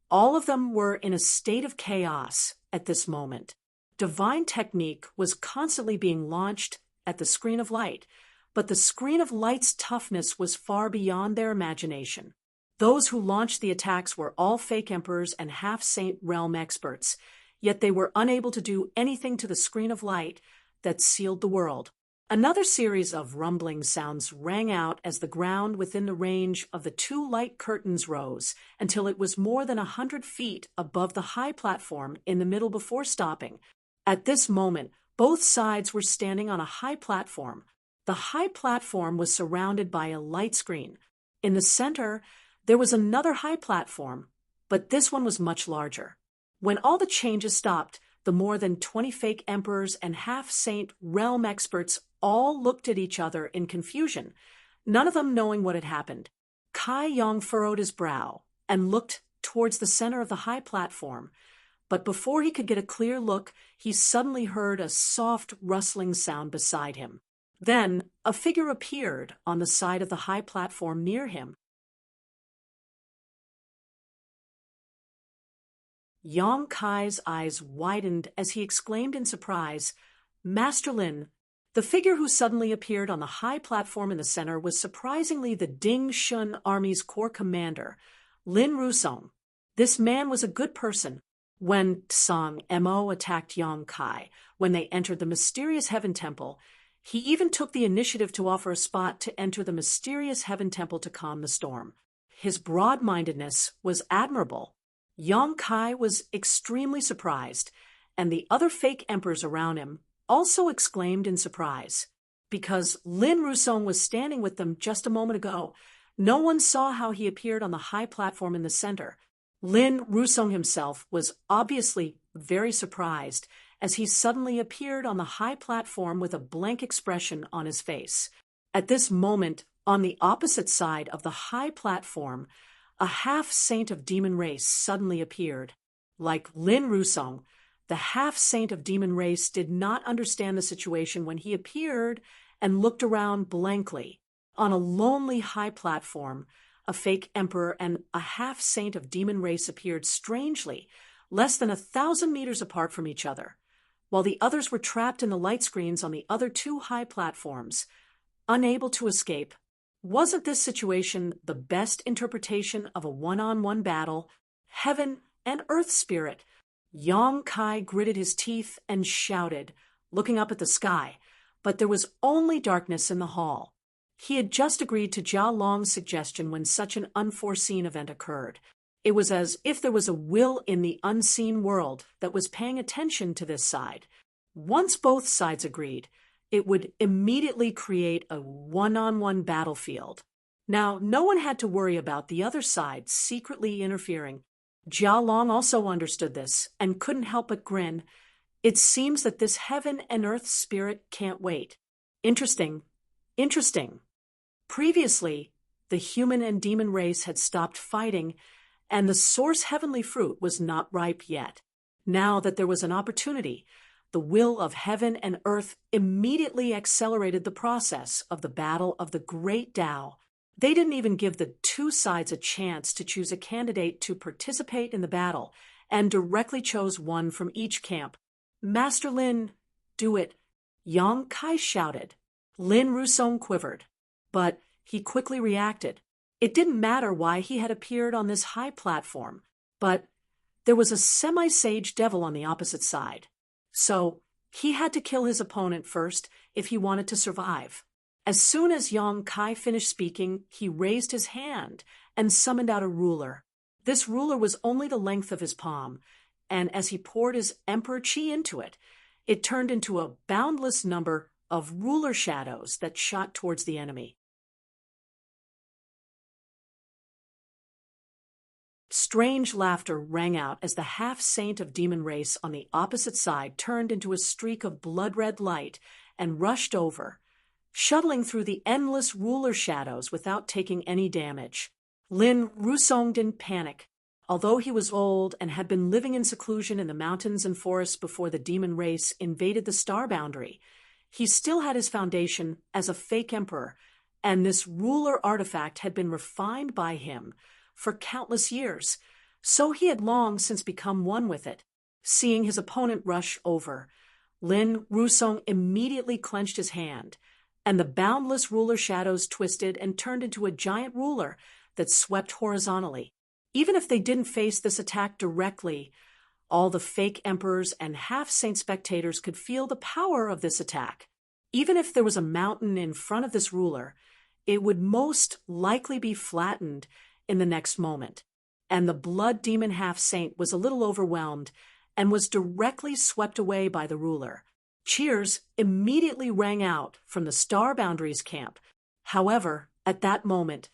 all of them were in a state of chaos at this moment. Divine technique was constantly being launched at the screen of light, but the screen of light's toughness was far beyond their imagination. Those who launched the attacks were all fake emperors and half-saint realm experts, yet they were unable to do anything to the screen of light that sealed the world. Another series of rumbling sounds rang out as the ground within the range of the two light curtains rose until it was more than 100 feet above the high platform in the middle before stopping. At this moment, both sides were standing on a high platform. The high platform was surrounded by a light screen. In the center, there was another high platform, but this one was much larger. When all the changes stopped, the more than 20 fake emperors and half-saint realm experts all looked at each other in confusion, none of them knowing what had happened. Kai Yang furrowed his brow and looked towards the center of the high platform, but before he could get a clear look, he suddenly heard a soft rustling sound beside him. Then a figure appeared on the side of the high platform near him. Yang Kai's eyes widened as he exclaimed in surprise, "Master Lin." The figure who suddenly appeared on the high platform in the center was surprisingly the Ding Shun Army's corps commander, Lin Rusong. This man was a good person. When Tsang Mo attacked Yang Kai, when they entered the mysterious Heaven Temple, he even took the initiative to offer a spot to enter the mysterious Heaven Temple to calm the storm. His broad-mindedness was admirable. Yang Kai was extremely surprised, and the other fake emperors around him also exclaimed in surprise. Because Lin Rusong was standing with them just a moment ago, no one saw how he appeared on the high platform in the center. Lin Rusong himself was obviously very surprised as he suddenly appeared on the high platform with a blank expression on his face. At this moment, on the opposite side of the high platform, a half-saint of demon race suddenly appeared. Like Lin Rusong, the half-saint of demon race did not understand the situation when he appeared and looked around blankly. On a lonely high platform, a fake emperor and a half-saint of demon race appeared strangely, less than 1,000 meters apart from each other, while the others were trapped in the light screens on the other two high platforms, unable to escape. Wasn't this situation the best interpretation of a one-on-one battle? Heaven and earth spirit. Yang Kai gritted his teeth and shouted, looking up at the sky, but there was only darkness in the hall. He had just agreed to Jia Long's suggestion when such an unforeseen event occurred. It was as if there was a will in the unseen world that was paying attention to this side. Once both sides agreed, it would immediately create a one-on-one battlefield. Now, no one had to worry about the other side secretly interfering. Jia Long also understood this and couldn't help but grin. It seems that this heaven and earth spirit can't wait. Interesting. Previously, the human and demon race had stopped fighting, and the source heavenly fruit was not ripe yet. Now that there was an opportunity, the will of heaven and earth immediately accelerated the process of the battle of the Great Tao. They didn't even give the two sides a chance to choose a candidate to participate in the battle, and directly chose one from each camp. "Master Lin, do it," Yang Kai shouted. Lin Rusong quivered, but he quickly reacted. It didn't matter why he had appeared on this high platform, but there was a semi-sage devil on the opposite side. So he had to kill his opponent first if he wanted to survive. As soon as Yang Kai finished speaking, he raised his hand and summoned out a ruler. This ruler was only the length of his palm, and as he poured his emperor qi into it, it turned into a boundless number of ruler shadows that shot towards the enemy. Strange laughter rang out as the half-saint of demon race on the opposite side turned into a streak of blood-red light and rushed over, shuttling through the endless ruler shadows without taking any damage. Lin Rusong didn't panic. Although he was old and had been living in seclusion in the mountains and forests before the demon race invaded the star boundary, he still had his foundation as a fake emperor, and this ruler artifact had been refined by him for countless years, so he had long since become one with it. Seeing his opponent rush over, Lin Rusong immediately clenched his hand, and the boundless ruler shadows twisted and turned into a giant ruler that swept horizontally. Even if they didn't face this attack directly, all the fake emperors and half-saint spectators could feel the power of this attack. Even if there was a mountain in front of this ruler, it would most likely be flattened in the next moment. And the blood demon half-saint was a little overwhelmed and was directly swept away by the ruler. Cheers immediately rang out from the Star Boundaries camp. However, at that moment,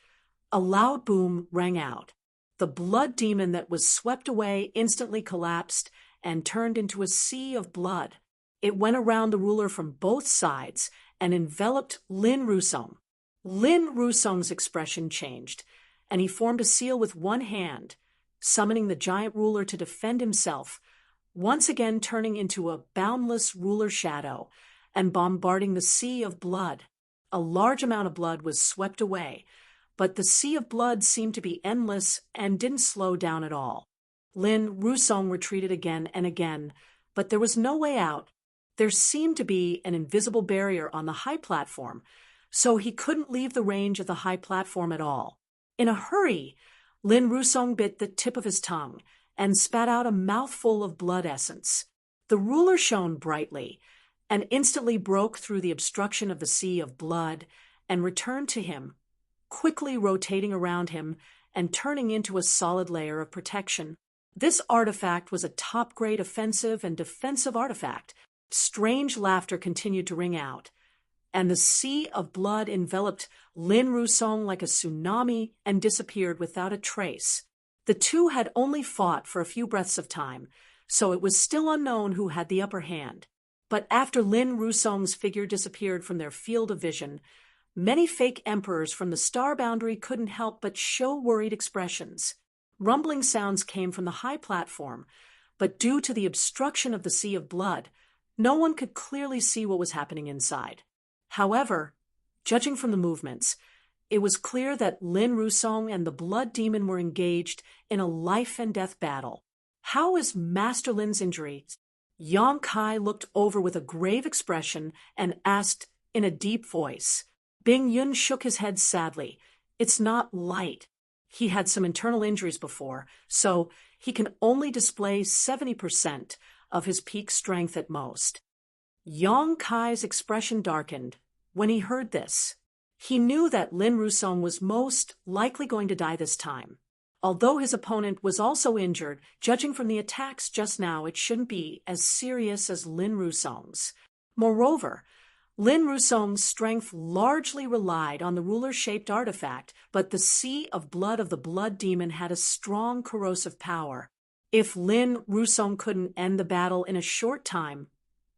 a loud boom rang out. The blood demon that was swept away instantly collapsed and turned into a sea of blood. It went around the ruler from both sides and enveloped Lin Rusong. Lin Rusong's expression changed, and he formed a seal with one hand, summoning the giant ruler to defend himself, once again turning into a boundless ruler shadow and bombarding the sea of blood. A large amount of blood was swept away, but the sea of blood seemed to be endless and didn't slow down at all. Lin Rusong retreated again and again, but there was no way out. There seemed to be an invisible barrier on the high platform, so he couldn't leave the range of the high platform at all. In a hurry, Lin Rusong bit the tip of his tongue and spat out a mouthful of blood essence. The ruler shone brightly and instantly broke through the obstruction of the sea of blood and returned to him, quickly rotating around him and turning into a solid layer of protection. This artifact was a top-grade offensive and defensive artifact. Strange laughter continued to ring out, and the sea of blood enveloped Lin Rusong like a tsunami and disappeared without a trace. The two had only fought for a few breaths of time, so it was still unknown who had the upper hand. But after Lin Rusong's figure disappeared from their field of vision, many fake emperors from the star boundary couldn't help but show worried expressions. Rumbling sounds came from the high platform, but due to the obstruction of the sea of blood, no one could clearly see what was happening inside. However, judging from the movements, it was clear that Lin Rusong and the blood demon were engaged in a life-and-death battle. How is Master Lin's injury? Yang Kai looked over with a grave expression and asked in a deep voice. Bing Yun shook his head sadly. It's not light. He had some internal injuries before, so he can only display 70% of his peak strength at most. Yang Kai's expression darkened when he heard this. He knew that Lin Rusong was most likely going to die this time. Although his opponent was also injured, judging from the attacks just now, it shouldn't be as serious as Lin Rusong's. Moreover, Lin Rusong's strength largely relied on the ruler-shaped artifact, but the sea of blood of the blood demon had a strong corrosive power. If Lin Rusong couldn't end the battle in a short time,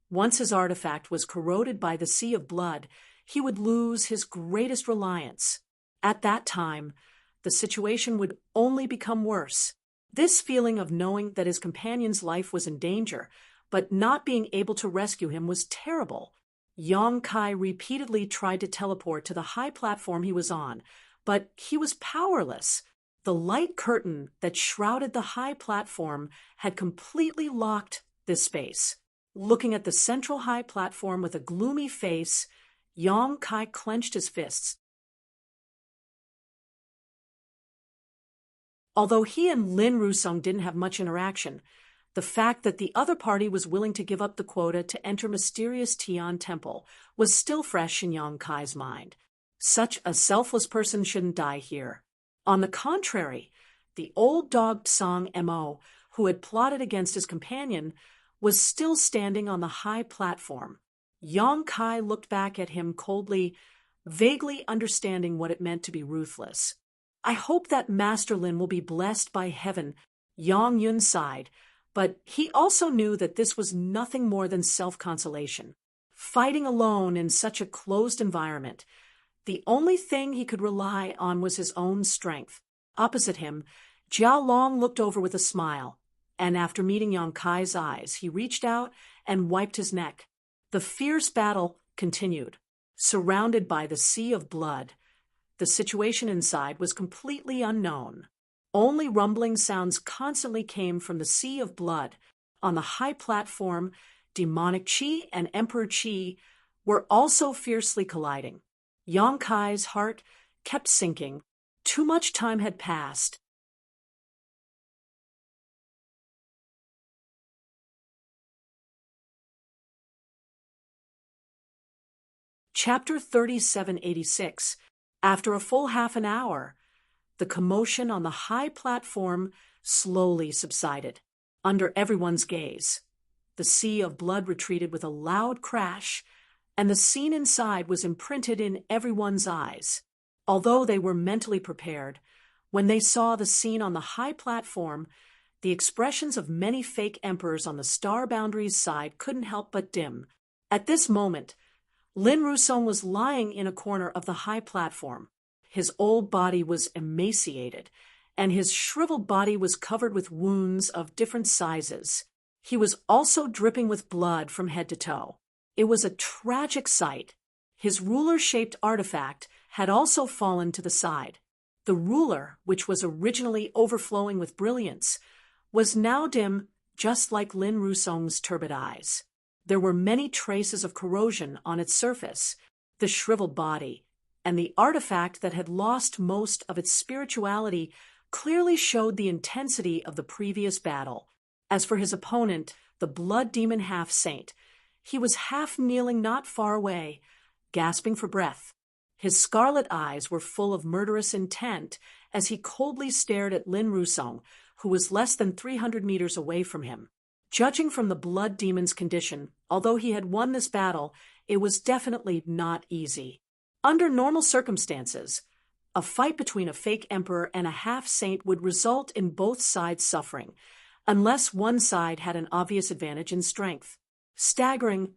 once his artifact was corroded by the sea of blood, he would lose his greatest reliance. At that time, the situation would only become worse. This feeling of knowing that his companion's life was in danger, but not being able to rescue him was terrible. Yong Kai repeatedly tried to teleport to the high platform he was on, but he was powerless. The light curtain that shrouded the high platform had completely locked this space. Looking at the central high platform with a gloomy face, Yong Kai clenched his fists. Although he and Lin Rusong didn't have much interaction, the fact that the other party was willing to give up the quota to enter mysterious Tian Temple was still fresh in Yong Kai's mind. Such a selfless person shouldn't die here. On the contrary, the old dog Tsang Mo, who had plotted against his companion, was still standing on the high platform. Yong Kai looked back at him coldly, vaguely understanding what it meant to be ruthless. I hope that Master Lin will be blessed by heaven, Yang Yun sighed, but he also knew that this was nothing more than self-consolation. Fighting alone in such a closed environment, the only thing he could rely on was his own strength. Opposite him, Jiao Long looked over with a smile, and after meeting Yong Kai's eyes, he reached out and wiped his neck. The fierce battle continued. Surrounded by the sea of blood, the situation inside was completely unknown. Only rumbling sounds constantly came from the sea of blood. On the high platform, demonic Qi and Emperor Qi were also fiercely colliding. Yong Kai's heart kept sinking. Too much time had passed. Chapter 3786. After a full half an hour, the commotion on the high platform slowly subsided. Under everyone's gaze, the sea of blood retreated with a loud crash, and the scene inside was imprinted in everyone's eyes. Although they were mentally prepared, when they saw the scene on the high platform, the expressions of many fake emperors on the star boundaries side couldn't help but dim. At this moment, Lin Rusong was lying in a corner of the high platform. His old body was emaciated, and his shriveled body was covered with wounds of different sizes. He was also dripping with blood from head to toe. It was a tragic sight. His ruler-shaped artifact had also fallen to the side. The ruler, which was originally overflowing with brilliance, was now dim, just like Lin Rusong's turbid eyes. There were many traces of corrosion on its surface. The shriveled body and the artifact that had lost most of its spirituality clearly showed the intensity of the previous battle. As for his opponent, the blood demon half-saint, he was half-kneeling not far away, gasping for breath. His scarlet eyes were full of murderous intent as he coldly stared at Lin Rusong, who was less than 300 meters away from him. Judging from the blood demon's condition, although he had won this battle, it was definitely not easy. Under normal circumstances, a fight between a fake emperor and a half-saint would result in both sides suffering, unless one side had an obvious advantage in strength. Staggering,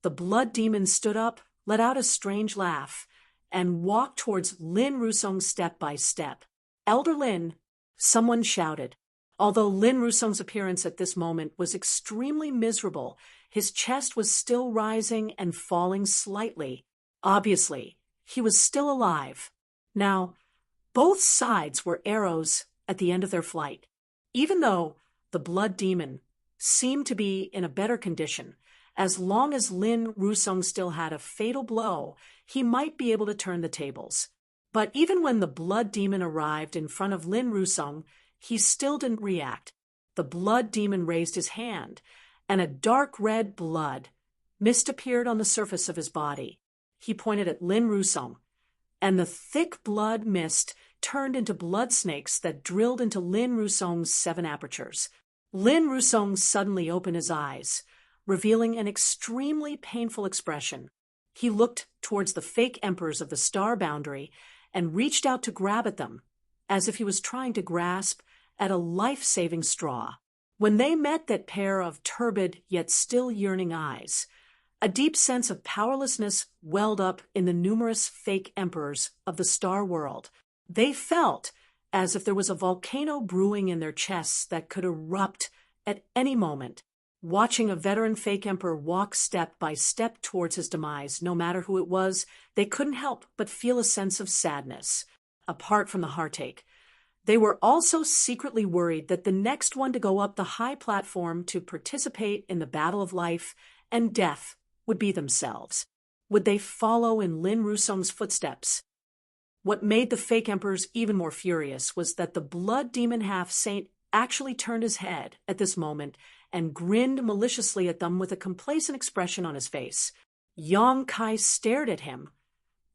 the blood demon stood up, let out a strange laugh, and walked towards Lin Rusong step by step. "Elder Lin," someone shouted. Although Lin Rusong's appearance at this moment was extremely miserable, his chest was still rising and falling slightly. Obviously, he was still alive. Now, both sides were arrows at the end of their flight. Even though the blood demon seemed to be in a better condition, as long as Lin Rusong still had a fatal blow, he might be able to turn the tables. But even when the blood demon arrived in front of Lin Rusong, he still didn't react. The blood demon raised his hand, and a dark red blood mist appeared on the surface of his body. He pointed at Lin Rusong, and the thick blood mist turned into blood snakes that drilled into Lin Rusong's 7 apertures. Lin Rusong suddenly opened his eyes, revealing an extremely painful expression. He looked towards the fake emperors of the star boundary and reached out to grab at them, as if he was trying to grasp at a life-saving straw. When they met that pair of turbid yet still yearning eyes, a deep sense of powerlessness welled up in the numerous fake emperors of the star world. They felt as if there was a volcano brewing in their chests that could erupt at any moment. Watching a veteran fake emperor walk step by step towards his demise, no matter who it was, they couldn't help but feel a sense of sadness, apart from the heartache. They were also secretly worried that the next one to go up the high platform to participate in the battle of life and death would be themselves. Would they follow in Lin Rusong's footsteps? What made the fake emperors even more furious was that the blood demon half-saint actually turned his head at this moment and grinned maliciously at them with a complacent expression on his face. Yang Kai stared at him,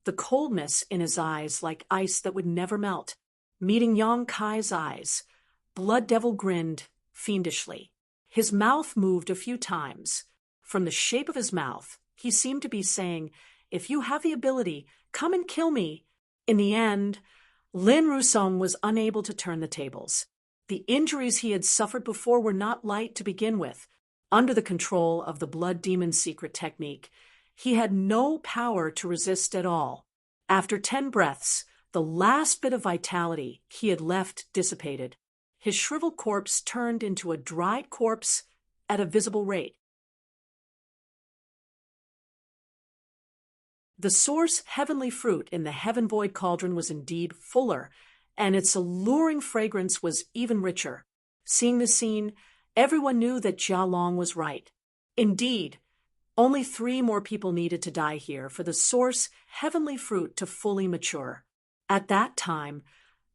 the coldness in his eyes like ice that would never melt. Meeting Yang Kai's eyes, Blood Devil grinned fiendishly. His mouth moved a few times. From the shape of his mouth, he seemed to be saying, "If you have the ability, come and kill me." In the end, Lin Rusong was unable to turn the tables. The injuries he had suffered before were not light to begin with. Under the control of the blood demon's secret technique, he had no power to resist at all. After 10 breaths, the last bit of vitality he had left dissipated. His shriveled corpse turned into a dried corpse at a visible rate. The source heavenly fruit in the heaven void cauldron was indeed fuller, and its alluring fragrance was even richer. Seeing the scene, everyone knew that Jia Long was right. Indeed, only 3 more people needed to die here for the source heavenly fruit to fully mature. At that time,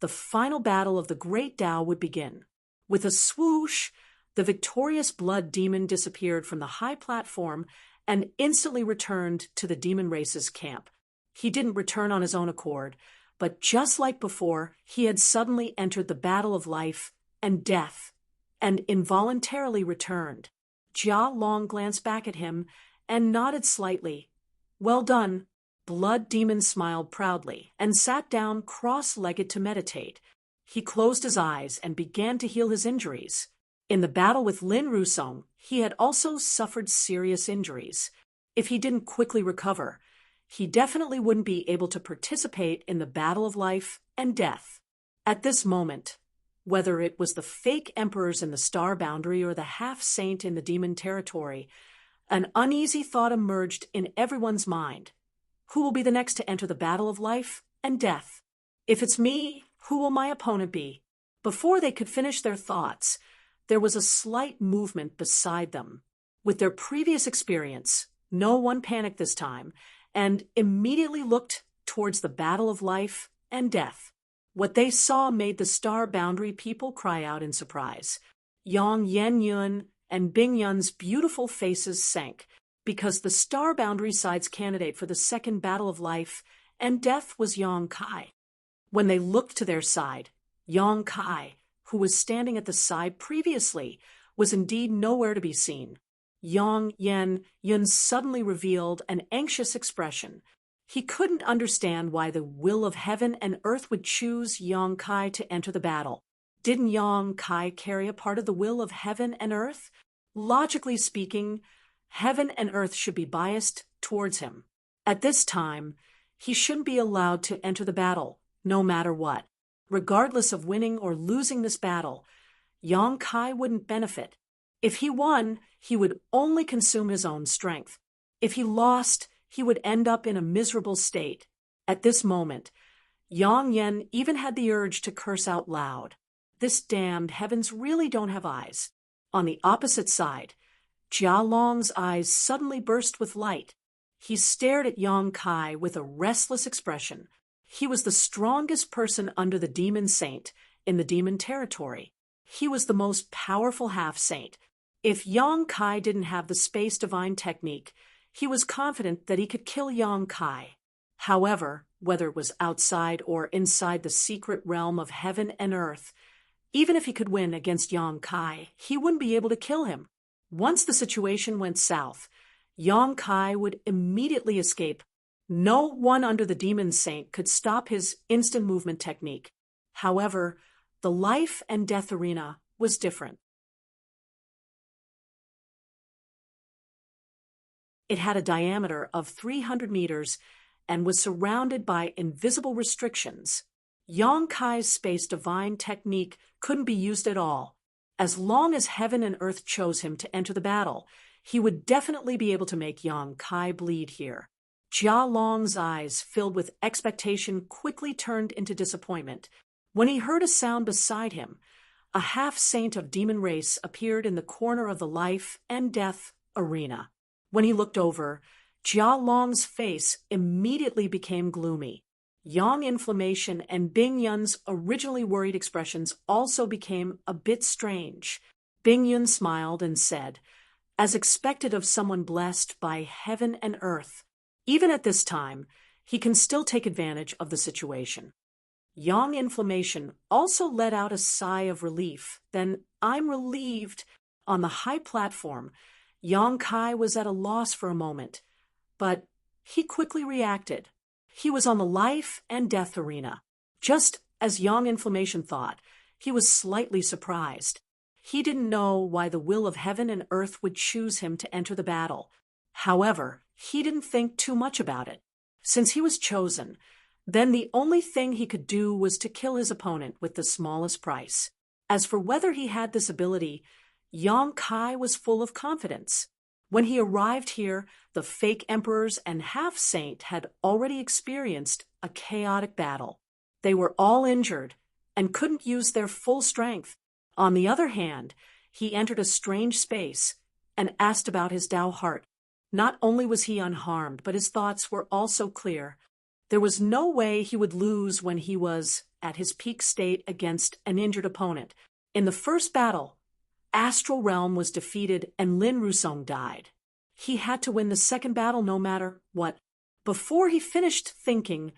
the final battle of the Great Tao would begin. With a swoosh, the victorious blood demon disappeared from the high platform and instantly returned to the demon race's camp. He didn't return on his own accord, but just like before, he had suddenly entered the battle of life and death, and involuntarily returned. Jia Long glanced back at him and nodded slightly. "Well done." Blood Demon smiled proudly and sat down cross-legged to meditate. He closed his eyes and began to heal his injuries. In the battle with Lin Rusong, he had also suffered serious injuries. If he didn't quickly recover, he definitely wouldn't be able to participate in the battle of life and death. At this moment, whether it was the fake emperors in the star boundary or the half-saint in the demon territory, an uneasy thought emerged in everyone's mind. Who will be the next to enter the battle of life and death? If it's me, who will my opponent be? Before they could finish their thoughts, there was a slight movement beside them. With their previous experience, no one panicked this time and immediately looked towards the battle of life and death. What they saw made the star boundary people cry out in surprise. Yang Yen-yun and Bing Yun's beautiful faces sank, because the star boundary side's candidate for the second battle of life and death was Yang Kai. When they looked to their side, Yang Kai, who was standing at the side previously, was indeed nowhere to be seen. Yang Yen-yun suddenly revealed an anxious expression. He couldn't understand why the will of heaven and earth would choose Yang Kai to enter the battle. Didn't Yang Kai carry a part of the will of heaven and earth? Logically speaking, heaven and earth should be biased towards him. At this time, he shouldn't be allowed to enter the battle, no matter what. Regardless of winning or losing this battle, Yang Kai wouldn't benefit. If he won, he would only consume his own strength. If he lost, he would end up in a miserable state. At this moment, Yang Yen even had the urge to curse out loud. This damned heavens really don't have eyes. On the opposite side, Jia Long's eyes suddenly burst with light. He stared at Yang Kai with a restless expression. He was the strongest person under the demon saint in the demon territory. He was the most powerful half-saint. If Yang Kai didn't have the space divine technique, he was confident that he could kill Yang Kai. However, whether it was outside or inside the secret realm of heaven and earth, even if he could win against Yang Kai, he wouldn't be able to kill him. Once the situation went south, Yang Kai would immediately escape. No one under the demon saint could stop his instant movement technique. However, the life and death arena was different. It had a diameter of 300 meters and was surrounded by invisible restrictions. Yang Kai's space divine technique couldn't be used at all. As long as heaven and earth chose him to enter the battle, he would definitely be able to make Yang Kai bleed here. Jia Long's eyes, filled with expectation, quickly turned into disappointment when he heard a sound beside him. A half-saint of demon race appeared in the corner of the life and death arena. When he looked over, Jia Long's face immediately became gloomy. Yang Inflammation and Bing Yun's originally worried expressions also became a bit strange. Bing Yun smiled and said, as expected of someone blessed by heaven and earth, even at this time, he can still take advantage of the situation. Yang Inflammation also let out a sigh of relief. Then, I'm relieved. On the high platform, Yang Kai was at a loss for a moment, but he quickly reacted. He was on the life and death arena. Just as Yang Inflammation thought, he was slightly surprised. He didn't know why the will of heaven and earth would choose him to enter the battle. However, he didn't think too much about it. Since he was chosen, then the only thing he could do was to kill his opponent with the smallest price. As for whether he had this ability, Yang Kai was full of confidence. When he arrived here, the fake emperors and half-saint had already experienced a chaotic battle. They were all injured and couldn't use their full strength. On the other hand, he entered a strange space and asked about his Tao heart. Not only was he unharmed, but his thoughts were also clear. There was no way he would lose when he was at his peak state against an injured opponent. In the first battle, Astral Realm was defeated and Lin Rusong died. He had to win the second battle no matter what. Before he finished thinking,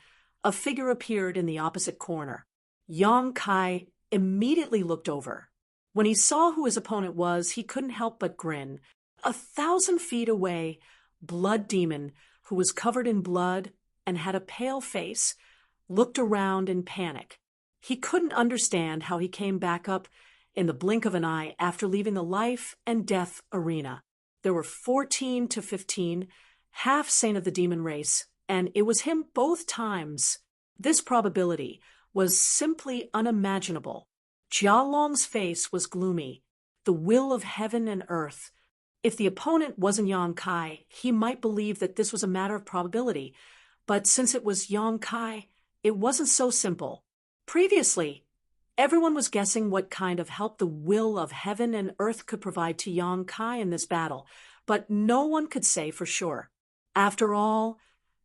a figure appeared in the opposite corner. Yang Kai immediately looked over. When he saw who his opponent was, he couldn't help but grin. 1,000 feet away, Blood Demon, who was covered in blood and had a pale face, looked around in panic. He couldn't understand how he came back up in the blink of an eye after leaving the life and death arena. There were 14 to 15, half saint of the demon race, and it was him both times. This probability was simply unimaginable. Jia Long's face was gloomy. The will of heaven and earth. If the opponent wasn't Yang Kai, he might believe that this was a matter of probability. But since it was Yang Kai, it wasn't so simple. Previously, everyone was guessing what kind of help the will of heaven and earth could provide to Yang Kai in this battle, but no one could say for sure. After all,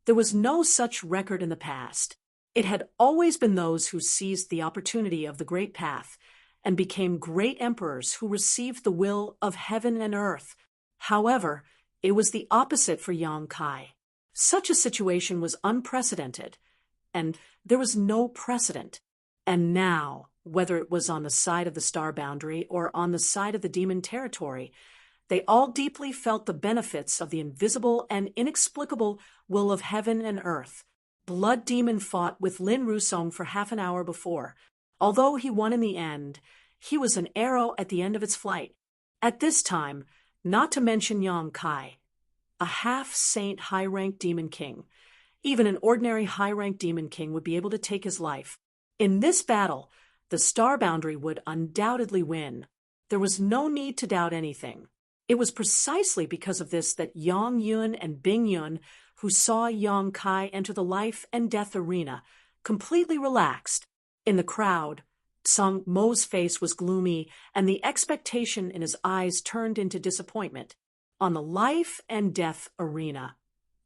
there was no such record in the past. It had always been those who seized the opportunity of the great path and became great emperors who received the will of heaven and earth. However, it was the opposite for Yang Kai. Such a situation was unprecedented, and there was no precedent. And now, whether it was on the side of the star boundary or on the side of the demon territory, they all deeply felt the benefits of the invisible and inexplicable will of heaven and earth. Blood Demon fought with Lin Rusong for half an hour before. Although he won in the end, he was an arrow at the end of its flight. At this time, not to mention Yang Kai, a half-saint high-ranked demon king. Even an ordinary high-ranked demon king would be able to take his life. In this battle, the star boundary would undoubtedly win. There was no need to doubt anything. It was precisely because of this that Yang Yun and Bing Yun, who saw Yang Kai enter the life and death arena, completely relaxed. In the crowd, Sung Mo's face was gloomy, and the expectation in his eyes turned into disappointment. On the life and death arena,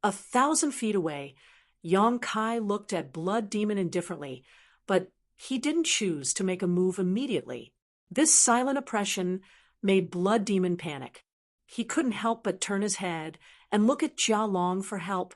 1,000 feet away, Yang Kai looked at Blood Demon indifferently, but he didn't choose to make a move immediately. This silent oppression made Blood Demon panic. He couldn't help but turn his head and look at Jia Long for help.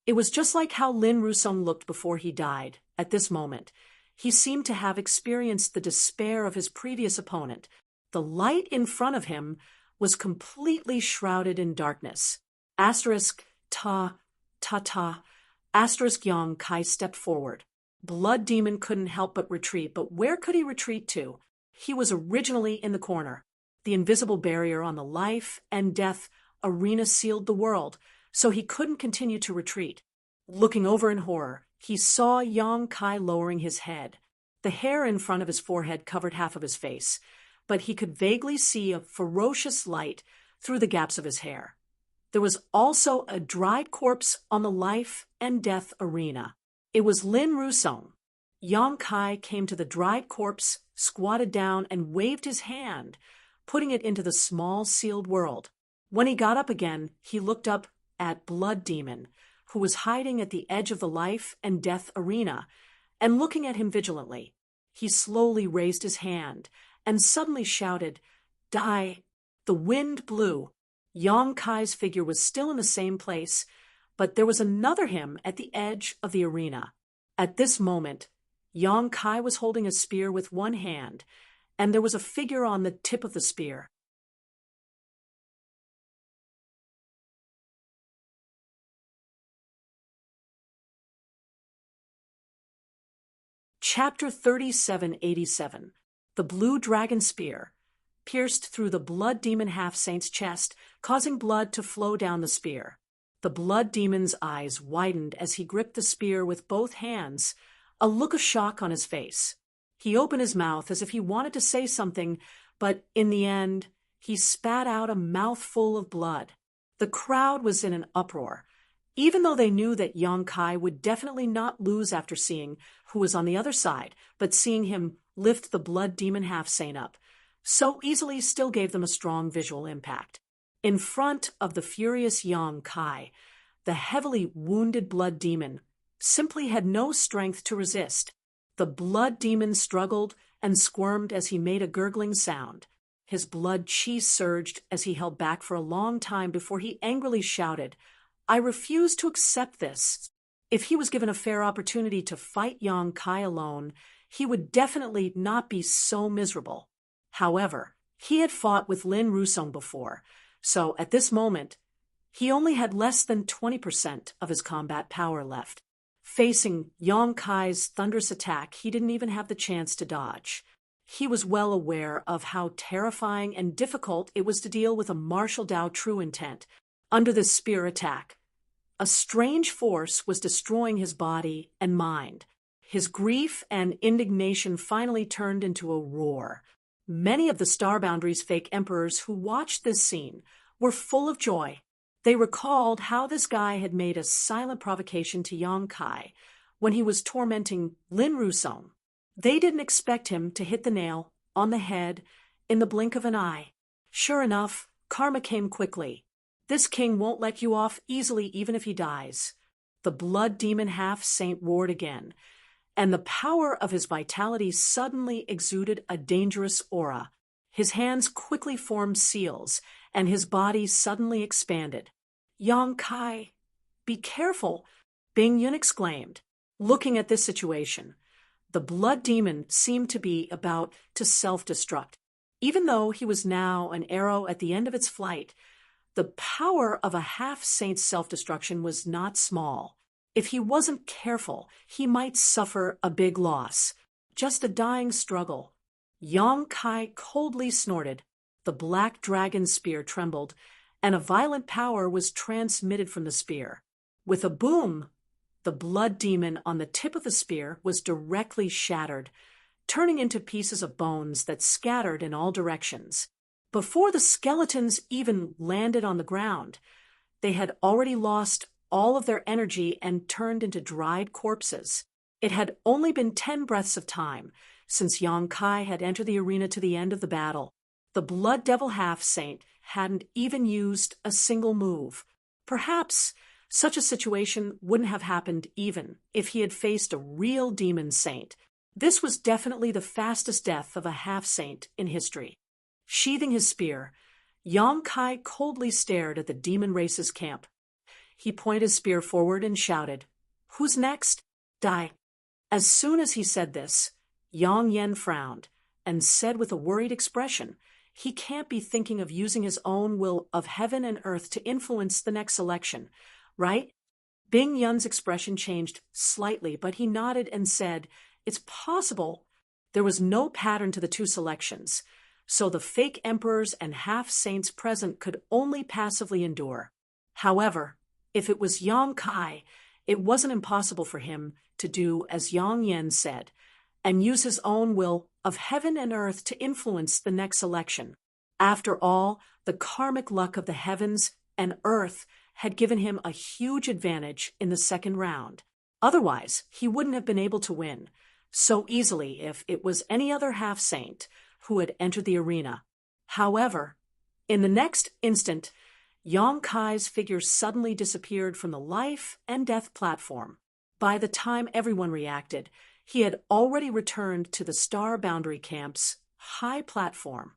It was just like how Lin Rusong looked before he died. At this moment, he seemed to have experienced the despair of his previous opponent. The light in front of him was completely shrouded in darkness. Asterisk Yang Kai stepped forward. Blood Demon couldn't help but retreat, but where could he retreat to? He was originally in the corner. The invisible barrier on the life and death arena sealed the world, so he couldn't continue to retreat. Looking over in horror, he saw Yang Kai lowering his head. The hair in front of his forehead covered half of his face, but he could vaguely see a ferocious light through the gaps of his hair. There was also a dried corpse on the life and death arena. It was Lin Rusong. Yang Kai came to the dried corpse, squatted down, and waved his hand, putting it into the small sealed world. When he got up again, he looked up at Blood Demon, who was hiding at the edge of the life and death arena, and looking at him vigilantly. He slowly raised his hand and suddenly shouted, "Die!" The wind blew. Yang Kai's figure was still in the same place, but there was another him at the edge of the arena. At this moment, Yang Kai was holding a spear with one hand, and there was a figure on the tip of the spear. Chapter 3787. The Blue Dragon Spear pierced through the Blood Demon half-saint's chest, causing blood to flow down the spear. The Blood Demon's eyes widened as he gripped the spear with both hands, a look of shock on his face. He opened his mouth as if he wanted to say something, but in the end, he spat out a mouthful of blood. The crowd was in an uproar. Even though they knew that Yang Kai would definitely not lose after seeing who was on the other side, but seeing him lift the Blood Demon half-saint up so easily still gave them a strong visual impact. In front of the furious Yang Kai, the heavily wounded Blood Demon simply had no strength to resist. The Blood Demon struggled and squirmed as he made a gurgling sound. His blood chi surged as he held back for a long time before he angrily shouted, "I refuse to accept this." If he was given a fair opportunity to fight Yang Kai alone, he would definitely not be so miserable. However, he had fought with Lin Rusong before, so at this moment, he only had less than 20% of his combat power left. Facing Yang Kai's thunderous attack, he didn't even have the chance to dodge. He was well aware of how terrifying and difficult it was to deal with a martial Dao true intent under this spear attack. A strange force was destroying his body and mind. His grief and indignation finally turned into a roar. Many of the Star Boundary's fake emperors who watched this scene were full of joy. They recalled how this guy had made a silent provocation to Yang Kai when he was tormenting Lin Rusong. They didn't expect him to hit the nail on the head in the blink of an eye. Sure enough, karma came quickly. This king won't let you off easily even if he dies. The Blood Demon half-saint roared again, and the power of his vitality suddenly exuded a dangerous aura. His hands quickly formed seals, and his body suddenly expanded. "Yang Kai, be careful," Bing Yun exclaimed. Looking at this situation, the Blood Demon seemed to be about to self-destruct. Even though he was now an arrow at the end of its flight, the power of a half-saint's self-destruction was not small. If he wasn't careful, he might suffer a big loss. Just a dying struggle. Yang Kai coldly snorted. The black dragon spear trembled, and a violent power was transmitted from the spear. With a boom, the Blood Demon on the tip of the spear was directly shattered, turning into pieces of bones that scattered in all directions. Before the skeletons even landed on the ground, they had already lost all of their energy and turned into dried corpses. It had only been 10 breaths of time since Yang Kai had entered the arena to the end of the battle. The Blood Devil half-saint hadn't even used a single move. Perhaps such a situation wouldn't have happened even if he had faced a real demon saint. This was definitely the fastest death of a half-saint in history. Sheathing his spear, Yang Kai coldly stared at the demon race's camp. He pointed his spear forward and shouted, "Who's next? Die." As soon as he said this, Yang Yen frowned and said with a worried expression, "He can't be thinking of using his own will of heaven and earth to influence the next election, right?" Bing Yun's expression changed slightly, but he nodded and said, "It's possible." There was no pattern to the two selections, so the fake emperors and half-saints present could only passively endure. However, if it was Yang Kai, it wasn't impossible for him to do as Yang Yen said, and use his own will of heaven and earth to influence the next election. After all, the karmic luck of the heavens and earth had given him a huge advantage in the second round. Otherwise, he wouldn't have been able to win so easily if it was any other half-saint who had entered the arena. However, in the next instant, Yang Kai's figure suddenly disappeared from the life and death platform. By the time everyone reacted, he had already returned to the Star Boundary Camp's high platform.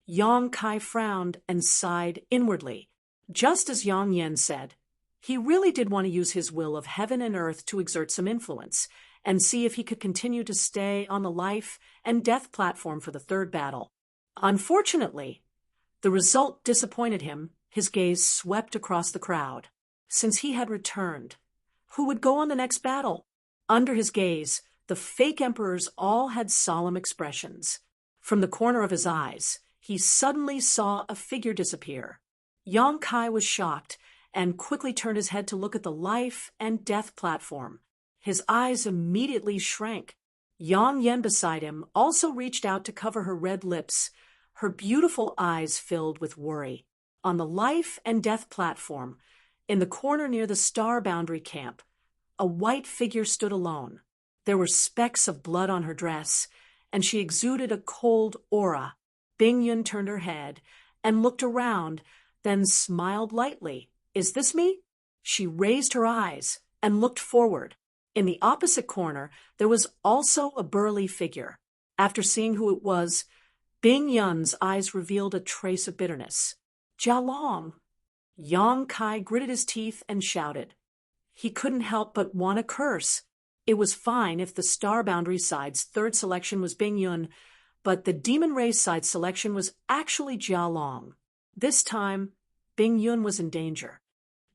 Yang Kai frowned and sighed inwardly. Just as Yang Yen said, he really did want to use his will of heaven and earth to exert some influence and see if he could continue to stay on the life and death platform for the third battle. Unfortunately, the result disappointed him. His gaze swept across the crowd. Since he had returned, who would go on the next battle? Under his gaze, the fake emperors all had solemn expressions. From the corner of his eyes, he suddenly saw a figure disappear. Yang Kai was shocked and quickly turned his head to look at the life and death platform. His eyes immediately shrank. Yang Yen beside him also reached out to cover her red lips, her beautiful eyes filled with worry. On the life and death platform, in the corner near the Star Boundary Camp, a white figure stood alone. There were specks of blood on her dress, and she exuded a cold aura. Bing Yun turned her head and looked around, then smiled lightly. "Is this me?" She raised her eyes and looked forward. In the opposite corner, there was also a burly figure. After seeing who it was, Bing Yun's eyes revealed a trace of bitterness. "Jia Long." Yang Kai gritted his teeth and shouted. He couldn't help but want to curse. It was fine if the Star Boundary side's third selection was Bing Yun, but the Demon Race side selection was actually Jia Long. This time, Bing Yun was in danger.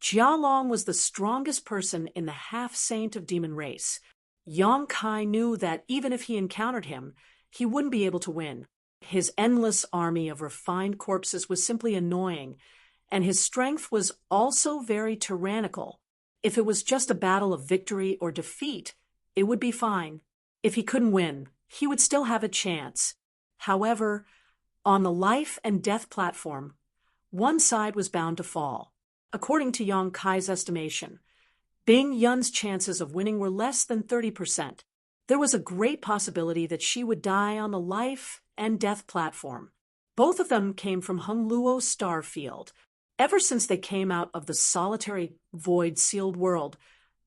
Jia Long was the strongest person in the half-saint of Demon Race. Yang Kai knew that even if he encountered him, he wouldn't be able to win. His endless army of refined corpses was simply annoying, and his strength was also very tyrannical. If it was just a battle of victory or defeat, it would be fine. If he couldn't win, he would still have a chance. However, on the life and death platform, one side was bound to fall. According to Yang Kai's estimation, Bing Yun's chances of winning were less than 30%. There was a great possibility that she would die on the life and death platform. Both of them came from Hung Luo star field. Ever since they came out of the solitary void-sealed world,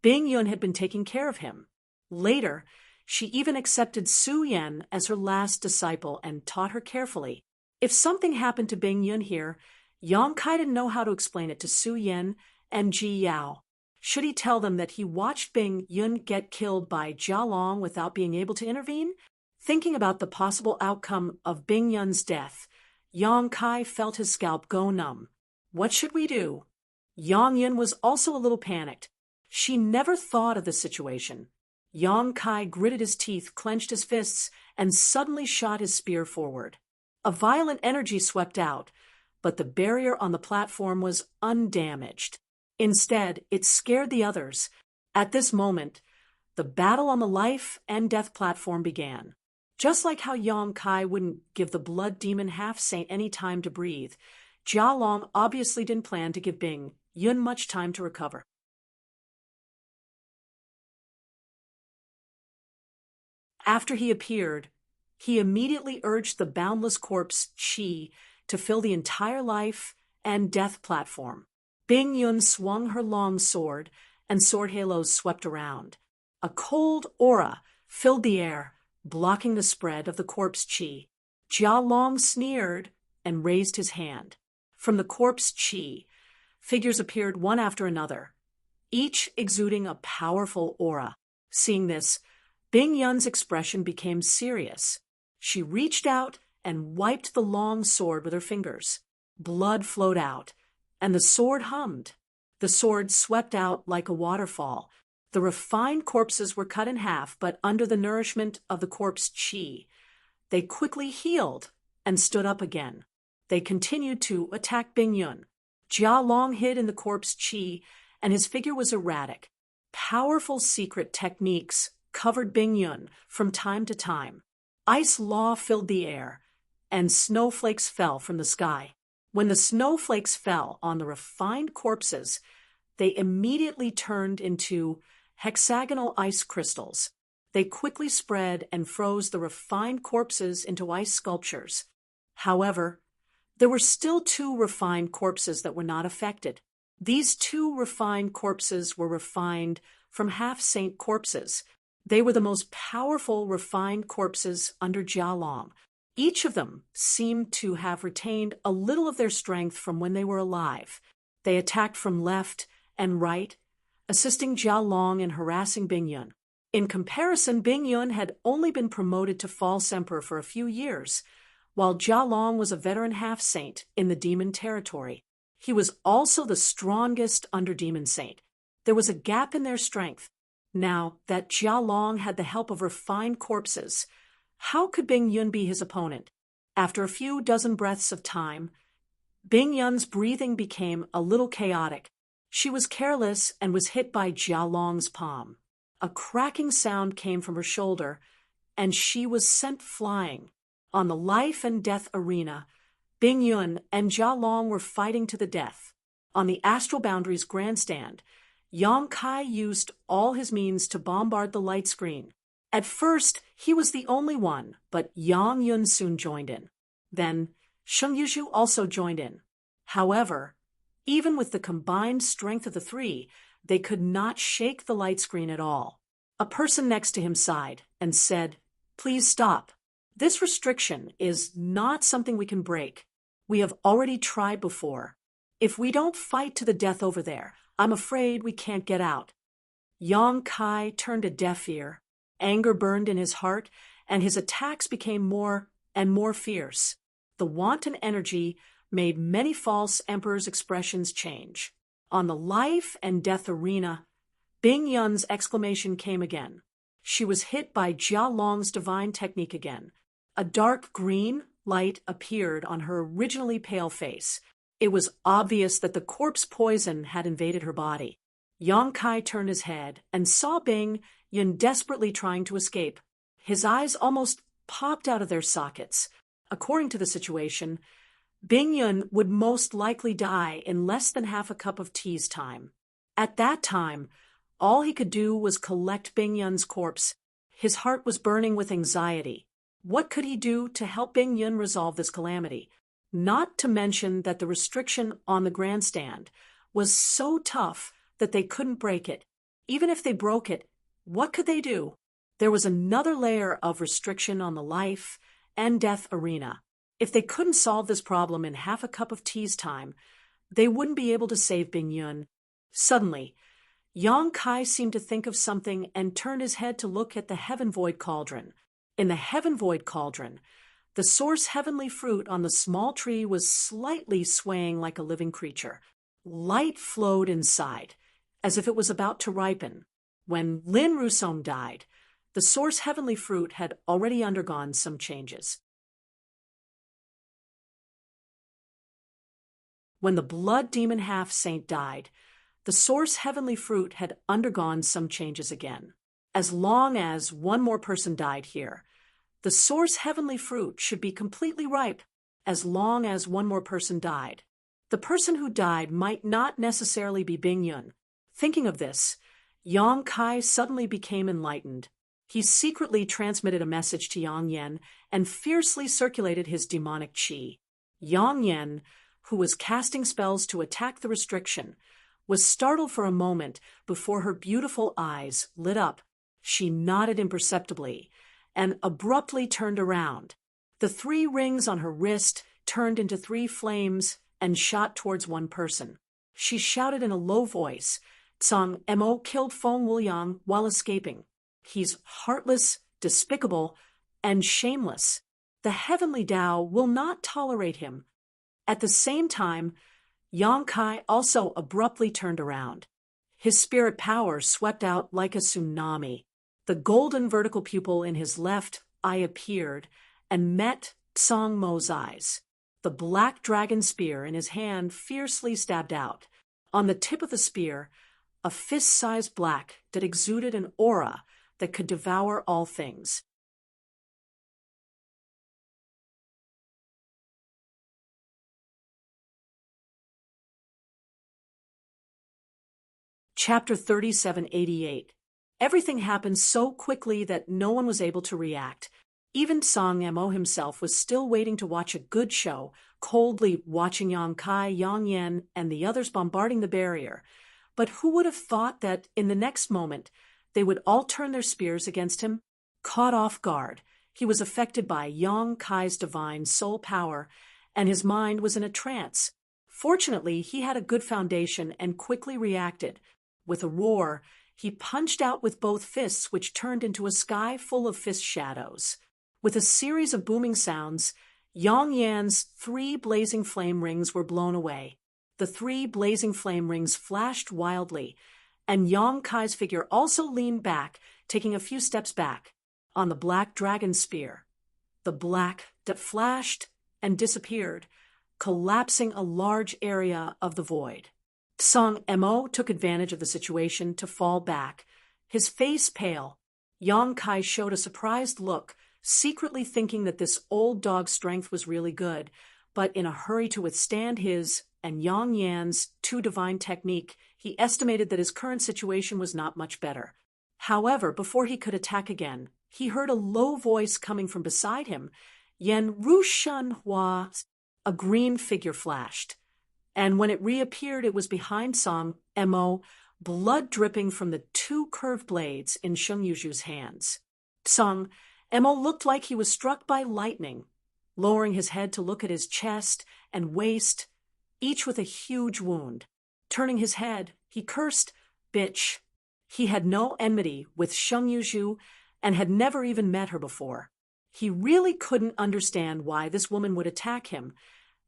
Bing Yun had been taking care of him. Later, she even accepted Su Yan as her last disciple and taught her carefully. If something happened to Bing Yun here, Yang Kai didn't know how to explain it to Su Yan and Ji Yao. Should he tell them that he watched Bing Yun get killed by Jia Long without being able to intervene? Thinking about the possible outcome of Bing Yun's death, Yang Kai felt his scalp go numb. What should we do? Yang Yin was also a little panicked. She never thought of the situation. Yang Kai gritted his teeth, clenched his fists, and suddenly shot his spear forward. A violent energy swept out, but the barrier on the platform was undamaged. Instead, it scared the others. At this moment, the battle on the life and death platform began. Just like how Yang Kai wouldn't give the blood demon half-saint any time to breathe, Jia Long obviously didn't plan to give Bing Yun much time to recover. After he appeared, he immediately urged the boundless corpse Qi to fill the entire life and death platform. Bing Yun swung her long sword, and sword halos swept around. A cold aura filled the air, blocking the spread of the corpse Qi. Jia Long sneered and raised his hand. From the corpse Qi, figures appeared one after another, each exuding a powerful aura. Seeing this, Bing Yun's expression became serious. She reached out and wiped the long sword with her fingers. Blood flowed out, and the sword hummed. The sword swept out like a waterfall. The refined corpses were cut in half, but under the nourishment of the corpse Qi, they quickly healed and stood up again. They continued to attack Bing Yun. Jia Long hid in the corpse Qi and his figure was erratic. Powerful secret techniques covered Bing Yun from time to time. Ice law filled the air, and snowflakes fell from the sky. When the snowflakes fell on the refined corpses, they immediately turned into hexagonal ice crystals. They quickly spread and froze the refined corpses into ice sculptures. However, there were still 2 refined corpses that were not affected. These 2 refined corpses were refined from half-saint corpses. They were the most powerful refined corpses under Jia Long. Each of them seemed to have retained a little of their strength from when they were alive. They attacked from left and right, assisting Jia Long in harassing Bing Yun. In comparison, Bing Yun had only been promoted to false emperor for a few years, while Jia Long was a veteran half-saint in the demon territory. He was also the strongest under-demon saint. There was a gap in their strength. Now that Jia Long had the help of refined corpses, how could Bing Yun be his opponent? After a few dozen breaths of time, Bing Yun's breathing became a little chaotic. She was careless and was hit by Jia Long's palm. A cracking sound came from her shoulder, and she was sent flying. On the life and death arena, Bing Yun and Jia Long were fighting to the death. On the Astral Boundaries grandstand, Yang Kai used all his means to bombard the light screen. At first, he was the only one, but Yang Yun soon joined in. Then, Sheng Yuzhu also joined in. However, even with the combined strength of the 3, they could not shake the light screen at all. A person next to him sighed and said, "Please stop. This restriction is not something we can break. We have already tried before. If we don't fight to the death over there, I'm afraid we can't get out." Yang Kai turned a deaf ear. Anger burned in his heart, and his attacks became more and more fierce. The wanton energy made many false emperors' expressions change. On the life and death arena, Bing Yun's exclamation came again. She was hit by Jia Long's divine technique again. A dark green light appeared on her originally pale face. It was obvious that the corpse poison had invaded her body. Yang Kai turned his head and saw Bing Yun desperately trying to escape. His eyes almost popped out of their sockets. According to the situation, Bing Yun would most likely die in less than half a cup of tea's time. At that time, all he could do was collect Bing Yun's corpse. His heart was burning with anxiety. What could he do to help Bing Yun resolve this calamity? Not to mention that the restriction on the grandstand was so tough that they couldn't break it. Even if they broke it, what could they do? There was another layer of restriction on the life and death arena. If they couldn't solve this problem in half a cup of tea's time, they wouldn't be able to save Bing Yun. Suddenly, Yang Kai seemed to think of something and turned his head to look at the Heaven Void Cauldron. In the Heaven Void Cauldron, the source heavenly fruit on the small tree was slightly swaying like a living creature. Light flowed inside, as if it was about to ripen. When Lin Rusong died, the source heavenly fruit had already undergone some changes. When the blood demon half-saint died, the source heavenly fruit had undergone some changes again. As long as one more person died here, the source heavenly fruit should be completely ripe. As long as one more person died, the person who died might not necessarily be Bing Yun. Thinking of this, Yang Kai suddenly became enlightened. He secretly transmitted a message to Yang Yan and fiercely circulated his demonic qi. Yang Yan, who was casting spells to attack the restriction, was startled for a moment before her beautiful eyes lit up. She nodded imperceptibly and abruptly turned around. The 3 rings on her wrist turned into 3 flames and shot towards one person. She shouted in a low voice, "Tsang Mo killed Feng Wuliang while escaping. He's heartless, despicable, and shameless. The heavenly Tao will not tolerate him." At the same time, Yang Kai also abruptly turned around. His spirit power swept out like a tsunami. The golden vertical pupil in his left eye appeared and met Tsang Mo's eyes. The black dragon spear in his hand fiercely stabbed out. On the tip of the spear, a fist-sized black that exuded an aura that could devour all things. Chapter 3788. Everything happened so quickly that no one was able to react. Even Song Mo himself was still waiting to watch a good show, coldly watching Yang Kai, Yang Yan, and the others bombarding the barrier. But who would have thought that, in the next moment, they would all turn their spears against him? Caught off guard, he was affected by Yang Kai's divine soul power, and his mind was in a trance. Fortunately, he had a good foundation and quickly reacted. With a roar, he punched out with both fists, which turned into a sky full of fist shadows. With a series of booming sounds, Yang Yan's 3 blazing flame rings were blown away. The 3 blazing flame rings flashed wildly, and Yang Kai's figure also leaned back, taking a few steps back, on the black dragon spear. The black that flashed and disappeared, collapsing a large area of the void. Song Mo took advantage of the situation to fall back, his face pale. Yang Kai showed a surprised look, secretly thinking that this old dog's strength was really good, but in a hurry to withstand his and Yang Yan's 2 divine technique, he estimated that his current situation was not much better. However, before he could attack again, he heard a low voice coming from beside him. Yen Rushan Hua, a green figure flashed. And when it reappeared, it was behind Song Mo, blood dripping from the 2 curved blades in Sheng Yuzhu's hands. Song Mo looked like he was struck by lightning, lowering his head to look at his chest and waist, each with a huge wound. Turning his head, he cursed, "Bitch." He had no enmity with Sheng Yuzhu and had never even met her before. He really couldn't understand why this woman would attack him,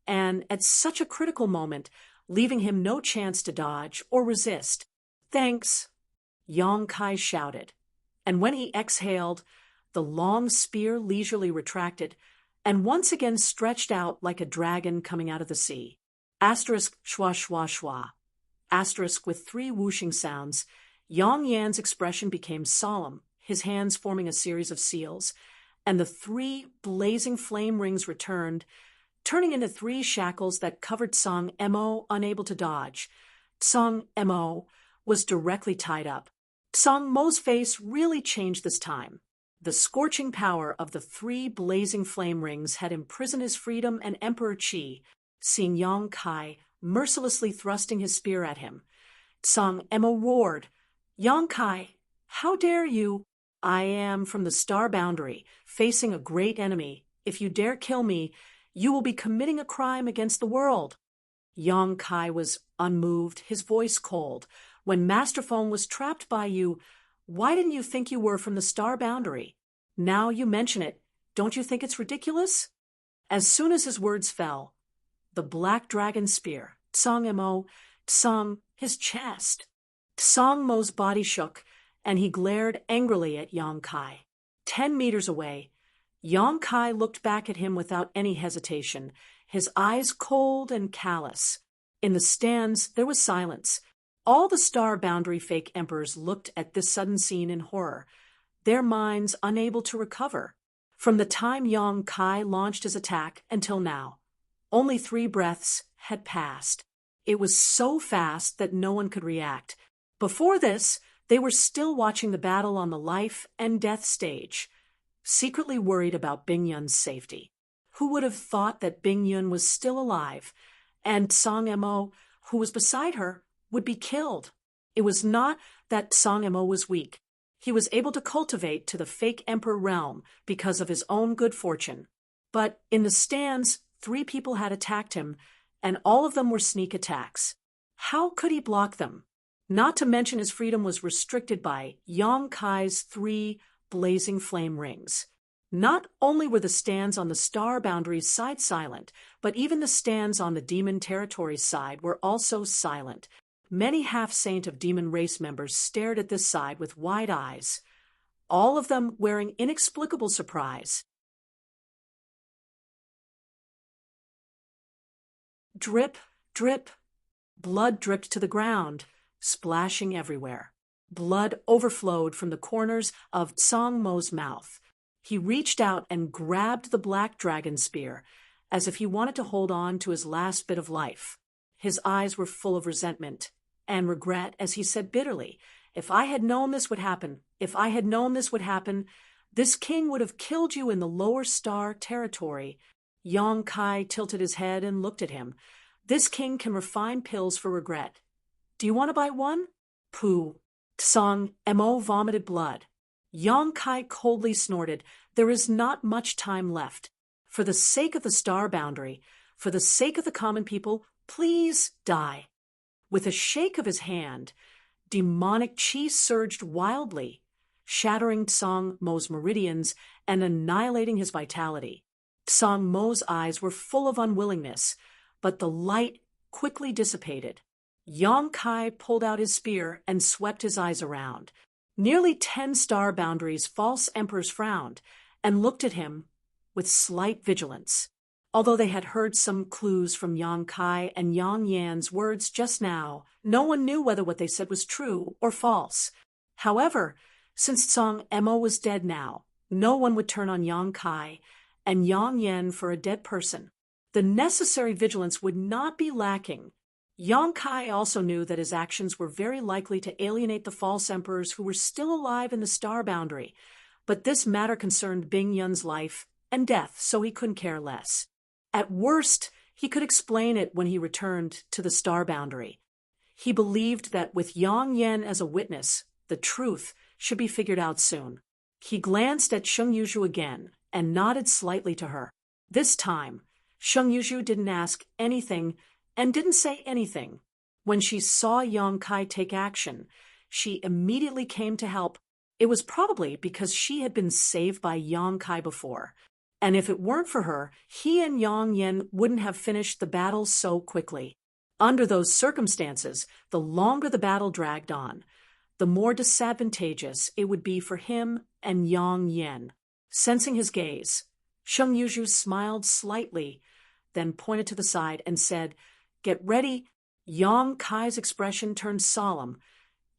and at such a critical moment, leaving him no chance to dodge or resist. "Thanks," Yang Kai shouted. And when he exhaled, the long spear leisurely retracted and once again stretched out like a dragon coming out of the sea. Asterisk schwa schwa schwa. Asterisk with 3 whooshing sounds. Yang Yan's expression became solemn, his hands forming a series of seals, and the 3 blazing flame rings returned, turning into 3 shackles that covered Song Mo, unable to dodge. Song Mo was directly tied up. Song Mo's face really changed this time. The scorching power of the 3 blazing flame rings had imprisoned his freedom, and Emperor Qi, seeing Yang Kai mercilessly thrusting his spear at him, Song Mo roared, "Yang Kai, how dare you? I am from the star boundary, facing a great enemy. If you dare kill me, you will be committing a crime against the world." Yang Kai was unmoved, his voice cold. "When Masterphone was trapped by you, why didn't you think you were from the star boundary? Now you mention it, don't you think it's ridiculous?" As soon as his words fell, the black dragon spear, Song Mo, sung his chest. Song Mo's body shook, and he glared angrily at Yang Kai. 10 meters away, Yang Kai looked back at him without any hesitation, his eyes cold and callous. In the stands, there was silence. All the star boundary fake emperors looked at this sudden scene in horror, their minds unable to recover. From the time Yang Kai launched his attack until now, only 3 breaths had passed. It was so fast that no one could react. Before this, they were still watching the battle on the life and death stage, secretly worried about Bing Yun's safety. Who would have thought that Bing Yun was still alive, and Song Mo, who was beside her, would be killed? It was not that Song Mo was weak. He was able to cultivate to the fake emperor realm because of his own good fortune. But in the stands, 3 people had attacked him, and all of them were sneak attacks. How could he block them? Not to mention his freedom was restricted by Yang Kai's 3 blazing flame rings. Not only were the stands on the star boundaries side silent, but even the stands on the demon territories side were also silent. Many half-saint of demon race members stared at this side with wide eyes, all of them wearing inexplicable surprise. Drip, drip. Blood dripped to the ground. splashing everywhere. Blood overflowed from the corners of Song Mo's mouth. He reached out and grabbed the black dragon spear, as if he wanted to hold on to his last bit of life. His eyes were full of resentment and regret as he said bitterly, "If I had known this would happen, this king would have killed you in the lower star territory." Yong Kai tilted his head and looked at him. "This king can refine pills for regret. Do you want to buy one?" Pooh. Song Mo vomited blood. Yong Kai coldly snorted, "There is not much time left. For the sake of the star boundary, for the sake of the common people, please die." With a shake of his hand, demonic chi surged wildly, shattering Song Mo's meridians and annihilating his vitality. Song Mo's eyes were full of unwillingness, but the light quickly dissipated. Yong Kai pulled out his spear and swept his eyes around. Nearly 10 star boundaries false emperors frowned and looked at him with slight vigilance. Although they had heard some clues from Yong Kai and Yang Yan's words just now, no one knew whether what they said was true or false. However, since Song Mo was dead now, no one would turn on Yong Kai and Yang Yan for a dead person. The necessary vigilance would not be lacking. Yong Kai also knew that his actions were very likely to alienate the false emperors who were still alive in the star boundary, but this matter concerned Bing Yun's life and death, so he couldn't care less. At worst, he could explain it when he returned to the star boundary. He believed that with Yang Yan as a witness, the truth should be figured out soon. He glanced at Sheng Yuzhu again and nodded slightly to her. This time, Sheng Yuzhu didn't ask anything and didn't say anything. When she saw Yong Kai take action, she immediately came to help. It was probably because she had been saved by Yong Kai before. And if it weren't for her, he and Yang Yan wouldn't have finished the battle so quickly. Under those circumstances, the longer the battle dragged on, the more disadvantageous it would be for him and Yang Yan. Sensing his gaze, Sheng Yuzhu smiled slightly, then pointed to the side and said, "Get ready." Yong Kai's expression turned solemn,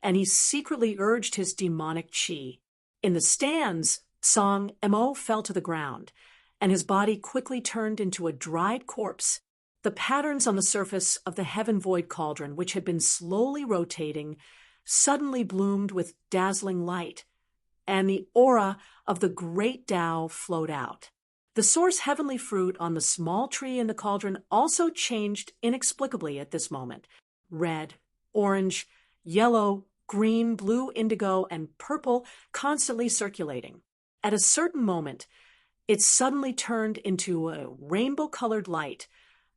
and he secretly urged his demonic chi. In the stands, Song Mo fell to the ground, and his body quickly turned into a dried corpse. The patterns on the surface of the heaven void cauldron, which had been slowly rotating, suddenly bloomed with dazzling light, and the aura of the great Tao flowed out. The source heavenly fruit on the small tree in the cauldron also changed inexplicably at this moment. Red, orange, yellow, green, blue, indigo, and purple constantly circulating. At a certain moment, it suddenly turned into a rainbow-colored light,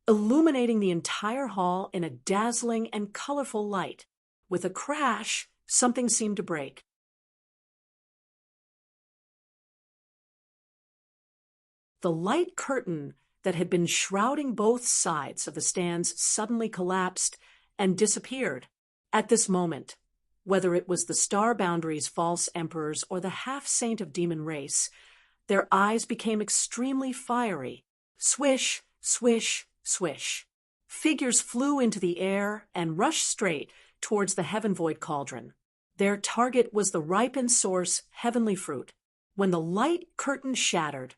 illuminating the entire hall in a dazzling and colorful light. With a crash, something seemed to break. The light curtain that had been shrouding both sides of the stands suddenly collapsed and disappeared. At this moment, whether it was the star boundary's false emperors or the half-saint of demon race, their eyes became extremely fiery. Swish, swish, swish. Figures flew into the air and rushed straight towards the heaven void cauldron. Their target was the ripened source heavenly fruit. When the light curtain shattered,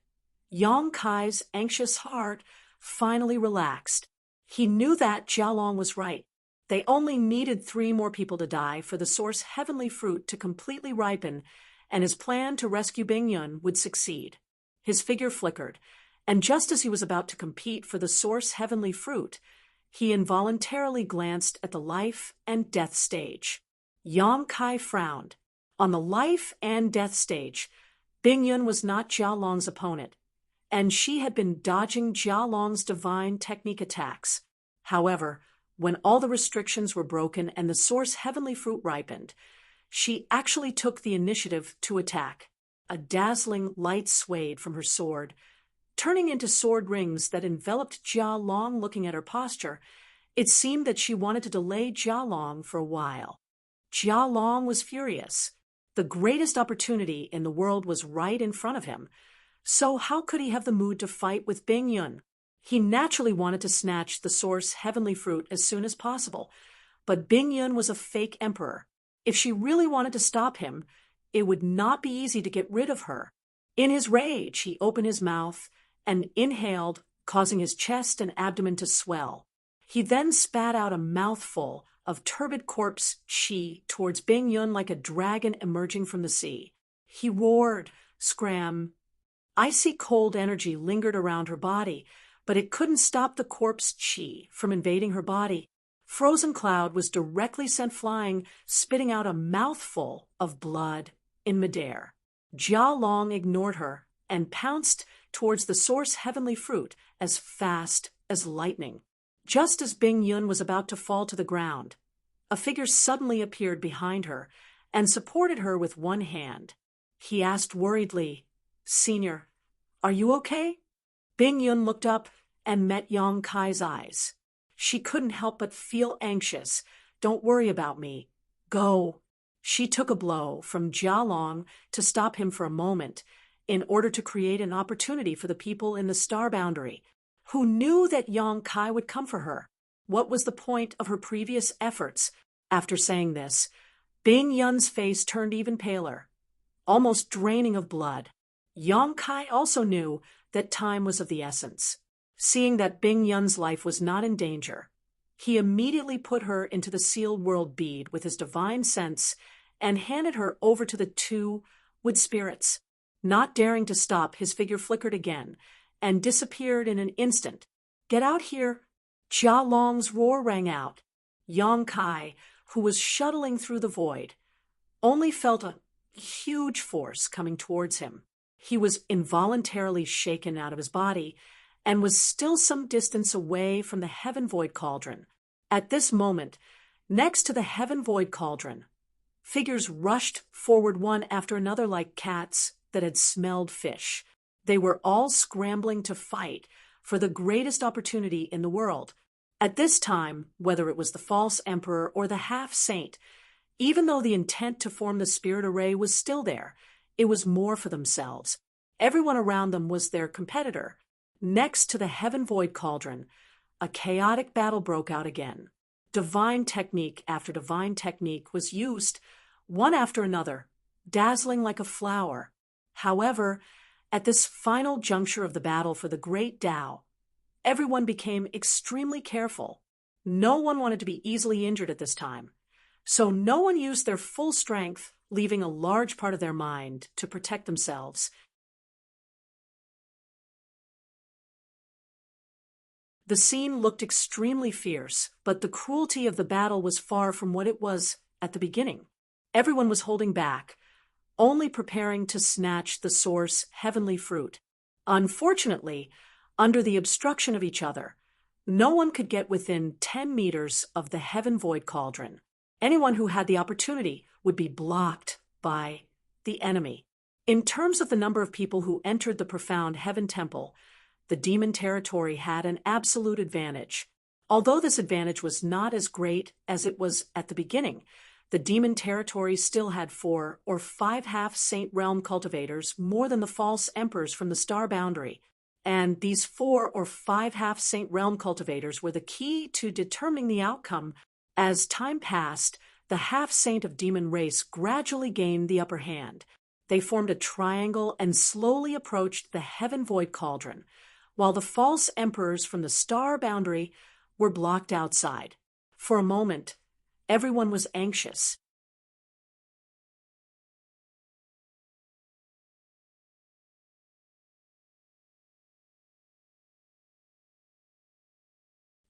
Yong Kai's anxious heart finally relaxed. He knew that Jialong was right. They only needed 3 more people to die for the source heavenly fruit to completely ripen, and his plan to rescue Bing Yun would succeed. His figure flickered, and just as he was about to compete for the source heavenly fruit, he involuntarily glanced at the life and death stage. Yong Kai frowned. On the life and death stage, Bing Yun was not Jialong's opponent, and she had been dodging Jialong's divine technique attacks. However, when all the restrictions were broken and the source heavenly fruit ripened, she actually took the initiative to attack. A dazzling light swayed from her sword, turning into sword rings that enveloped Jialong. Looking at her posture, it seemed that she wanted to delay Jialong for a while. Jialong was furious. The greatest opportunity in the world was right in front of him, so how could he have the mood to fight with Bing Yun? He naturally wanted to snatch the source heavenly fruit as soon as possible, But Bing Yun was a fake emperor. If she really wanted to stop him, it would not be easy to get rid of her. In his rage, he opened his mouth and inhaled, causing his chest and abdomen to swell. He then spat out a mouthful of turbid corpse qi towards Bing Yun like a dragon emerging from the sea. He roared, scram. Icy cold energy lingered around her body, but it couldn't stop the corpse qi from invading her body. Frozen Cloud was directly sent flying, spitting out a mouthful of blood in midair. Jia Long ignored her and pounced towards the source heavenly fruit as fast as lightning. Just as Bing Yun was about to fall to the ground, a figure suddenly appeared behind her and supported her with one hand. He asked worriedly, "Senior, are you okay?" Bing Yun looked up and met Yang Kai's eyes. She couldn't help but feel anxious. "Don't worry about me. Go." She took a blow from Jia Long to stop him for a moment in order to create an opportunity for the people in the star boundary, who knew that Yang Kai would come for her. What was the point of her previous efforts? After saying this, Bing Yun's face turned even paler, almost draining of blood. Yang Kai also knew that time was of the essence. Seeing that Bing Yun's life was not in danger, he immediately put her into the sealed world bead with his divine sense and handed her over to the two wood spirits. Not daring to stop, his figure flickered again and disappeared in an instant. "Get out here!" Jia Long's roar rang out. Yang Kai, who was shuttling through the void, only felt a huge force coming towards him. He was involuntarily shaken out of his body and was still some distance away from the Heaven Void Cauldron. At this moment, next to the Heaven Void Cauldron, figures rushed forward one after another like cats that had smelled fish. They were all scrambling to fight for the greatest opportunity in the world. At this time, whether it was the false emperor or the half-saint, even though the intent to form the spirit array was still there, it was more for themselves. Everyone around them was their competitor. Next to the Heaven Void Cauldron, a chaotic battle broke out again. Divine technique after divine technique was used, one after another, dazzling like a flower. However, at this final juncture of the battle for the great Tao, everyone became extremely careful. No one wanted to be easily injured at this time, so no one used their full strength, leaving a large part of their mind to protect themselves. The scene looked extremely fierce, but the cruelty of the battle was far from what it was at the beginning. Everyone was holding back, only preparing to snatch the source heavenly fruit. Unfortunately, under the obstruction of each other, no one could get within 10 meters of the Heaven Void Cauldron. Anyone who had the opportunity would be blocked by the enemy. In terms of the number of people who entered the profound Heaven Temple, the demon territory had an absolute advantage. Although this advantage was not as great as it was at the beginning, the demon territory still had 4 or 5 half-saint realm cultivators, more than the false emperors from the star boundary. And these 4 or 5 half-saint realm cultivators were the key to determining the outcome. As time passed, the half-saint of demon race gradually gained the upper hand. They formed a triangle and slowly approached the Heaven Void Cauldron, while the false emperors from the star boundary were blocked outside. For a moment, everyone was anxious.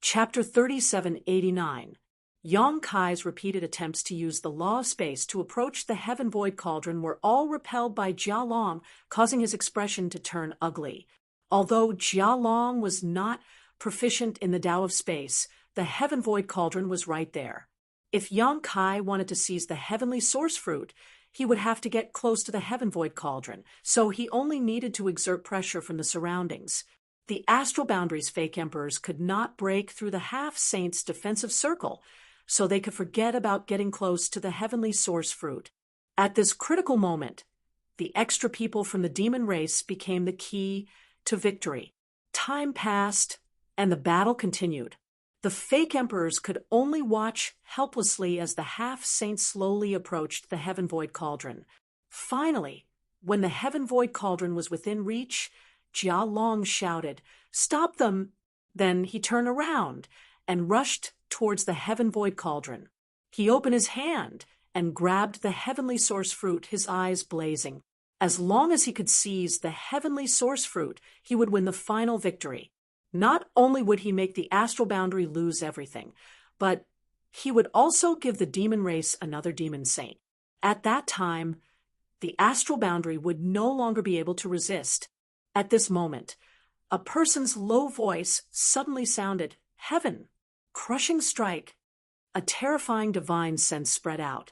Chapter 3789. Yang Kai's repeated attempts to use the law of space to approach the Heaven Void Cauldron were all repelled by Jia Long, causing his expression to turn ugly. Although Jia Long was not proficient in the Tao of space, the Heaven Void Cauldron was right there. If Yang Kai wanted to seize the heavenly source fruit, he would have to get close to the Heaven Void Cauldron, so he only needed to exert pressure from the surroundings. The astral boundary's fake emperors could not break through the half-saint's defensive circle, so they could forget about getting close to the heavenly source fruit. At this critical moment, the extra people from the demon race became the key to victory. Time passed, and the battle continued. The fake emperors could only watch helplessly as the half-saint slowly approached the heaven void cauldron. Finally, when the heaven void cauldron was within reach, Jia Long shouted, "Stop them!" Then he turned around and rushed towards the heaven void cauldron. He opened his hand and grabbed the heavenly source fruit, his eyes blazing. As long as he could seize the heavenly source fruit, he would win the final victory. Not only would he make the astral boundary lose everything, but he would also give the demon race another demon saint. At that time, the astral boundary would no longer be able to resist. At this moment, a person's low voice suddenly sounded, "Heaven!" Crushing strike. A terrifying divine sense spread out,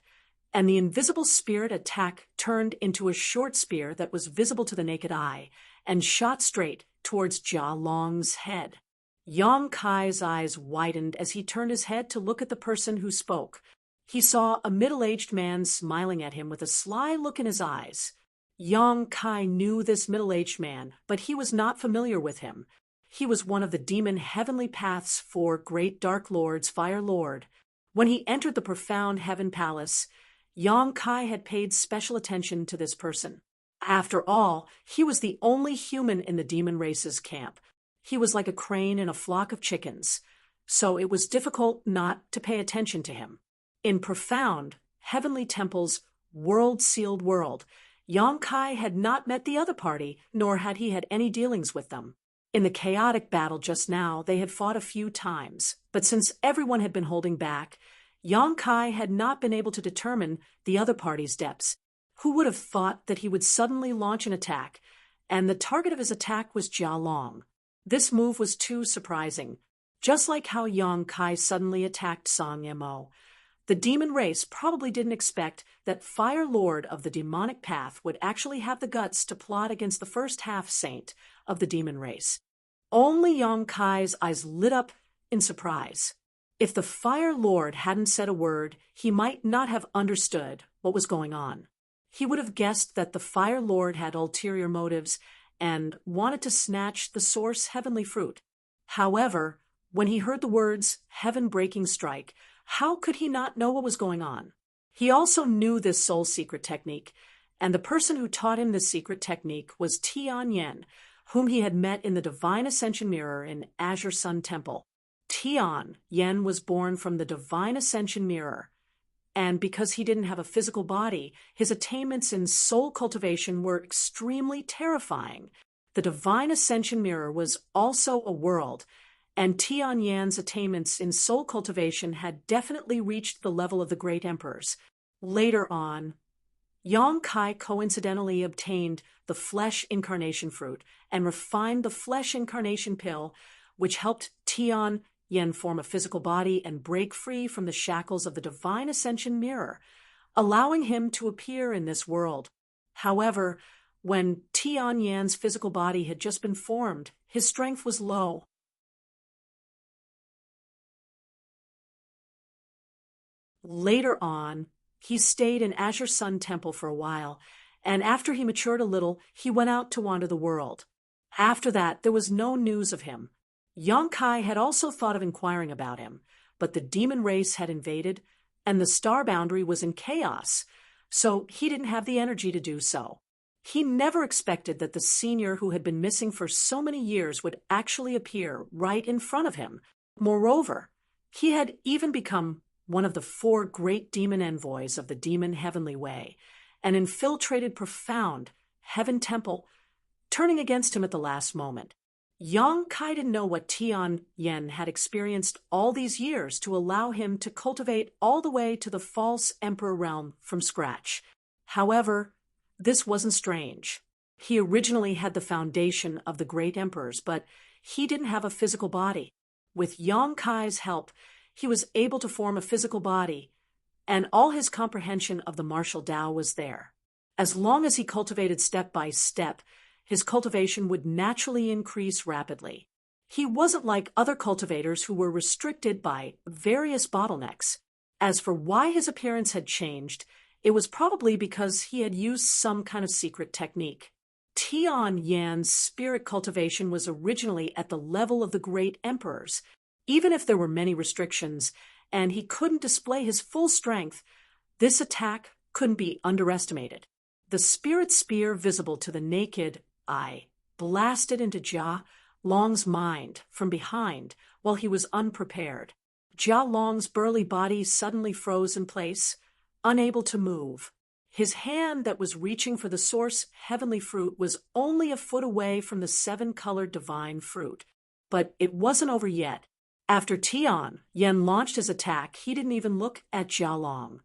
and the invisible spirit attack turned into a short spear that was visible to the naked eye and shot straight towards Jia Long's head. Yang Kai's eyes widened as he turned his head to look at the person who spoke. He saw a middle-aged man smiling at him with a sly look in his eyes. Yang Kai knew this middle-aged man, but he was not familiar with him. He was one of the demon heavenly paths for Great Dark Lord's Fire Lord. When he entered the profound heaven palace, Yang Kai had paid special attention to this person. After all, he was the only human in the demon race's camp. He was like a crane in a flock of chickens, so it was difficult not to pay attention to him. In profound, heavenly temple's world-sealed world, Yang Kai had not met the other party, nor had he had any dealings with them. In the chaotic battle just now, they had fought a few times, but since everyone had been holding back, Yang Kai had not been able to determine the other party's depths. Who would have thought that he would suddenly launch an attack, and the target of his attack was Jia Long. This move was too surprising. Just like how Yang Kai suddenly attacked Song Mo, the demon race probably didn't expect that Fire Lord of the demonic path would actually have the guts to plot against the first half-saint of the demon race. Only Yang Kai's eyes lit up in surprise. If the Fire Lord hadn't said a word, he might not have understood what was going on. He would have guessed that the Fire Lord had ulterior motives and wanted to snatch the source heavenly fruit. However, when he heard the words heaven-breaking strike, how could he not know what was going on? He also knew this soul secret technique, and the person who taught him this secret technique was Tian Yen, whom he had met in the Divine Ascension Mirror in Azure Sun Temple. Tian Yen was born from the Divine Ascension Mirror, and because he didn't have a physical body, his attainments in soul cultivation were extremely terrifying. The Divine Ascension Mirror was also a world, and Tian Yan's attainments in soul cultivation had definitely reached the level of the great emperors. Later on, Yang Kai coincidentally obtained the flesh incarnation fruit and refined the flesh incarnation pill, which helped Tian Yen form a physical body and break free from the shackles of the Divine Ascension Mirror, allowing him to appear in this world. However, when Tian Yan's physical body had just been formed, his strength was low. Later on, he stayed in Azure Sun Temple for a while, and after he matured a little, he went out to wander the world. After that, there was no news of him. Yang Kai had also thought of inquiring about him, but the demon race had invaded, and the star boundary was in chaos, so he didn't have the energy to do so. He never expected that the senior who had been missing for so many years would actually appear right in front of him. Moreover, he had even become one of the 4 great demon envoys of the demon heavenly way, and infiltrated profound heaven temple, turning against him at the last moment. Yang Kai didn't know what Tian Yen had experienced all these years to allow him to cultivate all the way to the false emperor realm from scratch. However, this wasn't strange. He originally had the foundation of the great emperors, but he didn't have a physical body. With Yang Kai's help, he was able to form a physical body, and all his comprehension of the martial Tao was there. As long as he cultivated step by step, his cultivation would naturally increase rapidly. He wasn't like other cultivators who were restricted by various bottlenecks. As for why his appearance had changed, it was probably because he had used some kind of secret technique. Tian Yan's spirit cultivation was originally at the level of the great emperors, Even if there were many restrictions and he couldn't display his full strength, this attack couldn't be underestimated. The spirit spear visible to the naked eye blasted into Jia Long's mind from behind while he was unprepared. Jia Long's burly body suddenly froze in place, unable to move. His hand that was reaching for the source heavenly fruit was only a foot away from the seven-colored divine fruit. But it wasn't over yet. After Tian Yen launched his attack, he didn't even look at Jia Long.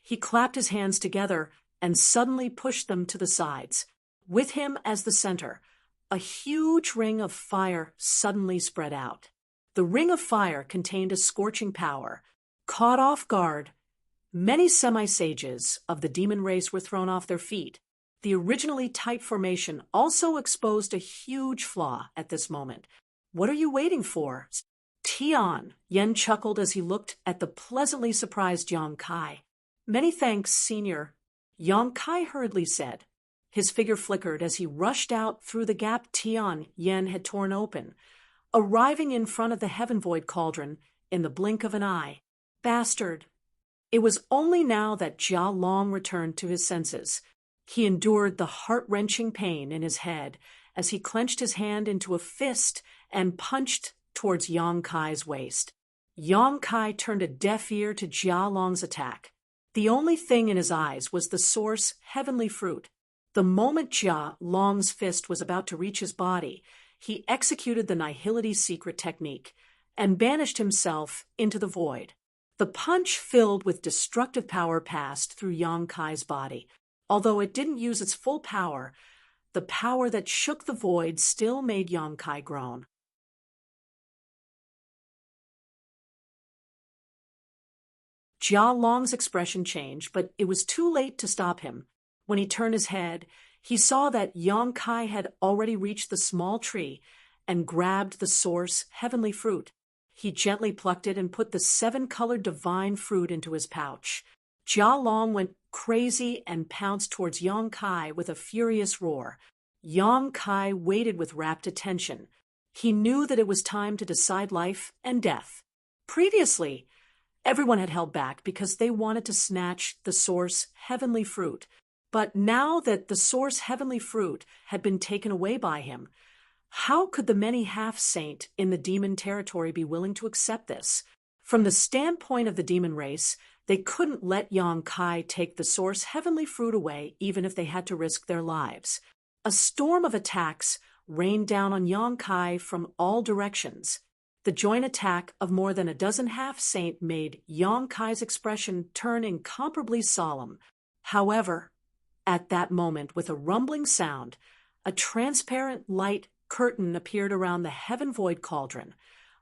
He clapped his hands together and suddenly pushed them to the sides. With him as the center, a huge ring of fire suddenly spread out. The ring of fire contained a scorching power. Caught off guard, many semi-sages of the demon race were thrown off their feet. The originally tight formation also exposed a huge flaw at this moment. "What are you waiting for?" Tian Yen chuckled as he looked at the pleasantly surprised Yang Kai. "Many thanks, Senior," Yang Kai hurriedly said. His figure flickered as he rushed out through the gap Tian Yen had torn open, arriving in front of the Heaven Void Cauldron in the blink of an eye. Bastard! It was only now that Jia Long returned to his senses. He endured the heart-wrenching pain in his head as he clenched his hand into a fist and punched towards Yang Kai's waist. Yang Kai turned a deaf ear to Jia Long's attack. The only thing in his eyes was the source heavenly fruit. The moment Jia Long's fist was about to reach his body, he executed the Nihility's secret technique and banished himself into the void. The punch filled with destructive power passed through Yang Kai's body. Although it didn't use its full power, the power that shook the void still made Yang Kai groan. Jia Long's expression changed, but it was too late to stop him. When he turned his head, he saw that Yang Kai had already reached the small tree and grabbed the source heavenly fruit. He gently plucked it and put the seven-colored divine fruit into his pouch. Jia Long went crazy and pounced towards Yang Kai with a furious roar. Yang Kai waited with rapt attention. He knew that it was time to decide life and death. Previously, everyone had held back because they wanted to snatch the source heavenly fruit. But now that the source heavenly fruit had been taken away by him, how could the many half-saint in the demon territory be willing to accept this? From the standpoint of the demon race, they couldn't let Yang Kai take the source heavenly fruit away even if they had to risk their lives. A storm of attacks rained down on Yang Kai from all directions. The joint attack of more than a dozen half-saint made Yang Kai's expression turn incomparably solemn. However, at that moment, with a rumbling sound, a transparent light curtain appeared around the Heaven Void Cauldron,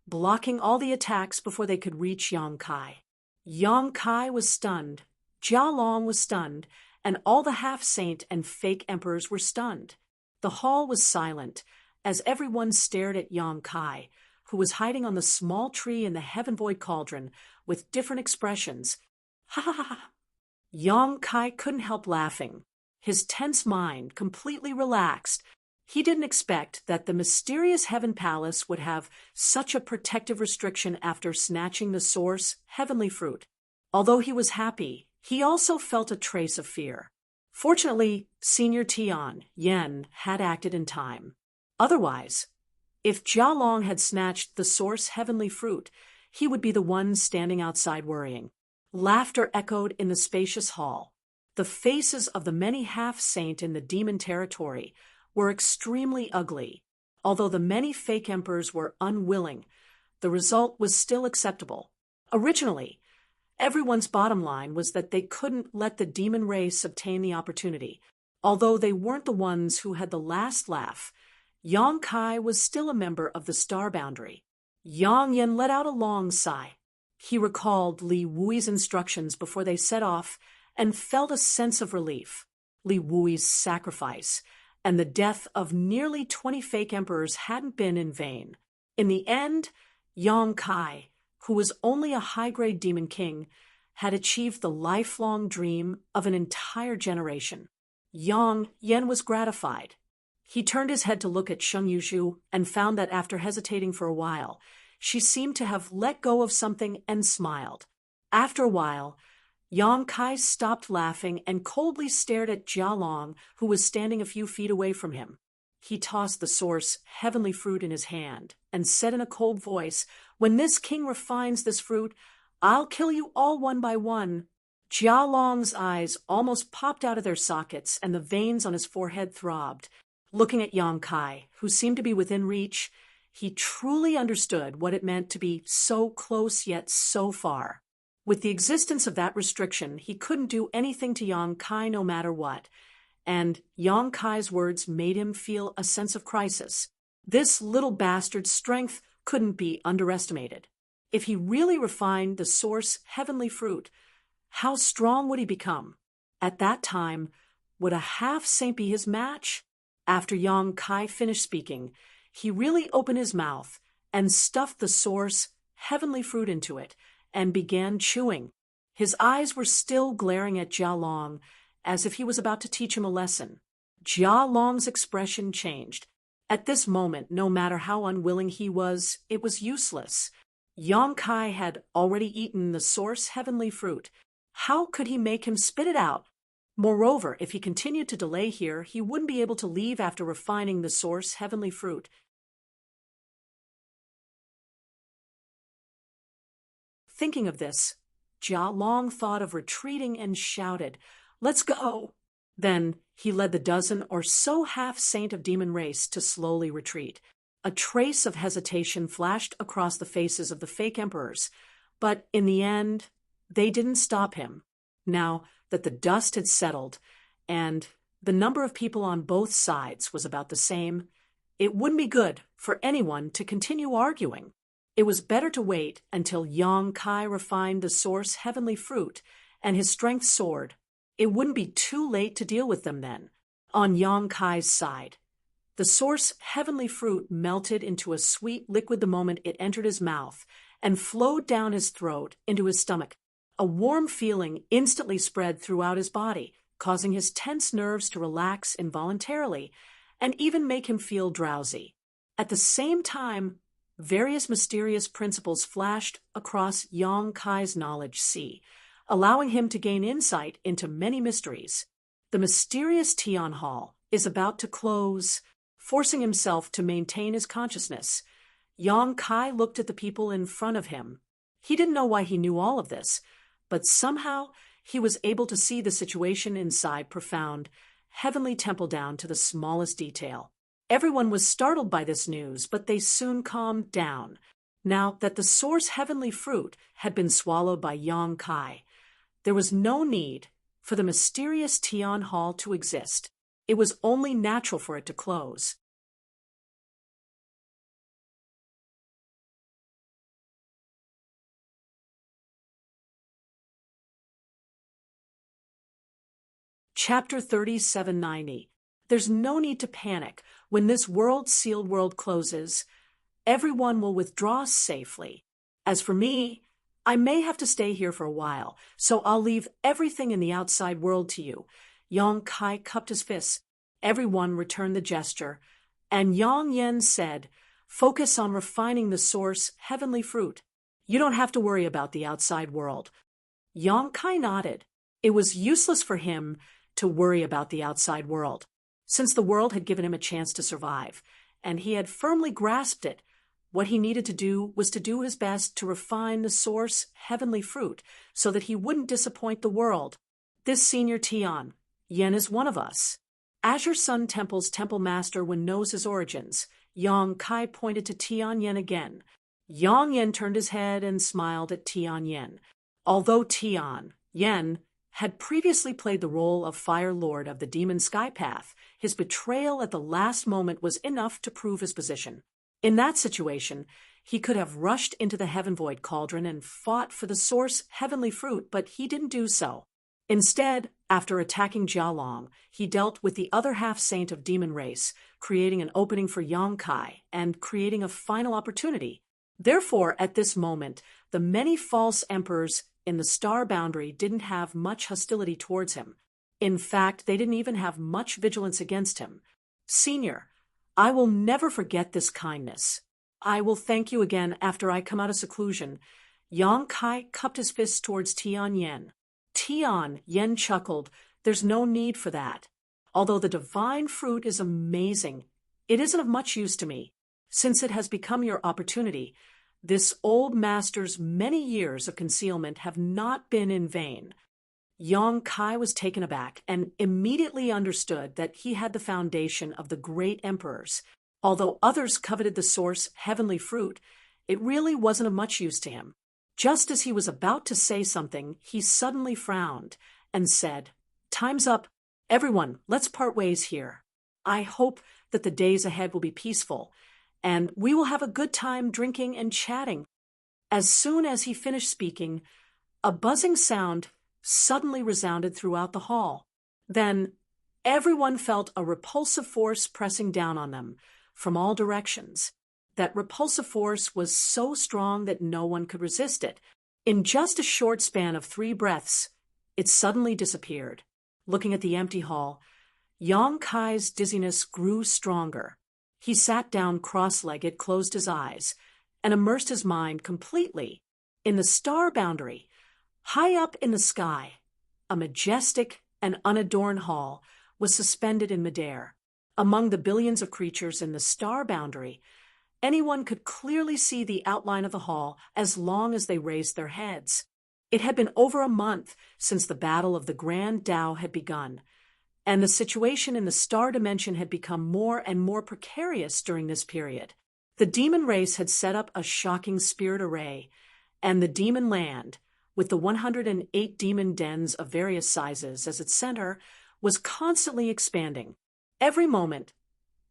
blocking all the attacks before they could reach Yang Kai. Yang Kai was stunned, Jia Long was stunned, and all the half-saint and fake emperors were stunned. The hall was silent as everyone stared at Yang Kai, who was hiding on the small tree in the Heaven Void Cauldron with different expressions. Ha ha ha! Yang Kai couldn't help laughing. His tense mind completely relaxed. He didn't expect that the mysterious Heaven Palace would have such a protective restriction after snatching the source heavenly fruit. Although he was happy, he also felt a trace of fear. Fortunately, Senior Tian Yen had acted in time. Otherwise, if Jia Long had snatched the source heavenly fruit, he would be the one standing outside worrying. Laughter echoed in the spacious hall. The faces of the many half-saint in the demon territory were extremely ugly. Although the many fake emperors were unwilling, the result was still acceptable. Originally, everyone's bottom line was that they couldn't let the demon race obtain the opportunity. Although they weren't the ones who had the last laugh, Yang Kai was still a member of the Star Boundary. Yang Yen let out a long sigh. He recalled Li Wui's instructions before they set off and felt a sense of relief. Li Wui's sacrifice and the death of nearly 20 fake emperors hadn't been in vain. In the end, Yang Kai, who was only a high-grade demon king, had achieved the lifelong dream of an entire generation. Yang Yen was gratified. He turned his head to look at Sheng Yuzhu and found that after hesitating for a while, she seemed to have let go of something and smiled. After a while, Yang Kai stopped laughing and coldly stared at Jia Long, who was standing a few feet away from him. He tossed the source, heavenly fruit, in his hand and said in a cold voice, "When this king refines this fruit, I'll kill you all one by one." Jia Long's eyes almost popped out of their sockets and the veins on his forehead throbbed. Looking at Yang Kai, who seemed to be within reach, he truly understood what it meant to be so close yet so far. With the existence of that restriction, he couldn't do anything to Yang Kai no matter what, and Yang Kai's words made him feel a sense of crisis. This little bastard's strength couldn't be underestimated. If he really refined the source heavenly fruit, how strong would he become? At that time, would a half-saint be his match? After Yang Kai finished speaking, he really opened his mouth and stuffed the source heavenly fruit into it and began chewing. His eyes were still glaring at Jia Long, as if he was about to teach him a lesson. Jia Long's expression changed. At this moment, no matter how unwilling he was, it was useless. Yang Kai had already eaten the source heavenly fruit. How could he make him spit it out? Moreover, if he continued to delay here, he wouldn't be able to leave after refining the source heavenly fruit. Thinking of this, Jia Long thought of retreating and shouted, "Let's go!" Then he led the dozen or so half-saint of demon race to slowly retreat. A trace of hesitation flashed across the faces of the fake emperors, but in the end, they didn't stop him. Now that the dust had settled and the number of people on both sides was about the same, it wouldn't be good for anyone to continue arguing. It was better to wait until Yang Kai refined the source heavenly fruit and his strength soared. It wouldn't be too late to deal with them then. On Yang Kai's side, the source heavenly fruit melted into a sweet liquid the moment it entered his mouth and flowed down his throat into his stomach. A warm feeling instantly spread throughout his body, causing his tense nerves to relax involuntarily and even make him feel drowsy. At the same time, various mysterious principles flashed across Yang Kai's knowledge sea, allowing him to gain insight into many mysteries. The mysterious Tian Hall is about to close, forcing himself to maintain his consciousness. Yang Kai looked at the people in front of him. He didn't know why he knew all of this, but somehow he was able to see the situation inside profound, heavenly temple down to the smallest detail. Everyone was startled by this news, but they soon calmed down. Now that the source heavenly fruit had been swallowed by Yang Kai, there was no need for the mysterious Tian Hall to exist. It was only natural for it to close. Chapter 3790. There's no need to panic. When this world-sealed world closes, everyone will withdraw safely. As for me, I may have to stay here for a while, so I'll leave everything in the outside world to you. Yang Kai cupped his fists. Everyone returned the gesture, and Yang Yen said, "Focus on refining the source heavenly fruit. You don't have to worry about the outside world." Yang Kai nodded. It was useless for him to worry about the outside world, since the world had given him a chance to survive, and he had firmly grasped it. What he needed to do was to do his best to refine the source heavenly fruit so that he wouldn't disappoint the world. This senior Tian, Yen is one of us. Azure Sun Temple's temple master knows his origins. Yang Kai pointed to Tian Yen again. Yang Yen turned his head and smiled at Tian Yen. Although Tian Yen had previously played the role of Fire Lord of the Demon Sky Path, his betrayal at the last moment was enough to prove his position. In that situation, he could have rushed into the Heaven Void Cauldron and fought for the source heavenly fruit, but he didn't do so. Instead, after attacking Jia Long, he dealt with the other half-saint of demon race, creating an opening for Yang Kai and creating a final opportunity. Therefore, at this moment, the many false emperors in the star boundary didn't have much hostility towards him. In fact, they didn't even have much vigilance against him. "Senior, I will never forget this kindness." I will thank you again after I come out of seclusion. Yang Kai cupped his fists towards Tian Yen. Tian Yen chuckled. There's no need for that. Although the divine fruit is amazing, it isn't of much use to me. Since it has become your opportunity, this old master's many years of concealment have not been in vain. Yang Kai was taken aback and immediately understood that he had the foundation of the great emperors. Although others coveted the source, heavenly fruit, it really wasn't of much use to him. Just as he was about to say something, he suddenly frowned and said, "Time's up. Everyone, let's part ways here. I hope that the days ahead will be peaceful, and we will have a good time drinking and chatting." As soon as he finished speaking, a buzzing sound suddenly resounded throughout the hall. Then everyone felt a repulsive force pressing down on them from all directions. That repulsive force was so strong that no one could resist it. In just a short span of 3 breaths, it suddenly disappeared. Looking at the empty hall, Yang Kai's dizziness grew stronger. He sat down cross-legged, closed his eyes, and immersed his mind completely in the star boundary. High up in the sky, a majestic and unadorned hall was suspended in midair. Among the billions of creatures in the star boundary, anyone could clearly see the outline of the hall as long as they raised their heads. It had been over a month since the battle of the Grand Tao had begun, and the situation in the star dimension had become more and more precarious during this period. The demon race had set up a shocking spirit array, and the demon land, with the 108 demon dens of various sizes as its center, was constantly expanding. Every moment,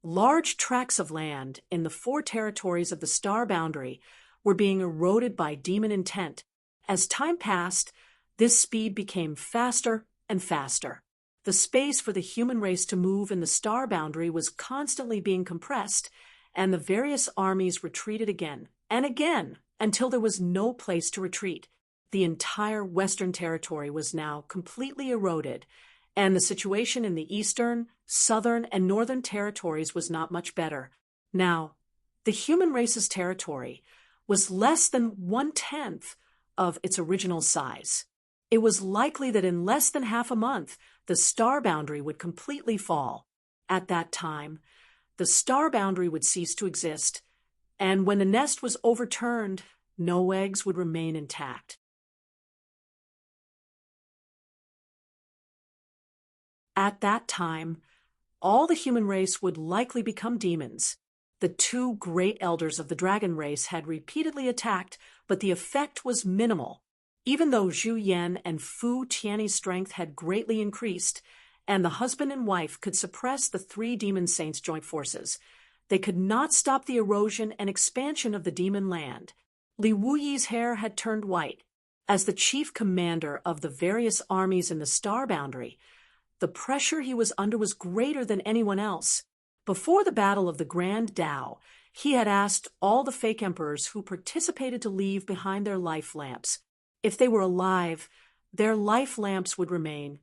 large tracts of land in the 4 territories of the star boundary were being eroded by demon intent. As time passed, this speed became faster and faster. The space for the human race to move in the star boundary was constantly being compressed, and the various armies retreated again and again until there was no place to retreat. The entire Western territory was now completely eroded, and the situation in the Eastern, Southern, and Northern territories was not much better. Now, the human race's territory was less than 1/10 of its original size. It was likely that in less than half a month, the star boundary would completely fall. At that time, the star boundary would cease to exist, and when the nest was overturned, no eggs would remain intact. At that time, all the human race would likely become demons. The 2 great elders of the dragon race had repeatedly attacked, but the effect was minimal. Even though Zhu Yan and Fu Tianyi's strength had greatly increased, and the husband and wife could suppress the 3 demon saints' joint forces, they could not stop the erosion and expansion of the demon land. Li Wuyi's hair had turned white. As the chief commander of the various armies in the star boundary, the pressure he was under was greater than anyone else. Before the battle of the Grand Tao, he had asked all the fake emperors who participated to leave behind their life lamps. If they were alive, their life lamps would remain.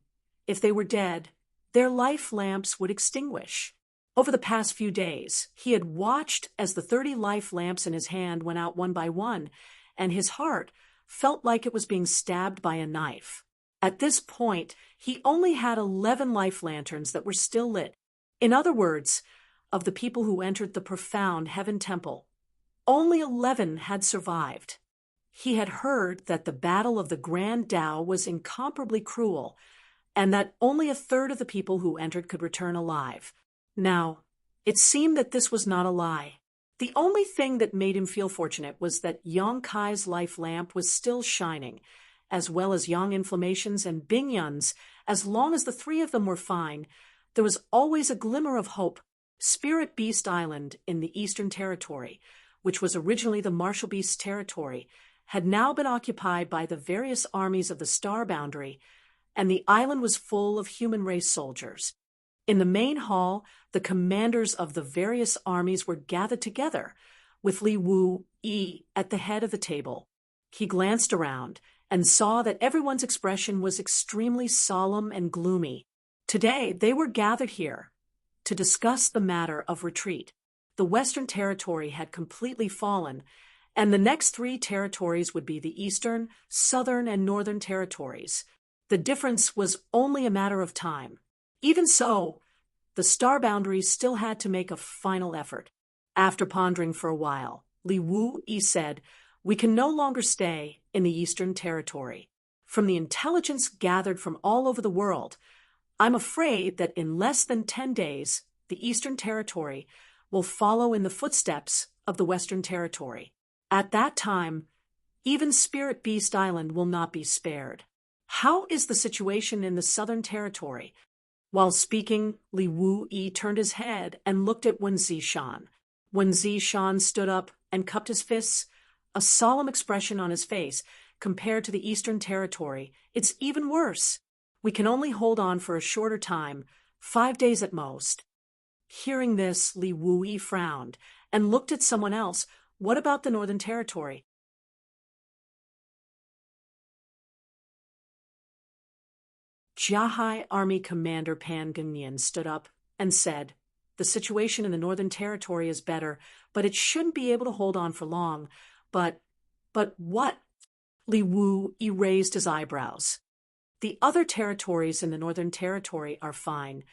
If they were dead, their life lamps would extinguish. Over the past few days, he had watched as the 30 life lamps in his hand went out one by one, and his heart felt like it was being stabbed by a knife. At this point, he only had 11 life lanterns that were still lit. In other words, of the people who entered the profound Heaven Temple, only 11 had survived. He had heard that the battle of the Grand Tao was incomparably cruel, and that only 1/3 of the people who entered could return alive. Now, it seemed that this was not a lie. The only thing that made him feel fortunate was that Yang Kai's life lamp was still shining, as well as Yang Inflammation's and Bing Yun's. As long as the 3 of them were fine, there was always a glimmer of hope. Spirit Beast Island in the Eastern Territory, which was originally the Martial Beast's territory, had now been occupied by the various armies of the star boundary, and the island was full of human race soldiers. In the main hall, the commanders of the various armies were gathered together, with Li Wu Yi at the head of the table. He glanced around and saw that everyone's expression was extremely solemn and gloomy. Today, they were gathered here to discuss the matter of retreat. The Western Territory had completely fallen, and the next three territories would be the Eastern, Southern, and Northern Territories. The difference was only a matter of time. Even so, the star boundaries still had to make a final effort. After pondering for a while, Li Wu-yi said, "We can no longer stay in the Eastern Territory. From the intelligence gathered from all over the world, I'm afraid that in less than 10 days, the Eastern Territory will follow in the footsteps of the Western Territory. At that time, even Spirit Beast Island will not be spared. How is the situation in the Southern Territory?" While speaking, Li Wu-yi turned his head and looked at Wen Zishan. Wen Zishan stood up and cupped his fists, a solemn expression on his face. "Compared to the Eastern Territory, it's even worse. We can only hold on for a shorter time, 5 days at most." Hearing this, Li Wu-yi frowned and looked at someone else. "What about the Northern Territory?" Jiahai Army Commander Pan Gunyan stood up and said, "The situation in the Northern Territory is better, but it shouldn't be able to hold on for long. But what?" Li Wu-yi raised his eyebrows. "The other territories in the Northern Territory are fine,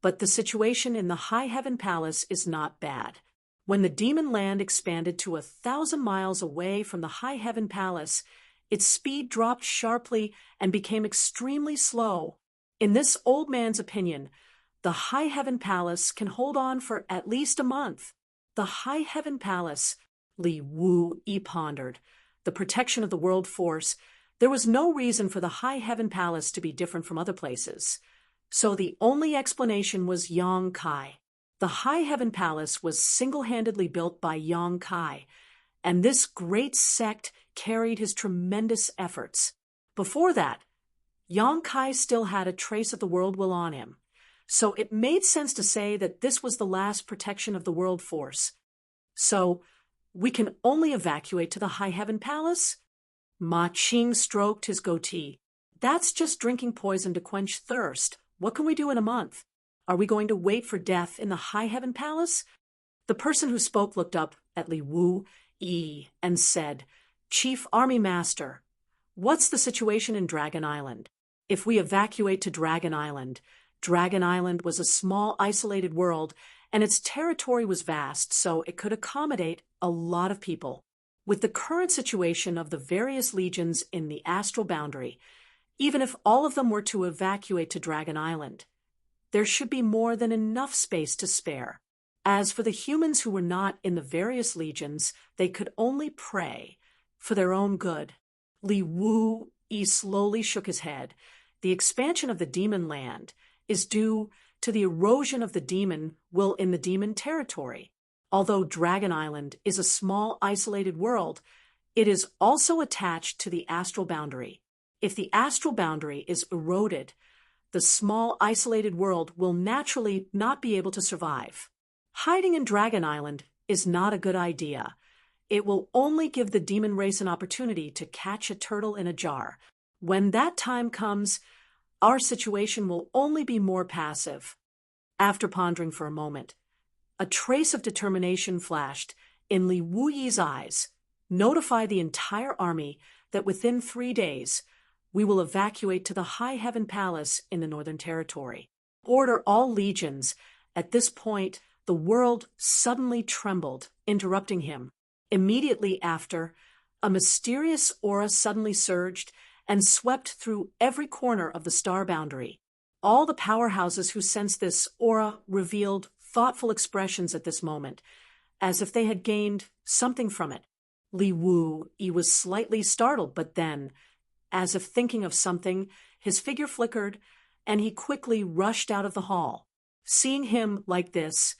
but the situation in the High Heaven Palace is not bad. When the demon land expanded to 1,000 miles away from the High Heaven Palace, its speed dropped sharply and became extremely slow. In this old man's opinion, the High Heaven Palace can hold on for at least a month." The High Heaven Palace, Li Wu-yi pondered. The protection of the world force. There was no reason for the High Heaven Palace to be different from other places. So the only explanation was Yang Kai. The High Heaven Palace was single-handedly built by Yang Kai, and this great sect carried his tremendous efforts. Before that, Yang Kai still had a trace of the world will on him, so it made sense to say that this was the last protection of the world force. "So, we can only evacuate to the High Heaven Palace?" Ma Qing stroked his goatee. "That's just drinking poison to quench thirst. What can we do in a month? Are we going to wait for death in the High Heaven Palace?" The person who spoke looked up at Li Wu-yi and said, "Chief Army Master, what's the situation in Dragon Island? If we evacuate to Dragon Island was a small, isolated world, and its territory was vast, so it could accommodate a lot of people. With the current situation of the various legions in the astral boundary, even if all of them were to evacuate to Dragon Island, there should be more than enough space to spare. As for the humans who were not in the various legions, they could only pray for their own good." Li Wu-yi slowly shook his head. "The expansion of the demon land is due to the erosion of the demon will in the demon territory. Although Dragon Island is a small, isolated world, it is also attached to the astral boundary. If the astral boundary is eroded, the small, isolated world will naturally not be able to survive. Hiding in Dragon Island is not a good idea. It will only give the demon race an opportunity to catch a turtle in a jar. When that time comes, our situation will only be more passive." After pondering for a moment, a trace of determination flashed in Li Wu-yi's eyes. "Notify the entire army that within 3 days, we will evacuate to the High Heaven Palace in the Northern Territory. Order all legions." At this point, the world suddenly trembled, interrupting him. Immediately after, a mysterious aura suddenly surged and swept through every corner of the star boundary. All the powerhouses who sensed this aura revealed thoughtful expressions at this moment, as if they had gained something from it. Li Wu-yi was slightly startled, but then, as if thinking of something, his figure flickered, and he quickly rushed out of the hall. Seeing him like this,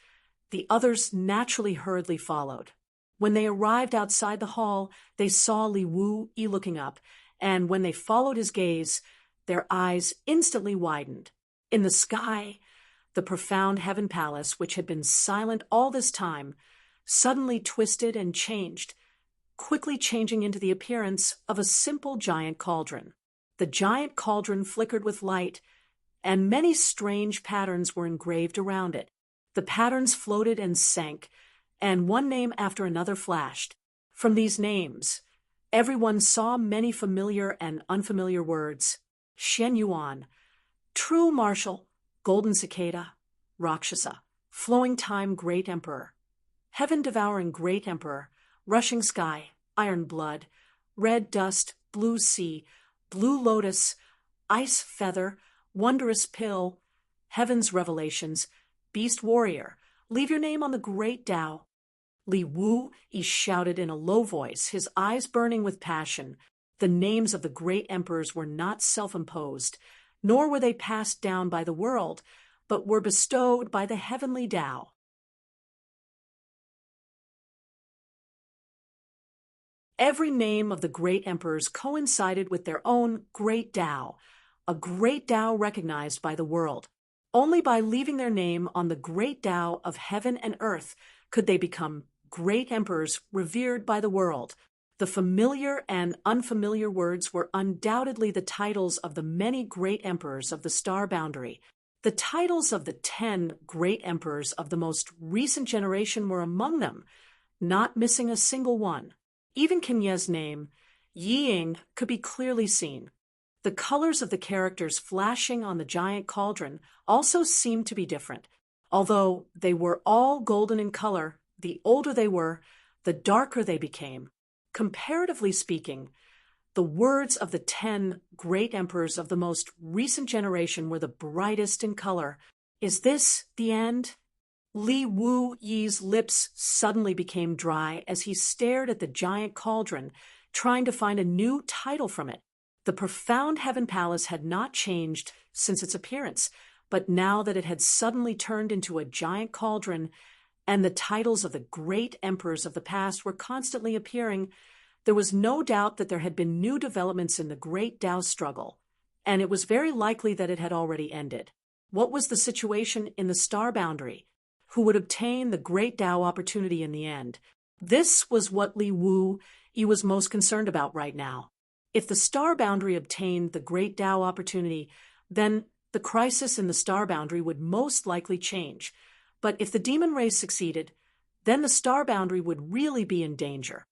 the others naturally hurriedly followed. When they arrived outside the hall, they saw Li Wu-yi looking up, and when they followed his gaze, their eyes instantly widened. In the sky, the profound Heaven Palace, which had been silent all this time, suddenly twisted and changed, quickly changing into the appearance of a simple giant cauldron. The giant cauldron flickered with light, and many strange patterns were engraved around it. The patterns floated and sank, and one name after another flashed. From these names, everyone saw many familiar and unfamiliar words. Shen Yuan, True Marshal, Golden Cicada, Rakshasa, Flowing Time Great Emperor, Heaven Devouring Great Emperor, Rushing Sky, Iron Blood, Red Dust, Blue Sea, Blue Lotus, Ice Feather, Wondrous Pill, Heaven's Revelations, Beast Warrior, Leave your name on the Great Tao. Li Wu, he shouted in a low voice, his eyes burning with passion. The names of the great emperors were not self-imposed, nor were they passed down by the world, but were bestowed by the heavenly Tao. Every name of the great emperors coincided with their own great Tao, a great Tao recognized by the world. Only by leaving their name on the great Tao of heaven and earth could they become great emperors revered by the world. The familiar and unfamiliar words were undoubtedly the titles of the many great emperors of the star boundary. The titles of the 10 great emperors of the most recent generation were among them, not missing a single one. Even Kenye's name, Yiying, could be clearly seen. The colors of the characters flashing on the giant cauldron also seemed to be different. Although they were all golden in color, the older they were, the darker they became. Comparatively speaking, the words of the 10 great emperors of the most recent generation were the brightest in color. Is this the end? Li Wu Yi's lips suddenly became dry as he stared at the giant cauldron, trying to find a new title from it. The profound Heaven Palace had not changed since its appearance, but now that it had suddenly turned into a giant cauldron, and the titles of the great emperors of the past were constantly appearing, there was no doubt that there had been new developments in the great Tao struggle, and it was very likely that it had already ended. What was the situation in the star boundary? Who would obtain the great Tao opportunity in the end? This was what Li Wu Yi was most concerned about right now. If the star boundary obtained the great Tao opportunity, then the crisis in the star boundary would most likely change. But if the demon race succeeded, then the star boundary would really be in danger.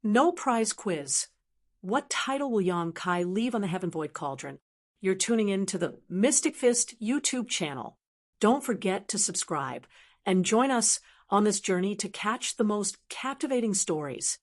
No prize quiz. What title will Yang Kai leave on the Heaven Void Cauldron? You're tuning in to the Mystic Fist YouTube channel. Don't forget to subscribe and join us on this journey to catch the most captivating stories.